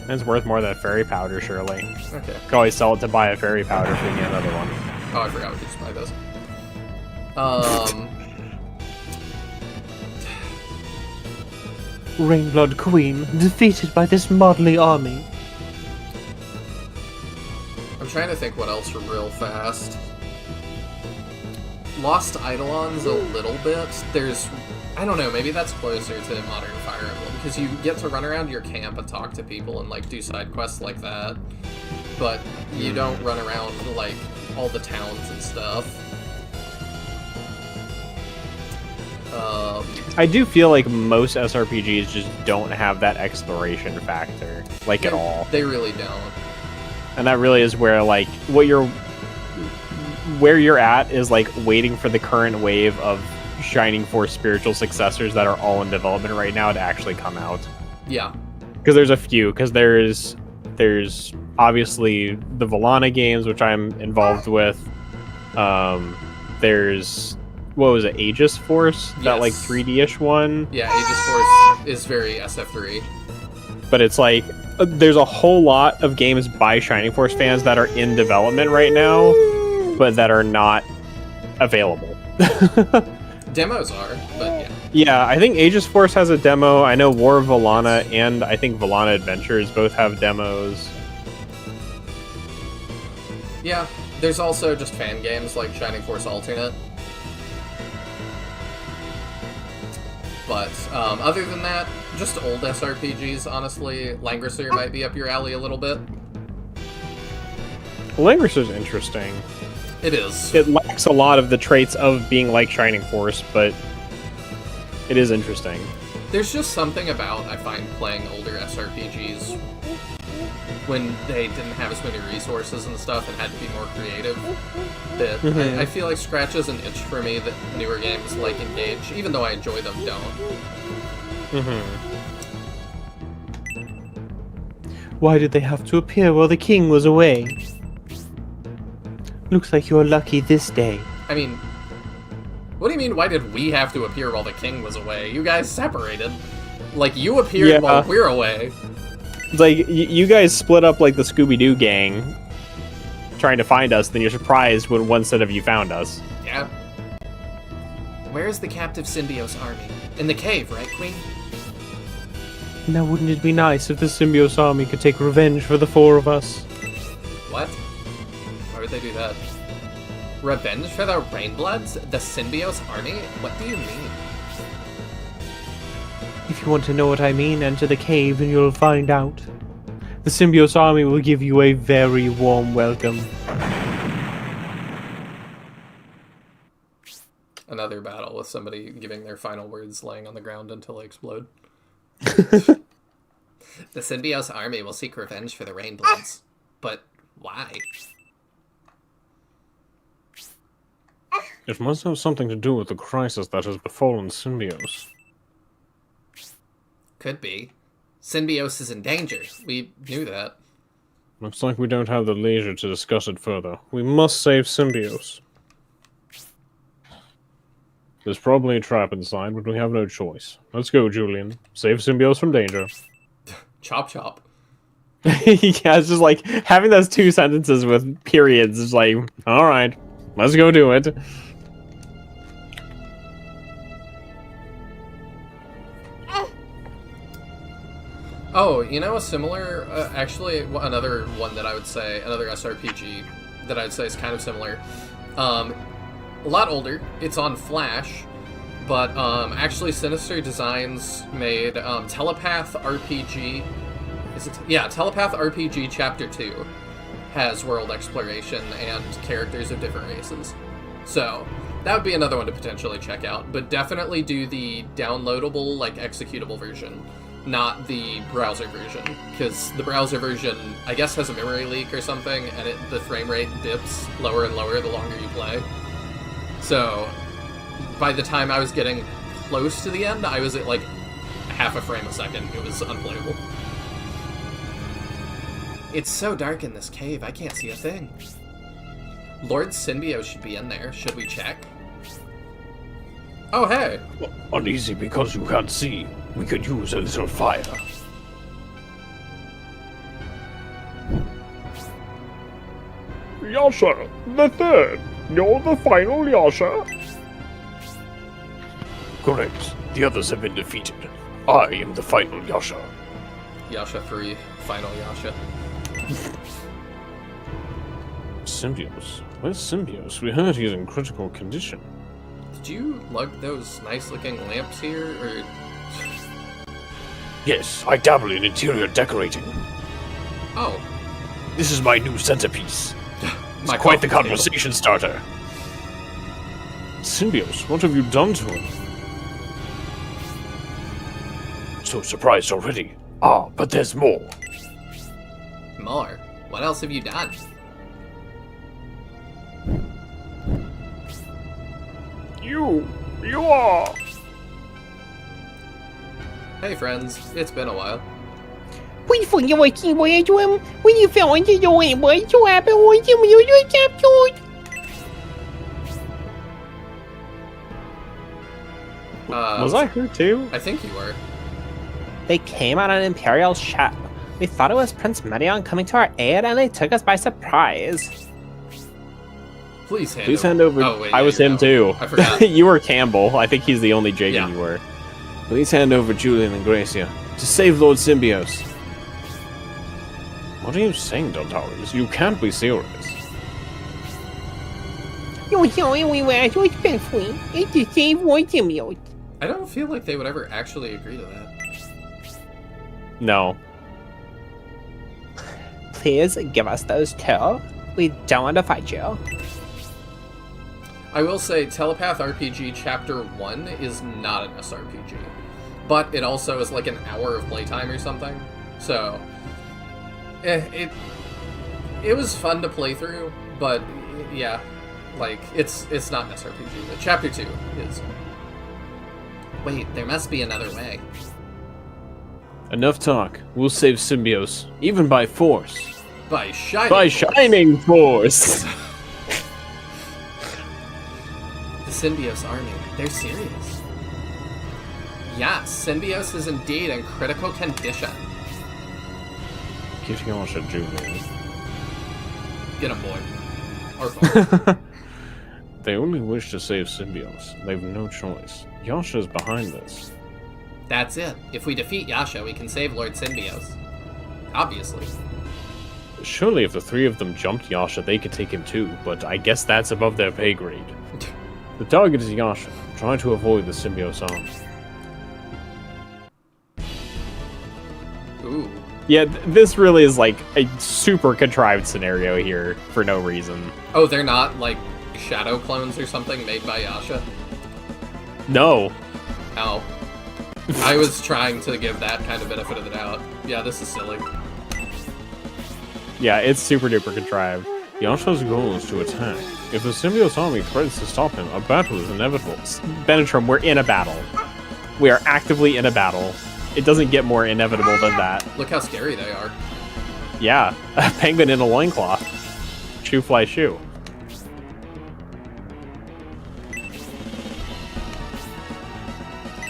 S2: It's worth more than a fairy powder, surely.
S1: Okay.
S2: You can always sell it to buy a fairy powder if you get another one.
S1: Oh, I forgot we could just buy those.
S6: Rainblood Queen, defeated by this motley army.
S1: I'm trying to think what else real fast. Lost Eidolons a little bit. There's... I don't know, maybe that's closer to Modern Fire Emblem, because you get to run around your camp and talk to people and, like, do side quests like that. But you don't run around, like, all the towns and stuff.
S2: I do feel like most SRPGs just don't have that exploration factor, like, at all.
S1: They really don't.
S2: And that really is where, like, where you're at is, like, waiting for the current wave of Shining Force spiritual successors that are all in development right now to actually come out.
S1: Yeah.
S2: Because there's a few. Because there's obviously the Volana games, which I'm involved with. There's, what was it, Aegis Force?
S1: Yes.
S2: That, like, 3D-ish one?
S1: Yeah, Aegis Force is very SF3.
S2: But it's like, there's a whole lot of games by Shining Force fans that are in development right now, but that are not available.
S1: Demos are, but yeah.
S2: Yeah, I think Aegis Force has a demo. I know War of Volana and I think Volana Adventures both have demos.
S1: Yeah, there's also just fan games like Shining Force Alternate. But other than that, just old SRPGs, honestly. Langrisser might be up your alley a little bit.
S2: Langrisser's interesting.
S1: It is.
S2: It lacks a lot of the traits of being like Shining Force, but it is interesting.
S1: There's just something about, I find, playing older SRPGs when they didn't have as many resources and stuff and had to be more creative, that I feel like scratches an itch for me that newer games like Engage, even though I enjoy them, don't.
S6: Why did they have to appear while the king was away? Looks like you're lucky this day.
S1: I mean, what do you mean, why did we have to appear while the king was away? You guys separated. Like, you appeared while we're away.
S2: It's like, you guys split up like the Scooby-Doo gang trying to find us, then you're surprised when one set of you found us.
S1: Yeah. Where's the captive Symbios army? In the cave, right, Queen?
S6: Now wouldn't it be nice if the Symbios army could take revenge for the four of us?
S1: What? Why would they do that? Revenge for the Rainbloods? The Symbios army? What do you mean?
S6: If you want to know what I mean, enter the cave and you'll find out. The Symbios army will give you a very warm welcome.
S1: Another battle with somebody giving their final words laying on the ground until they explode. The Symbios army will seek revenge for the Rainbloods. But why?
S5: It must have something to do with the crisis that has befallen Symbios.
S1: Could be. Symbios is in danger. We knew that.
S5: Looks like we don't have the leisure to discuss it further. We must save Symbios. There's probably a trap inside, but we have no choice. Let's go, Julian. Save Symbios from danger.
S1: Chop chop.
S2: Yeah, it's just like, having those two sentences with periods is like, alright, let's go do it.
S1: Oh, you know, a similar, actually, another one that I would say, another SRPG that I'd say is kind of similar. A lot older. It's on Flash, but actually Sinister Designs made Telepath RPG. Telepath RPG Chapter 2 has world exploration and characters of different races. So that would be another one to potentially check out, but definitely do the downloadable, like, executable version, not the browser version, because the browser version, I guess, has a memory leak or something, and the frame rate dips lower and lower the longer you play. So by the time I was getting close to the end, I was at, like, half a frame a second. It was unplayable. It's so dark in this cave, I can't see a thing. Lord Synbios should be in there. Should we check? Oh, hey!
S4: Uneasy because you can't see. We could use a little fire.
S5: Yasha, the third. You're the final Yasha.
S4: Correct. The others have been defeated. I am the final Yasha.
S1: Yasha 3, final Yasha.
S5: Symbios. Where's Symbios? We heard he's in critical condition.
S1: Did you lug those nice-looking lamps here, or...
S4: Yes, I dabble in interior decorating.
S1: Oh.
S4: This is my new centerpiece. It's
S1: My
S4: quite the
S1: coffee table.
S4: conversation starter.
S5: Symbios, what have you done to him?
S4: So surprised already. Ah, but there's more.
S1: More? What else have you done?
S5: You are...
S1: Hey friends, it's been a while.
S7: We forget what you were doing when you fell into the rainbow. So happy when you were captured.
S2: Was I here too?
S1: I think you were.
S7: They came on an Imperial ship. We thought it was Prince Medion coming to our aid, and they took us by surprise.
S1: Please hand
S2: Please
S1: over.
S2: hand over.
S1: Oh, wait,
S2: I
S1: yeah,
S2: was
S1: you're
S2: him
S1: out.
S2: too.
S1: I forgot.
S2: You were Campbell. I think he's the only Jagan
S1: Yeah.
S2: you were. Please hand over Julian and Gracia to save Lord Symbios. What are you saying, Dontaris? You can't be serious.
S7: You're sorry we were so respectful. It's the same Lord Symbiote.
S1: I don't feel like they would ever actually agree to that.
S2: No.
S7: Please give us those two. We don't want to fight you.
S1: I will say Telepath RPG Chapter 1 is not an SRPG. But it also is like an hour of playtime or something. So, it was fun to play through, but yeah, like, it's not an SRPG. But Chapter 2 is. Wait, there must be another way.
S2: Enough talk. We'll save Symbios, even by force.
S1: By shining
S2: By
S1: force.
S2: shining force!
S1: The Symbios army. They're serious. Yes, Symbios is indeed in critical condition.
S5: Get Yasha, Julian.
S1: Get him, boy. Or boy.
S5: They only wish to save Symbios. They've no choice. Yasha's behind this.
S1: That's it. If we defeat Yasha, we can save Lord Symbios. Obviously.
S2: Surely if the three of them jumped Yasha, they could take him too, but I guess that's above their pay grade. The target is Yasha. Try to avoid the Symbios army.
S1: Ooh.
S2: Yeah, this really is like a super contrived scenario here for no reason.
S1: Oh, they're not, like, shadow clones or something made by Yasha?
S2: No.
S1: Oh. I was trying to give that kind of benefit of the doubt. Yeah, this is silly.
S2: Yeah, it's super duper contrived.
S5: Yasha's goal is to attack. If the Symbios army threatens to stop him, a battle is inevitable.
S2: Benetrim, we're in a battle. We are actively in a battle. It doesn't get more inevitable than that.
S1: Look how scary they are.
S2: Yeah, a penguin in a loincloth. Shoe fly shoe.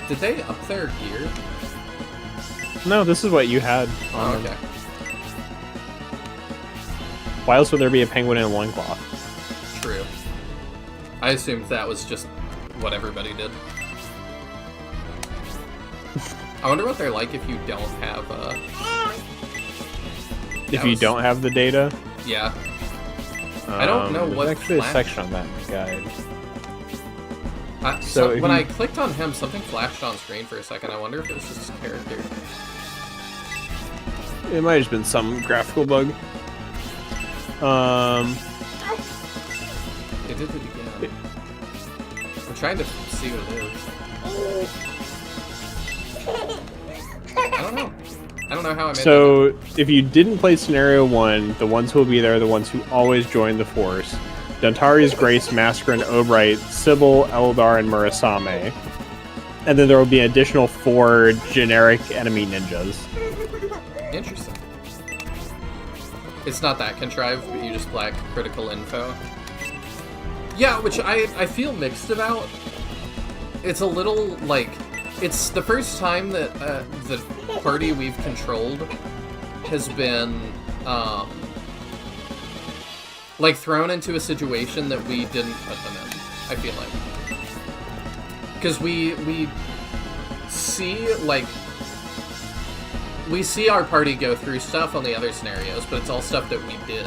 S1: Did they up their gear?
S2: No, this is what you had.
S1: Oh, okay.
S2: Why else would there be a penguin in a loincloth?
S1: True. I assumed that was just what everybody did. I wonder what they're like if you don't have,
S2: If you don't have the data?
S1: Yeah. I don't know what
S2: There's actually
S1: class-
S2: a section on that in the guide. So if
S1: when
S2: you-
S1: I clicked on him, something flashed on screen for a second. I wonder if it was just his character.
S2: It might have just been some graphical bug.
S1: It did it again. I'm trying to see what it is. I don't know. I don't know how I made that.
S2: So if you didn't play Scenario 1, the ones who will be there are the ones who always join the Force. Dantari's Grace, Mascarin, Obright, Sybil, Eldar, and Murasame. And then there will be an additional 4 generic enemy ninjas.
S1: Interesting. It's not that contrived, but you just lack critical info. Yeah, which I feel mixed about. It's a little, like... It's the first time that the party we've controlled has been, like, thrown into a situation that we didn't put them in, I feel like. Because we see, like... We see our party go through stuff on the other scenarios, but it's all stuff that we did.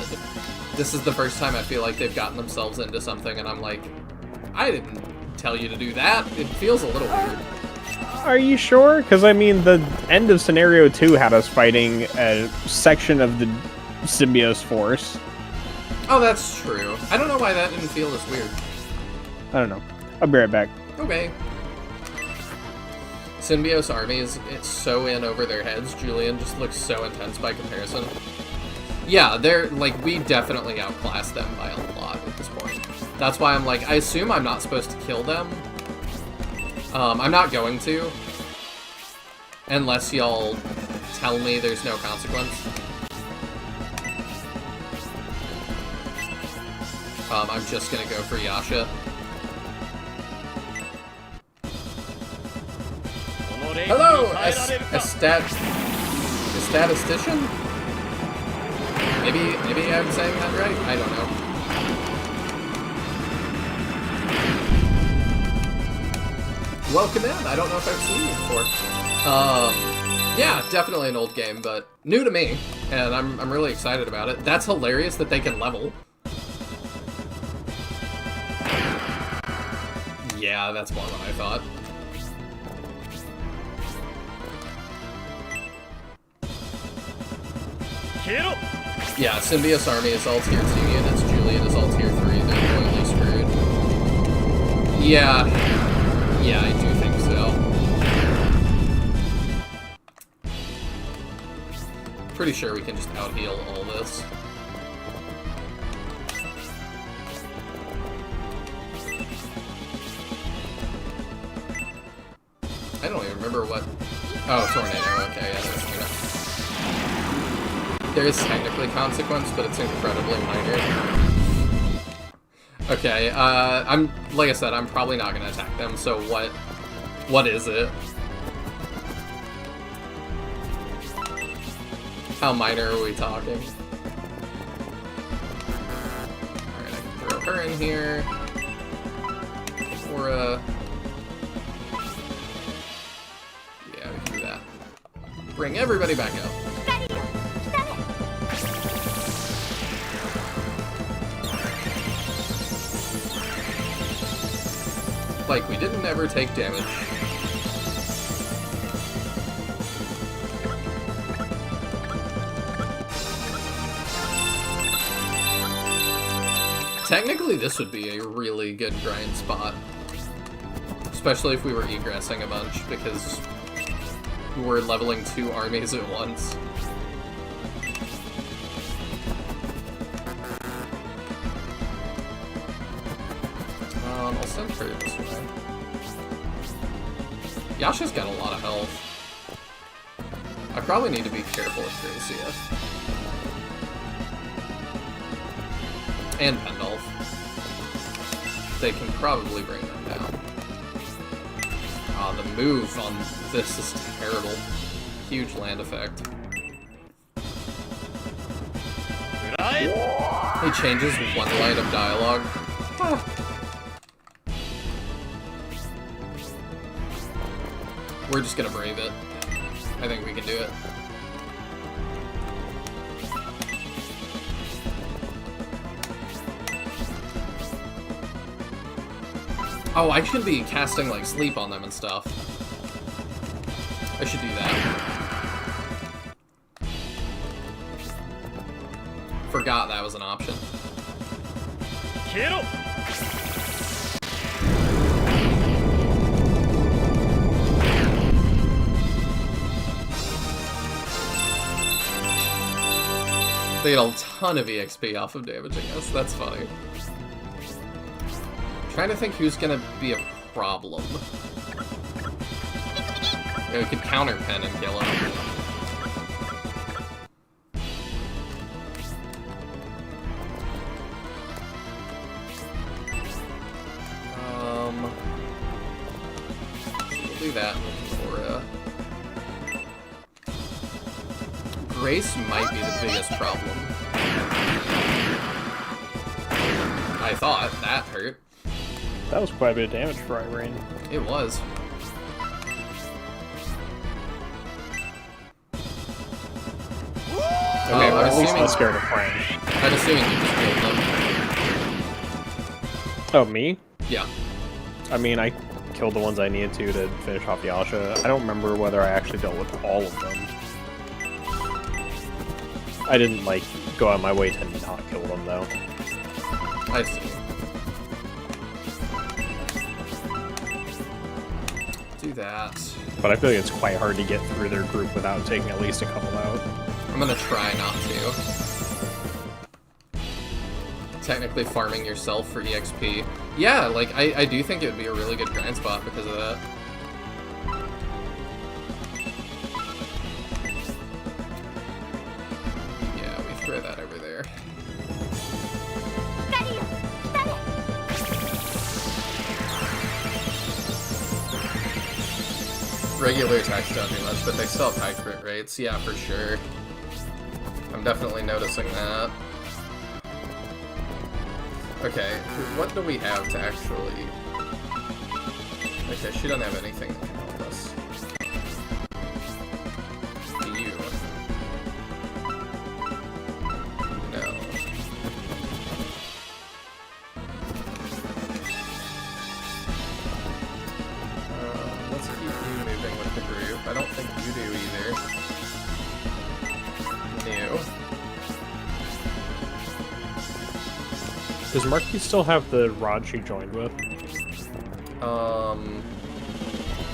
S1: This is the first time I feel like they've gotten themselves into something, and I'm like, I didn't tell you to do that. It feels a little weird.
S2: Are you sure? Because, I mean, the end of Scenario 2 had us fighting a section of the Symbiote Force.
S1: Oh, that's true. I don't know why that didn't feel as weird.
S2: I don't know. I'll be right back.
S1: Okay. Symbiote's army it's so in over their heads. Julian just looks so intense by comparison. Yeah, they're, like, we definitely outclassed them by a lot at this point. That's why I'm like, I assume I'm not supposed to kill them. I'm not going to. Unless y'all tell me there's no consequence. I'm just gonna go for Yasha. Hello, a statistician? Maybe I'm saying that right? I don't know. Welcome in. I don't know if I've seen you before. Yeah, definitely an old game, but new to me, and I'm really excited about it. That's hilarious that they can level. Yeah, that's more than I thought. Yeah, Symbiote's army is all tier 2 units, Julian is all tier 3, they're totally screwed. Yeah, I do think so. Pretty sure we can just out-heal all this. I don't even remember what... Oh, Tornado, okay, yeah, that's gonna... There is technically consequence, but it's incredibly minor. Okay, like I said, I'm probably not gonna attack them, so what is it? How minor are we talking? Alright, I can throw her in here. Aura. Yeah, we can do that. Bring everybody back up. Like we didn't ever take damage. Technically, this would be a really good grind spot. Especially if we were egressing a bunch, because we're leveling 2 armies at once. I'll send her this way. Yasha's got a lot of health. I probably need to be careful with Gracia. And Pendulf. They can probably bring them down. The move on this is terrible. Huge land effect. He changes one line of dialogue. We're just gonna brave it. I think we can do it. Oh, I should be casting, like, sleep on them and stuff. I should do that. Forgot that was an option. They get a ton of EXP off of damaging us. That's funny. Trying to think who's gonna be a problem. Yeah, we could counter pen and kill him. We'll do that for Grace might be the biggest problem. I thought that hurt.
S2: That was quite a bit of damage for Irene.
S1: It was.
S2: Okay, well,
S1: I'm
S2: at least
S1: assuming-
S2: not scared of French.
S1: I'm assuming you just killed them.
S2: Oh, me?
S1: Yeah.
S2: I mean, I killed the ones I needed to finish off Yasha. I don't remember whether I actually dealt with all of them. I didn't, like, go out of my way to not kill them, though.
S1: I see. Do that.
S2: But I feel like it's quite hard to get through their group without taking at least a couple out.
S1: I'm gonna try not to. Technically farming yourself for EXP. Yeah, like, I do think it would be a really good grind spot because of that. Yeah, we throw that over there. Regular attacks don't do much, but they still have high crit rates. Yeah, for sure. I'm definitely noticing that. Okay, what do we have to actually... Okay, she doesn't have anything that can help us. You. No. Let's keep you moving with the group. I don't think you do either. New.
S2: Does Marquis still have the rod she joined with?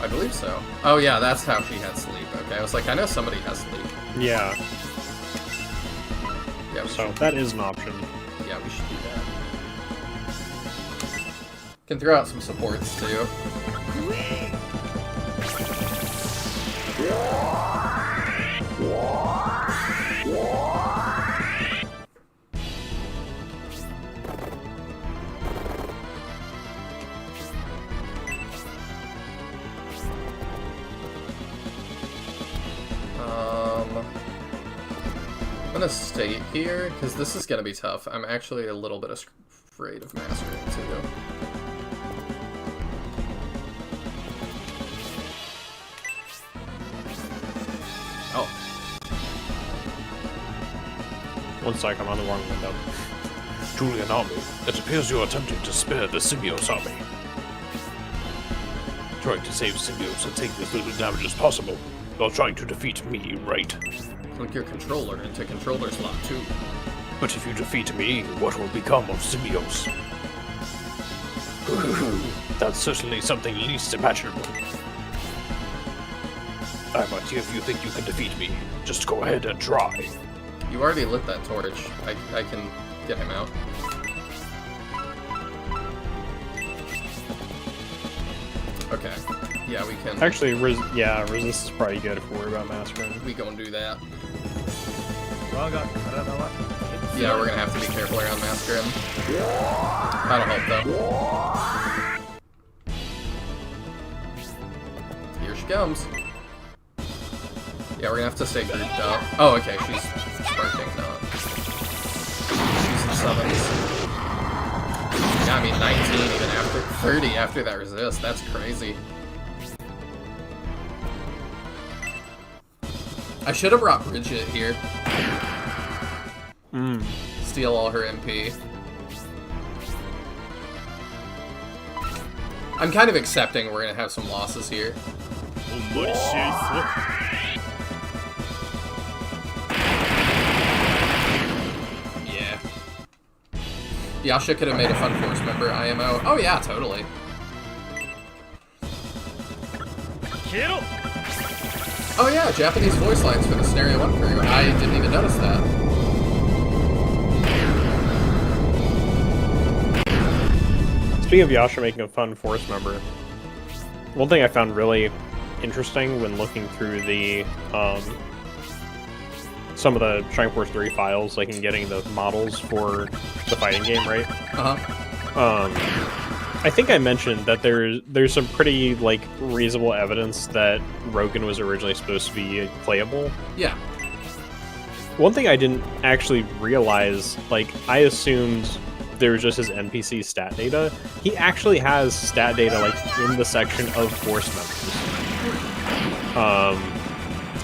S1: I believe so. Oh yeah, that's how she had sleep. Okay, I was like, I know somebody has sleep.
S2: Yeah,
S1: Yeah, we
S2: so
S1: should,
S2: that is an option.
S1: yeah, we should do that. Can throw out some supports too. I'm gonna stay here, because this is gonna be tough. I'm actually a little bit afraid of Mastering too. Oh.
S2: One sec, I'm on the wrong window.
S5: Julian Army, it appears you're attempting to spare the Symbiote army. Trying to save symbiotes and take as little damage as possible, while trying to defeat me, right?
S1: Click your controller into controller slot 2.
S5: But if you defeat me, what will become of symbiotes? That's certainly something least imaginable. I'm not here if you think you can defeat me. Just go ahead and try.
S1: You already lit that torch. I can get him out. Okay. Yeah, we can.
S2: Actually, resist is probably good if we worry about Mastering.
S1: We go and do that. Yeah, we're gonna have to be careful around Master him. That'll help though. Here she comes. Yeah, we're gonna have to stay grouped up. Oh, okay, she's sparking, not. She's in summons. Got me 19 even after 30 after that resist. That's crazy. I should have brought Bridget here. Steal all her MP. I'm kind of accepting we're gonna have some losses here. Yeah. Yasha could have made a Fun Force member IMO. Oh yeah, totally. Oh yeah, Japanese voice lines for the Scenario 1 crew. I didn't even notice that.
S2: Speaking of Yasha making a Fun Force member, one thing I found really interesting when looking through the some of the Shrine Force 3 files, like in getting the models for the fighting game, right? I think I mentioned that there's some pretty like reasonable evidence that Rogan was originally supposed to be playable.
S1: Yeah.
S2: One thing I didn't actually realize, like I assumed there was just his NPC stat data. He actually has stat data like in the section of Force members.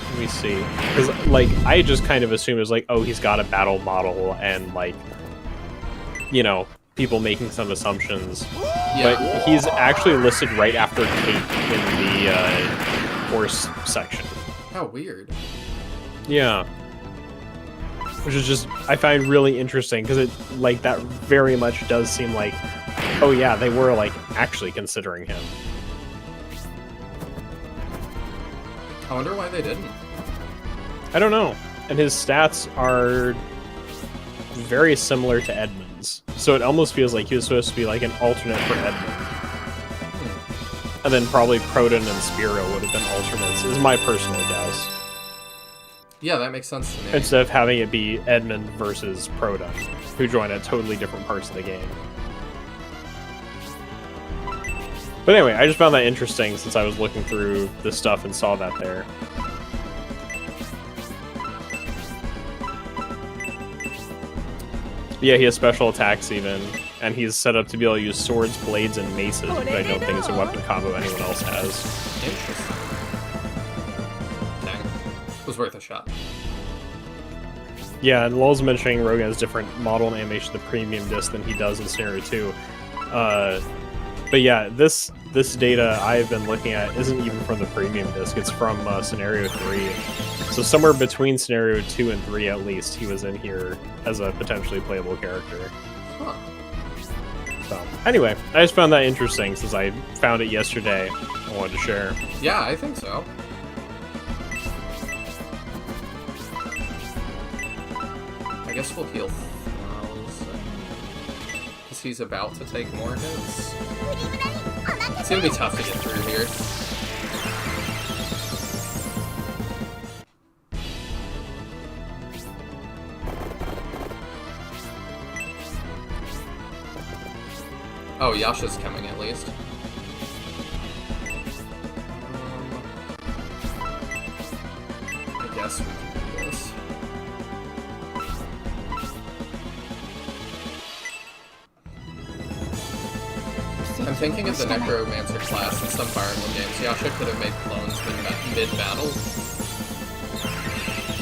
S2: Let me see, because like I just kind of assumed it was like, oh, he's got a battle model and like, you know, people making some assumptions.
S1: Yeah.
S2: But he's actually listed right after Kate in the Force section.
S1: How weird.
S2: Yeah. Which is just, I find really interesting, because it, like, that very much does seem like, oh yeah, they were, like, actually considering him.
S1: I wonder why they didn't.
S2: I don't know. And his stats are very similar to Edmund's. So it almost feels like he was supposed to be, like, an alternate for Edmund. And then probably Proton and Spiro would have been alternates, is my personal guess.
S1: Yeah, that makes sense to me.
S2: Instead of having it be Edmund versus Proton, who join at totally different parts of the game. But anyway, I just found that interesting since I was looking through this stuff and saw that there. Yeah, he has special attacks even, and he's set up to be able to use swords, blades, and maces, which I don't think is a weapon combo anyone else has.
S1: Interesting. Dang. Was worth a shot.
S2: Yeah, and Lul's mentioning Rogan has different model and animation of the premium disc than he does in Scenario 2. But yeah, this data I've been looking at isn't even from the premium disc, it's from Scenario 3. So somewhere between Scenario 2 and 3 at least, he was in here as a potentially playable character.
S1: Huh.
S2: So anyway, I just found that interesting since I found it yesterday. I wanted to share.
S1: Yeah, I think so. I guess we'll heal 1,000. Because he's about to take more hits. It's gonna be tough to get through here. Oh, Yasha's coming at least. I guess we can do this. I'm thinking of the Necromancer class in some Fire Emblem games. Yasha could have made clones mid-battle.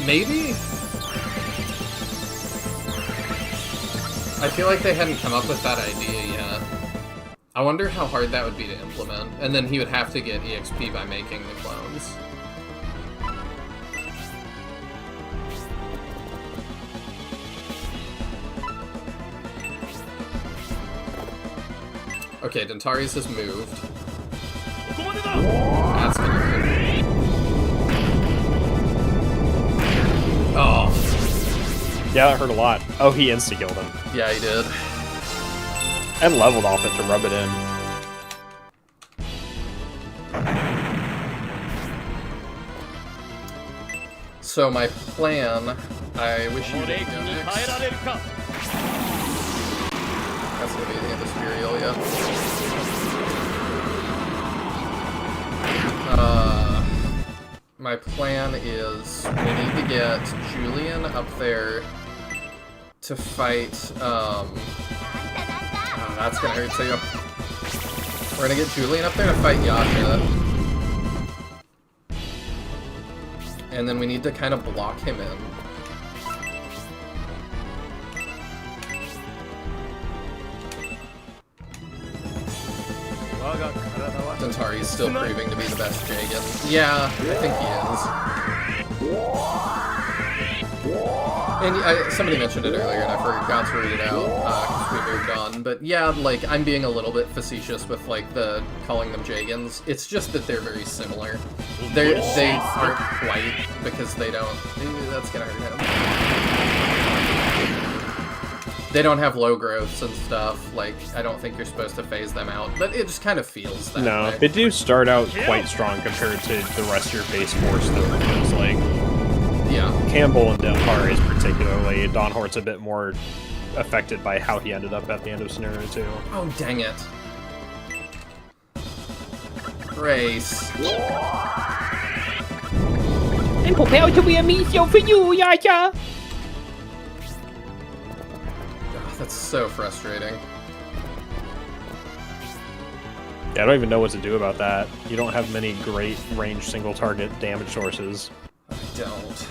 S1: Maybe? I feel like they hadn't come up with that idea yet. I wonder how hard that would be to implement. And then he would have to get EXP by making the clones. Okay, Dentaris has moved. That's gonna hurt. Oh.
S2: Yeah, that hurt a lot. Oh, he insta-killed him.
S1: Yeah, he did.
S2: And leveled off it to rub it in.
S1: So my plan, I wish you didn't go next. That's gonna be the end of Spirilia. My plan is we need to get Julian up there to fight, that's gonna hurt too. We're gonna get Julian up there to fight Yasha. And then we need to kind of block him in. Dantari's still proving to be the best Jagan. Yeah, I think he is. And somebody mentioned it earlier, and I forgot to read it out because we moved on. But yeah, like, I'm being a little bit facetious with, like, calling them Jagans. It's just that they're very similar. They aren't quite, because they don't... That's gonna hurt him. They don't have low growths and stuff. Like, I don't think you're supposed to phase them out, but it just kind of feels that
S2: No,
S1: way.
S2: they do start out quite strong compared to the rest of your base force, though, because, like,
S1: Yeah.
S2: Campbell and Dantari's particularly, Dawnhort's a bit more affected by how he ended up at the end of Scenario 2.
S1: Oh, dang it. Grace.
S7: I'm prepared to be a mission for you, Yaya!
S1: Ugh, that's so frustrating.
S2: Yeah, I don't even know what to do about that. You don't have many great range single target damage sources.
S1: I don't.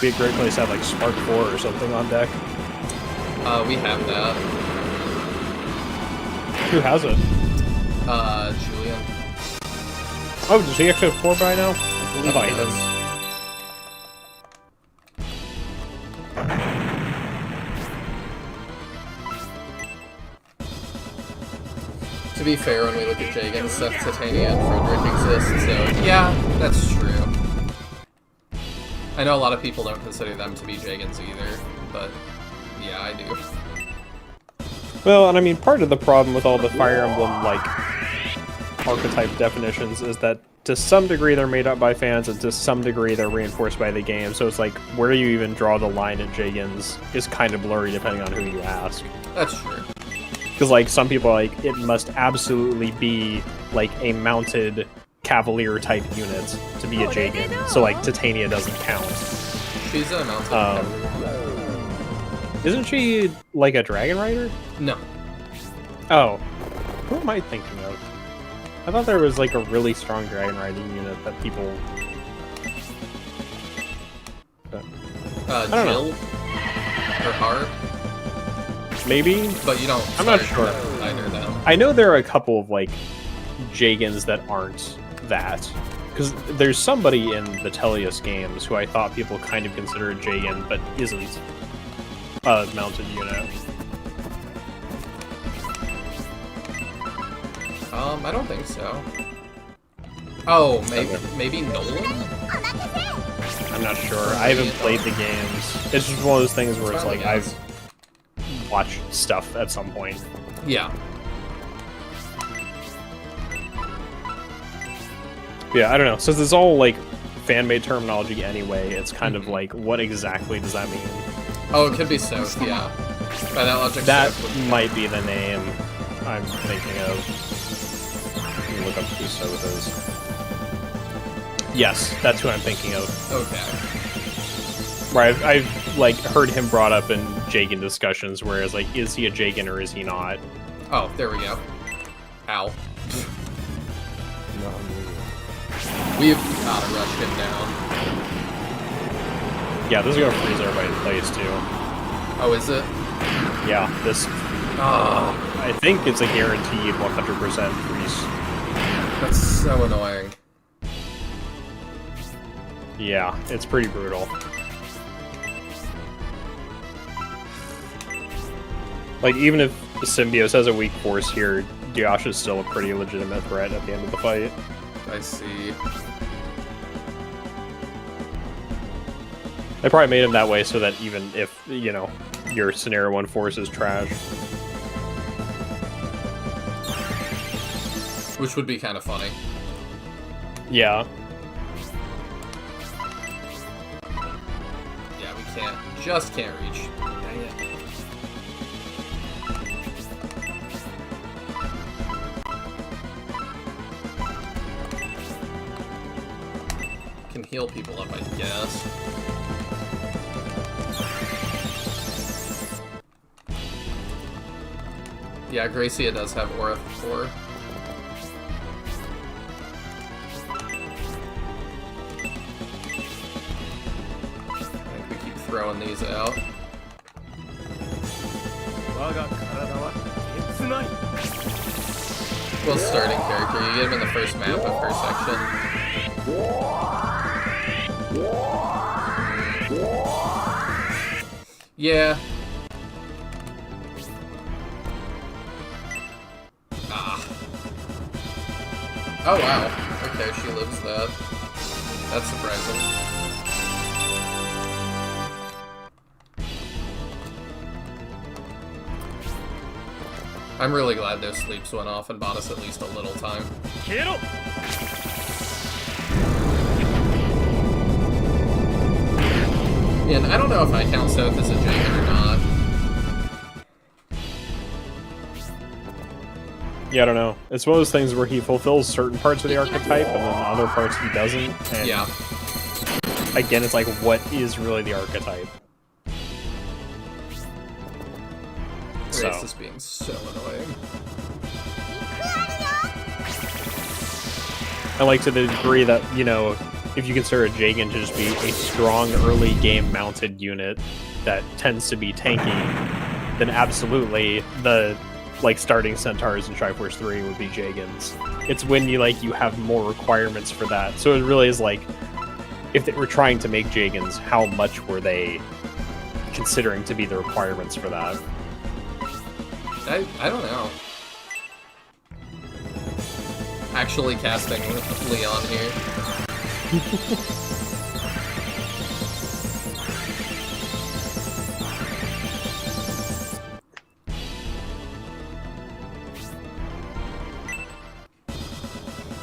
S2: Be a great place to have like Spark 4 or something on deck.
S1: We have that.
S2: Who has it?
S1: Julian.
S2: Oh, does he actually have 4 by now? I believe I
S1: does.
S2: him.
S1: To be fair, when we look at Jagan, Seth, Titania, and Frederick exist, so yeah, that's true. I know a lot of people don't consider them to be Jagans either, but yeah, I do.
S2: Well, and I mean, part of the problem with all the Fire Emblem, like, archetype definitions is that to some degree they're made up by fans, and to some degree they're reinforced by the game, so it's like, where you even draw the line at Jagans is kind of blurry depending on who you ask.
S1: That's true.
S2: Because, like, some people are like, it must absolutely be, like, a mounted Cavalier-type unit to be a Jagan, so, like, Titania doesn't count.
S1: She's a mountain.
S2: Isn't she, like, a Dragon Rider?
S1: No.
S2: Oh. Who am I thinking of? I thought there was, like, a really strong Dragon Riding unit that people... I don't
S1: Jill?
S2: know.
S1: Her heart?
S2: Maybe?
S1: But you don't.
S2: I'm not
S1: start
S2: sure.
S1: with either, though.
S2: I know there are a couple of, like, Jagans that aren't that. Because there's somebody in the Tellius games who I thought people kind of consider a Jagan, but isn't a mounted unit.
S1: I don't think so. Oh, maybe Nolan?
S2: I'm not sure. I haven't played the games. It's just one of those things where it's
S1: Probably
S2: like,
S1: is.
S2: I've watched stuff at some point.
S1: Yeah.
S2: Yeah, I don't know. Since it's all, like, fan-made terminology anyway, it's kind of like, what exactly does that mean?
S1: Oh, it could be Soth, yeah. By that logic,
S2: That
S1: Soth would...
S2: might be the name I'm thinking of. Let me look up who Soth is. Yes, that's who I'm thinking of.
S1: Okay.
S2: Where I've like, heard him brought up in Jagan discussions, where it's like, is he a Jagan or is he not?
S1: Oh, there we go. Ow. We've gotta rush him down.
S2: Yeah, this is gonna freeze everybody in place, too.
S1: Oh, is it?
S2: Yeah, this...
S1: Oh,
S2: I think it's a guaranteed 100% freeze.
S1: that's so annoying.
S2: Yeah, it's pretty brutal. Like, even if Symbios has a weak force here, Diosh is still a pretty legitimate threat at the end of the fight.
S1: I see.
S2: They probably made him that way so that even if, you know, your Scenario 1 force is trash.
S1: Which would be kind of funny.
S2: Yeah.
S1: Yeah, we just can't reach. Dang it. Can heal people up, I guess. Yeah, Gracia does have Aura 4. I think we keep throwing these out. Well, starting character, you get him in the first map of her section. Yeah. Ah. Oh wow. Okay, she lives that. That's surprising. I'm really glad those sleeps went off and bought us at least a little time. And I don't know if I count Soth as a Jagan or not.
S2: Yeah, I don't know. It's one of those things where he fulfills certain parts of the archetype, and then other parts he doesn't. And
S1: Yeah.
S2: again, it's like, what is really the archetype? So.
S1: Race is being so annoying.
S2: And like to the degree that, you know, if you consider a Jagan to just be a strong early game mounted unit that tends to be tanky, then absolutely the like starting Centaurs in Triforce 3 would be Jagans. It's when you have more requirements for that. So it really is like, if they were trying to make Jagans, how much were they considering to be the requirements for that?
S1: I don't know. Actually casting Leon here.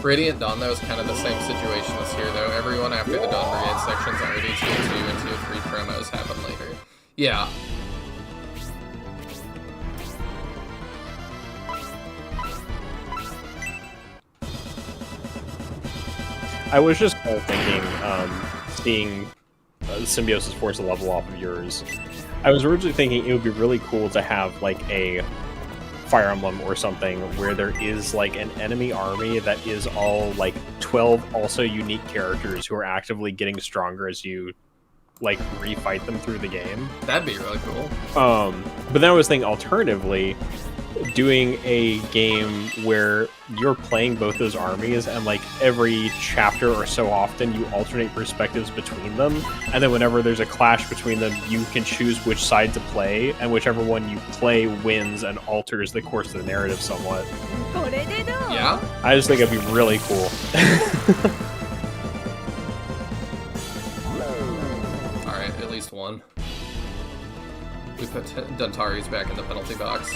S1: Radiant Dawn, though, is kind of the same situation as here, though. Everyone after the Dawn Brigade sections already Tier 2 and Tier 3 promos happen later. Yeah.
S2: I was just kind of thinking, seeing the Symbiosis force a level off of yours. I was originally thinking it would be really cool to have like a Fire Emblem or something where there is like an enemy army that is all like 12 also unique characters who are actively getting stronger as you like refight them through the game.
S1: That'd be really cool.
S2: But then I was thinking alternatively, doing a game where you're playing both those armies and like every chapter or so often you alternate perspectives between them, and then whenever there's a clash between them you can choose which side to play, and whichever one you play wins and alters the course of the narrative somewhat.
S1: Yeah?
S2: I just think it'd be really cool.
S1: Alright, at least one. We put Duntari's back in the penalty box.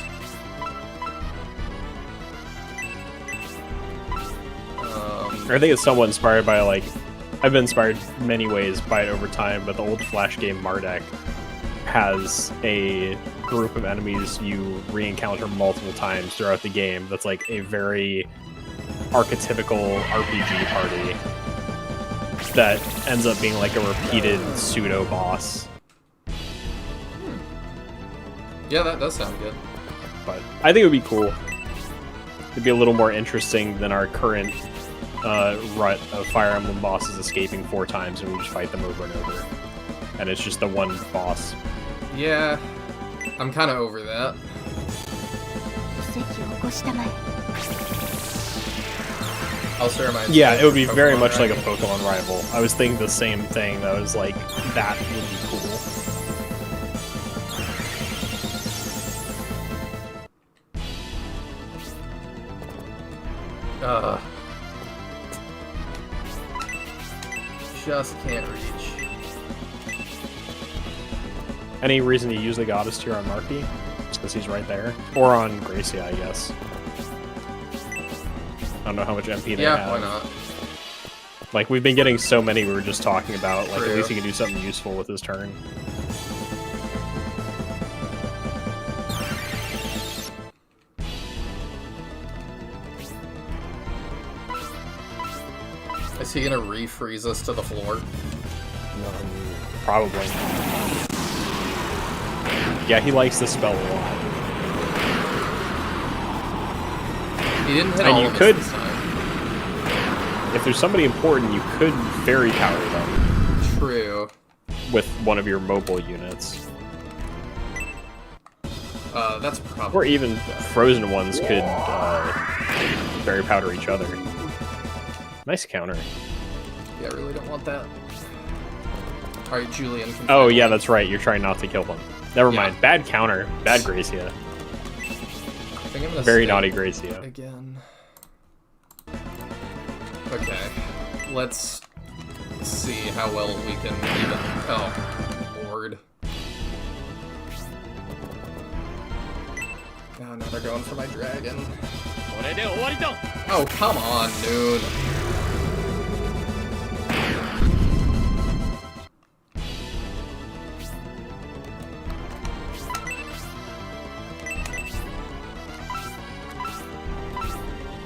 S2: I think it's somewhat inspired by, like, I've been inspired many ways by it over time, but the old Flash game Mardek has a group of enemies you re-encounter multiple times throughout the game that's like a very archetypical RPG party that ends up being like a repeated pseudo-boss.
S1: Yeah, that does sound good.
S2: But I think it would be cool. It'd be a little more interesting than our current rut of Fire Emblem bosses escaping 4 times and we just fight them over and over. And it's just the one boss.
S1: Yeah, I'm kind of over that. Also reminds me
S2: Yeah,
S1: of
S2: it would be very
S1: Pokemon
S2: much like a
S1: Rival.
S2: Pokemon rival. I was thinking the same thing. That was like, that would be cool.
S1: Just can't reach.
S2: Any reason to use the Goddess tier on Marky? Just because he's right there. Or on Gracia, I guess. I don't know how much MP they
S1: Yeah,
S2: have.
S1: why not?
S2: Like, we've been getting so many we were just talking about. Like,
S1: True.
S2: at least he can do something useful with his turn.
S1: Is he gonna refreeze us to the floor?
S2: Probably. Yeah, he likes the spell a lot.
S1: He didn't hit
S2: And
S1: all
S2: you
S1: of us
S2: could-
S1: this time.
S2: If there's somebody important, you could fairy power them
S1: True.
S2: with one of your mobile units.
S1: That's probably...
S2: Or even frozen ones could berry powder each other. Nice counter.
S1: Yeah, I really don't want that. Alright, Julian can...
S2: Oh, yeah, that's right. You're trying not to kill them. Never
S1: Yeah.
S2: mind. Bad counter. Bad Gracia.
S1: I think I'm gonna
S2: Very
S1: stay
S2: naughty Gracia.
S1: again. Okay, let's see how well we can even... Oh, Lord. Oh, now they're going for my dragon. Oh, come on, dude.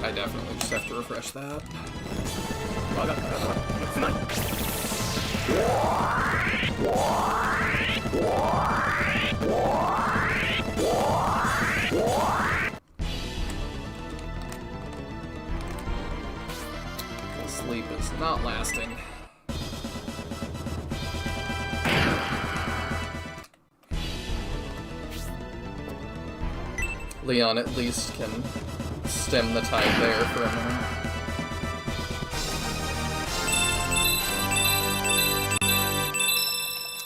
S1: I definitely just have to refresh that. Sleep is not lasting. Leon at least can stem the tide there for a minute.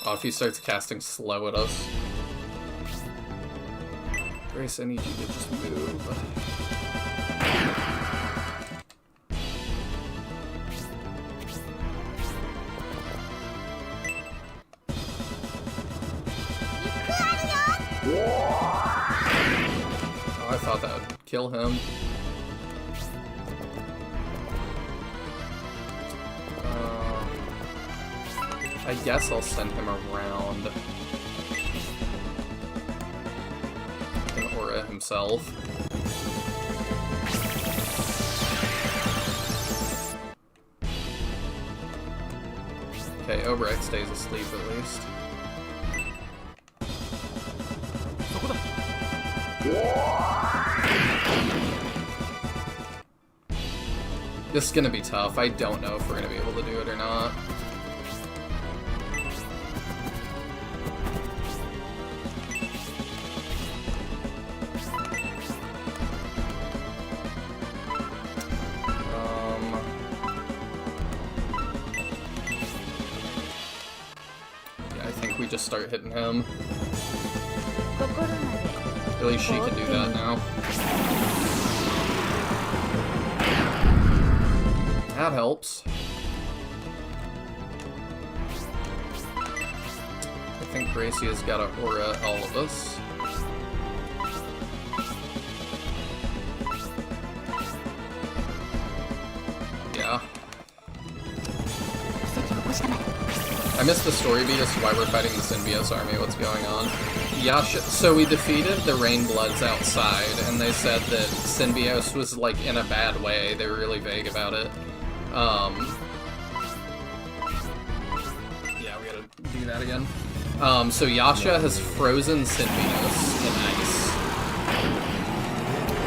S1: Oh, if he starts casting slow at us. Grace, I need you to just move. Oh, I thought that would kill him. I guess I'll send him around. An aura himself. Okay, Obrecht stays asleep at least. This is gonna be tough. I don't know if we're gonna be able to do it or not. Yeah, I think we just start hitting him. At least she can do that now. That helps. I think Gracie's got a aura all of us. Yeah. I missed the story beat as to why we're fighting the Symbiote army. What's going on? Yasha. So we defeated the Rainbloods outside, and they said that Symbiote was like in a bad way. They were really vague about it. Yeah, we gotta do that again. So Yasha has frozen Symbiote in ice,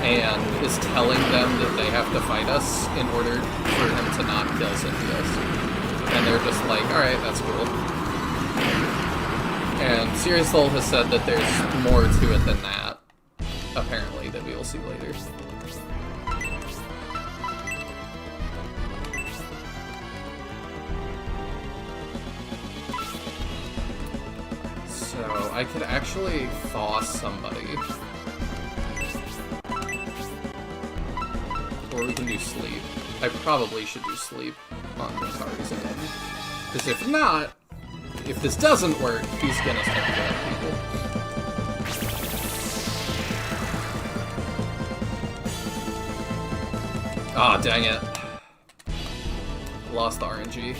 S1: and is telling them that they have to fight us in order for him to not kill Symbiote. And they're just like, alright, that's cool. And Serious Soul has said that there's more to it than that, apparently, that we will see later. So, I could actually thaw somebody. Or we can do sleep. I probably should do sleep on Mataris again. Because if not, if this doesn't work, he's gonna start killing people. Ah, oh, dang it. Lost the RNG.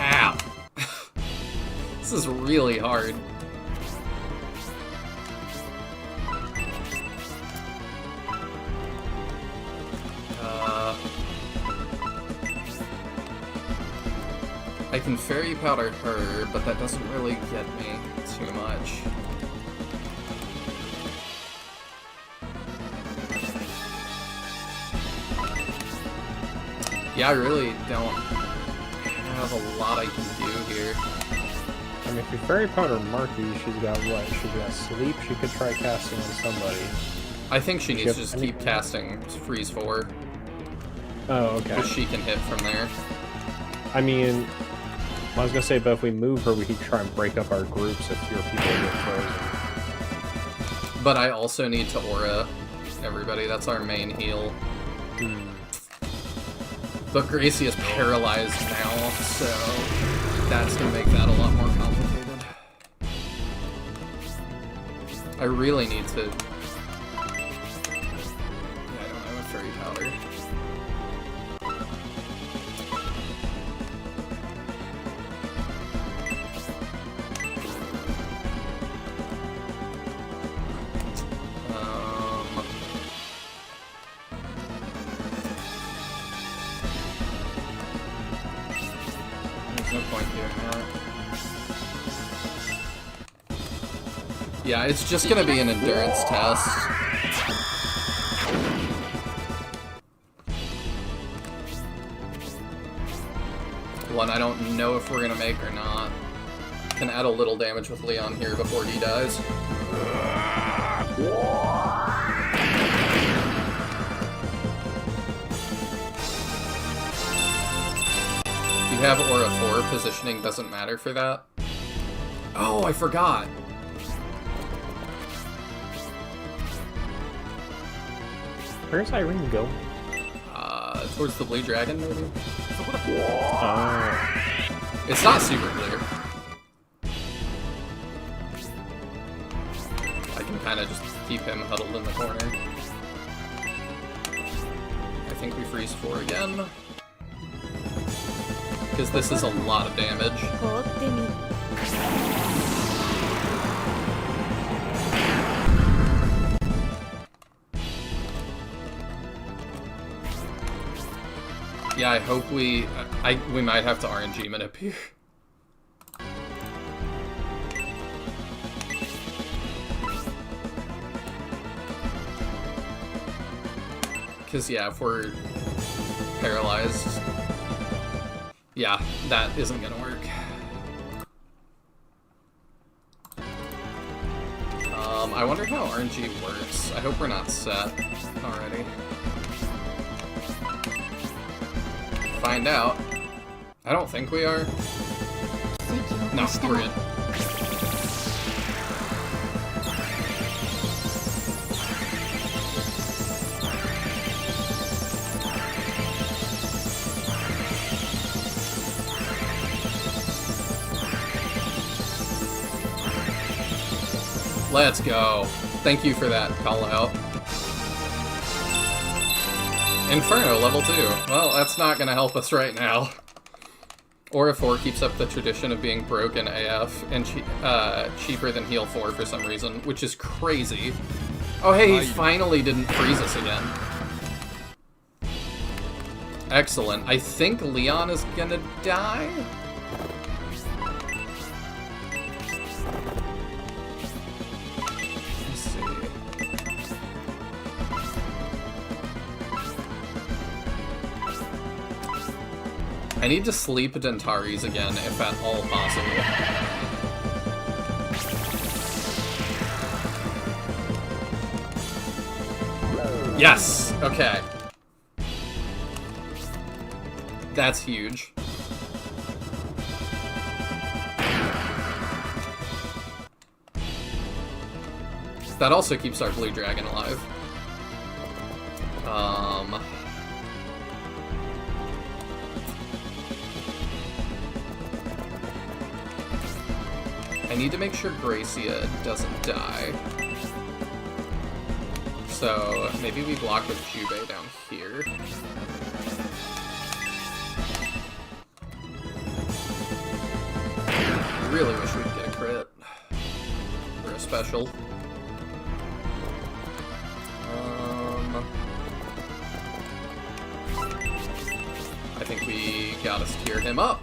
S1: Ow. This is really hard. I can fairy powder her, but that doesn't really get me too much. Yeah, I really don't have a lot I can do here.
S2: I mean, if you fairy powder Marky, she's got what? She's got sleep. She could try casting on somebody.
S1: I think she needs to
S2: Yep.
S1: just keep casting Freeze 4,
S2: Oh, okay.
S1: because she can hit from there.
S2: I mean, I was gonna say, but if we move her, we could try and break up our groups if fewer people get frozen.
S1: But I also need to aura everybody. That's our main heal. But Gracie is paralyzed now, so that's gonna make that a lot more complicated. I really need to... Yeah, I don't have a fairy powder. There's no point doing that. Yeah, it's just gonna be an endurance test. One I don't know if we're gonna make or not. Can add a little damage with Leon here before he dies. You have Aura 4, positioning doesn't matter for that. Oh, I forgot!
S2: Where's Irene go?
S1: Towards the Blue Dragon, maybe?
S2: Oh.
S1: It's not super clear. I can kind of just keep him huddled in the corner. I think we freeze 4 again. Because this is a lot of damage. Yeah, I hope we might have to RNG Manip here. Because, yeah, if we're paralyzed, yeah, that isn't gonna work. I wonder how RNG works. I hope we're not set already. Find out. I don't think we are. No, we're good. Let's go. Thank you for that call out. Inferno level 2. Well, that's not gonna help us right now. Aura 4 keeps up the tradition of being broken AF and cheaper than Heal 4 for some reason, which is crazy. Oh hey, he finally didn't freeze us again. Excellent. I think Leon is gonna die? Let's see. I need to sleep Dentaris again, if at all possible. Yes! Okay. That's huge. That also keeps our Blue Dragon alive. I need to make sure Gracia doesn't die. So maybe we block with Jubei down here. I really wish we could get a crit. Or a special. I think we gotta steer him up.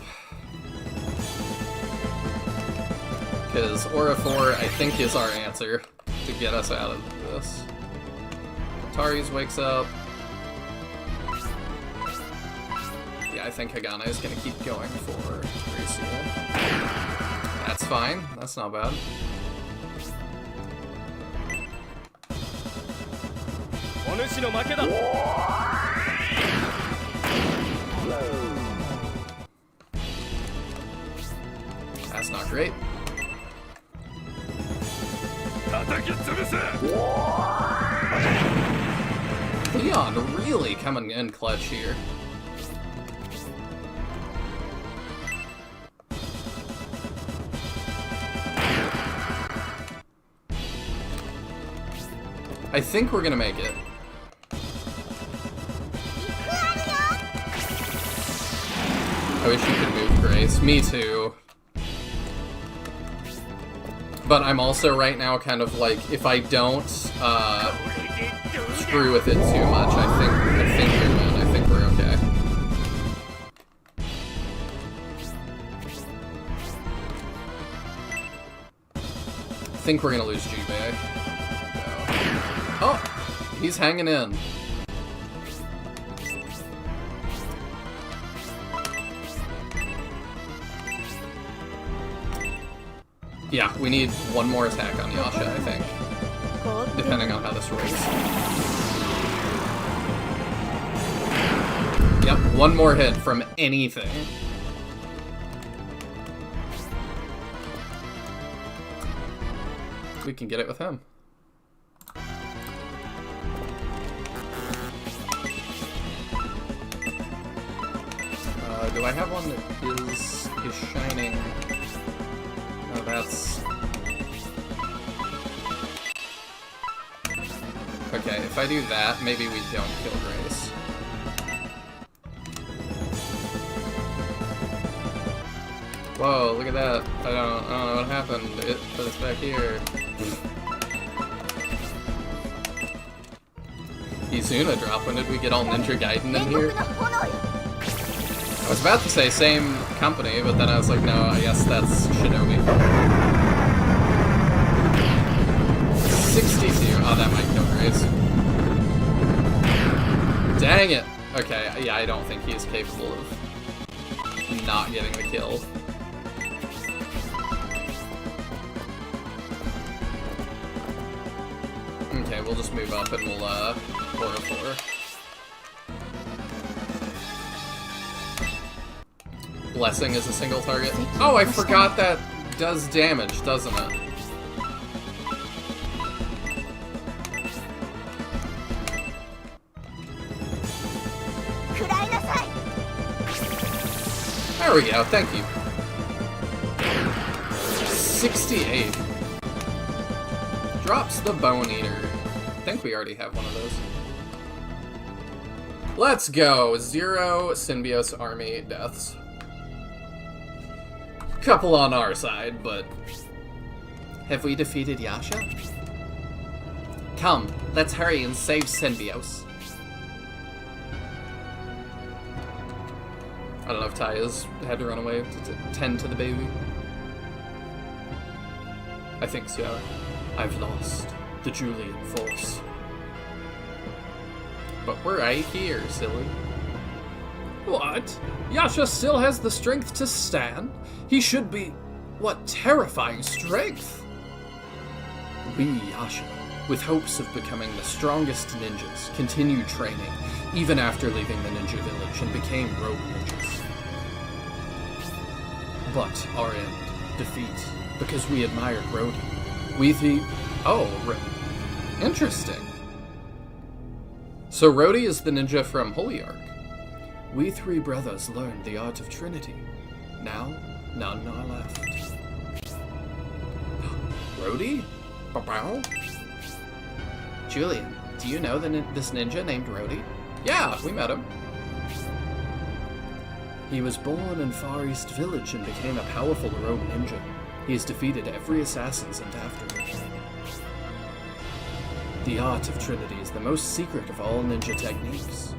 S1: because Aura 4, I think, is our answer to get us out of this. Tari's wakes up. Yeah, I think Hagana is going to keep going for Gracie. That's fine. That's not bad. That's not great. Leon really coming in clutch here. I think we're gonna make it. I wish you could move Grace. Me too. But I'm also right now kind of like, if I don't screw with it too much, I think we win. I think we're okay. I think we're gonna lose Jubei. Oh, he's hanging in. Yeah, we need one more attack on Yasha, I think. Depending on how this works. Yep, one more hit from anything. We can get it with him. Do I have one that is shining? No, that's... Okay, if I do that, maybe we don't kill Grace. Whoa, look at that. I don't know what happened. It put us back here. Izuna drop. When did we get all Ninja Gaiden in here? I was about to say same company, but then I was like, no, I guess that's Shinobi. 62. Oh, that might kill Grace. Dang it. Okay, yeah, I don't think he is capable of not getting the kill. Okay, we'll just move up and we'll, Aura 4. Blessing is a single target. Oh, I forgot that does damage, doesn't it? There we go, thank you. 68. Drops the Bone Eater. I think we already have one of those. Let's go. 0 Synbios army deaths. Couple on our side, but... Have we defeated Yasha? Come, let's hurry and save Synbios. I don't know if Taya's had to run away to tend to the baby. I think so. I've lost the Julian force. But we're right here, silly. What? Yasha still has the strength to stand? He should be... What terrifying strength! We, Yasha, with hopes of becoming the strongest ninjas, continued training, even after leaving the ninja village and became rogue ninjas. But our end, defeat, because we admired Rhodey. Interesting. So Rhodey is the ninja from Holy Ark. We 3 brothers learned the art of Trinity. Now, none are left. Rhodey? Bow? Julian, do you know this ninja named Rhodey? Yeah, we met him. He was born in Far East Village and became a powerful rogue ninja. He has defeated every assassin sent after him. The art of Trinity is the most secret of all ninja techniques.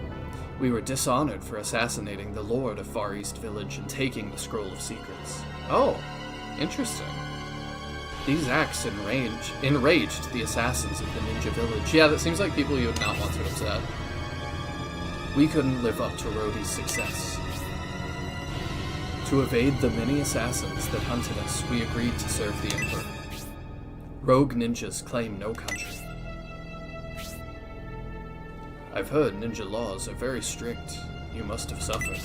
S1: We were dishonored for assassinating the Lord of Far East Village and taking the Scroll of Secrets. Oh, interesting. These acts enraged the assassins of the Ninja Village. Yeah, that seems like people you would not want to upset. We couldn't live up to Rhodey's success. To evade the many assassins that hunted us, we agreed to serve the Emperor. Rogue ninjas claim no country. I've heard ninja laws are very strict. You must have suffered.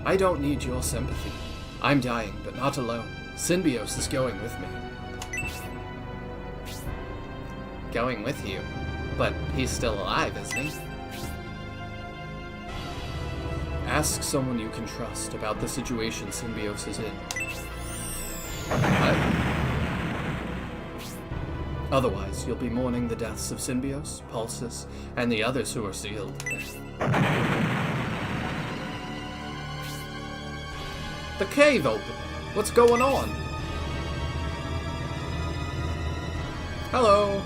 S1: I don't need your sympathy. I'm dying, but not alone. Symbios is going with me. Going with you? But he's still alive, isn't he? Ask someone you can trust about the situation Symbios is in. Otherwise, you'll be mourning the deaths of Symbios, Pulsus, and the others who are sealed. The cave opened. What's going on? Hello.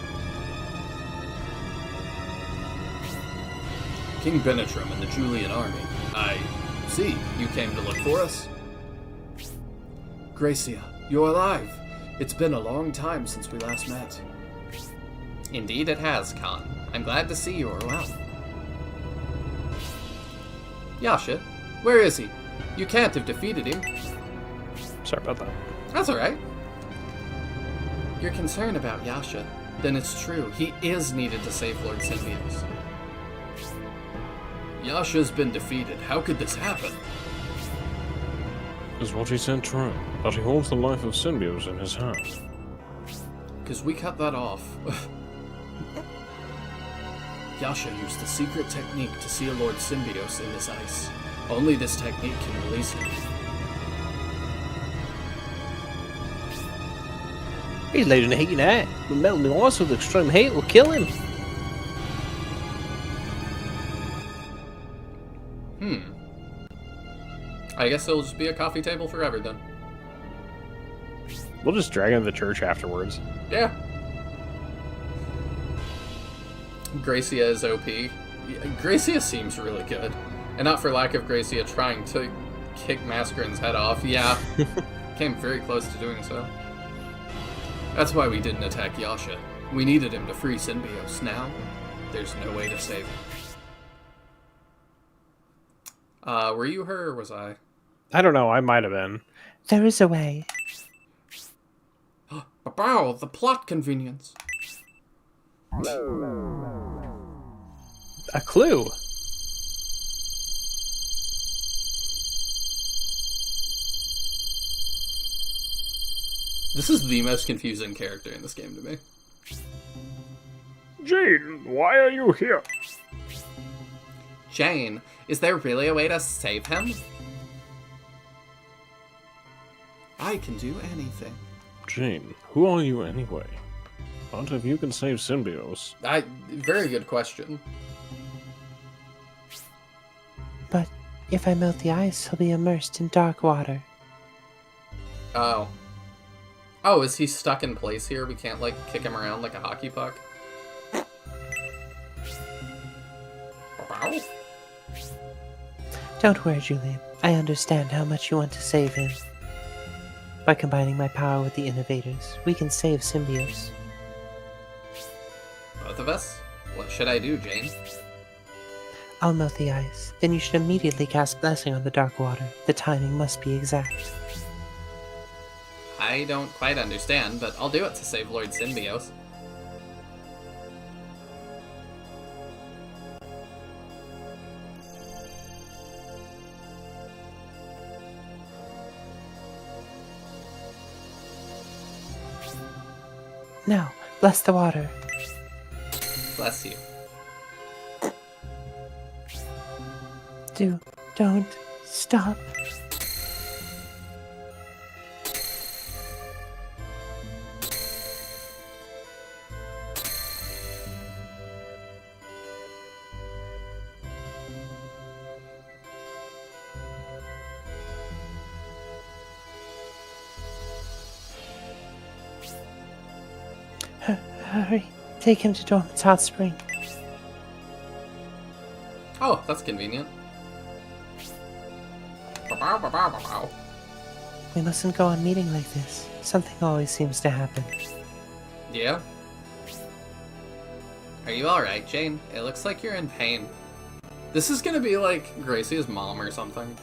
S1: King Benetrim and the Julian army. I see. You came to look for us. Gracia, you're alive. It's been a long time since we last met. Indeed it has, Khan. I'm glad to see you are well. Yasha, where is he? You can't have defeated him.
S2: Sorry about that.
S1: That's alright. You're concerned about Yasha. Then it's true. He is needed to save Lord Symbios. Yasha's been defeated. How could this happen?
S5: Is what he said true? That he holds the life of Symbios in his hand?
S1: Because we cut that off. Yasha used a secret technique to seal Lord Symbios in this ice. Only this technique can release him.
S7: He's loading the heat now. The melting the ice with extreme heat will kill him.
S1: I guess it'll just be a coffee table forever then.
S2: We'll just drag him to the church afterwards.
S1: Yeah. Gracia is OP. Gracia seems really good. And not for lack of Gracia trying to kick Mascarin's head off. Yeah. Came very close to doing so. That's why we didn't attack Yasha. We needed him to free Symbios. Now, there's no way to save him. Were you her or was I?
S2: I don't know, I might have been.
S3: There is a way.
S1: Bow, the plot convenience.
S2: A clue.
S1: This is the most confusing character in this game to me.
S5: Jane, why are you here?
S1: Jane, is there really a way to save him? I can do anything.
S5: Jane, who are you anyway? But if you can save Symbios...
S1: Very good question.
S3: But if I melt the ice, he'll be immersed in dark water.
S1: Oh. Oh, is he stuck in place here? We can't, like, kick him around like a hockey puck? Bow.
S3: Don't worry, Julian. I understand how much you want to save him. By combining my power with the Innovators, we can save Symbios.
S1: Both of us? What should I do, Jane?
S3: I'll melt the ice. Then you should immediately cast Blessing on the dark water. The timing must be exact.
S1: I don't quite understand, but I'll do it to save Lord Symbios.
S3: Now, bless the water.
S1: Bless you.
S3: Don't stop. Hurry, take him to Dorman's hot spring.
S1: Oh, that's convenient. Bow, bow, bow, bow, bow.
S3: We mustn't go on meeting like this. Something always seems to happen.
S1: Yeah? Are you alright, Jane? It looks like you're in pain. This is gonna be like Gracie's mom or something.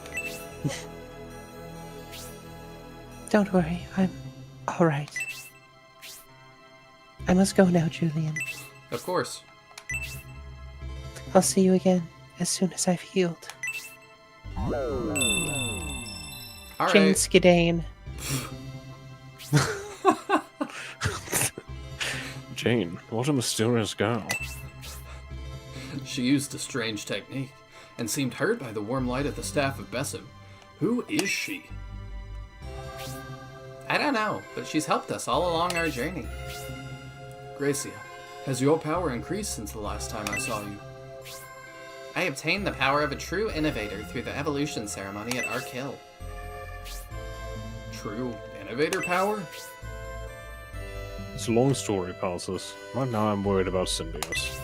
S3: Don't worry, I'm alright. I must go now, Julian.
S1: Of course.
S3: I'll see you again as soon as I've healed.
S1: Alright.
S3: Jane Skidane.
S5: Jane, what a mysterious girl.
S1: She used a strange technique, and seemed hurt by the warm light of the staff of Besim. Who is she? I don't know, but she's helped us all along our journey. Gracia, has your power increased since the last time I saw you? I obtained the power of a true innovator through the evolution ceremony at Ark Hill. True innovator power?
S5: It's a long story, Palsus. Right now I'm worried about Symbios.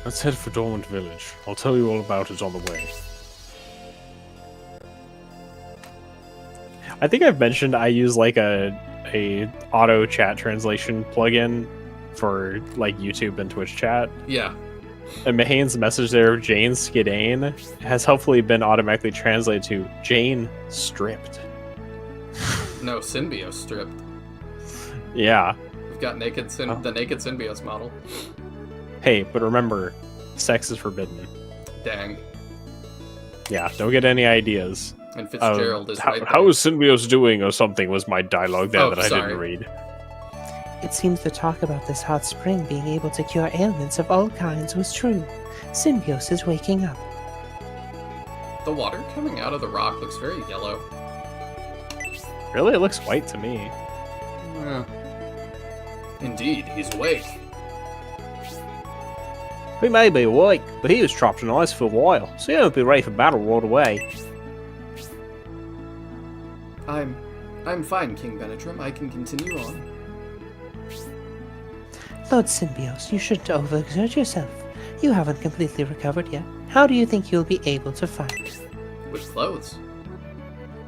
S5: Let's head for Dormant Village. I'll tell you all about it on the way.
S2: I think I've mentioned I use like a auto chat translation plugin for like YouTube and Twitch chat.
S1: Yeah.
S2: And Mahane's message there, Jane Skidane, has hopefully been automatically translated to Jane stripped.
S1: No, Symbios stripped.
S2: Yeah.
S1: We've got the naked Symbios model.
S2: Hey, but remember, sex is forbidden.
S1: Dang.
S2: Yeah, don't get any ideas.
S1: And Fitzgerald is right there.
S5: How is Symbios doing or something was my dialogue there that I
S1: sorry.
S5: didn't read.
S3: It seems the talk about this hot spring being able to cure ailments of all kinds was true. Symbios is waking up.
S1: The water coming out of the rock looks very yellow.
S2: Really, it looks white to me.
S1: Yeah. Indeed, he's awake.
S7: We may be awake, but he was trapped in ice for a while, so he won't be ready for battle right away.
S1: I'm fine, King Benetrim. I can continue on.
S3: Lord Symbios, you shouldn't overexert yourself. You haven't completely recovered yet. How do you think you'll be able to fight?
S1: With clothes.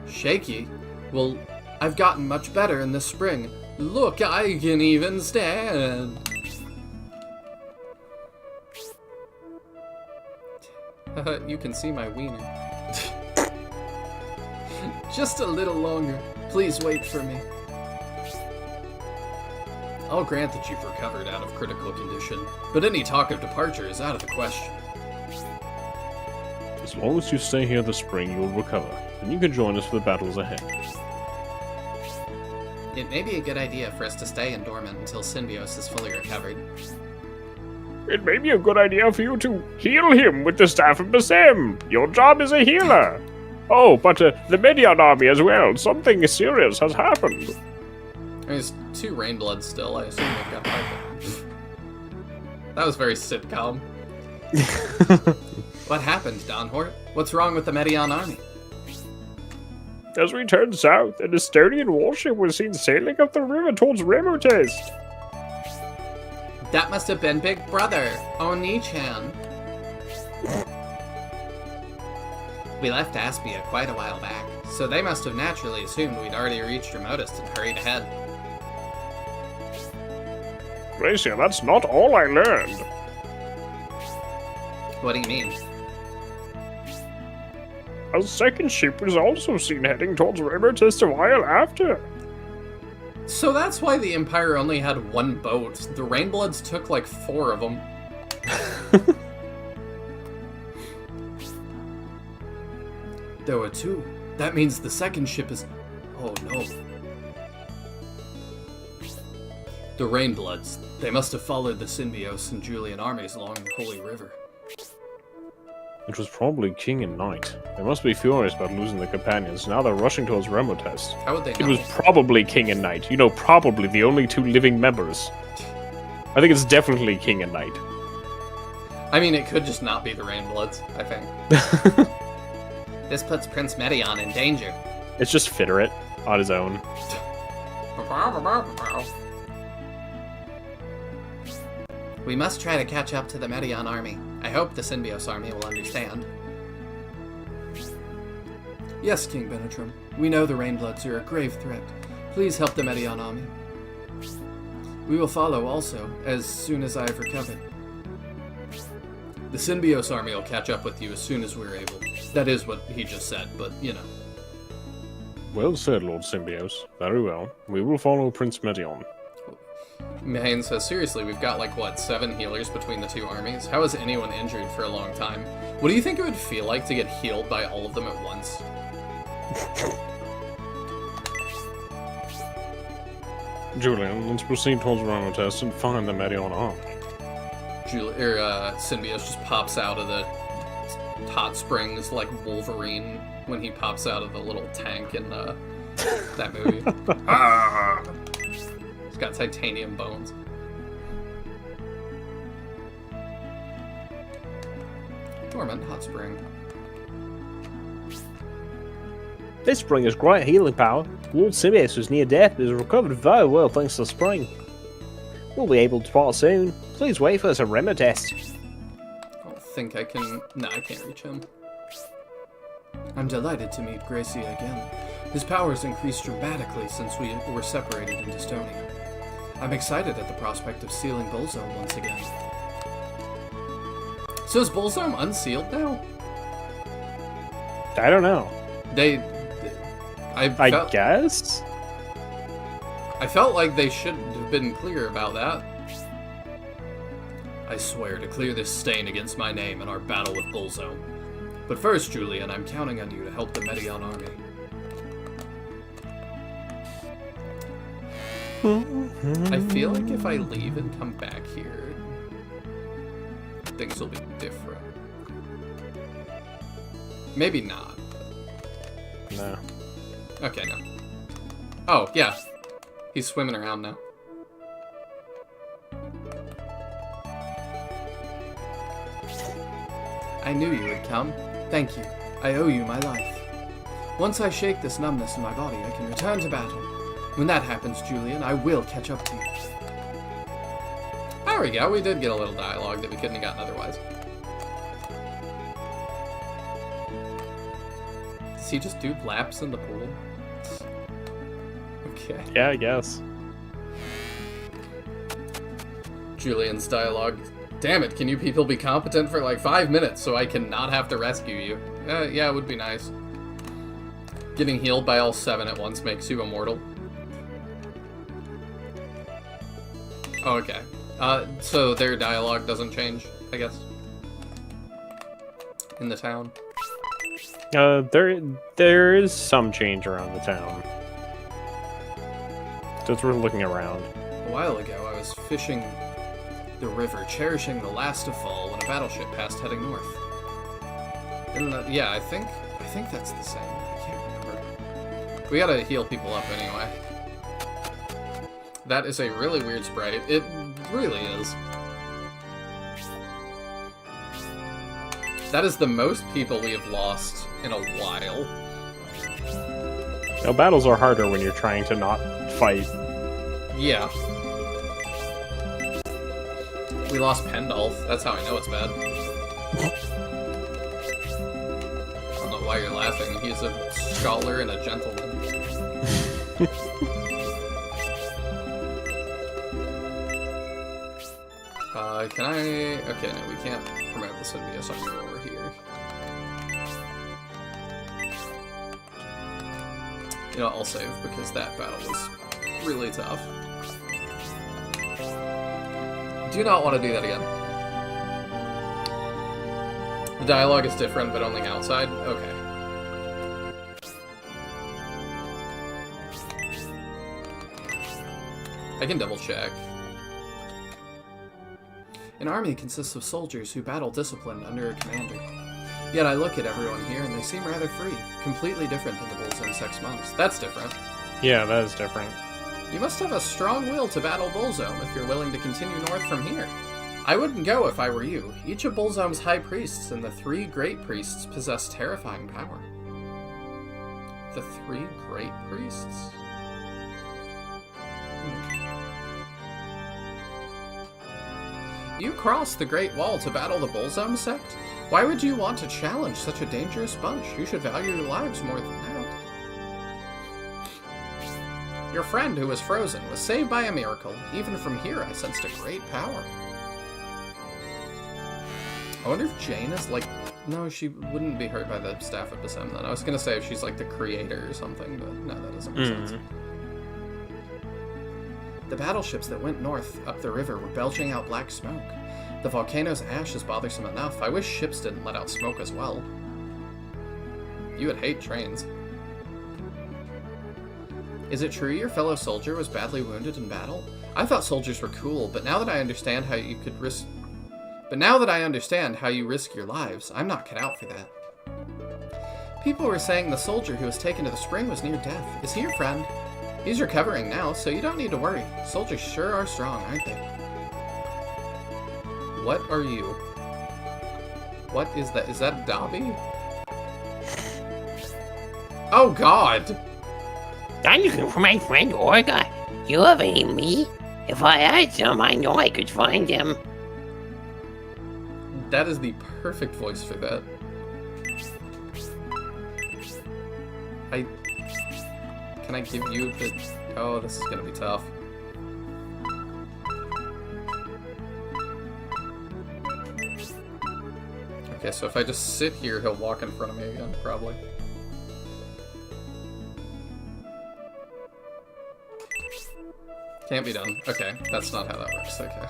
S1: Shaky? Well, I've gotten much better in the spring. Look, I can even stand. You can see my wiener. Just a little longer. Please wait for me. I'll grant that you've recovered out of critical condition, but any talk of departure is out of the question.
S5: As long as you stay here this spring, you will recover, and you can join us for the battles ahead.
S1: It may be a good idea for us to stay in Dormant until Symbios is fully recovered.
S5: It may be a good idea for you to heal him with the Staff of Besim. Your job is a healer. Oh, but the Medion army as well. Something serious has happened.
S1: There's 2 Rainbloods still. I assume they've got fight. That was very sitcom. What happened, Donhort? What's wrong with the Medion army?
S5: As we turned south, an Estonian warship was seen sailing up the river towards Remotest.
S1: That must have been Big Brother, Oni-chan. We left Aspia quite a while back, so they must have naturally assumed we'd already reached Remotest and hurried ahead.
S5: Gracia, that's not all I learned.
S1: What do you mean?
S5: A second ship was also seen heading towards Remotest a while after.
S1: So that's why the Empire only had 1 boat. The Rainbloods took like 4 of them. There were 2. That means the second ship is... Oh no. The Rainbloods. They must have followed the Symbios and Julian armies along the Holy River.
S5: It was probably King and Knight. They must be furious about losing their companions. Now they're rushing towards Remotest.
S1: How would they
S5: It
S1: know?
S5: was probably King and Knight. You know, probably the only 2 living members. I think it's definitely King and Knight.
S1: I mean, it could just not be the Rainbloods, I think. This puts Prince Medion in danger.
S2: It's just Fitterit on his own.
S1: We must try to catch up to the Medion army. I hope the Symbios army will understand. Yes, King Benetrim. We know the Rainbloods are a grave threat. Please help the Medion army. We will follow also, as soon as I have recovered. The Symbios army will catch up with you as soon as we're able. That is what he just said, but, you know.
S2: Well said, Lord Symbios. Very well. We will follow Prince Medion.
S1: Mahane says, seriously, we've got like, what, 7 healers between the 2 armies? How is anyone injured for a long time? What do you think it would feel like to get healed by all of them at once?
S2: Julian, let's proceed towards Ranotest and find the Medion army.
S1: Symbios just pops out of the hot springs like Wolverine when he pops out of the little tank in that movie. Ah! He's got titanium bones. Dormant hot spring.
S6: This spring has great healing power. Lord Symbios was near death, but has recovered very well thanks to the spring. We'll be able to part soon. Please wait for us at Remotest.
S1: I don't think I can... No, I can't reach him. I'm delighted to meet Gracie again. His powers increased dramatically since we were separated in Dystonia. I'm excited at the prospect of sealing Bullzone once again. So is Bullzone unsealed now?
S2: I don't know.
S1: I
S2: guess?
S1: I felt like they should have been clear about that. I swear to clear this stain against my name in our battle with Bullzone. But first, Julian, I'm counting on you to help the Medion army. I feel like if I leave and come back here, things will be different. Maybe not.
S2: No.
S1: Okay, no. Oh, yeah. He's swimming around now. I knew you would come. Thank you. I owe you my life. Once I shake this numbness in my body, I can return to battle. When that happens, Julian, I will catch up to you. There we go. We did get a little dialogue that we couldn't have gotten otherwise. Does he just do laps in the pool? Okay.
S2: Yeah, I guess.
S1: Julian's dialogue. Damn it, can you people be competent for like 5 minutes so I can not have to rescue you? Yeah, it would be nice. Getting healed by all 7 at once makes you immortal. Oh, okay. So their dialogue doesn't change, I guess? In the town?
S2: There is some change around the town. So it's worth looking around.
S1: A while ago, I was fishing the river, cherishing the last of fall when a battleship passed heading north. Yeah, I think that's the same. I can't remember. We gotta heal people up anyway. That is a really weird sprite. It really is. That is the most people we have lost in a while.
S2: Now, battles are harder when you're trying to not fight.
S1: Yeah. We lost Pendolph. That's how I know it's bad. I don't know why you're laughing. He's a scholar and a gentleman. Can I... Okay, no, we can't promote the Symbios anymore here. You know, I'll save because that battle was really tough. Do not want to do that again. The dialogue is different, but only outside? Okay. I can double check. An army consists of soldiers who battle disciplined under a commander. Yet I look at everyone here and they seem rather free, completely different than the Bullzone sex monks. That's different.
S2: Yeah, that is different.
S1: You must have a strong will to battle Bullzone if you're willing to continue north from here. I wouldn't go if I were you. Each of Bullzone's high priests and the 3 great priests possess terrifying power. The 3 great priests? You crossed the Great Wall to battle the Bullzone sect? Why would you want to challenge such a dangerous bunch? You should value your lives more than that. Your friend who was frozen was saved by a miracle. Even from here, I sensed a great power. I wonder if Jane is like... No, she wouldn't be hurt by the Staff of Basim then. I was gonna say if she's like the creator or something, but no, that doesn't make sense. The battleships that went north up the river were belching out black smoke. The volcano's ash is bothersome enough. I wish ships didn't let out smoke as well. You would hate trains. Is it true your fellow soldier was badly wounded in battle? I thought soldiers were cool, but now that I understand how you could risk... But now that I understand how you risk your lives, I'm not cut out for that. People were saying the soldier who was taken to the spring was near death. Is he your friend? He's recovering now, so you don't need to worry. Soldiers sure are strong, aren't they? What are you? What is that? Is that Dobby? Oh god!
S8: I'm looking for my friend Orga. You have any meat? If I had some, I know I could find him.
S1: That is the perfect voice for that. Can I give you the... Oh, this is gonna be tough. Okay, so if I just sit here, he'll walk in front of me again, probably. Can't be done. Okay, that's not how that works. Okay.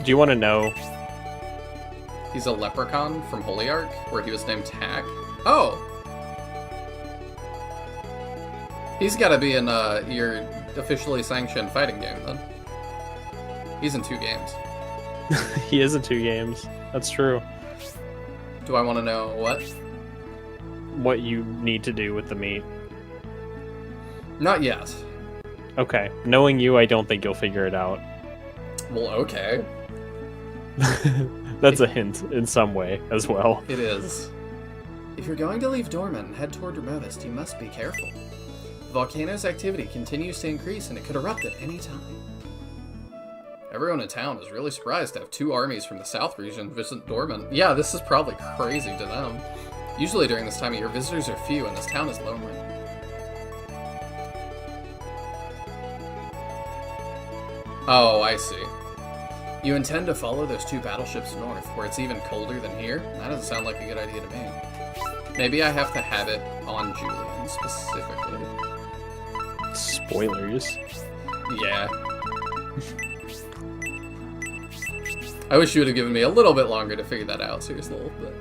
S2: Do you want to know?
S1: He's a leprechaun from Holy Ark, where he was named Tack. Oh! He's gotta be in your officially sanctioned fighting game, then. He's in 2 games.
S2: He is in 2 games. That's true.
S1: Do I want to know what?
S2: What you need to do with the meat.
S1: Not yet.
S2: Okay. Knowing you, I don't think you'll figure it out.
S1: Well, okay.
S2: That's a hint in some way as well.
S1: It is. If you're going to leave Dorman and head toward Remotest, you must be careful. The volcano's activity continues to increase and it could erupt at any time. Everyone in town is really surprised to have 2 armies from the south region visit Dorman. Yeah, this is probably crazy to them. Usually during this time of year, visitors are few and this town is lonely. Oh, I see. You intend to follow those 2 battleships north, where it's even colder than here? That doesn't sound like a good idea to me. Maybe I have to have it on Julian, specifically.
S2: Spoilers.
S1: Yeah. I wish you would have given me a little bit longer to figure that out, seriously, but...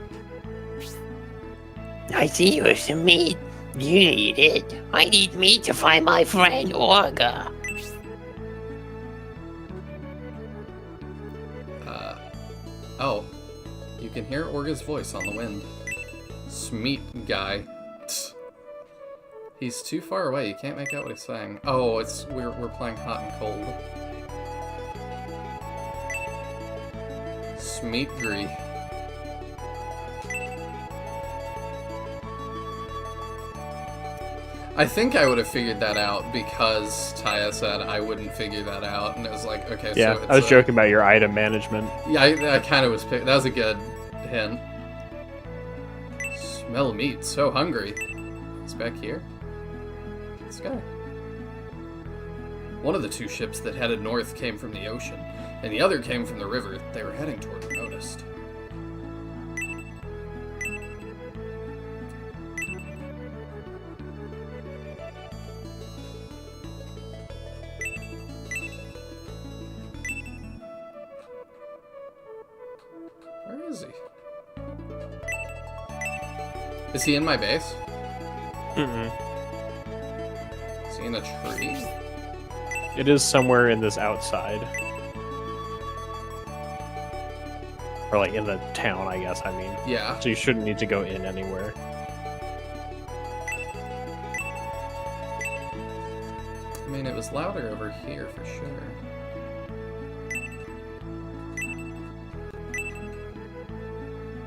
S8: I see you have some meat. You need it. I need meat to find my friend Orga.
S1: Oh. You can hear Orga's voice on the wind. Smeet guy. He's too far away, you can't make out what he's saying. Oh, it's we're playing hot and cold. Smeetgree. I think I would have figured that out because Taya said I wouldn't figure that out, and it was like, okay,
S2: Yeah,
S1: so it's
S2: I was joking about your item management.
S1: Yeah, I kind of was. That was a good hint. Smell meat, so hungry. It's back here. This guy. One of the 2 ships that headed north came from the ocean, and the other came from the river. They were heading toward Remotest. Where is he? Is he in my base?
S2: Mm-mm.
S1: Is he in a tree?
S2: It is somewhere in this outside. Or like in the town, I guess, I mean.
S1: Yeah.
S2: So you shouldn't need to go in anywhere.
S1: I mean, it was louder over here for sure.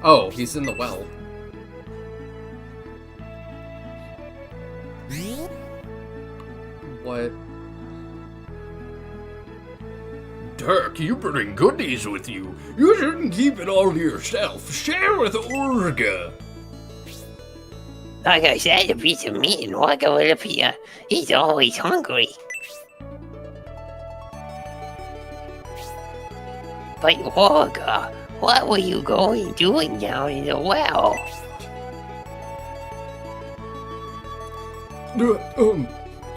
S1: Oh, he's in the well. What?
S4: Turk, you bring goodies with you. You shouldn't keep it all to yourself. Share with Orga.
S8: Like I said, a piece of meat and Orga will appear. He's always hungry. But Orga, what were you doing down in the well?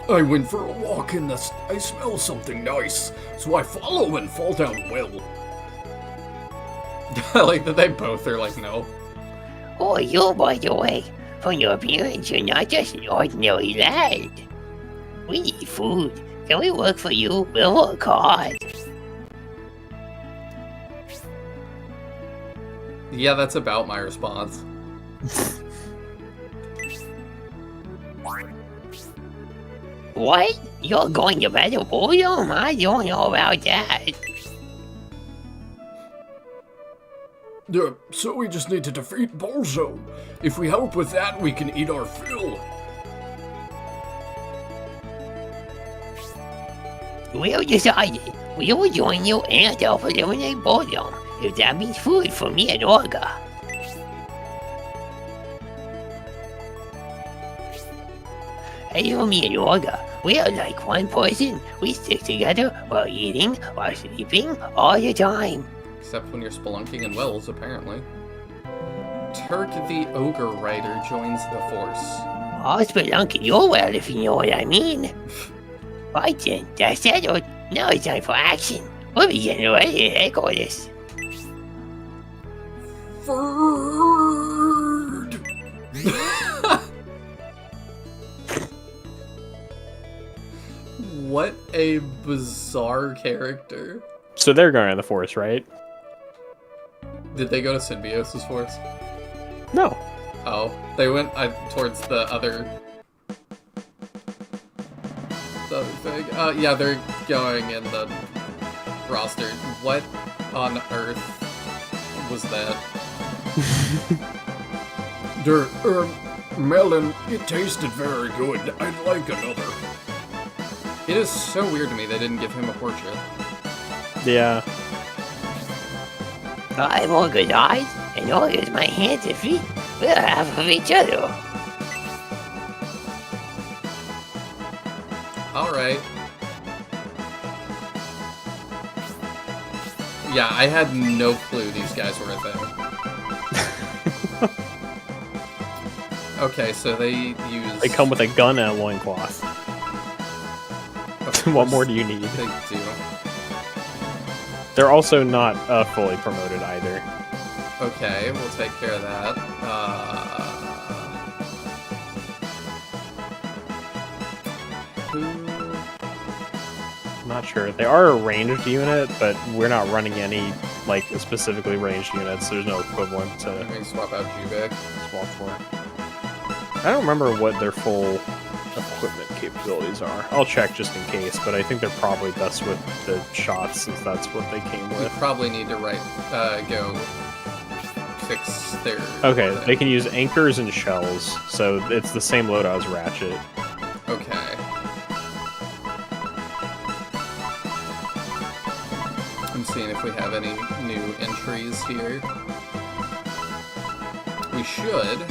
S4: I went for a walk and I smell something nice, so I follow and fall down well.
S1: I like that they both are like, no.
S8: Oh, you, by the way, from your appearance, you're not just an ordinary lad. We need food. Can we work for you? We'll work hard.
S1: Yeah, that's about my response.
S8: What? You're going to battle Bullsome? I don't know about that.
S4: So we just need to defeat Bullsome. If we help with that, we can eat our fill.
S8: We'll decide it. We'll join you and help eliminate Bullsome, if that means food for me and Orga. As for me and Orga, we are like one person. We stick together while eating, while sleeping, all the time.
S1: Except when you're spelunking in wells, apparently. Turk the Ogre Rider joins the force.
S8: I'll spelunk in your well if you know what I mean. Right then, that's settled. Now it's time for action. We'll be getting ready to echo this.
S4: Bird!
S1: What a bizarre character.
S2: So they're going to the force, right?
S1: Did they go to Symbiosis Force?
S2: No.
S1: Oh, they went towards the other thing. Yeah, they're going in the roster. What on earth was that?
S4: Melon, it tasted very good. I'd like another.
S1: It is so weird to me they didn't give him a portrait.
S2: Yeah.
S8: I'm Orga's eyes, and Orga's my hands and feet. We're half of each other.
S1: Alright. Yeah, I had no clue these guys were a thing. Okay, so they use...
S2: They come with a gun and a loincloth. What more do you need?
S1: They do.
S2: They're also not fully promoted either.
S1: Okay, we'll take care of that. Who...
S2: I'm not sure. They are a ranged unit, but we're not running any, like, specifically ranged units. There's no equivalent to
S1: Let me swap out Jubek.
S2: swap for. I don't remember what their full equipment capabilities are. I'll check just in case, but I think they're probably best with the shots, since that's what they came
S1: We
S2: with.
S1: probably need to go fix their...
S2: Okay,
S1: thing.
S2: they can use anchors and shells, so it's the same loadout as Ratchet.
S1: Okay. I'm seeing if we have any new entries here. We should.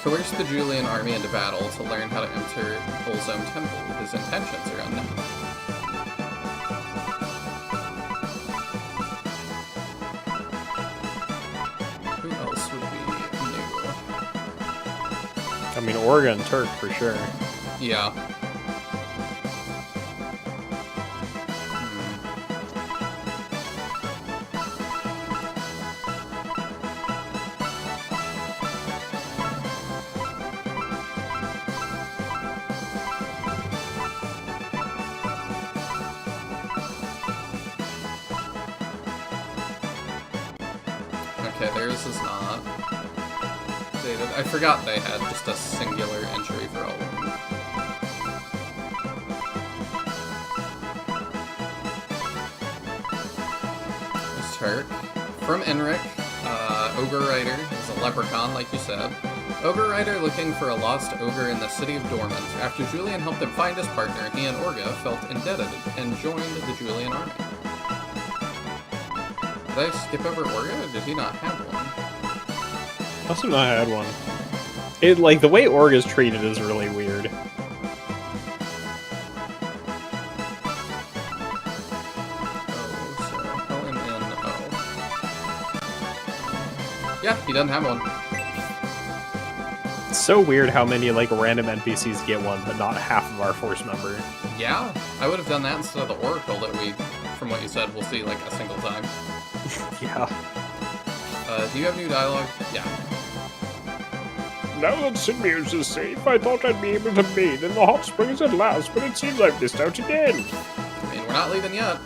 S1: Coerce the Julian army into battle to learn how to enter Bullsome Temple. His intentions are unknown. Who else would be new?
S2: I mean, Oregon Turk for sure.
S1: Yeah. Okay, theirs is not dated. I forgot they had just a singular entry for all of them. There's Turk. From Enric, Ogre Rider is a leprechaun, like you said. Ogre Rider looking for a lost ogre in the city of Dormant. After Julian helped him find his partner, he and Orga felt indebted and joined the Julian army. Did I skip over Orga, or did he not have one?
S2: Must have not had one. It, like, the way Org is treated is really weird.
S1: Oh, so Helen and O. Yeah, he doesn't have one.
S2: It's so weird how many, like, random NPCs get one, but not half of our force member.
S1: Yeah, I would have done that instead of the Oracle that we, from what you said, we'll see like a single time.
S2: Yeah.
S1: Do you have new dialogue? Yeah.
S5: Now that Symbios is safe, I thought I'd be able to bathe in the hot springs at last, but it seems I've missed out again.
S1: I mean, we're not leaving yet.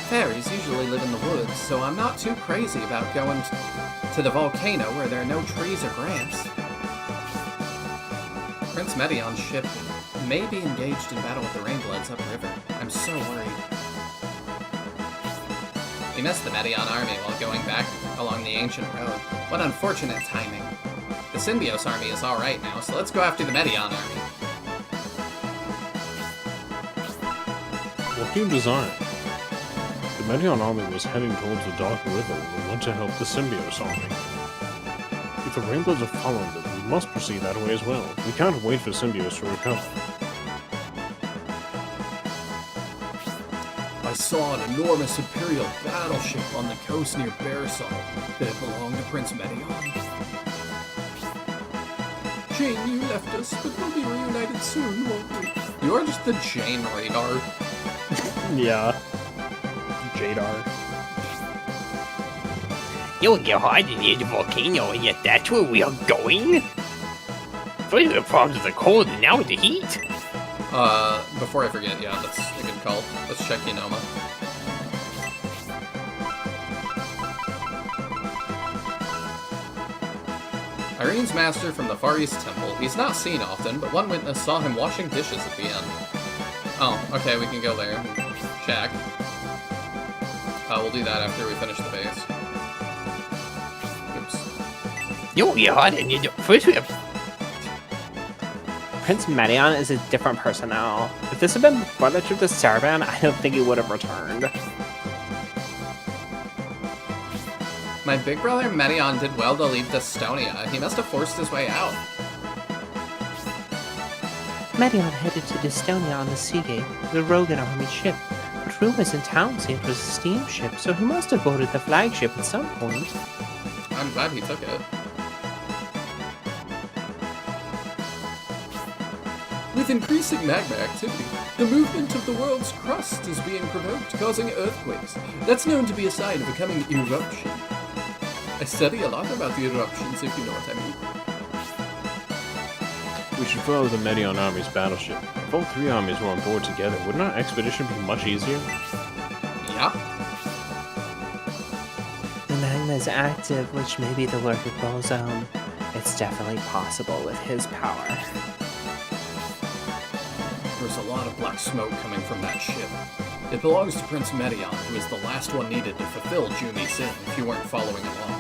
S1: Fairies usually live in the woods, so I'm not too crazy about going to the volcano where there are no trees or grass. Prince Medion's ship may be engaged in battle with the Rainbloods upriver. I'm so worried. We missed the Medion army while going back along the ancient road. What unfortunate timing. The Symbios army is alright now, so let's go after the Medion army.
S5: What new design? The Medion army was heading towards the Dark River when we went to help the Symbios army. If the Rainbloods are following them, we must proceed that way as well. We can't wait for Symbios to recover.
S1: I saw an enormous Imperial battleship on the coast near Barisal. Did it belong to Prince Medion? Jane, you left us, but we'll be reunited soon, won't we? You are just the Jane radar.
S2: Yeah. Jadar.
S8: You'll get hiding near the volcano, and yet that's where we are going? First the problems with the cold, and now with the heat.
S1: Before I forget, yeah, that's a good call. Let's check Unoma. Irene's master from the Far East Temple. He's not seen often, but one witness saw him washing dishes at the end. Oh, okay, we can go there and check. We'll do that after we finish the base. Oops.
S8: You'll get hiding near the first we have.
S7: Prince Medion is a different person now. If this had been before the trip to Saravan, I don't think he would have returned.
S1: My big brother Medion did well to leave Dystonia. He must have forced his way out.
S3: Medion headed to Dystonia on the Seagate, the Rogan army ship. But rumors in town say it was a steamship, so he must have boarded the flagship at some point.
S1: I'm glad he took it. With increasing magma activity, the movement of the world's crust is being provoked, causing earthquakes. That's known to be a sign of a coming eruption. I study a lot about the eruptions, if you know what I mean.
S5: We should follow the Medion army's battleship. If all three armies were on board together, wouldn't our expedition be much easier?
S1: Yeah.
S3: The magma is active, which may be the work of Bolzone.
S7: It's definitely possible with his power.
S1: There's a lot of black smoke coming from that ship. It belongs to Prince Medion, who is the last one needed to fulfill Jumi's sin, if you weren't following along.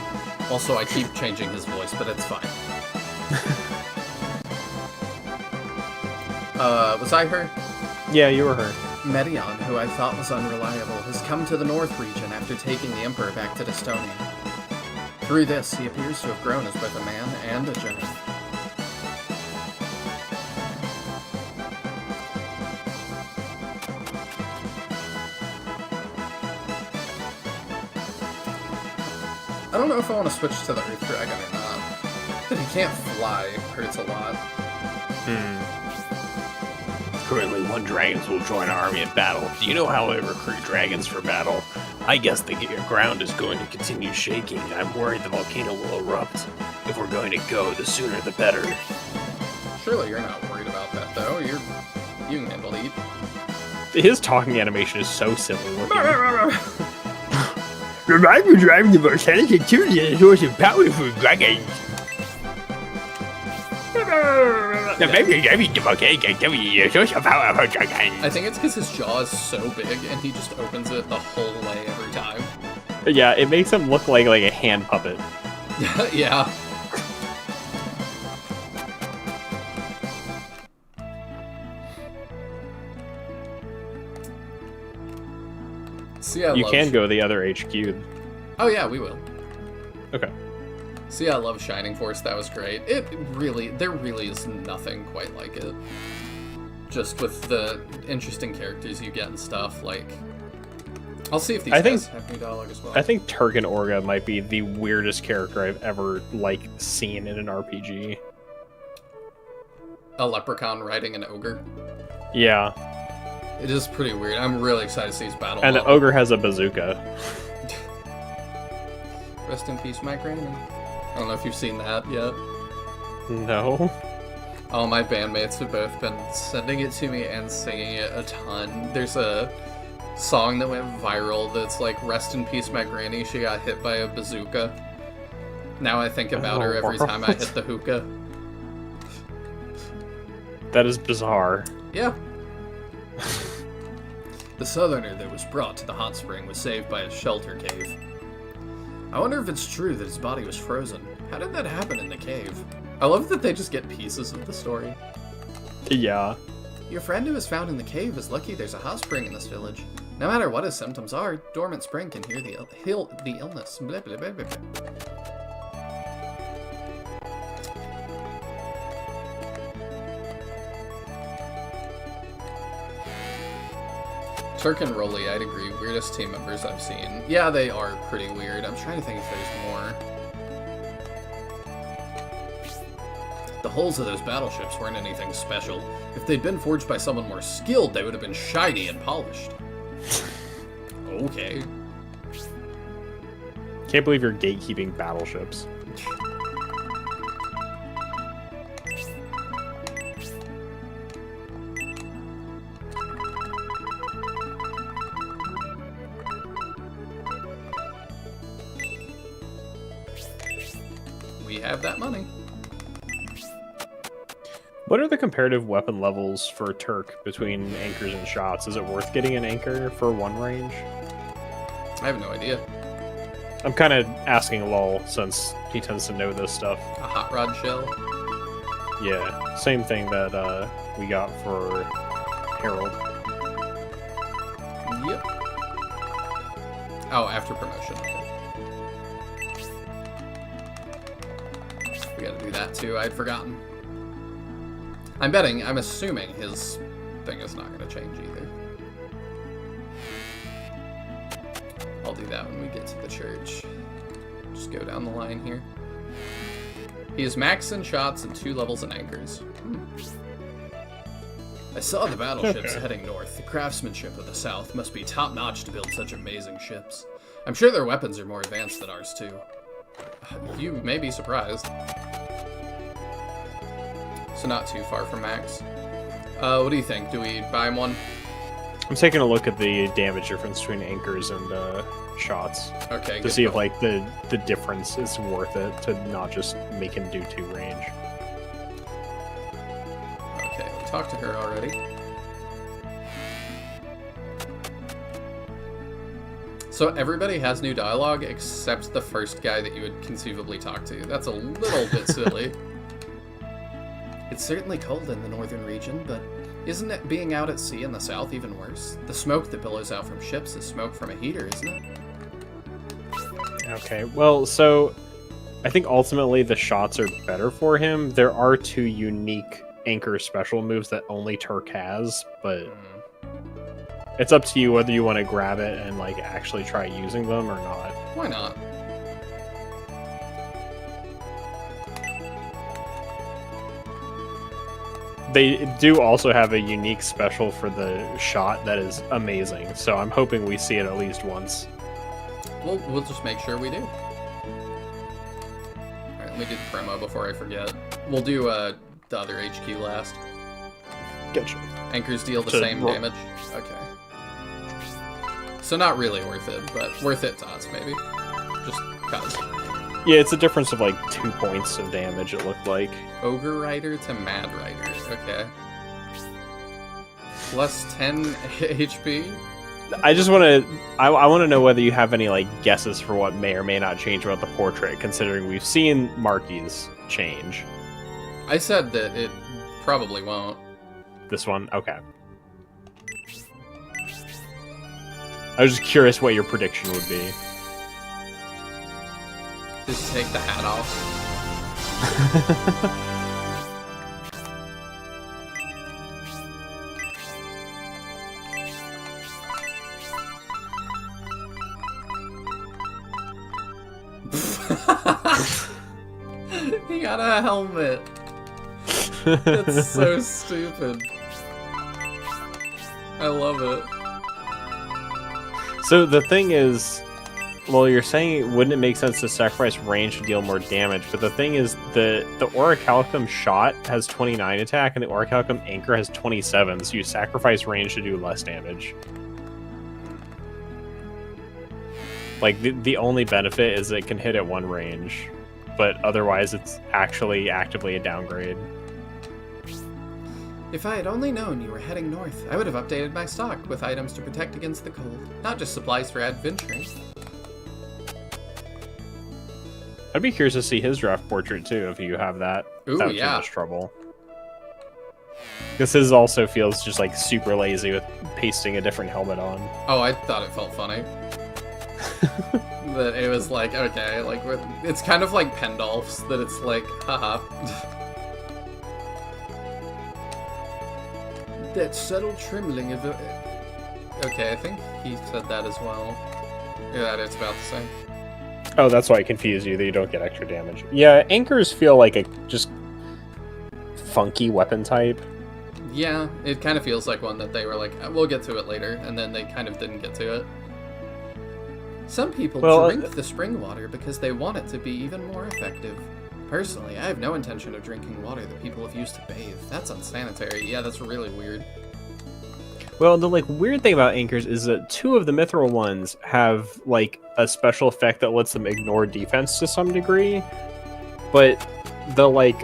S1: Also, I keep changing his voice, but it's fine. Was I her?
S2: Yeah, you were her.
S1: Medion, who I thought was unreliable, has come to the North region after taking the Emperor back to Dystonia. Through this, he appears to have grown as both a man and a general. I don't know if I want to switch to the Earth Dragon or not. But he can't fly hurts a lot.
S4: Currently, one dragons will join our army in battle. Do you know how I recruit dragons for battle? I guess the ground is going to continue shaking. I'm worried the volcano will erupt. If we're going to go, the sooner the better.
S1: Surely you're not worried about that, though. You can handle heat.
S2: His talking animation is so silly looking.
S4: Remind me driving the volcanic activity is a source of power for dragons. The volcanic activity is a source of power for dragons.
S1: I think it's because his jaw is so big and he just opens it the whole way every time.
S2: Yeah, it makes him look like a hand puppet.
S1: Yeah. See, I
S2: You
S1: love
S2: can go to the other HQ.
S1: Oh yeah, we will.
S2: Okay.
S1: See, I love Shining Force. That was great. There really is nothing quite like it. Just with the interesting characters you get and stuff. Like, I'll see if these guys have new dialogue as well.
S2: I think Turk and Orga might be the weirdest character I've ever seen in an RPG.
S1: A leprechaun riding an ogre.
S2: Yeah,
S1: It is pretty weird. I'm really excited to see his battle.
S2: and the
S1: model.
S2: ogre has a bazooka.
S1: Rest in peace, Mike Granny. I don't know if you've seen that yet.
S2: No.
S1: Oh, my bandmates have both been sending it to me and singing it a ton. There's a song that went viral that's like, "Rest in peace, my granny. She got hit by a bazooka." Now I think about her every time I hit the hookah.
S2: That is bizarre.
S1: Yeah. The southerner that was brought to the hot spring was saved by a shelter cave. I wonder if it's true that his body was frozen. How did that happen in the cave? I love that they just get pieces of the story.
S2: Yeah.
S1: Your friend who was found in the cave is lucky there's a hot spring in this village. No matter what his symptoms are, dormant spring can heal the illness. Blah, blah, blah, blah, blah. Turk and Rolly, I'd agree, weirdest team members I've seen. Yeah, they are pretty weird. I'm trying to think if there's more. The hulls of those battleships weren't anything special. If they'd been forged by someone more skilled, they would have been shiny and polished. Okay.
S2: Can't believe you're gatekeeping battleships.
S1: We have that money.
S2: What are the comparative weapon levels for Turk between anchors and shots? Is it worth getting an anchor for one range?
S1: I have no idea.
S2: I'm kind of asking Lol since he tends to know this stuff.
S1: A hot rod shell?
S2: Yeah, same thing that we got for Harold.
S1: Yep. Oh, after promotion. Okay. We gotta do that too. I'd forgotten. I'm assuming his thing is not gonna change either. I'll do that when we get to the church. Just go down the line here. He is max in shots and 2 levels in anchors. I saw the battleships heading north. The craftsmanship of the South must be top-notch to build such amazing ships. I'm sure their weapons are more advanced than ours, too. You may be surprised. So not too far from max. What do you think? Do we buy him one?
S2: I'm taking a look at the damage difference between anchors and shots
S1: Okay,
S2: to
S1: good
S2: see if
S1: call.
S2: like the difference is worth it to not just make him do 2 range.
S1: Okay, we talked to her already. So everybody has new dialogue except the first guy that you would conceivably talk to. That's a little bit silly. It's certainly cold in the northern region, but isn't it being out at sea in the south even worse? The smoke that billows out from ships is smoke from a heater, isn't it?
S2: Okay, well, so I think ultimately the shots are better for him. There are 2 unique anchor special moves that only Turk has, but it's up to you whether you want to grab it and like actually try using them or not.
S1: Why not?
S2: They do also have a unique special for the shot that is amazing, so I'm hoping we see it at least once.
S1: We'll just make sure we do. Alright, let me do the promo before I forget. We'll do the other HQ last.
S2: Gotcha.
S1: Anchors deal the
S2: So
S1: same
S2: roll-
S1: damage. Okay. So not really worth it, but worth it to us, maybe. Just cause.
S2: Yeah, it's a difference of like 2 points of damage, it looked like.
S1: Ogre Rider to Mad Rider. Okay. Plus 10 HP?
S2: I just want to... I want to know whether you have any like guesses for what may or may not change about the portrait, considering we've seen Marky's change.
S1: I said that it probably won't.
S2: This one? Okay. I was just curious what your prediction would be.
S1: Just take the hat off. He got a helmet. That's so stupid. I love it.
S2: So the thing is, well, you're saying wouldn't it make sense to sacrifice range to deal more damage? But the thing is, the Orichalcum shot has 29 attack, and the Orichalcum anchor has 27. So you sacrifice range to do less damage. Like the only benefit is it can hit at one range, but otherwise it's actually actively a downgrade.
S1: If I had only known you were heading north, I would have updated my stock with items to protect against the cold, not just supplies for adventuring.
S2: I'd be curious to see his draft portrait too, if you have that.
S1: Ooh,
S2: without
S1: yeah.
S2: too much trouble. Because his also feels just like super lazy with pasting a different helmet on.
S1: Oh, I thought it felt funny. That it was like, okay, like, it's kind of like Pendolph's, that it's like, haha. That subtle trembling of the... Okay, I think he said that as well. Yeah, it's about the same.
S2: Oh, that's why it confused you, that you don't get extra damage. Yeah, anchors feel like a just funky weapon type.
S1: Yeah, it kind of feels like one that they were like, we'll get to it later, and then they kind of didn't get to it. Some people drink the spring water because they want it to be even more effective. Personally, I have no intention of drinking water that people have used to bathe. That's unsanitary. Yeah, that's really weird.
S2: Well, the like weird thing about anchors is that 2 of the mithril ones have like a special effect that lets them ignore defense to some degree, but the like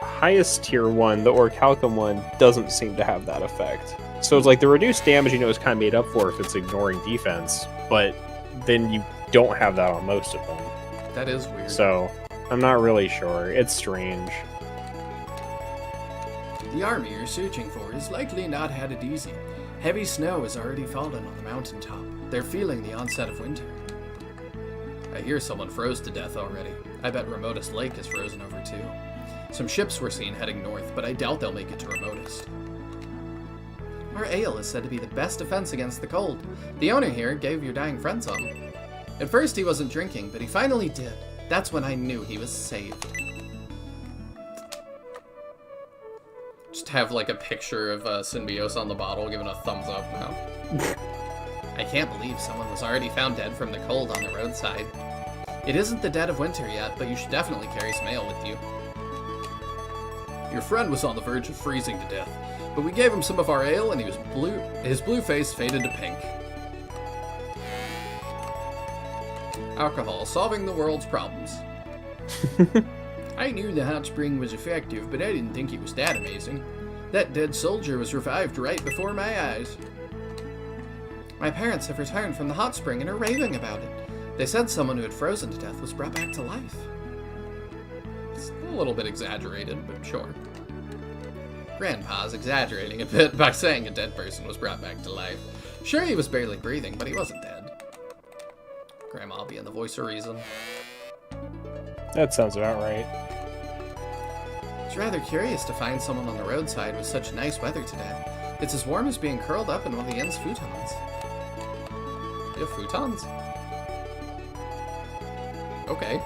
S2: highest tier one, the Orichalcum one, doesn't seem to have that effect. So it's like the reduced damage, is kind of made up for if it's ignoring defense, but then you don't have that on most of them.
S1: That is weird.
S2: So I'm not really sure. It's strange.
S1: The army you're searching for has likely not had it easy. Heavy snow has already fallen on the mountaintop. They're feeling the onset of winter. I hear someone froze to death already. I bet Remotus Lake is frozen over too. Some ships were seen heading north, but I doubt they'll make it to Remotus. Our ale is said to be the best defense against the cold. The owner here gave your dying friend some. At first he wasn't drinking, but he finally did. That's when I knew he was saved. Just have like a picture of Synbios on the bottle giving a thumbs up now. I can't believe someone was already found dead from the cold on the roadside. It isn't the dead of winter yet, but you should definitely carry some ale with you. Your friend was on the verge of freezing to death, but we gave him some of our ale and he was blue. His blue face faded to pink. Alcohol, solving the world's problems. I knew the hot spring was effective, but I didn't think it was that amazing. That dead soldier was revived right before my eyes. My parents have returned from the hot spring and are raving about it. They said someone who had frozen to death was brought back to life. It's a little bit exaggerated, but sure. Grandpa's exaggerating a bit by saying a dead person was brought back to life. Sure, he was barely breathing, but he wasn't dead. Grandma being the voice of reason.
S2: That sounds about right.
S1: It's rather curious to find someone on the roadside with such nice weather today. It's as warm as being curled up in one of the inn's futons. You have futons? Okay.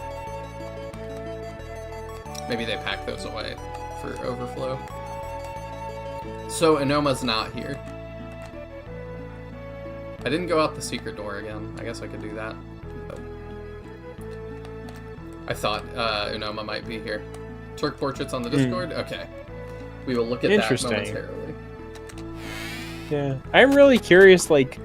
S1: Maybe they pack those away for overflow. So Enoma's not here. I didn't go out the secret door again. I guess I could do that. But I thought Unoma might be here. Turk portraits on the Discord? Okay. We will look at that momentarily.
S2: Yeah. I'm really curious, like,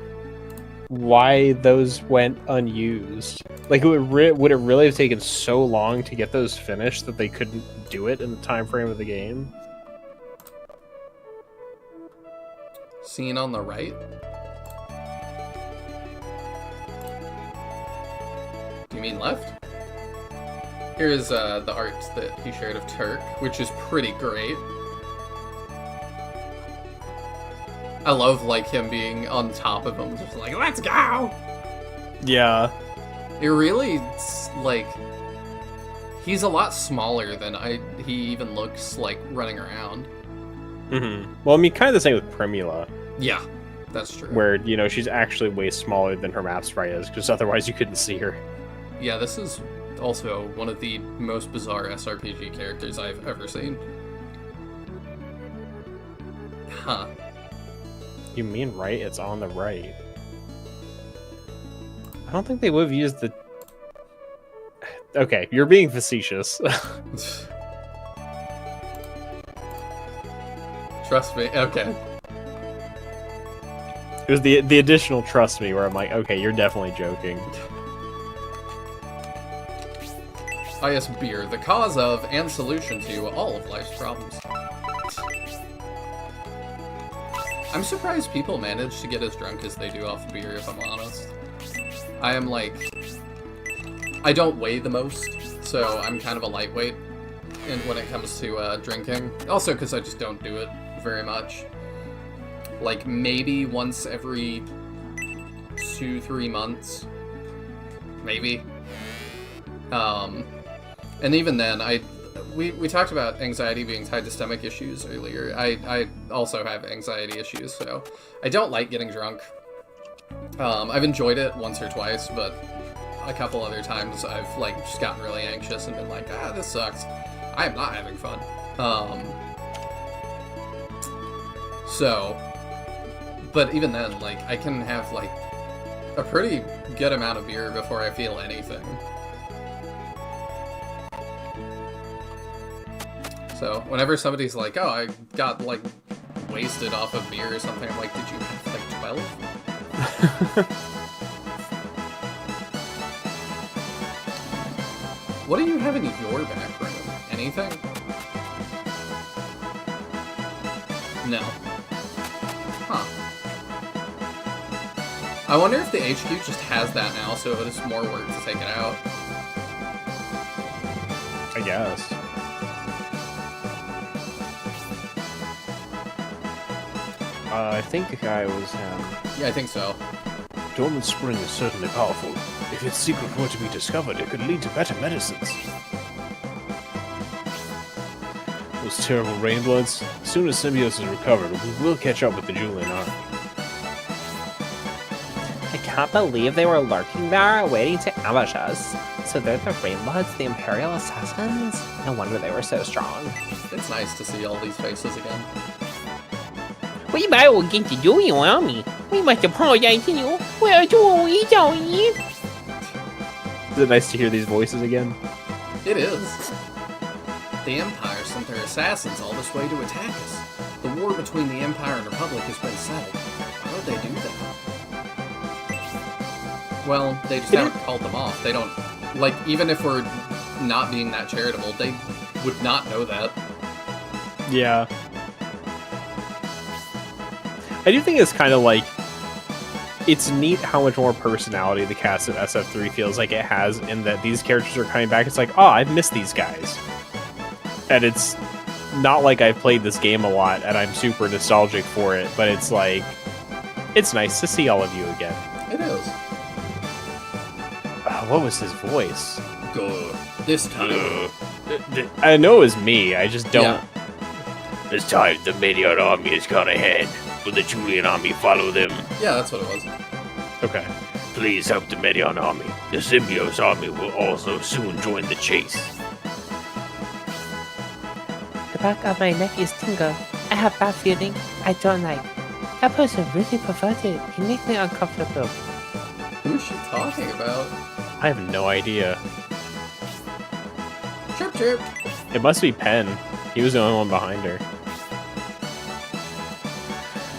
S2: why those went unused. Like, would it really have taken so long to get those finished that they couldn't do it in the time frame of the game?
S1: Scene on the right? Do you mean left? Here is the art that he shared of Turk, which is pretty great. I love like him being on top of him, just like, let's go.
S2: Yeah.
S1: It really like he's a lot smaller than he even looks like running around.
S2: Well, I mean, kind of the same with Primula,
S1: Yeah, that's true.
S2: where, you know, she's actually way smaller than her map sprite is, because otherwise you couldn't see her.
S1: Yeah, this is also one of the most bizarre SRPG characters I've ever seen. Huh.
S2: You mean right? It's on the right. I don't think they would have used the... Okay, you're being facetious.
S1: Trust me. Okay.
S2: It was the additional trust me where I'm like, okay, you're definitely joking.
S1: Highest beer, the cause of and solution to all of life's problems. I'm surprised people manage to get as drunk as they do off beer, if I'm honest. I am like... I don't weigh the most, so I'm kind of a lightweight when it comes to drinking. Also because I just don't do it very much. Like, maybe once every 2-3 months. Maybe. And even then, we talked about anxiety being tied to stomach issues earlier. I also have anxiety issues, so I don't like getting drunk. I've enjoyed it once or twice, but a couple other times I've like just gotten really anxious and been like, this sucks. I am not having fun. But even then, like, I can have like a pretty good amount of beer before I feel anything. So whenever somebody's like, oh, I got like wasted off of beer or something, I'm like, did you have like 12? What do you have in your back room? Anything? No. Huh. I wonder if the HQ just has that now, so it's more work to take it out.
S2: I guess. I think I was,
S1: Yeah, I think so.
S5: Dormant Spring is certainly powerful. If its secret were to be discovered, it could lead to better medicines. Those terrible Rainbloods. As soon as Symbios is recovered, we will catch up with the Julian army.
S7: I can't believe they were lurking there, waiting to ambush us. So they're the Rainbloods, the Imperial Assassins? No wonder they were so strong.
S1: It's nice to see all these faces again.
S8: We battle against the Julian army. We must apologize to you. We are truly sorry.
S2: is it nice to hear these voices again?
S1: It is. The Empire sent their assassins all this way to attack us. The war between the Empire and Republic has been settled. Why would they do that? Well, they just haven't called them off. They don't... Like, even if we're not being that charitable, they would not know that.
S2: Yeah. I do think it's kind of like, it's neat how much more personality the cast of SF3 feels like it has, in that these characters are coming back. It's like, oh, I've missed these guys. And it's not like I've played this game a lot and I'm super nostalgic for it, but it's like, it's nice to see all of you again.
S1: It is.
S2: What was his voice?
S1: Good. This time.
S2: I know it was me, I just don't...
S1: Yeah.
S4: This time, the Medion army has gone ahead. Will the Julian army follow them?
S1: Yeah, that's what it was.
S2: Okay.
S4: Please help the Medion army. The Symbios army will also soon join the chase.
S3: The back of my neck is tingle. I have bad feeling. I don't like. That person really perverted. It makes me uncomfortable.
S1: Who's she talking about?
S2: I have no idea.
S1: Chirp chirp.
S2: It must be Penn. He was the only one behind her.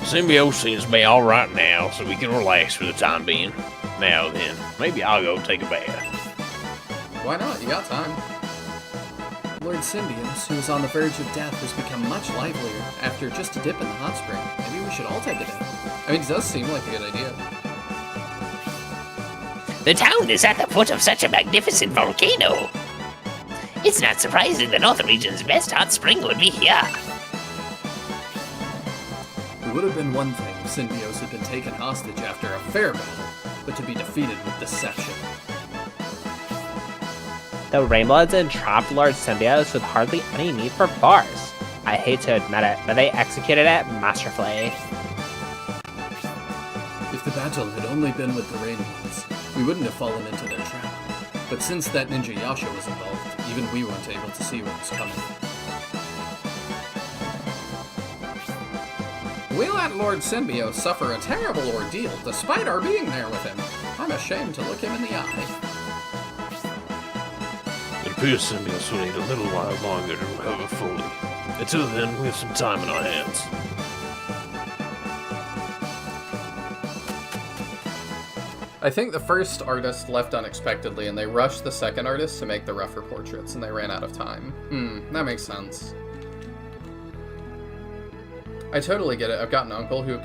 S4: Symbiote seems to be alright now, so we can relax for the time being. Now then, maybe I'll go take a bath.
S1: Why not? You got time. Lord Symbios, who is on the verge of death, has become much livelier after just a dip in the hot spring. Maybe we should all take a dip. I mean, it does seem like a good idea.
S8: The town is at the foot of such a magnificent volcano. It's not surprising the North region's best hot spring would be here.
S1: It would have been one thing if Synbios had been taken hostage after a fair battle, but to be defeated with deception.
S7: The Rainbloods entrapped Lord Symbios with hardly any need for force. I hate to admit it, but they executed it masterfully.
S1: If the battle had only been with the Rainbloods, we wouldn't have fallen into their trap. But since that ninja Yasha was involved, even we weren't able to see what was coming. We let Lord Synbios suffer a terrible ordeal despite our being there with him. I'm ashamed to look him in the eye.
S4: It appears Symbios will need a little while longer to recover fully. Until then, we have some time on our hands.
S1: I think the first artist left unexpectedly, and they rushed the second artist to make the rougher portraits, and they ran out of time. That makes sense. I totally get it. I've got an uncle who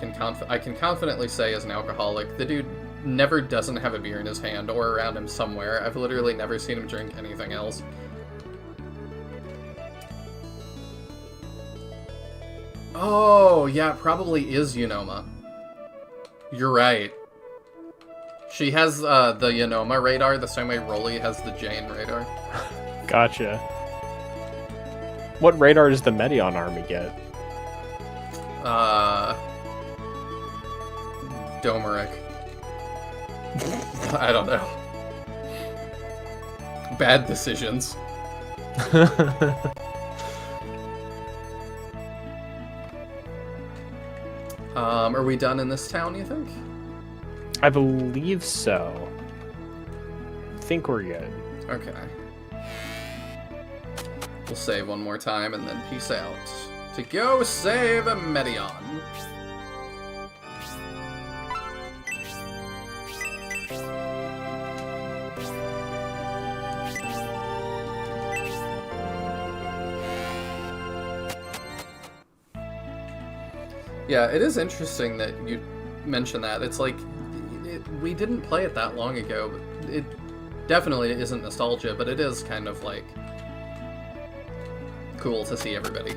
S1: I can confidently say is an alcoholic. The dude never doesn't have a beer in his hand or around him somewhere. I've literally never seen him drink anything else. Oh, yeah, it probably is Unoma. You're right. She has the Unoma radar the same way Rolly has the Jane radar.
S2: Gotcha. What radar does the Medion army get?
S1: Domeric. I don't know. Bad decisions. Are we done in this town, you think?
S2: I believe so. I think we're good.
S1: Okay. We'll save one more time and then peace out. To go save a Medion. Yeah, it is interesting that you mentioned that. It's like, we didn't play it that long ago, but it definitely isn't nostalgia, but it is kind of like cool to see everybody.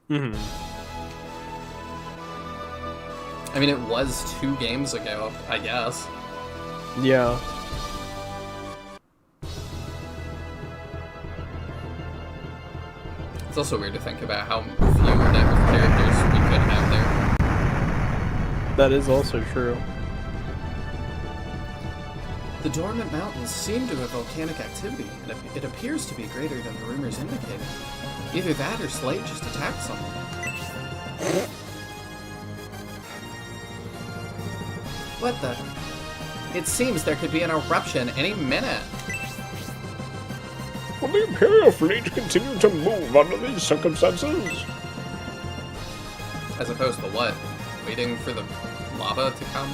S2: Mm-hmm.
S1: I mean, it was 2 games ago, I guess.
S2: Yeah.
S1: It's also weird to think about how few type of characters we could have there.
S2: That is also true.
S1: The dormant mountains seem to have volcanic activity, and it appears to be greater than the rumors indicated. Either that or Slade just attacked someone. What the? It seems there could be an eruption any minute.
S5: Will the Imperial fleet continue to move under these circumstances?
S1: As opposed to what? Waiting for the lava to come?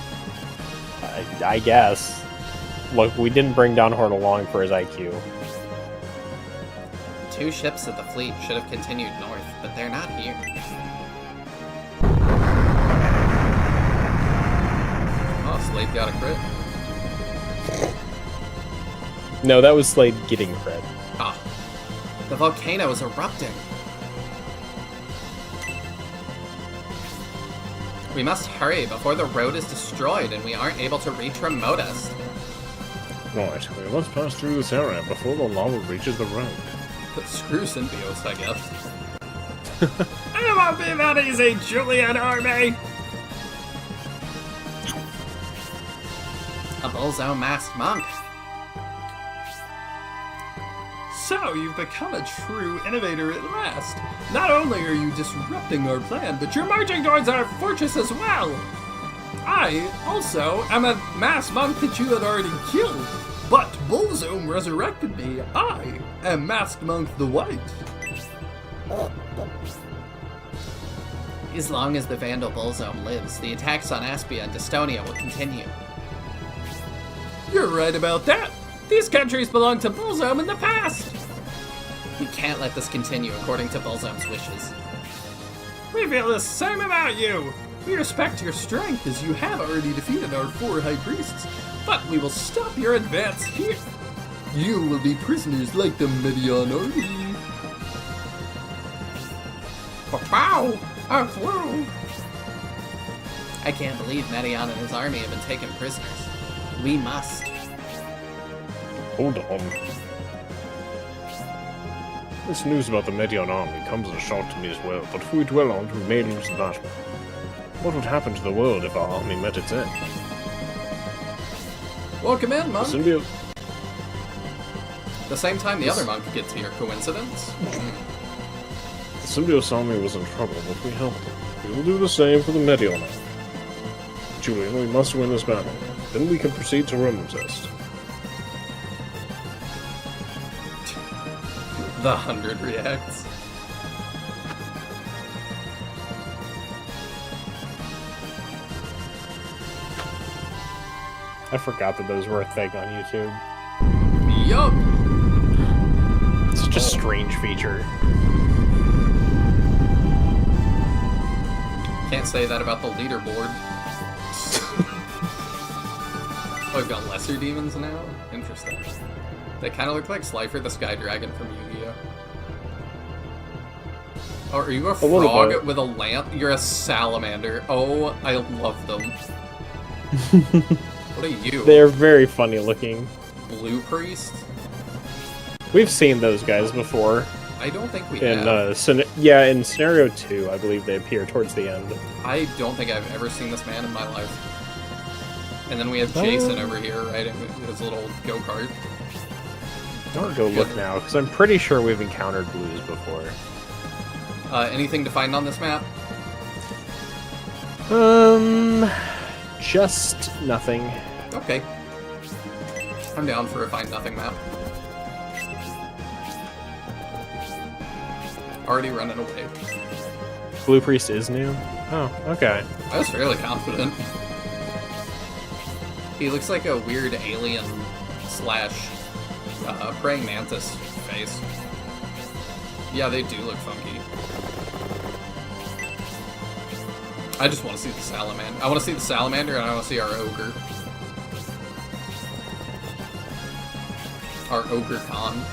S2: I guess. Look, we didn't bring down Horde along for his IQ.
S1: 2 ships of the fleet should have continued north, but they're not here. Oh, Slade got a crit.
S2: No, that was Slade getting crit.
S1: Ah, the volcano is erupting. We must hurry before the road is destroyed and we aren't able to reach Remotus.
S5: Right, we must pass through this area before the lava reaches the road.
S1: But screw Synbios, I guess.
S9: It won't be that easy, Julian Army!
S1: A Bullzone masked monk.
S9: So, you've become a true innovator at last. Not only are you disrupting our plan, but you're marching towards our fortress as well. I, also, am a masked monk that you had already killed. But Bullzone resurrected me. I am Masked Monk the White.
S1: As long as the Vandal Bullzone lives, the attacks on Aspia and Dystonia will continue.
S9: You're right about that. These countries belonged to Bullzone in the past.
S1: We can't let this continue according to Bullzone's wishes.
S9: We feel the same about you. We respect your strength as you have already defeated our 4 high priests, but we will stop your advance here. You will be prisoners like the Medion army.
S1: Wow! Oh, I can't believe Medion and his army have been taken prisoners. We must.
S5: Hold on. This news about the Medion army comes as a shock to me as well, but if we dwell on it, we may lose the battle. What would happen to the world if our army met its end?
S1: Welcome in,
S5: The
S1: monk.
S5: symbiote...
S1: The same time the other monk gets here. Coincidence?
S5: The symbiote's army was in trouble, but we helped them. We will do the same for the Medion army. Julian, we must win this battle. Then we can proceed to Roman test.
S1: The 100 reacts.
S2: I forgot that those were a thing on YouTube.
S1: Yup.
S2: It's such a strange feature.
S1: Can't say that about the leaderboard. Oh, we've got lesser demons now? Interesting. They kind of look like Slifer the Sky Dragon from Yu-Gi-Oh! Oh, are you a
S2: little
S1: frog
S2: bit.
S1: with a lamp? You're a salamander. Oh, I love them. What are you?
S2: They're very funny looking.
S1: Blue Priest?
S2: We've seen those guys before.
S1: I don't think we
S2: In
S1: have.
S2: in scenario 2, I believe they appear towards the end.
S1: I don't think I've ever seen this man in my life. And then we have Jason over here riding his little go-kart.
S2: Don't go look now, because I'm pretty sure we've encountered blues before.
S1: Anything to find on this map?
S2: Just nothing.
S1: Okay. I'm down for a find nothing map. Already running away.
S2: Blue Priest is new? Oh, okay.
S1: I was fairly confident. He looks like a weird alien slash praying mantis face. Yeah, they do look funky. I just want to see the salamander. I want to see the salamander, and I want to see our ogre. Our ogre Khan.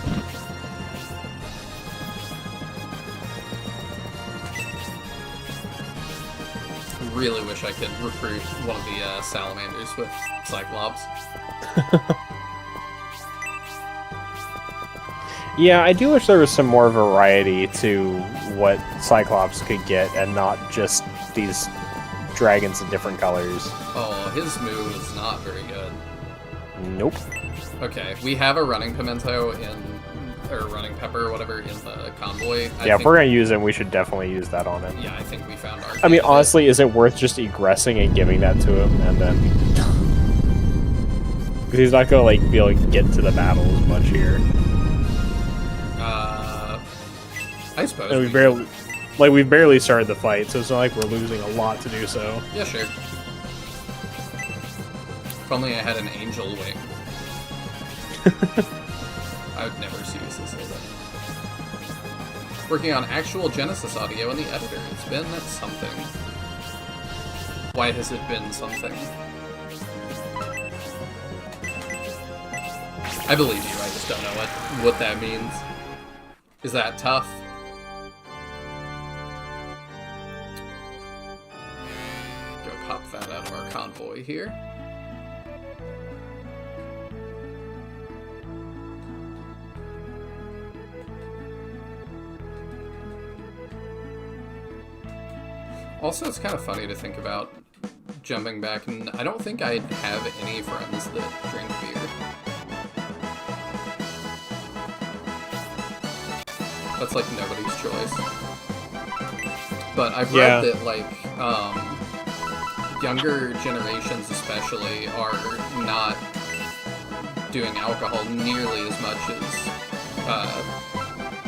S1: Really wish I could recruit one of the salamanders with Cyclops.
S2: Yeah, I do wish there was some more variety to what Cyclops could get, and not just these dragons in different colors.
S1: Oh, his move is not very good.
S2: Nope.
S1: Okay, we have a running pimento or running pepper or whatever in the convoy.
S2: Yeah, if we're gonna use him, we should definitely use that on him.
S1: Yeah, I think we found our
S2: I mean,
S1: candidate.
S2: honestly, is it worth just egressing and giving that to him, and then... Because he's not gonna, like, be able to get to the battle as much here.
S1: I suppose.
S2: And we've barely started the fight, so it's not like we're losing a lot to do so.
S1: Yeah, sure. If only I had an angel wing. I would never seriously say that. Working on actual Genesis audio in the editor. It's been something. Why has it been something? I believe you, I just don't know what that means. Is that tough? Go pop that out of our convoy here. Also, it's kind of funny to think about jumping back, and I don't think I have any friends that drink beer. That's like nobody's choice. But I've read that like younger generations especially are not doing alcohol nearly as much as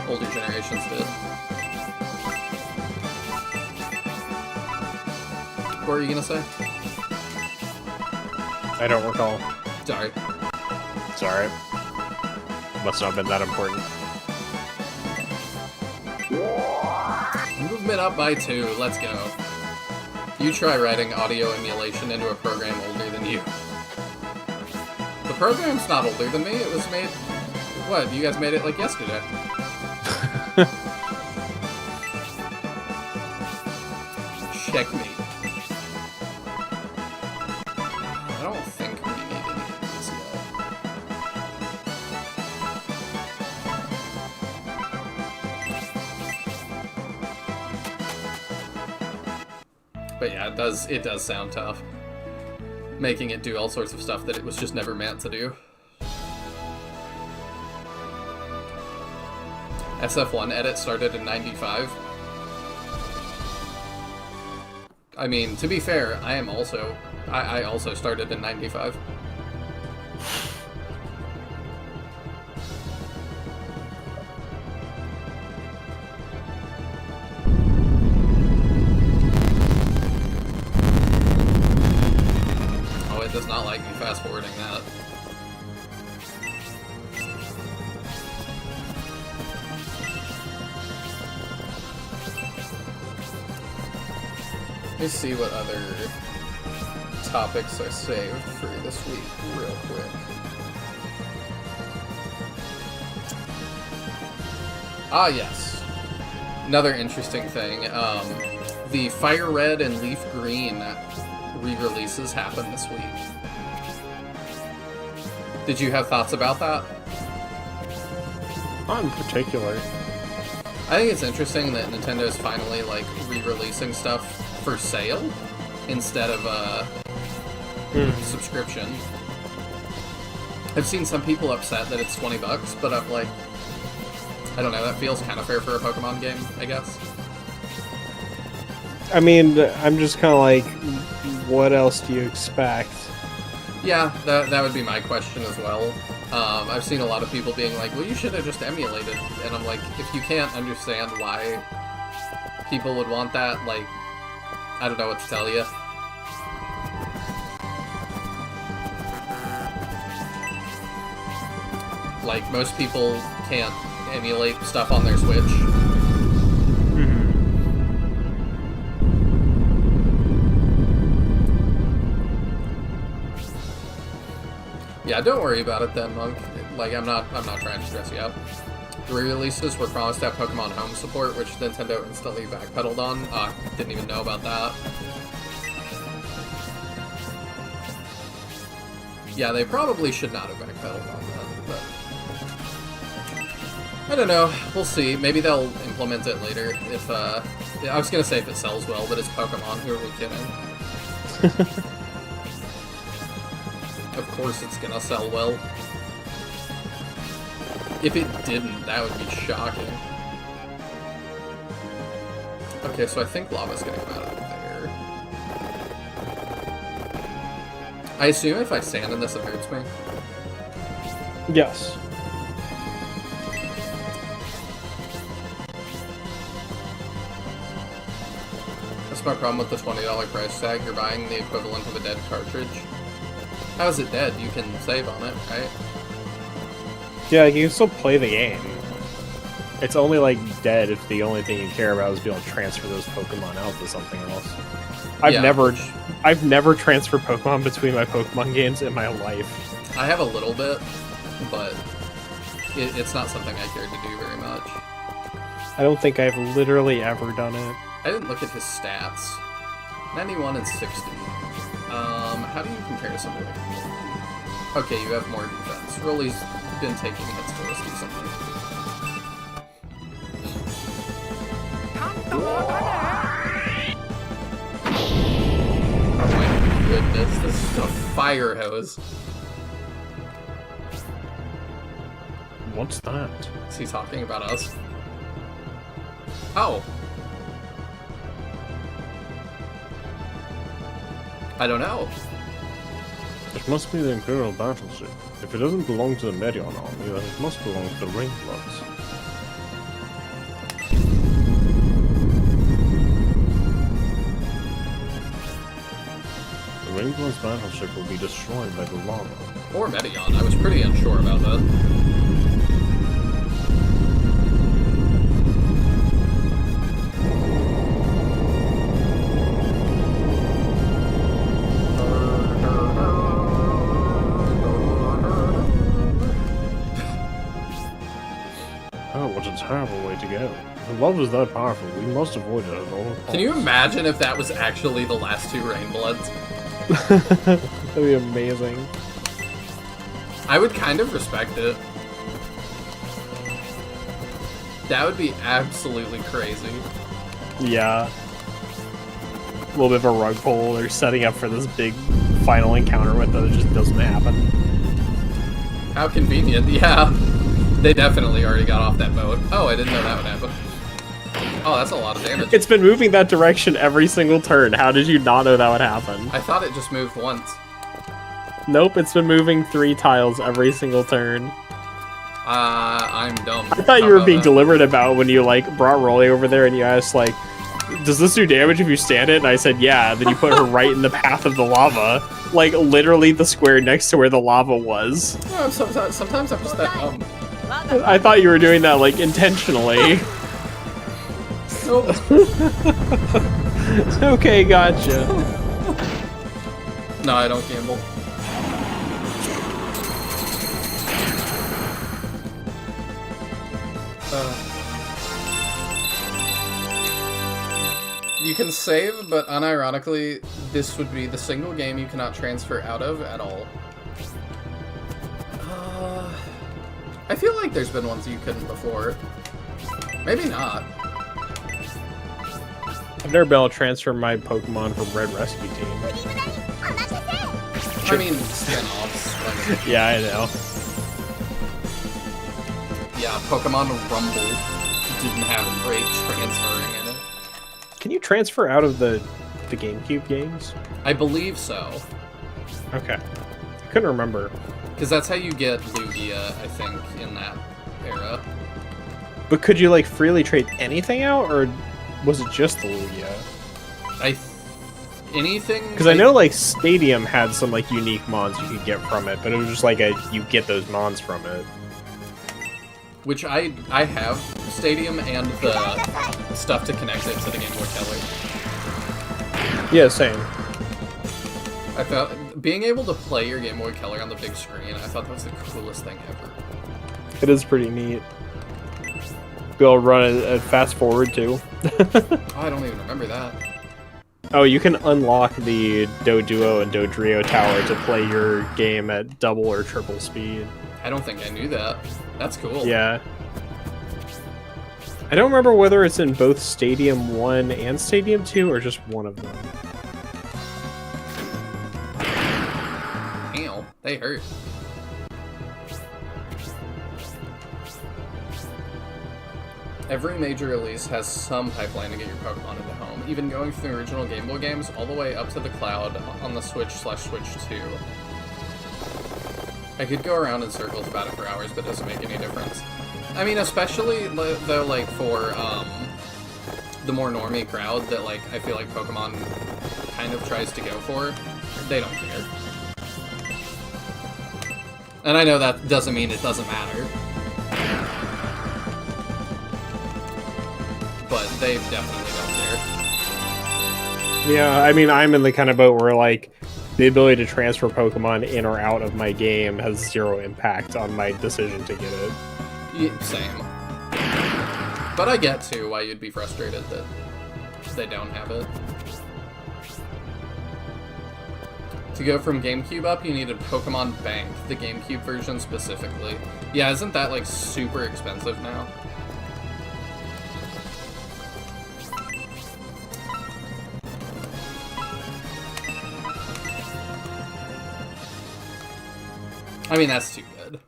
S1: older generations did. What were you gonna say?
S2: I don't recall.
S1: Sorry.
S2: It's alright. Must not have been that important.
S1: Movement up by 2, let's go. You try writing audio emulation into a program older than you. The program's not older than me, it was made... What, you guys made it like yesterday? Checkmate. But yeah, it does sound tough. Making it do all sorts of stuff that it was just never meant to do. SF1 edit started in 95. I mean, to be fair, I also started in 95. Oh, it does not like me fast forwarding that. Let me see what other topics I saved for this week real quick. Ah, yes. Another interesting thing. The Fire Red and Leaf Green re-releases happened this week. Did you have thoughts about that?
S2: Not in particular.
S1: I think it's interesting that Nintendo's finally, like, re-releasing stuff for sale instead of subscription. I've seen some people upset that it's $20, but I'm like, I don't know, that feels kind of fair for a Pokemon game, I guess.
S2: I mean, I'm just kind of like, what else do you expect?
S1: Yeah, that would be my question as well. I've seen a lot of people being like, well, you should have just emulated. And I'm like, if you can't understand why people would want that, like, I don't know what to tell you. Like, most people can't emulate stuff on their Switch. Yeah, don't worry about it then, Monk. Like, I'm not trying to stress you out. The re-releases were promised to have Pokemon Home support, which Nintendo instantly backpedaled on. Didn't even know about that. Yeah, they probably should not have backpedaled on that, but I don't know. We'll see. Maybe they'll implement it later if, I was gonna say if it sells well, but it's Pokemon. Who are we kidding? Of course it's gonna sell well. If it didn't, that would be shocking. Okay, so I think lava's gonna come out of there. I assume if I stand in this, it hurts me.
S2: Yes.
S1: That's my problem with the $20 price tag. You're buying the equivalent of a dead cartridge. How is it dead? You can save on it, right?
S2: Yeah, you can still play the game. It's only, like, dead if the only thing you care about is being able to transfer those Pokemon out to something else. I've never transferred Pokemon between my Pokemon games in my life.
S1: I have a little bit, but it's not something I care to do very much.
S2: I don't think I've literally ever done it.
S1: I didn't look at his stats. 91 and 60. How do you compare to somebody like Rolly? Okay, you have more defense. Rolly's been taking hits for us recently. Oh my goodness, this is a fire hose.
S2: What's that?
S1: Is he talking about us? Oh. I don't know.
S5: It must be the Imperial battleship. If it doesn't belong to the Medion army, then it must belong to the Rainbloods. The Rainbloods battleship will be destroyed by the lava.
S1: Or Medion. I was pretty unsure about that.
S5: Terrible way to go. If the lava is that powerful, we must avoid it at all costs.
S1: Can you imagine if that was actually the last two Rainbloods?
S2: That'd be amazing.
S1: I would kind of respect it. That would be absolutely crazy.
S2: Yeah. little bit of a rug pull. They're setting up for this big final encounter with it. It just doesn't happen.
S1: How convenient. Yeah. They definitely already got off that boat. Oh, I didn't know that would happen. Oh, that's a lot of damage.
S2: It's been moving that direction every single turn. How did you not know that would happen?
S1: I thought it just moved once.
S2: Nope, it's been moving 3 tiles every single turn.
S1: I'm dumb.
S2: I thought you were being deliberate about when you, like, brought Rolly over there and you asked, like, does this do damage if you stand it? And I said, yeah. Then you put her right in the path of the lava. Like, literally the square next to where the lava was.
S1: No, sometimes I'm just that dumb.
S2: I thought you were doing that, like, intentionally.
S1: Nope.
S2: Okay, gotcha.
S1: No, I don't gamble. You can save, but unironically, this would be the single game you cannot transfer out of at all. I feel like there's been ones you couldn't before. Maybe not.
S2: I've never been able to transfer my Pokemon from Red Rescue Team.
S1: I mean, spin-offs. Like,
S2: Yeah, I know.
S1: yeah, Pokemon Rumble didn't have great transferring in it.
S2: Can you transfer out of the GameCube games?
S1: I believe so.
S2: Okay. I couldn't remember.
S1: Because that's how you get Lugia, I think, in that era.
S2: But could you, like, freely trade anything out, or was it just the Lugia?
S1: Anything?
S2: Because I know, like, Stadium had some, like, unique mons you could get from it, but it was just like you get those mons from it.
S1: Which I have Stadium and the stuff to connect it to the Game Boy Color.
S2: Yeah, same.
S1: I felt being able to play your Game Boy Color on the big screen, I thought that was the coolest thing ever.
S2: It is pretty neat. Be able to run it at fast forward too.
S1: Oh, I don't even remember that.
S2: Oh, you can unlock the Doduo and Dodrio tower to play your game at double or triple speed.
S1: I don't think I knew that. That's cool.
S2: Yeah. I don't remember whether it's in both Stadium 1 and Stadium 2 or just one of them.
S1: Damn, they hurt. Every major release has some pipeline to get your Pokemon into home, even going from the original Game Boy games all the way up to the cloud on the Switch/Switch 2. I could go around in circles about it for hours, but it doesn't make any difference. I mean, especially though, like, for the more normie crowd that, like, I feel like Pokemon kind of tries to go for, they don't care. And I know that doesn't mean it doesn't matter. But they definitely don't care.
S2: Yeah, I mean, I'm in the kind of boat where, like, the ability to transfer Pokemon in or out of my game has zero impact on my decision to get it.
S1: Yeah, same. But I get, too, why you'd be frustrated that they don't have it. To go from GameCube up, you needed Pokemon Bank, the GameCube version specifically. Yeah, isn't that, like, super expensive now? I mean, that's too good.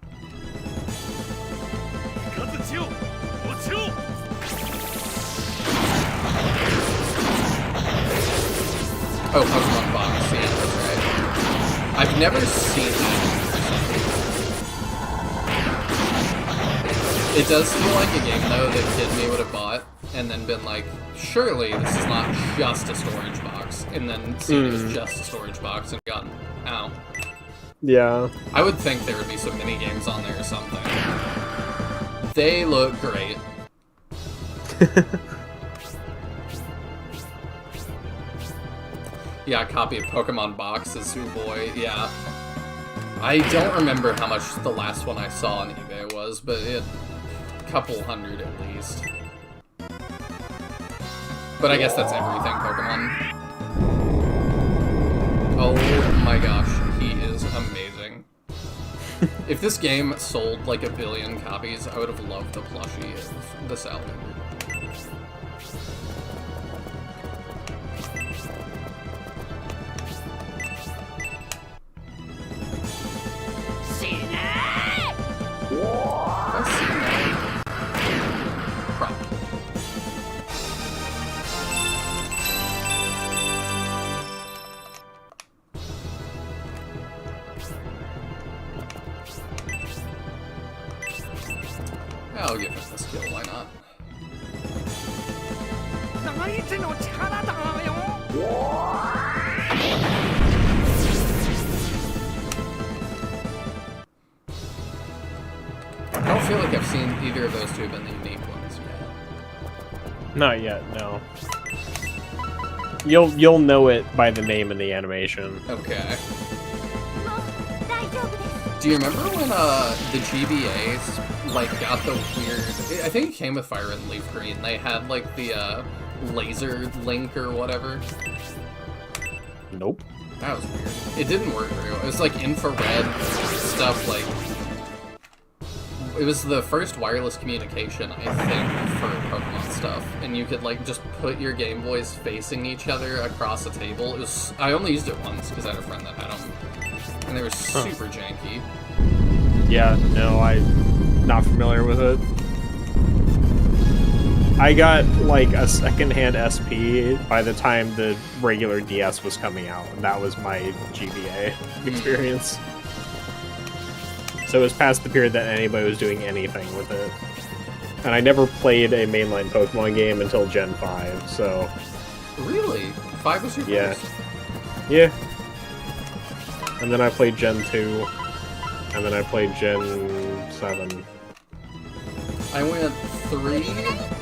S1: Oh, Pokemon Box, yeah, that's right. I've never seen that. It does feel like a game, though, that Kid Me would have bought, and then been like, surely this is not just a storage box, and then seen it as just a storage box and gotten, ow.
S2: Yeah.
S1: I would think there would be some mini games on there or something. They look great. Yeah, a copy of Pokemon Box is boy, yeah. I don't remember how much the last one I saw on eBay was, but it a couple hundred at least. But I guess that's everything Pokemon. Oh my gosh, he is amazing. If this game sold like 1 billion copies, I would have loved a plushie of the Salamander. I'll give him the skill, why not? I don't feel like I've seen either of those two have been the unique ones yet.
S2: Not yet, no. You'll know it by the name in the animation.
S1: Okay. Do you remember when the GBAs like got the weird? I think it came with Fire and Leaf Green. They had like the laser link or whatever.
S2: Nope.
S1: That was weird. It didn't work very well. It was like infrared stuff. Like it was the first wireless communication, I think, for Pokemon stuff, and you could like just put your Game Boys facing each other across a table. It was. I only used it once because I had a friend that had them. And they were super janky.
S2: Yeah, no, I'm not familiar with it. I got like a secondhand SP by the time the regular DS was coming out, and that was my GBA experience. So it was past the period that anybody was doing anything with it. And I never played a mainline Pokemon game until Gen 5, so...
S1: Really? 5 was your first?
S2: Yeah. And then I played Gen 2, and then I played Gen 7.
S1: I went 3,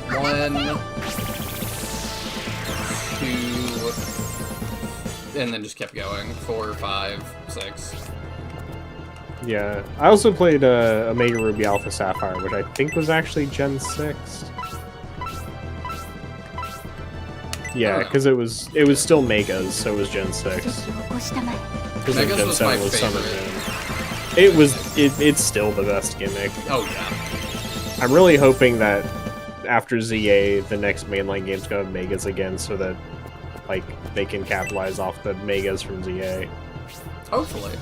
S1: 1, 2, and then just kept going. 4, 5, 6.
S2: Yeah. I also played Omega Ruby Alpha Sapphire, which I think was actually Gen 6. Yeah, because it was still Megas, so it was Gen 6.
S1: Megas was my favorite.
S2: It's still the best gimmick.
S1: Oh yeah.
S2: I'm really hoping that after ZA, the next mainline game's gonna have Megas again, so that like they can capitalize off the Megas from ZA.
S1: Hopefully.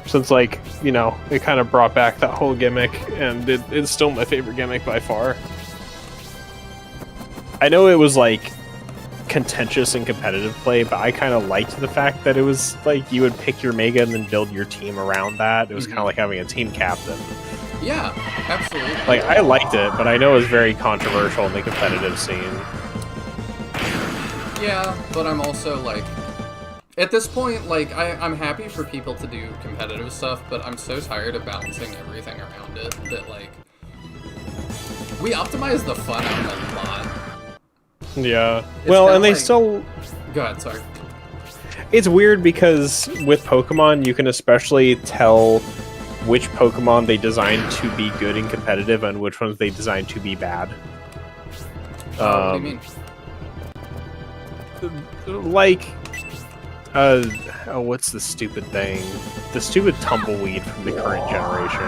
S2: Since like, you know, it kind of brought back that whole gimmick, and it's still my favorite gimmick by far. I know it was like contentious and competitive play, but I kind of liked the fact that it was like you would pick your Mega and then build your team around that. It was kind of like having a team captain.
S1: Yeah, absolutely.
S2: Like, I liked it, but I know it was very controversial in the competitive scene.
S1: Yeah, but I'm also like, at this point, like, I'm happy for people to do competitive stuff, but I'm so tired of balancing everything around it that, like, we optimize the fun out of a lot.
S2: Yeah.
S1: It's
S2: Well,
S1: kinda
S2: and they
S1: like...
S2: still...
S1: Go ahead, sorry.
S2: It's weird because with Pokemon, you can especially tell which Pokemon they designed to be good and competitive and which ones they designed to be bad.
S1: What do you mean?
S2: Like, what's the stupid thing? The stupid Tumbleweed from the current generation.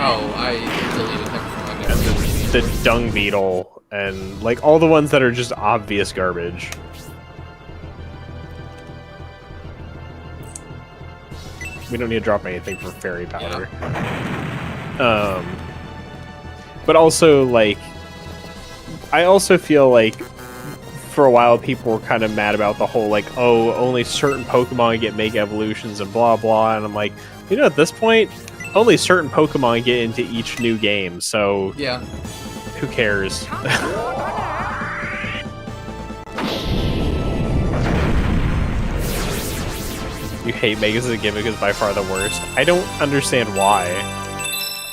S1: Oh, I deleted him from my
S2: And
S1: memory.
S2: the Dung Beetle, and like all the ones that are just obvious garbage. We don't need to drop anything for Fairy Powder.
S1: Yeah.
S2: But also, like, I also feel like for a while people were kind of mad about the whole, like, oh, only certain Pokemon get Mega Evolutions and blah blah, and I'm like, you know, at this point, only certain Pokemon get into each new game, so
S1: Yeah.
S2: who cares? You hate Megas as a gimmick is by far the worst. I don't understand why.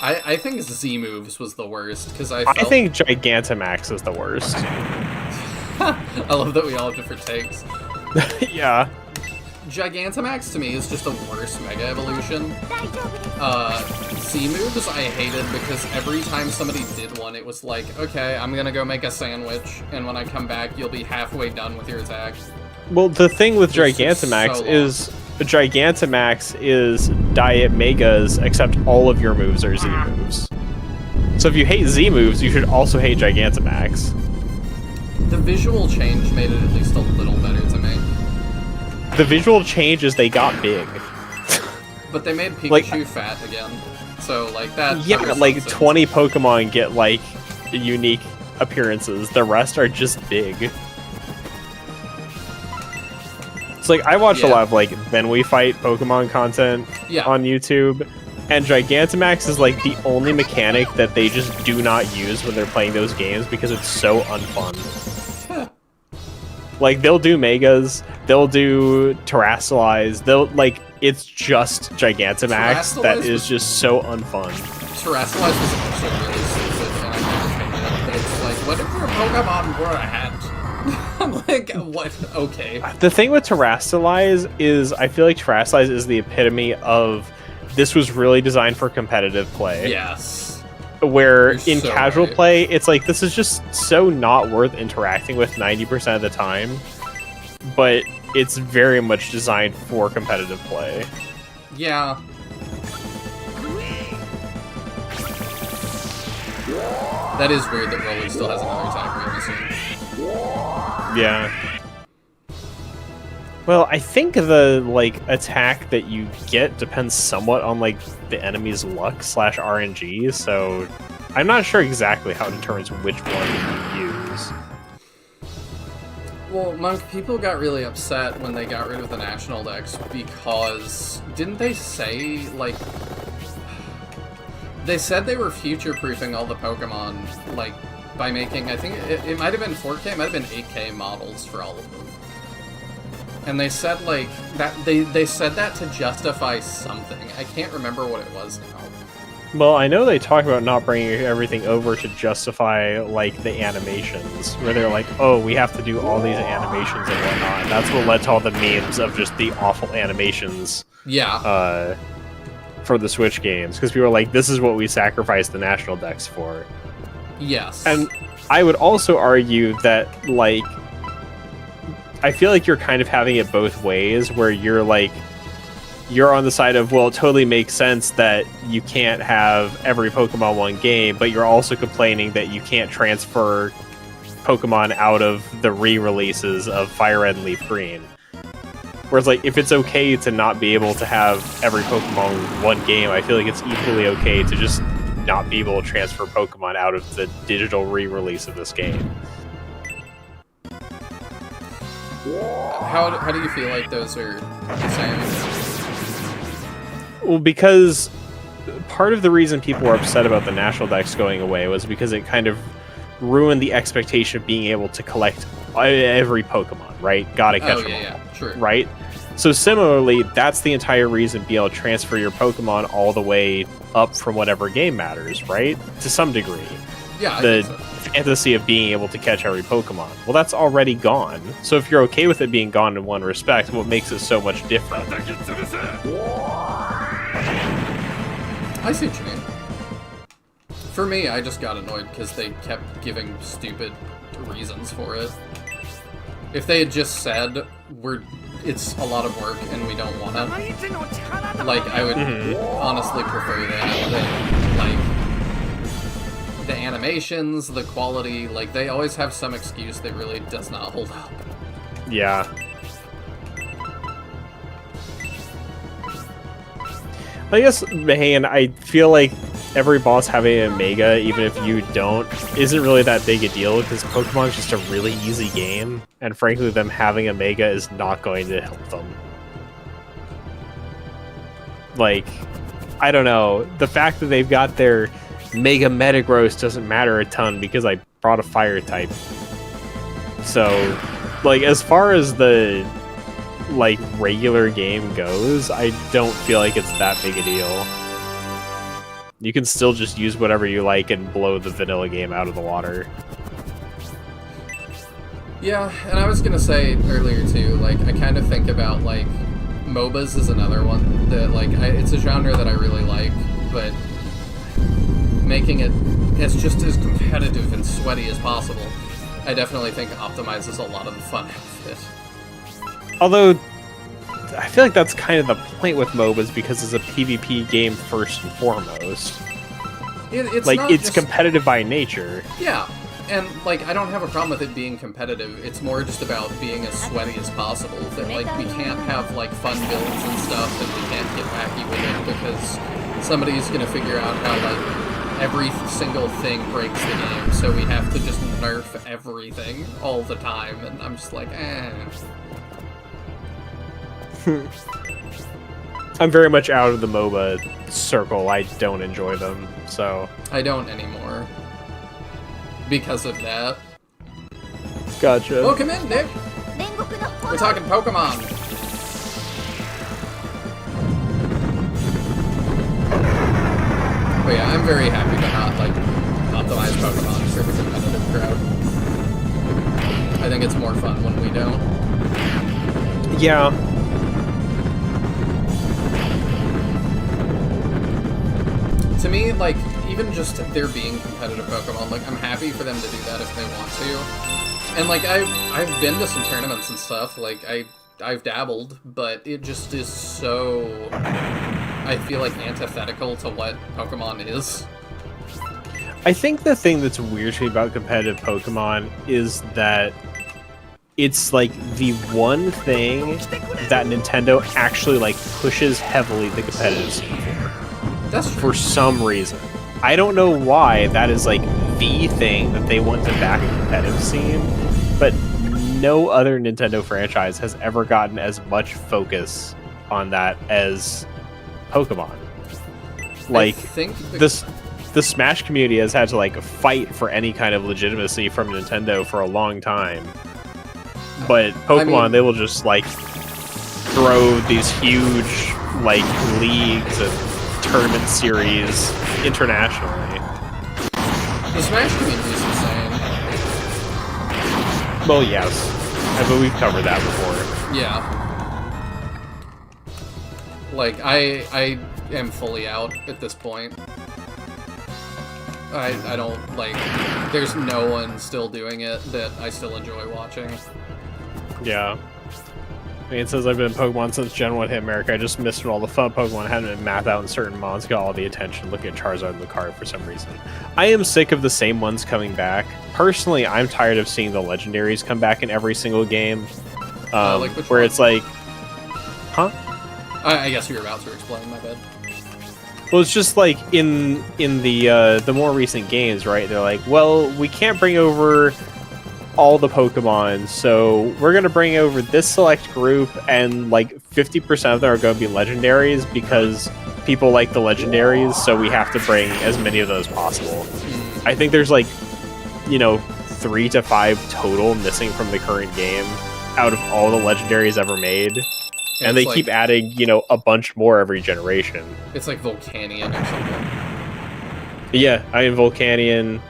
S1: I think Z moves was the worst because I
S2: think Gigantamax is the worst.
S1: I love that we all have different takes.
S2: Yeah.
S1: Gigantamax to me is just a worse Mega Evolution. Z moves I hated because every time somebody did one, it was like, okay, I'm gonna go make a sandwich, and when I come back, you'll be halfway done with your attack.
S2: Well, the thing with
S1: It's just
S2: Gigantamax
S1: so
S2: is Gigantamax is Diet Megas, except all of your moves are Z moves. So if you hate Z moves, you should also hate Gigantamax.
S1: The visual change made it at least a little better to me.
S2: The visual change is they got big.
S1: But they made Pikachu
S2: Like-
S1: fat again. So, like, that...
S2: Yeah,
S1: covers
S2: like
S1: some sins.
S2: 20 Pokemon get like unique appearances. The rest are just big. It's like I watched a
S1: Yeah.
S2: lot of like Then We Fight Pokemon content
S1: Yeah.
S2: on YouTube, And Gigantamax is like the only mechanic that they just do not use when they're playing those games because it's so unfun. Like, they'll do Megas, they'll do Terrasilize, it's just Gigantamax that is just so unfun.
S1: Terrasilize was actually really stupid, and I never hated it, but it's like, what if your Pokemon wore a hat? I'm like, what? Okay.
S2: The thing with Terrasilize is, I feel like Terrasilize is the epitome of this was really designed for competitive play.
S1: Yes.
S2: Where
S1: You're
S2: in
S1: so
S2: casual
S1: right.
S2: play, it's like, this is just so not worth interacting with 90% of the time. But it's very much designed for competitive play.
S1: Yeah. That is weird that Rolly still has another attack really soon.
S2: Yeah. Well, I think the attack that you get depends somewhat on the enemy's luck / RNG, so I'm not sure exactly how it determines which one you use.
S1: Well, Monk, people got really upset when they got rid of the National Dex because didn't they say they said they were future-proofing all the Pokemon by making, I think it might have been 4K, it might have been 8K models for all of them. And they said that they said that to justify something. I can't remember what it was now.
S2: Well, I know they talk about not bringing everything over to justify the animations, where they're like, oh, we have to do all these animations and whatnot. And that's what led to all the memes of just the awful animations.
S1: Yeah.
S2: For the Switch games, because people were like, this is what we sacrificed the National Dex for.
S1: Yes.
S2: And I would also argue that, I feel like you're kind of having it both ways, where you're on the side of, well, it totally makes sense that you can't have every Pokemon one game, but you're also complaining that you can't transfer Pokemon out of the re-releases of Fire Red and Leaf Green. Whereas, if it's okay to not be able to have every Pokemon one game, I feel like it's equally okay to just not be able to transfer Pokemon out of the digital re-release of this game.
S1: How do you feel like those are the same?
S2: Well, because part of the reason people were upset about the National Dex going away was because it kind of ruined the expectation of being able to collect every Pokemon, right? Gotta catch them all.
S1: Yeah, true.
S2: Right? So similarly, that's the entire reason being able to transfer your Pokemon all the way up from whatever game matters, right? To some degree.
S1: Yeah, I
S2: The
S1: think so.
S2: fantasy of being able to catch every Pokemon. Well, that's already gone. So if you're okay with it being gone in one respect, what makes it so much different?
S1: I see what you mean. For me, I just got annoyed because they kept giving stupid reasons for it. If they had just said, it's a lot of work and we don't want it, I would honestly prefer that. The animations, the quality, they always have some excuse that really does not hold up.
S2: Yeah. I guess, Mahan, I feel like every boss having a Mega, even if you don't, isn't really that big a deal, because Pokemon's just a really easy game, and frankly, them having a Mega is not going to help them. I don't know. The fact that they've got their Mega Metagross doesn't matter a ton, because I brought a Fire type. So, as far as the regular game goes, I don't feel like it's that big a deal. You can still just use whatever you like and blow the vanilla game out of the water.
S1: Yeah, and I was gonna say earlier too, I kind of think about MOBAs is another one that it's a genre that I really like, but making it just as competitive and sweaty as possible, I definitely think optimizes a lot of the fun out of it.
S2: Although, I feel like that's kind of the point with MOBAs, because it's a PvP game first and foremost.
S1: It's not
S2: it's
S1: just,
S2: competitive by nature.
S1: Yeah, and I don't have a problem with it being competitive. It's more just about being as sweaty as possible. That we can't have fun builds and stuff, and we can't get wacky with it because somebody's gonna figure out how every single thing breaks the game. So we have to just nerf everything all the time, and I'm just
S2: I'm very much out of the MOBA circle. I don't enjoy them, so
S1: I don't anymore. Because of that.
S2: gotcha.
S1: Welcome in, Nick! We're talking Pokemon! But yeah, I'm very happy to not, like, optimize Pokemon for the competitive crowd. I think it's more fun when we don't.
S2: Yeah.
S1: To me, like, even just there being competitive Pokemon, like, I'm happy for them to do that if they want to. And, like, I've been to some tournaments and stuff, like, I've dabbled, but it just is so, I feel like, antithetical to what Pokemon is.
S2: I think the thing that's weird to me about competitive Pokemon is that it's like the one thing that Nintendo actually like pushes heavily the competitive scene for.
S1: That's true.
S2: For some reason. I don't know why that is like the thing that they want to back a competitive scene, but no other Nintendo franchise has ever gotten as much focus on that as Pokemon. Like,
S1: I think
S2: the Smash community has had to like fight for any kind of legitimacy from Nintendo for a long time. But Pokemon, they will just like throw these huge like leagues and tournament series internationally.
S1: The Smash community is insane.
S2: Well, yes, but we've covered that before.
S1: Yeah. Like, I am fully out at this point. I don't, like, there's no one still doing it that I still enjoy watching.
S2: Yeah. I mean, it says I've been in Pokemon since Gen 1 hit America. I just missed when all the fun Pokemon hadn't been mapped out and certain mons got all the attention. Look at Charizard and Lucario for some reason. I am sick of the same ones coming back. Personally, I'm tired of seeing the legendaries come back in every single game.
S1: Like which
S2: where
S1: one?
S2: it's like... Huh?
S1: I guess you were about to explain, my bad.
S2: Well, it's just like in the more recent games, right? They're like, well, we can't bring over all the Pokemon, so we're gonna bring over this select group, and like 50% of them are going to be legendaries because people like the legendaries, so we have to bring as many of those possible. I think there's like, 3 to 5 total missing from the current game out of all the legendaries ever made. And they keep adding, a bunch more every generation.
S1: It's like Volcanion or something.
S2: Yeah, I am Volcanion.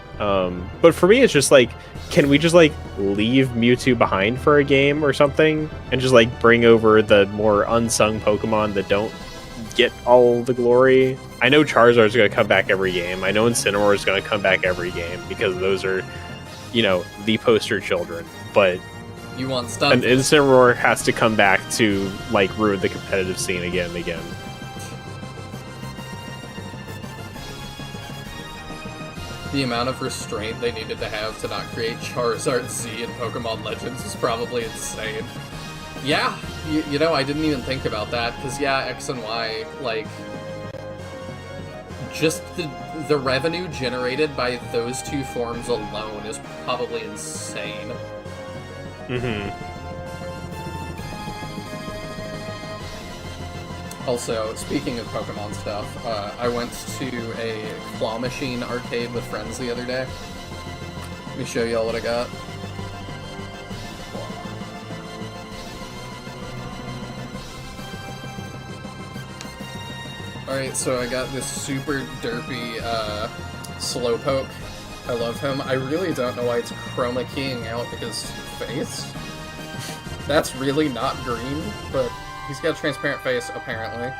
S2: But for me, it's just like, can we just like leave Mewtwo behind for a game or something, and just like bring over the more unsung Pokemon that don't get all the glory? I know Charizard's going to come back every game. I know Incineroar is going to come back every game because those are, the poster children. But
S1: you want stuff.
S2: And Incineroar has to come back to like ruin the competitive scene again and again.
S1: The amount of restraint they needed to have to not create Charizard Z in Pokemon Legends is probably insane. Yeah, I didn't even think about that, because yeah, X and Y, like, just the revenue generated by those two forms alone is probably insane. Also, speaking of Pokemon stuff, I went to a claw machine arcade with friends the other day. Let me show y'all what I got. Alright, so I got this super derpy Slowpoke. I love him. I really don't know why it's chroma keying out his face. That's really not green, but he's got a transparent face, apparently.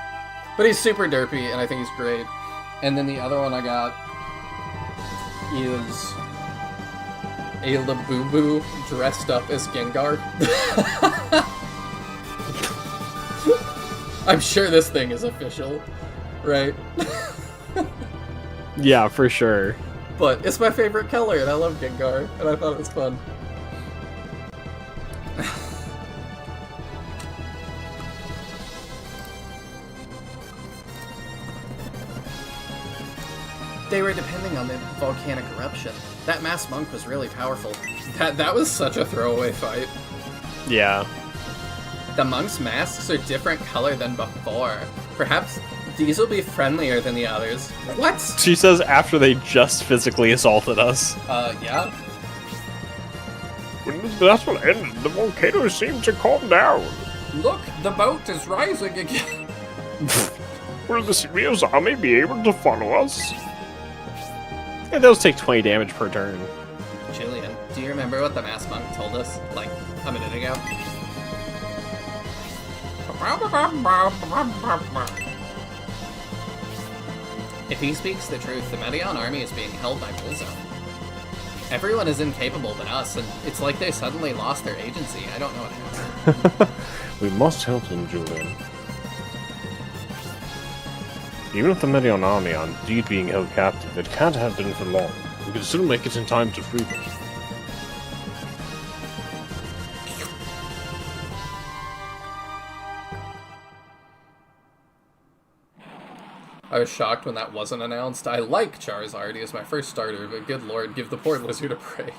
S1: But he's super derpy, and I think he's great. And then the other one I got is a Labubu dressed up as Gengar. I'm sure this thing is official, right?
S2: Yeah, for sure.
S1: But it's my favorite color, and I love Gengar, and I thought it was fun. They were depending on the volcanic eruption. That masked monk was really powerful. That was such a throwaway fight.
S2: Yeah.
S1: The monks' masks are different color than before. Perhaps these will be friendlier than the others. What?
S2: She says after they just physically assaulted us.
S1: Yeah.
S5: When the battle ended, the volcano seemed to calm down.
S1: Look, the boat is rising again.
S5: Will the Symbio's army be able to follow us?
S2: Yeah, those take 20 damage per turn.
S1: Julian, do you remember what the masked monk told us, like, a minute ago? If he speaks the truth, the Medion army is being held by Bullzone. Everyone is incapable but us, and it's like they suddenly lost their agency. I don't know what happened.
S5: We must help them, Julian. Even if the Medion army are indeed being held captive, it can't have been for long. We can still make it in time to free them.
S1: I was shocked when that wasn't announced. I like Charizard, he is my first starter, but good lord, give the poor lizard a break.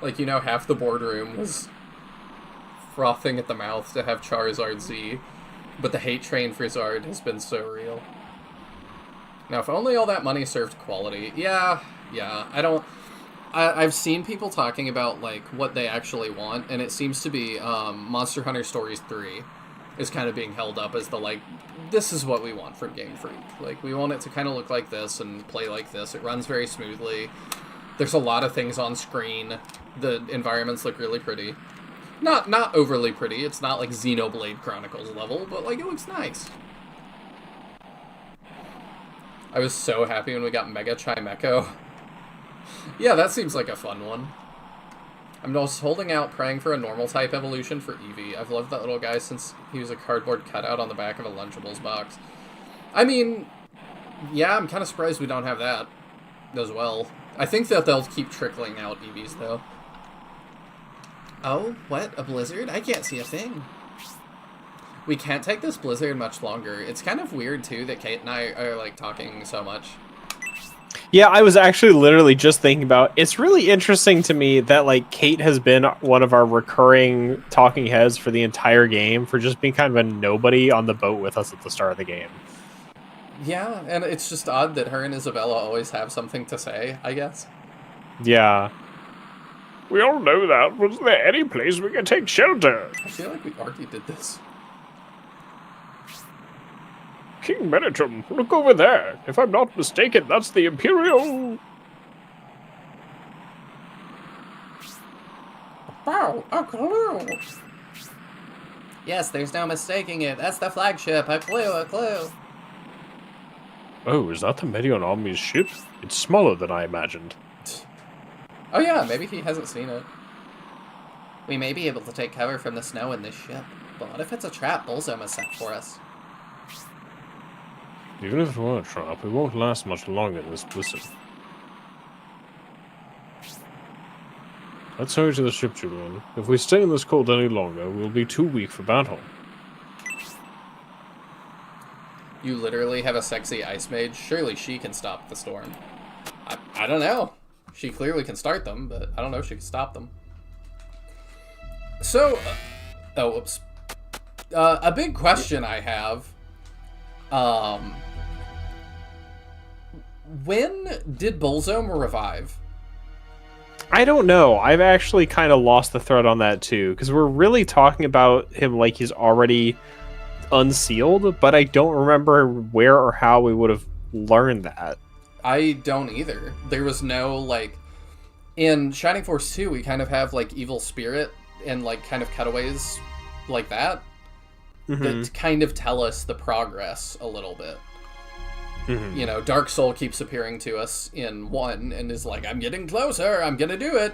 S1: Like, you know, half the boardroom was frothing at the mouth to have Charizard Z, but the hate train for Zard has been so real. Now, if only all that money served quality. Yeah, I've seen people talking about, like, what they actually want, and it seems to be Monster Hunter Stories 3 is kind of being held up as the, like, this is what we want from Game Freak. Like, we want it to kind of look like this and play like this. It runs very smoothly. There's a lot of things on screen. The environments look really pretty. Not overly pretty. It's not like Xenoblade Chronicles level, but, like, it looks nice. I was so happy when we got Mega Chimecho. Yeah, that seems like a fun one. I'm just holding out, praying for a normal type evolution for Eevee. I've loved that little guy since he was a cardboard cutout on the back of a Lunchables box. I mean, yeah, I'm kind of surprised we don't have that as well. I think that they'll keep trickling out Eevees, though. Oh, what? A blizzard? I can't see a thing. We can't take this blizzard much longer. It's kind of weird, too, that Kate and I are, like, talking so much.
S2: Yeah, I was actually literally just thinking about, it's really interesting to me that, like, Kate has been one of our recurring talking heads for the entire game, for just being kind of a nobody on the boat with us at the start of the game.
S1: Yeah, and it's just odd that her and Isabella always have something to say, I guess.
S2: Yeah.
S5: We all know that. Was there any place we could take shelter?
S1: I feel like we already did this.
S5: King Metatron, look over there. If I'm not mistaken, that's the Imperial...
S1: Wow, a clue! Yes, there's no mistaking it. That's the flagship. A clue.
S5: Oh, is that the Medion Army's ship? It's smaller than I imagined.
S1: Oh yeah, maybe he hasn't seen it. We may be able to take cover from the snow in this ship, but what if it's a trap Bullzone has set for us?
S5: Even if it were a trap, it won't last much longer in this blizzard. Let's hurry to the ship, Julian. If we stay in this cold any longer, we'll be too weak for battle.
S1: You literally have a sexy ice mage. Surely she can stop the storm. I don't know. She clearly can start them, but I don't know if she can stop them. So, oh, whoops. A big question I have. When did Bullzone revive?
S2: I don't know. I've actually kind of lost the thread on that too, because we're really talking about him like he's already unsealed, but I don't remember where or how we would have learned that.
S1: I don't either. There was no, like, in Shining Force 2, we kind of have, like, Evil Spirit and, like, kind of cutaways like that that kind of tell us the progress a little bit. You know, Dark Soul keeps appearing to us in 1 and is like, I'm getting closer, I'm gonna do it.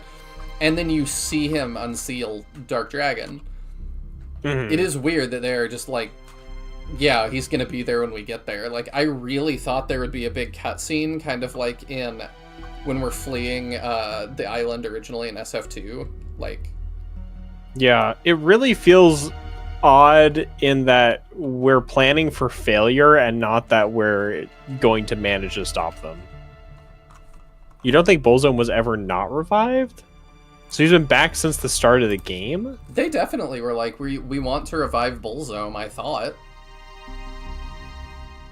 S1: And then you see him unseal Dark Dragon. It is weird that they're just like, yeah, he's gonna be there when we get there. Like, I really thought there would be a big cutscene, kind of like in when we're fleeing the island originally in SF2. Like,
S2: yeah, it really feels odd in that we're planning for failure and not that we're going to manage to stop them. You don't think Bullzone was ever not revived? So he's been back since the start of the game?
S1: They definitely were like, we want to revive Bullzome, I thought.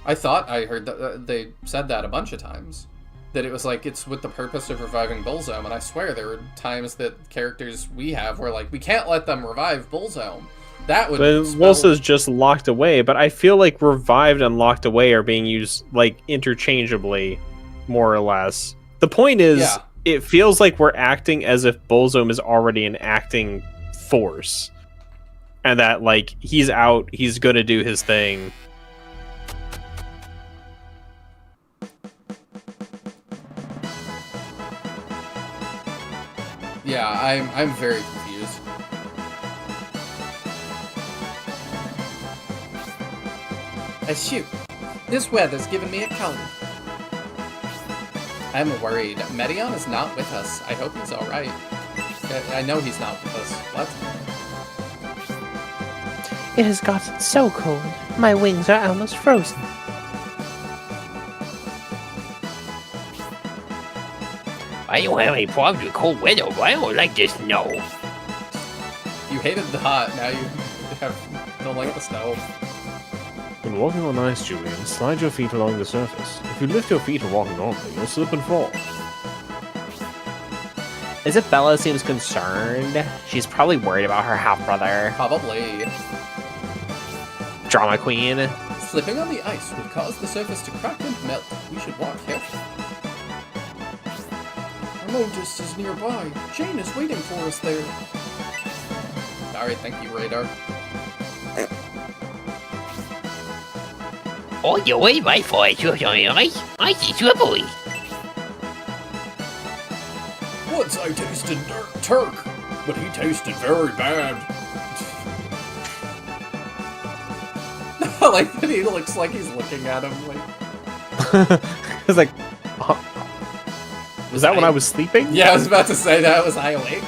S1: I heard that they said that a bunch of times. That it was like, it's with the purpose of reviving Bullzome, and I swear there were times that characters we have were like, we can't let them revive Bullzome. That would
S2: Wolsa's just locked away, but I feel like revived and locked away are being used like interchangeably, more or less. The point is,
S1: Yeah.
S2: It feels like we're acting as if Bullzome is already an acting force. And that, like, he's out, he's gonna do his thing.
S1: Yeah, I'm very confused. Shoot, this weather's giving me a cold. I'm worried. Medion is not with us. I hope he's alright. I know he's not with us. What?
S3: It has gotten so cold. My wings are almost frozen.
S8: I don't have any problems with cold weather, but I don't like the snow.
S1: You hated the hot, now you don't like the snow.
S5: When walking on ice, Julian, slide your feet along the surface. If you lift your feet while walking on them, you'll slip and fall.
S7: Isabella seems concerned. She's probably worried about her half-brother.
S1: Probably.
S7: Drama queen.
S1: Slipping on the ice would cause the surface to crack and melt. We should walk carefully. Armodus is nearby. Jane is waiting for us there. Alright, thank you, Radar.
S8: Oh, you wait, my voice was on ice. Ice is slippery.
S1: Once I tasted Turk, but he tasted very bad. Like that he looks like he's looking at him like...
S2: It's like, was that when I was sleeping?
S1: Yeah, I was about to say that. Was I awake?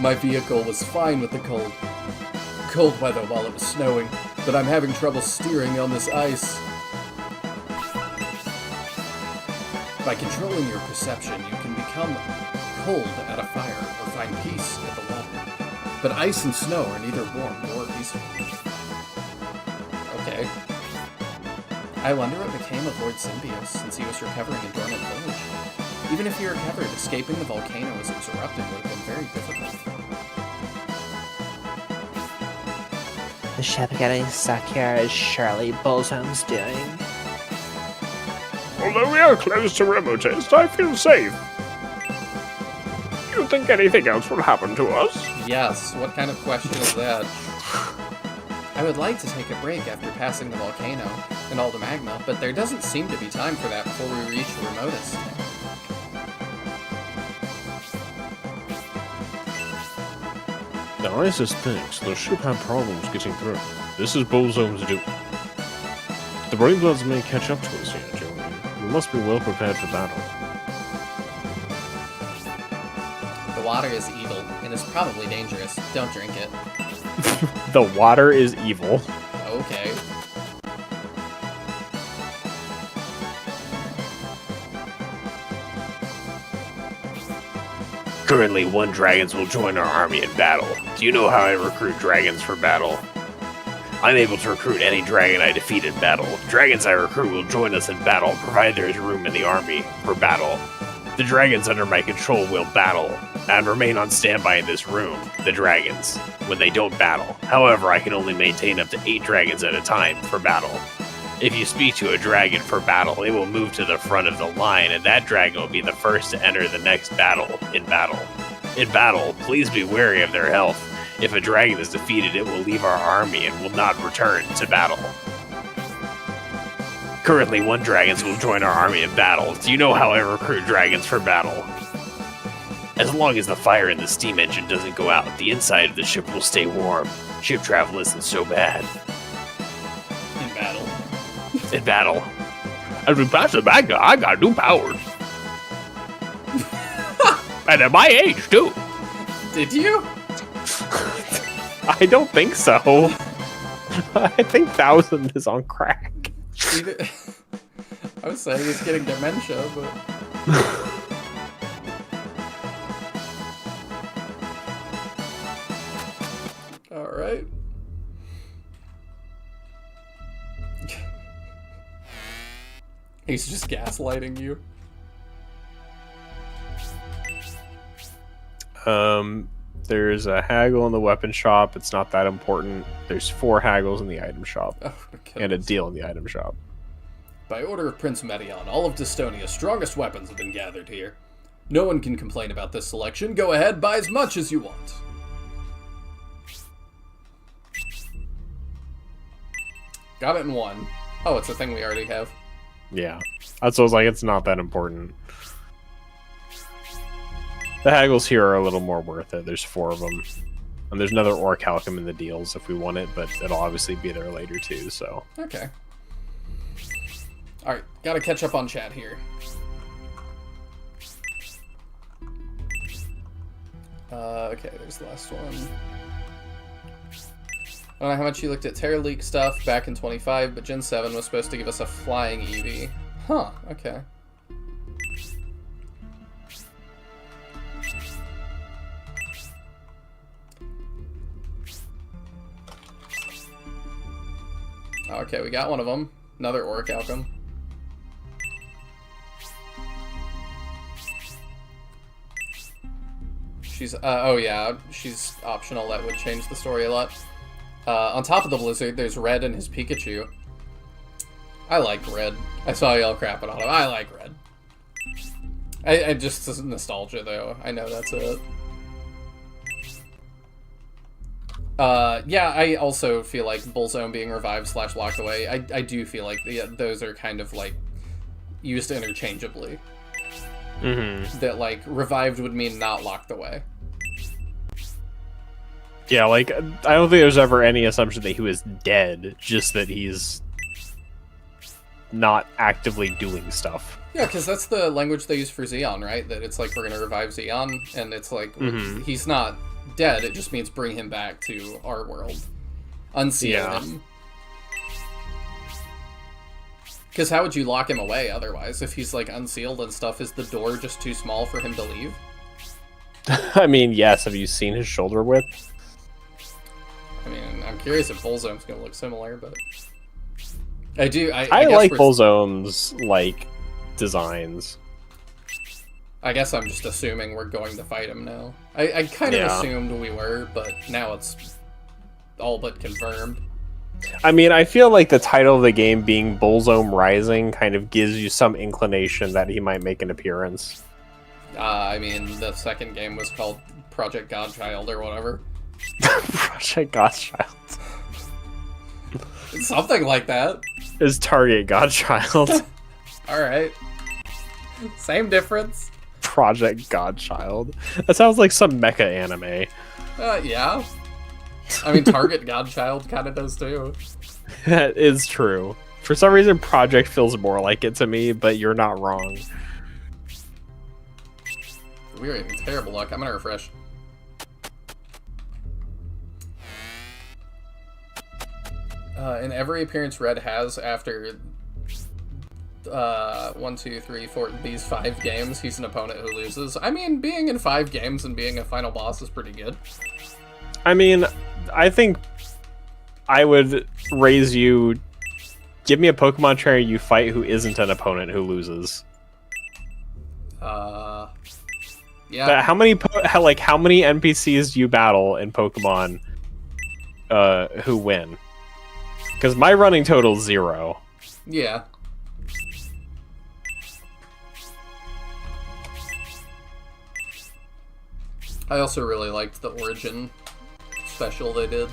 S1: My vehicle was fine with the cold weather while it was snowing, but I'm having trouble steering on this ice. By controlling your perception, you can become cold at a fire or find peace at the water. But ice and snow are neither warm nor peaceful. Okay. I wonder what became of Lord Symbios since he was recovering in Dormant Village. Even if he recovered, escaping the volcano as it was erupting would have been very difficult.
S7: The ship getting stuck here is surely Bullzome's doing.
S5: Although we are close to Remotest, I feel safe. Do you think anything else will happen to us?
S1: Yes, what kind of question is that? I would like to take a break after passing the volcano and all the magma, but there doesn't seem to be time for that before we reach the remotest.
S5: The ice is thick, so the ship had problems getting through. This is Bullzome's doing. The Brainbloods may catch up to us here, Julian. We must be well prepared for battle.
S1: The water is evil, and is probably dangerous. Don't drink it.
S2: The water is evil.
S1: Okay.
S4: Currently, 1 dragons will join our army in battle. Do you know how I recruit dragons for battle? I'm able to recruit any dragon I defeat in battle. Dragons I recruit will join us in battle, provided there is room in the army for battle. The dragons under my control will battle, and remain on standby in this room, the dragons, when they don't battle. However, I can only maintain up to 8 dragons at a time for battle. If you speak to a dragon for battle, it will move to the front of the line, and that dragon will be the first to enter the next battle in battle. In battle, please be wary of their health. If a dragon is defeated, it will leave our army and will not return to battle. Currently, 1 dragons will join our army in battle. Do you know how I recruit dragons for battle? As long as the fire in the steam engine doesn't go out, the inside of the ship will stay warm. Ship travel isn't so bad.
S1: In battle.
S4: In battle. As we pass the magma, I got new powers. And at my age, too.
S1: Did you?
S2: I don't think so. I think 1000 is on crack.
S1: I was saying he's getting dementia, but... He's just gaslighting you.
S2: There's a haggle in the weapon shop. It's not that important. There's 4 haggles in the item shop.
S1: Oh, my
S2: And a
S1: goodness.
S2: deal in the item shop.
S1: By order of Prince Medion, all of Dystonia's strongest weapons have been gathered here. No one can complain about this selection. Go ahead, buy as much as you want. Got it in 1. Oh, it's a thing we already have.
S2: Yeah. That's what I was like, it's not that important. The haggles here are a little more worth it. There's 4 of them. And there's another Orichalcum in the deals if we want it, but it'll obviously be there later too, so.
S1: Okay. Alright, gotta catch up on chat here. Okay, there's the last one. I don't know how much you looked at Terra Leak stuff back in 25, but Gen 7 was supposed to give us a flying Eevee. Huh, okay. Okay, we got one of them. Another Orichalcum. She's, oh yeah, she's optional. That would change the story a lot. On top of the Blizzard, there's Red and his Pikachu. I like Red. I saw y'all crapping on him. I like Red. I just, nostalgia though. I know that's it. Yeah, I also feel like Bullzone being revived / locked away, I do feel like those are kind of, like, used interchangeably.
S2: Mm-hmm.
S1: That, like, revived would mean not locked away.
S2: Yeah, like, I don't think there's ever any assumption that he was dead, just that he's not actively doing stuff.
S1: Yeah, because that's the language they use for Xeon, right? That it's like, we're gonna revive Xeon, and it's like, he's not dead, it just means bring him back to our world. Unseal him. Because how would you lock him away otherwise? If he's, like, unsealed and stuff, is the door just too small for him to leave?
S2: I mean, yes, have you seen his shoulder width?
S1: I mean, I'm curious if Bullzone's gonna look similar, but... I do, I
S2: I
S1: guess
S2: like
S1: we're-
S2: Bullzone's, like, designs.
S1: I guess I'm just assuming we're going to fight him now. I kind of
S2: Yeah.
S1: assumed we were, but now it's all but confirmed.
S2: I mean, I feel like the title of the game being Bullzone Rising kind of gives you some inclination that he might make an appearance.
S1: I mean, the second game was called Project Godchild or whatever.
S2: Project Godchild.
S1: Something like that.
S2: Is Target Godchild.
S1: Alright. Same difference.
S2: Project Godchild. That sounds like some mecha anime.
S1: Yeah. I mean, Target Godchild kind of does too.
S2: That is true. For some reason, Project feels more like it to me, but you're not wrong.
S1: We're in terrible luck. I'm gonna refresh. In every appearance Red has after 1, 2, 3, 4 these 5 games, he's an opponent who loses. I mean, being in 5 games and being a final boss is pretty good.
S2: I mean, I think I would raise you. Give me a Pokemon trainer you fight who isn't an opponent who loses.
S1: Yeah.
S2: But how many NPCs do you battle in Pokemon who win? Because my running total is 0.
S1: Yeah. I also really liked the Origin special they did.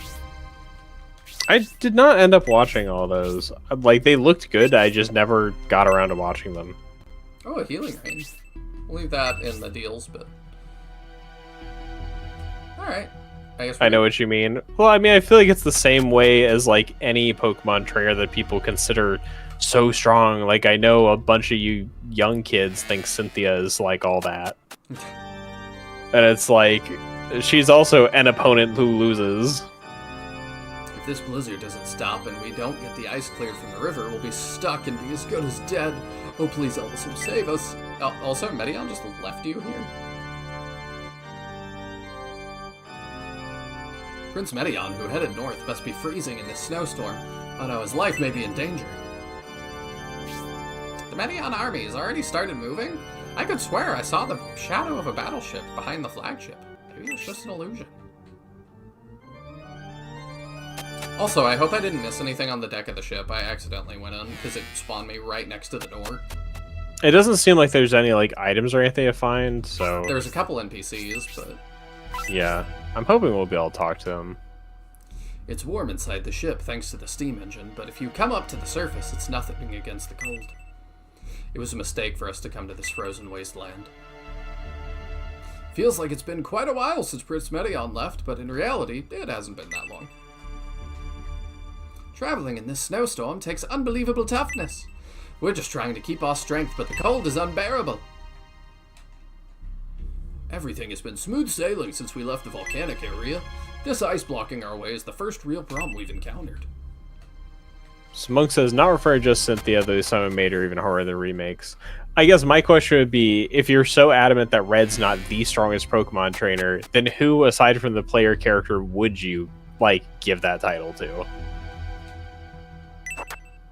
S2: I did not end up watching all those. Like, they looked good, I just never got around to watching them.
S1: Oh, a healing rain. We'll leave that in the deals, but... Alright.
S2: I know what you mean. Well, I mean, I feel like it's the same way as, like, any Pokemon trainer that people consider so strong. Like, I know a bunch of you young kids think Cynthia is, like, all that. And it's like, she's also an opponent who loses.
S1: If this blizzard doesn't stop and we don't get the ice cleared from the river, we'll be stuck and be as good as dead. Oh, please, Elvisum, save us. Also, Medion just left you here? Prince Medion, who headed north, must be freezing in this snowstorm. Oh no, his life may be in danger. The Medion army has already started moving? I could swear I saw the shadow of a battleship behind the flagship. Maybe it's just an illusion. Also, I hope I didn't miss anything on the deck of the ship. I accidentally went in because it spawned me right next to the door.
S2: It doesn't seem like there's any like items or anything to find, so
S1: There's a couple NPCs, but
S2: yeah. I'm hoping we'll be able to talk to them.
S1: it's warm inside the ship thanks to the steam engine, but if you come up to the surface, it's nothing against the cold. It was a mistake for us to come to this frozen wasteland. Feels like it's been quite a while since Prince Medion left, but in reality, it hasn't been that long. Traveling in this snowstorm takes unbelievable toughness. We're just trying to keep our strength, but the cold is unbearable. Everything has been smooth sailing since we left the volcanic area. This ice blocking our way is the first real problem we've encountered.
S2: So Monk says, not referring to just Cynthia, though Simon made her even harder than remakes. I guess my question would be, if you're so adamant that Red's not the strongest Pokemon trainer, then who, aside from the player character, would you, like, give that title to?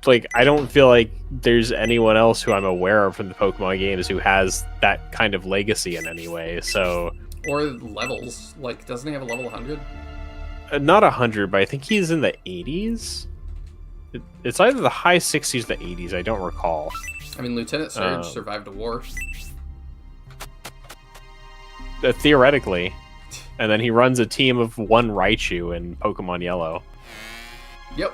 S2: Like, I don't feel like there's anyone else who I'm aware of from the Pokemon games who has that kind of legacy in any way, so...
S1: Or levels. Like, doesn't he have a level 100?
S2: Not 100, but I think he's in the 80s? It's either the high 60s or the 80s, I don't recall.
S1: I mean, Lieutenant Surge survived a war.
S2: Theoretically. And then he runs a team of one Raichu in Pokemon Yellow.
S1: Yep.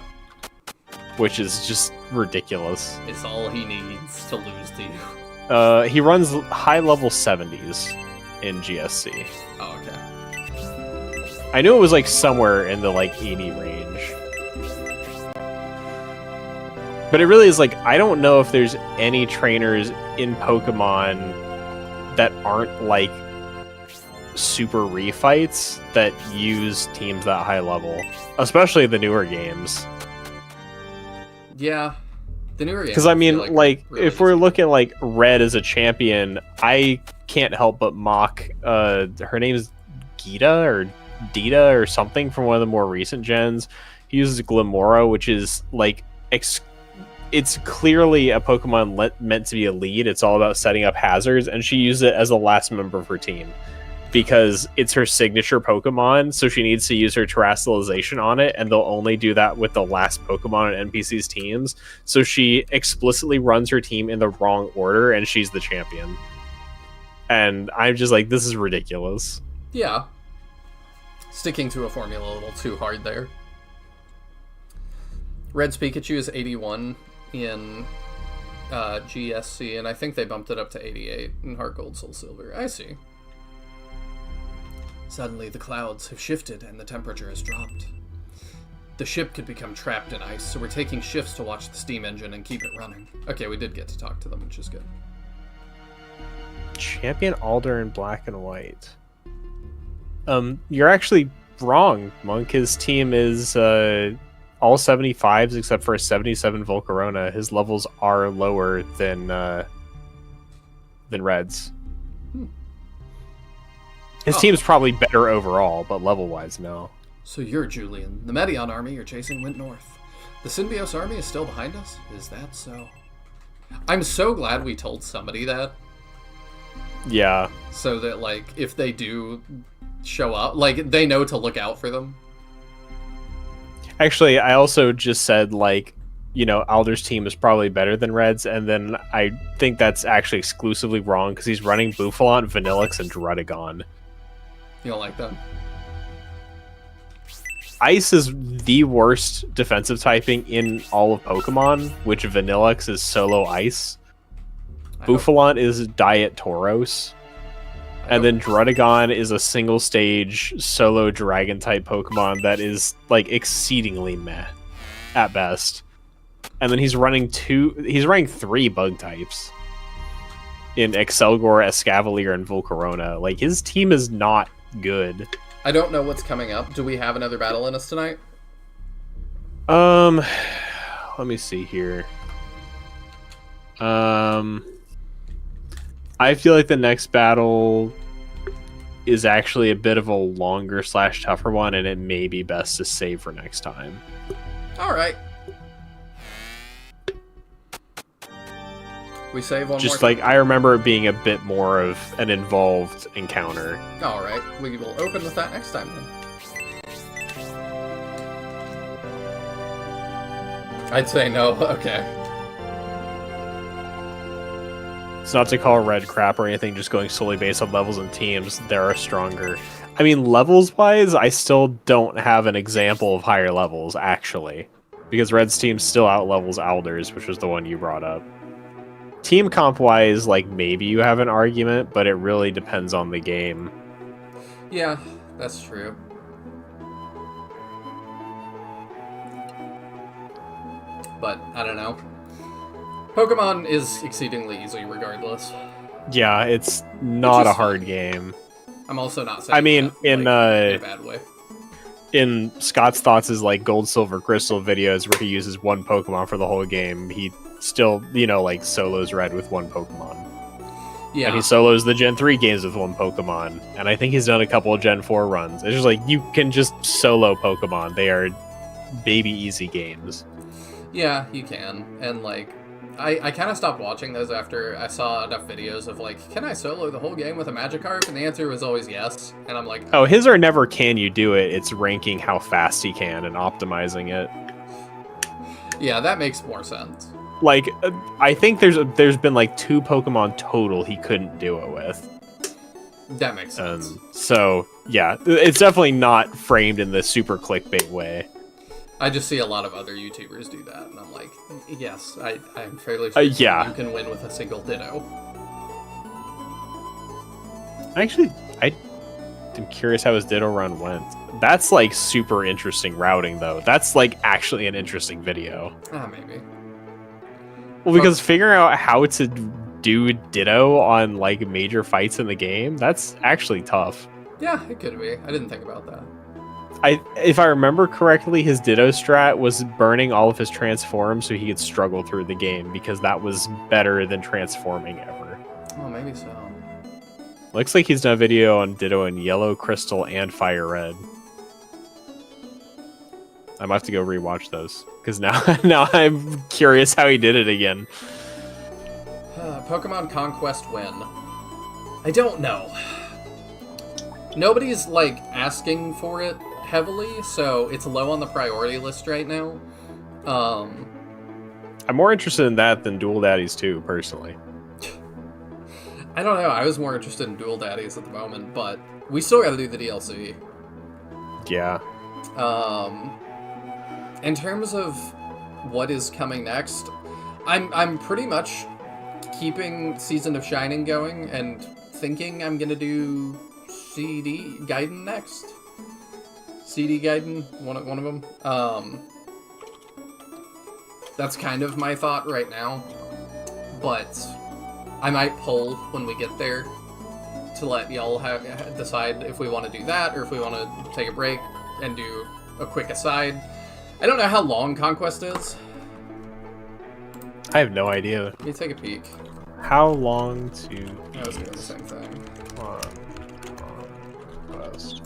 S2: Which is just ridiculous.
S1: It's all he needs to lose to you.
S2: He runs high level 70s in GSC.
S1: Oh, okay.
S2: I knew it was like somewhere in the like 80 range. But it really is like, I don't know if there's any trainers in Pokemon that aren't like super refights that use teams that high level. Especially the newer games.
S1: Yeah. The newer games.
S2: Because I mean, like
S1: really
S2: if we're looking like Red as a champion, I can't help but mock her name's Gita or Dita or something from one of the more recent gens. He uses Glimora, which is like it's clearly a Pokemon meant to be a lead. It's all about setting up hazards, and she uses it as the last member of her team because it's her signature Pokemon, so she needs to use her Terastallization on it, and they'll only do that with the last Pokemon on NPC's teams. So she explicitly runs her team in the wrong order, and she's the champion. And I'm just like, this is ridiculous.
S1: Yeah. Sticking to a formula a little too hard there. Red's Pikachu is 81 in GSC, and I think they bumped it up to 88 in Heart Gold, Soul Silver. I see. Suddenly, the clouds have shifted and the temperature has dropped. The ship could become trapped in ice, so we're taking shifts to watch the steam engine and keep it running. Okay, we did get to talk to them, which is good.
S2: Champion Alder in black and white. You're actually wrong, Monk. His team is all 75s except for a 77 Volcarona. His levels are lower than Red's. His team's probably better overall, but level-wise, no.
S1: So you're Julian. The Medion army you're chasing went north. The Symbios army is still behind us? Is that so? I'm so glad we told somebody that.
S2: Yeah.
S1: So that, like, if they do show up, like, they know to look out for them.
S2: Actually, I also just said, like, you know, Alder's team is probably better than Red's, and then I think that's actually exclusively wrong, because he's running Bouffalant, Vanillix, and Druddigon.
S1: You don't like that?
S2: Ice is the worst defensive typing in all of Pokemon, which Vanillix is solo Ice. Bouffalant is Diet Tauros. And then Druddigon is a single stage solo dragon type Pokemon that is like exceedingly meh at best. And then he's running 3 bug types in Excelgor, Escavalier, and Volcarona. Like, his team is not good.
S1: I don't know what's coming up. Do we have another battle in us tonight?
S2: Let me see here. I feel like the next battle is actually a bit of a longer / tougher one, and it may be best to save for next time.
S1: Alright. We save one
S2: Just
S1: more.
S2: like, I remember it being a bit more of an involved encounter.
S1: All right, we will open with that next time then. I'd say no. Okay.
S2: It's not to call red crap or anything, just going solely based on levels and teams. There are stronger. I mean, levels-wise, I still don't have an example of higher levels, actually. Because Red's team still out-levels Alders, which was the one you brought up. Team comp-wise, like, maybe you have an argument, but it really depends on the game.
S1: Yeah, that's true. But, I don't know. Pokemon is exceedingly easy regardless.
S2: Yeah, it's not
S1: is
S2: a hard game.
S1: I'm also not saying
S2: I mean,
S1: that,
S2: in
S1: a bad way.
S2: in Scott's Thoughts' like Gold, Silver, Crystal videos where he uses one Pokemon for the whole game, he still, you know, like solos Red with one Pokemon.
S1: Yeah.
S2: And he solos the Gen 3 games with one Pokemon. And I think he's done a couple of Gen 4 runs. It's just like, you can just solo Pokemon. They are baby easy games.
S1: Yeah, you can. And, like, I kind of stopped watching those after I saw enough videos of, like, can I solo the whole game with a Magikarp? And the answer was always yes. And I'm like...
S2: Oh, his are never can you do it. It's ranking how fast he can and optimizing it.
S1: Yeah, that makes more sense.
S2: Like, I think there's been, like, 2 Pokemon total he couldn't do it with.
S1: That makes sense.
S2: So, yeah, it's definitely not framed in the super clickbait way.
S1: I just see a lot of other YouTubers do that, and I'm like, yes, I'm fairly sure
S2: yeah.
S1: you can win with a single Ditto.
S2: Actually, I'm curious how his Ditto run went. That's, like, super interesting routing, though. That's, like, actually an interesting video.
S1: Ah, maybe.
S2: Well, because figuring out how to do Ditto on, like, major fights in the game, that's actually tough.
S1: Yeah, it could be. I didn't think about that.
S2: If I remember correctly, his Ditto strat was burning all of his transforms so he could struggle through the game, because that was better than transforming ever.
S1: Oh, maybe so.
S2: Looks like he's done a video on Ditto in Yellow, Crystal, and Fire Red. I might have to go rewatch those, because now I'm curious how he did it again.
S1: Pokemon Conquest win. I don't know. Nobody's, like, asking for it heavily, so it's low on the priority list right now.
S2: I'm more interested in that than Dual Daddies 2, personally.
S1: I don't know, I was more interested in Dual Daddies at the moment, but we still gotta do the DLC.
S2: Yeah.
S1: In terms of what is coming next, I'm pretty much keeping Season of Shining going and thinking I'm gonna do CD Gaiden next. CD Gaiden, one of them. That's kind of my thought right now, but I might pull when we get there to let y'all decide if we want to do that or if we want to take a break and do a quick aside. I don't know how long Conquest is.
S2: I have no idea.
S1: Let me take a peek.
S2: How long to...
S1: I was doing the same thing.
S2: Conquest.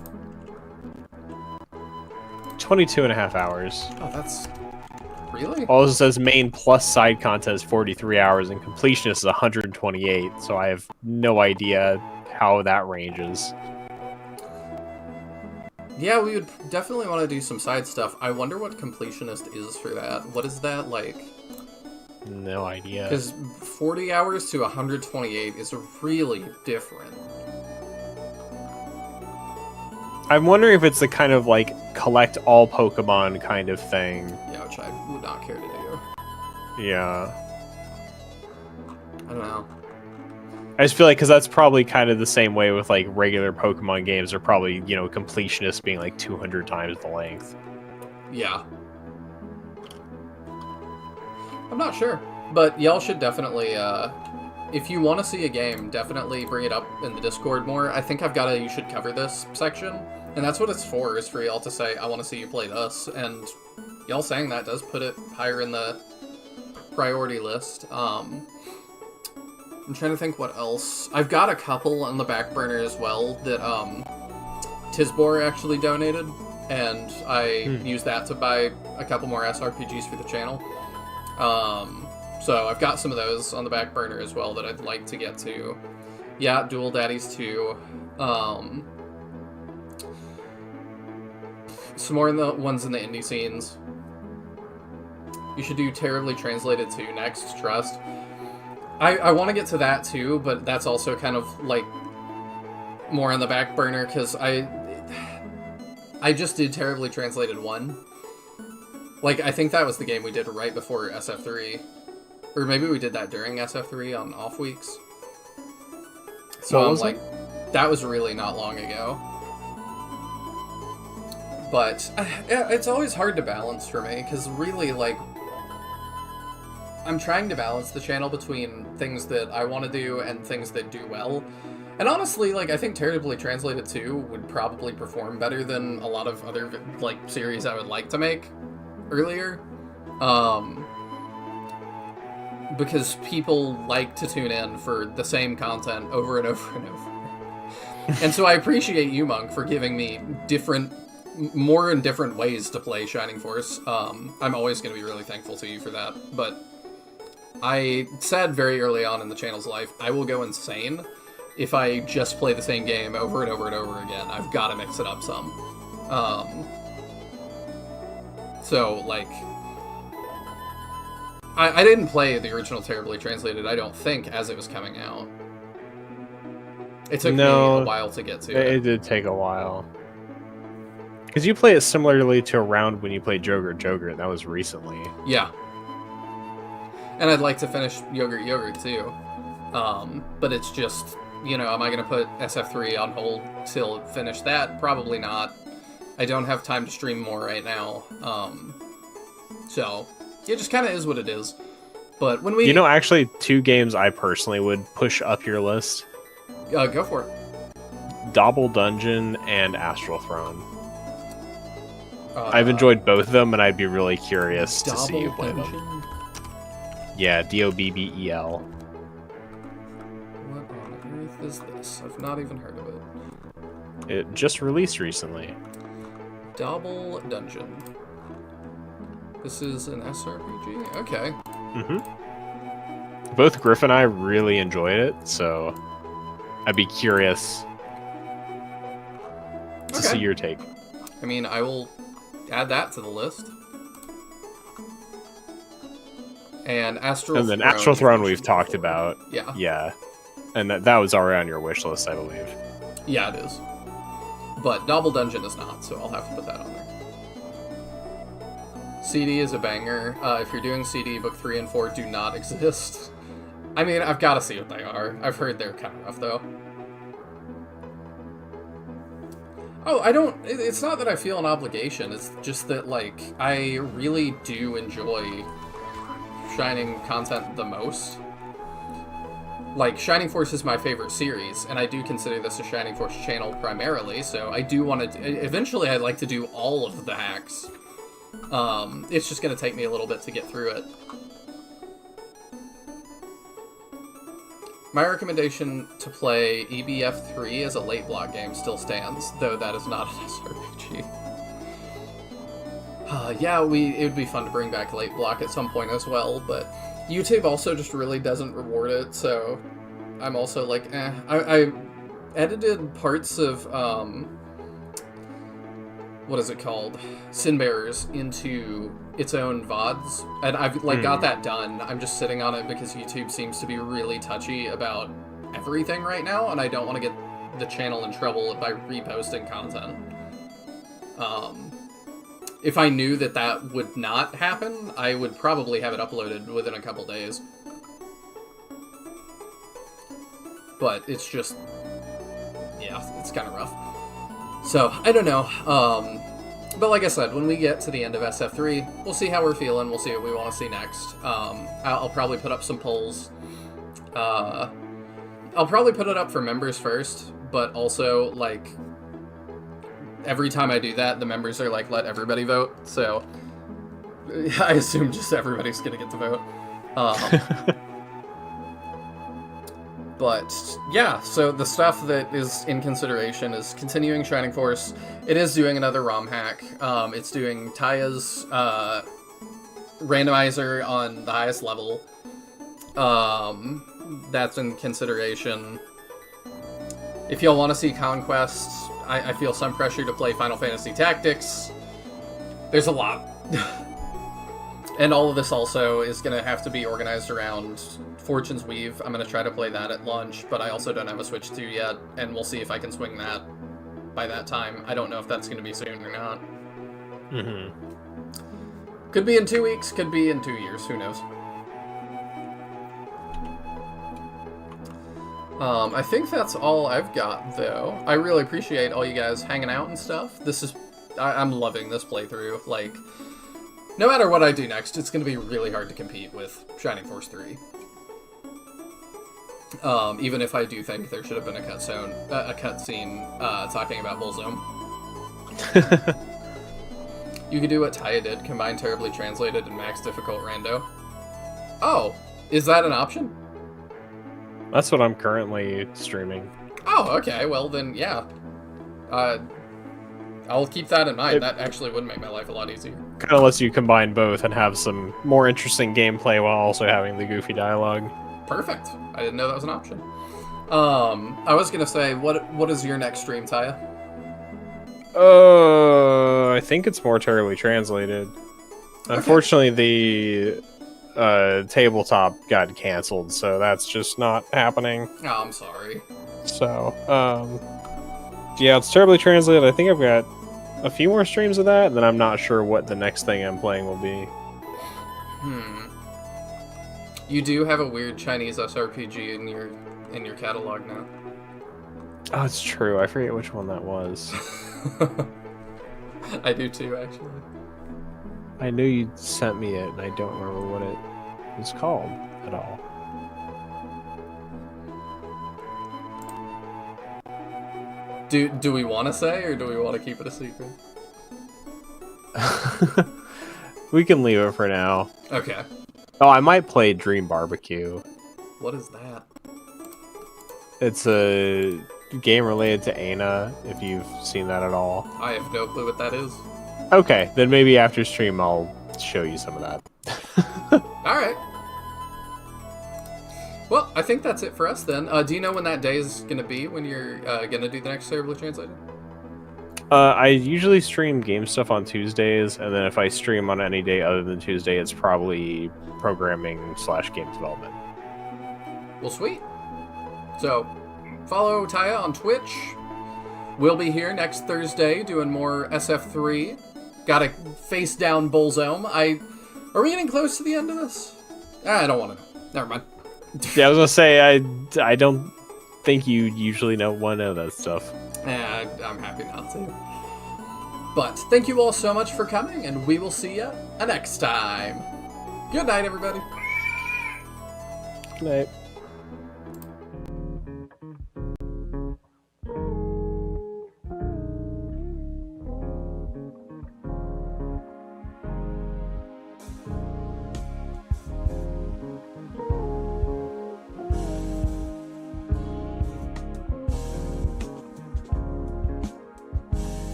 S2: 22.5 hours.
S1: Oh, that's... Really?
S2: Also says main plus side content is 43 hours and completionist is 128, so I have no idea how that ranges.
S1: Yeah, we would definitely want to do some side stuff. I wonder what completionist is for that. What is that like?
S2: No idea.
S1: Because 40 hours to 128 is really different.
S2: I'm wondering if it's the kind of like collect all Pokemon kind of thing.
S1: Yeah, which I would not care to do.
S2: Yeah.
S1: I don't know.
S2: I just feel like, because that's probably kind of the same way with like regular Pokemon games, are probably, you know, completionists being like 200 times the length.
S1: Yeah. I'm not sure. But y'all should definitely, if you want to see a game, definitely bring it up in the Discord more. I think I've got a you should cover this section. And that's what it's for, is for y'all to say, I want to see you play this. And y'all saying that does put it higher in the priority list. I'm trying to think what else. I've got a couple on the back burner as well that Tisbor actually donated, and I used that to buy a couple more SRPGs for the channel. So I've got some of those on the back burner as well that I'd like to get to. Yeah, Dual Daddies 2. Some more in the ones in the indie scenes. You should do Terribly Translated 2 next, Trust. I want to get to that too, but that's also kind of like more on the back burner because I just did Terribly Translated 1. Like, I think that was the game we did right before SF3. Or maybe we did that during SF3 on off weeks. So I'm like, that was really not long ago. But it's always hard to balance for me, because really, like, I'm trying to balance the channel between things that I want to do and things that do well. And honestly, like, I think Terribly Translated 2 would probably perform better than a lot of other, like, series I would like to make earlier. Because people like to tune in for the same content over and over and over. And so I appreciate you, Monk, for giving me more and different ways to play Shining Force. I'm always going to be really thankful to you for that. But I said very early on in the channel's life, I will go insane if I just play the same game over and over and over again. I've got to mix it up some. So, like, I didn't play the original Terribly Translated, I don't think, as it was coming out. It took me a while to get to it.
S2: It did take a while. Because you play it similarly to around when you played Joghurt, and that was recently.
S1: Yeah. And I'd like to finish Yogurt too. But it's just, you know, am I going to put SF3 on hold till finish that? Probably not. I don't have time to stream more right now. So, it just kind of is what it is. But when we...
S2: You know, actually, 2 games I personally would push up your list.
S1: Go for it.
S2: Dobble Dungeon and Astral Throne. I've enjoyed both of them, and I'd be really curious to see you play them. Yeah, Dobbel.
S1: What on earth is this? I've not even heard of it.
S2: It just released recently.
S1: Dobble Dungeon. This is an SRPG? Okay.
S2: Mm-hmm. Both Griff and I really enjoyed it, so I'd be curious to see your take.
S1: I mean, I will add that to the list. And Astral
S2: Throne we've talked about.
S1: Yeah.
S2: Yeah. And that was already on your wish list, I believe.
S1: Yeah, it is. But Dobble Dungeon is not, so I'll have to put that on there. CD is a banger. If you're doing CD, Book 3 and 4 do not exist. I mean, I've got to see what they are. I've heard they're kind of rough, though. Oh, it's not that I feel an obligation, it's just that, like, I really do enjoy Shining content the most. Like, Shining Force is my favorite series, and I do consider this a Shining Force channel primarily, so I do want to... Eventually, I'd like to do all of the hacks. It's just going to take me a little bit to get through it. My recommendation to play EBF3 as a late block game still stands, though that is not an SRPG. Yeah, it would be fun to bring back late block at some point as well, but YouTube also just really doesn't reward it, so I'm also like, eh. I edited parts of, what is it called? Sin Bearers into its own VODs, and I've got that done. I'm just sitting on it because YouTube seems to be really touchy about everything right now, and I don't want to get the channel in trouble by reposting content. If I knew that would not happen, I would probably have it uploaded within a couple days. But it's just, yeah, it's kind of rough. So, I don't know. But like I said, when we get to the end of SF3, we'll see how we're feeling. We'll see what we want to see next. I'll probably put up some polls. I'll probably put it up for members first, but also, like, every time I do that, the members are like, let everybody vote. So, I assume just everybody's going to get to vote. But, yeah, so the stuff that is in consideration is continuing Shining Force. It is doing another ROM hack. It's doing Taya's randomizer on the highest level. That's in consideration. If y'all want to see Conquest, I feel some pressure to play Final Fantasy Tactics. There's a lot. And all of this also is going to have to be organized around Fortune's Weave. I'm going to try to play that at lunch, but I also don't have a Switch 2 yet, and we'll see if I can swing that by that time. I don't know if that's going to be soon or not.
S2: Mm-hmm.
S1: Could be in 2 weeks, could be in 2 years, who knows. I think that's all I've got, though. I really appreciate all you guys hanging out and stuff. I'm loving this playthrough. Like, no matter what I do next, it's going to be really hard to compete with Shining Force 3. Even if I do think there should have been a cutscene talking about Bullzone. You could do what Taya did, combine terribly translated and max difficult rando. Oh, is that an option?
S2: That's what I'm currently streaming.
S1: Oh, okay. Well, then, yeah. I'll keep that in mind. That actually would make my life a lot easier.
S2: Kind of lets you combine both and have some more interesting gameplay while also having the goofy dialogue.
S1: Perfect. I didn't know that was an option. I was gonna say, what is your next stream, Taya?
S2: I think it's more terribly translated. Unfortunately, the tabletop got canceled, so that's just not happening.
S1: Oh, I'm sorry.
S2: So, yeah, it's terribly translated. I think I've got a few more streams of that, and then I'm not sure what the next thing I'm playing will be.
S1: You do have a weird Chinese SRPG in your catalog now.
S2: Oh, it's true. I forget which one that was.
S1: I do too, actually.
S2: I knew you sent me it, and I don't remember what it was called at all.
S1: Do we want to say, or do we want to keep it a secret?
S2: We can leave it for now.
S1: Okay.
S2: Oh, I might play Dream Barbecue.
S1: What is that?
S2: It's a game related to Aina, if you've seen that at all.
S1: I have no clue what that is.
S2: Okay, then maybe after stream I'll show you some of that.
S1: Alright. Well, I think that's it for us then. Do you know when that day is going to be, when you're going to do the next Terribly Translated?
S2: I usually stream game stuff on Tuesdays, and then if I stream on any day other than Tuesday, it's probably programming/game development.
S1: Well, sweet. So, follow Taya on Twitch. We'll be here next Thursday doing more SF3. Gotta face down Bullzone. Are we getting close to the end of this? I don't want to know. Never mind.
S2: Yeah, I was gonna say, I don't think you usually want to know that stuff.
S1: Yeah, I'm happy not to. But thank you all so much for coming, and we will see you next time. Good night, everybody.
S2: Good night.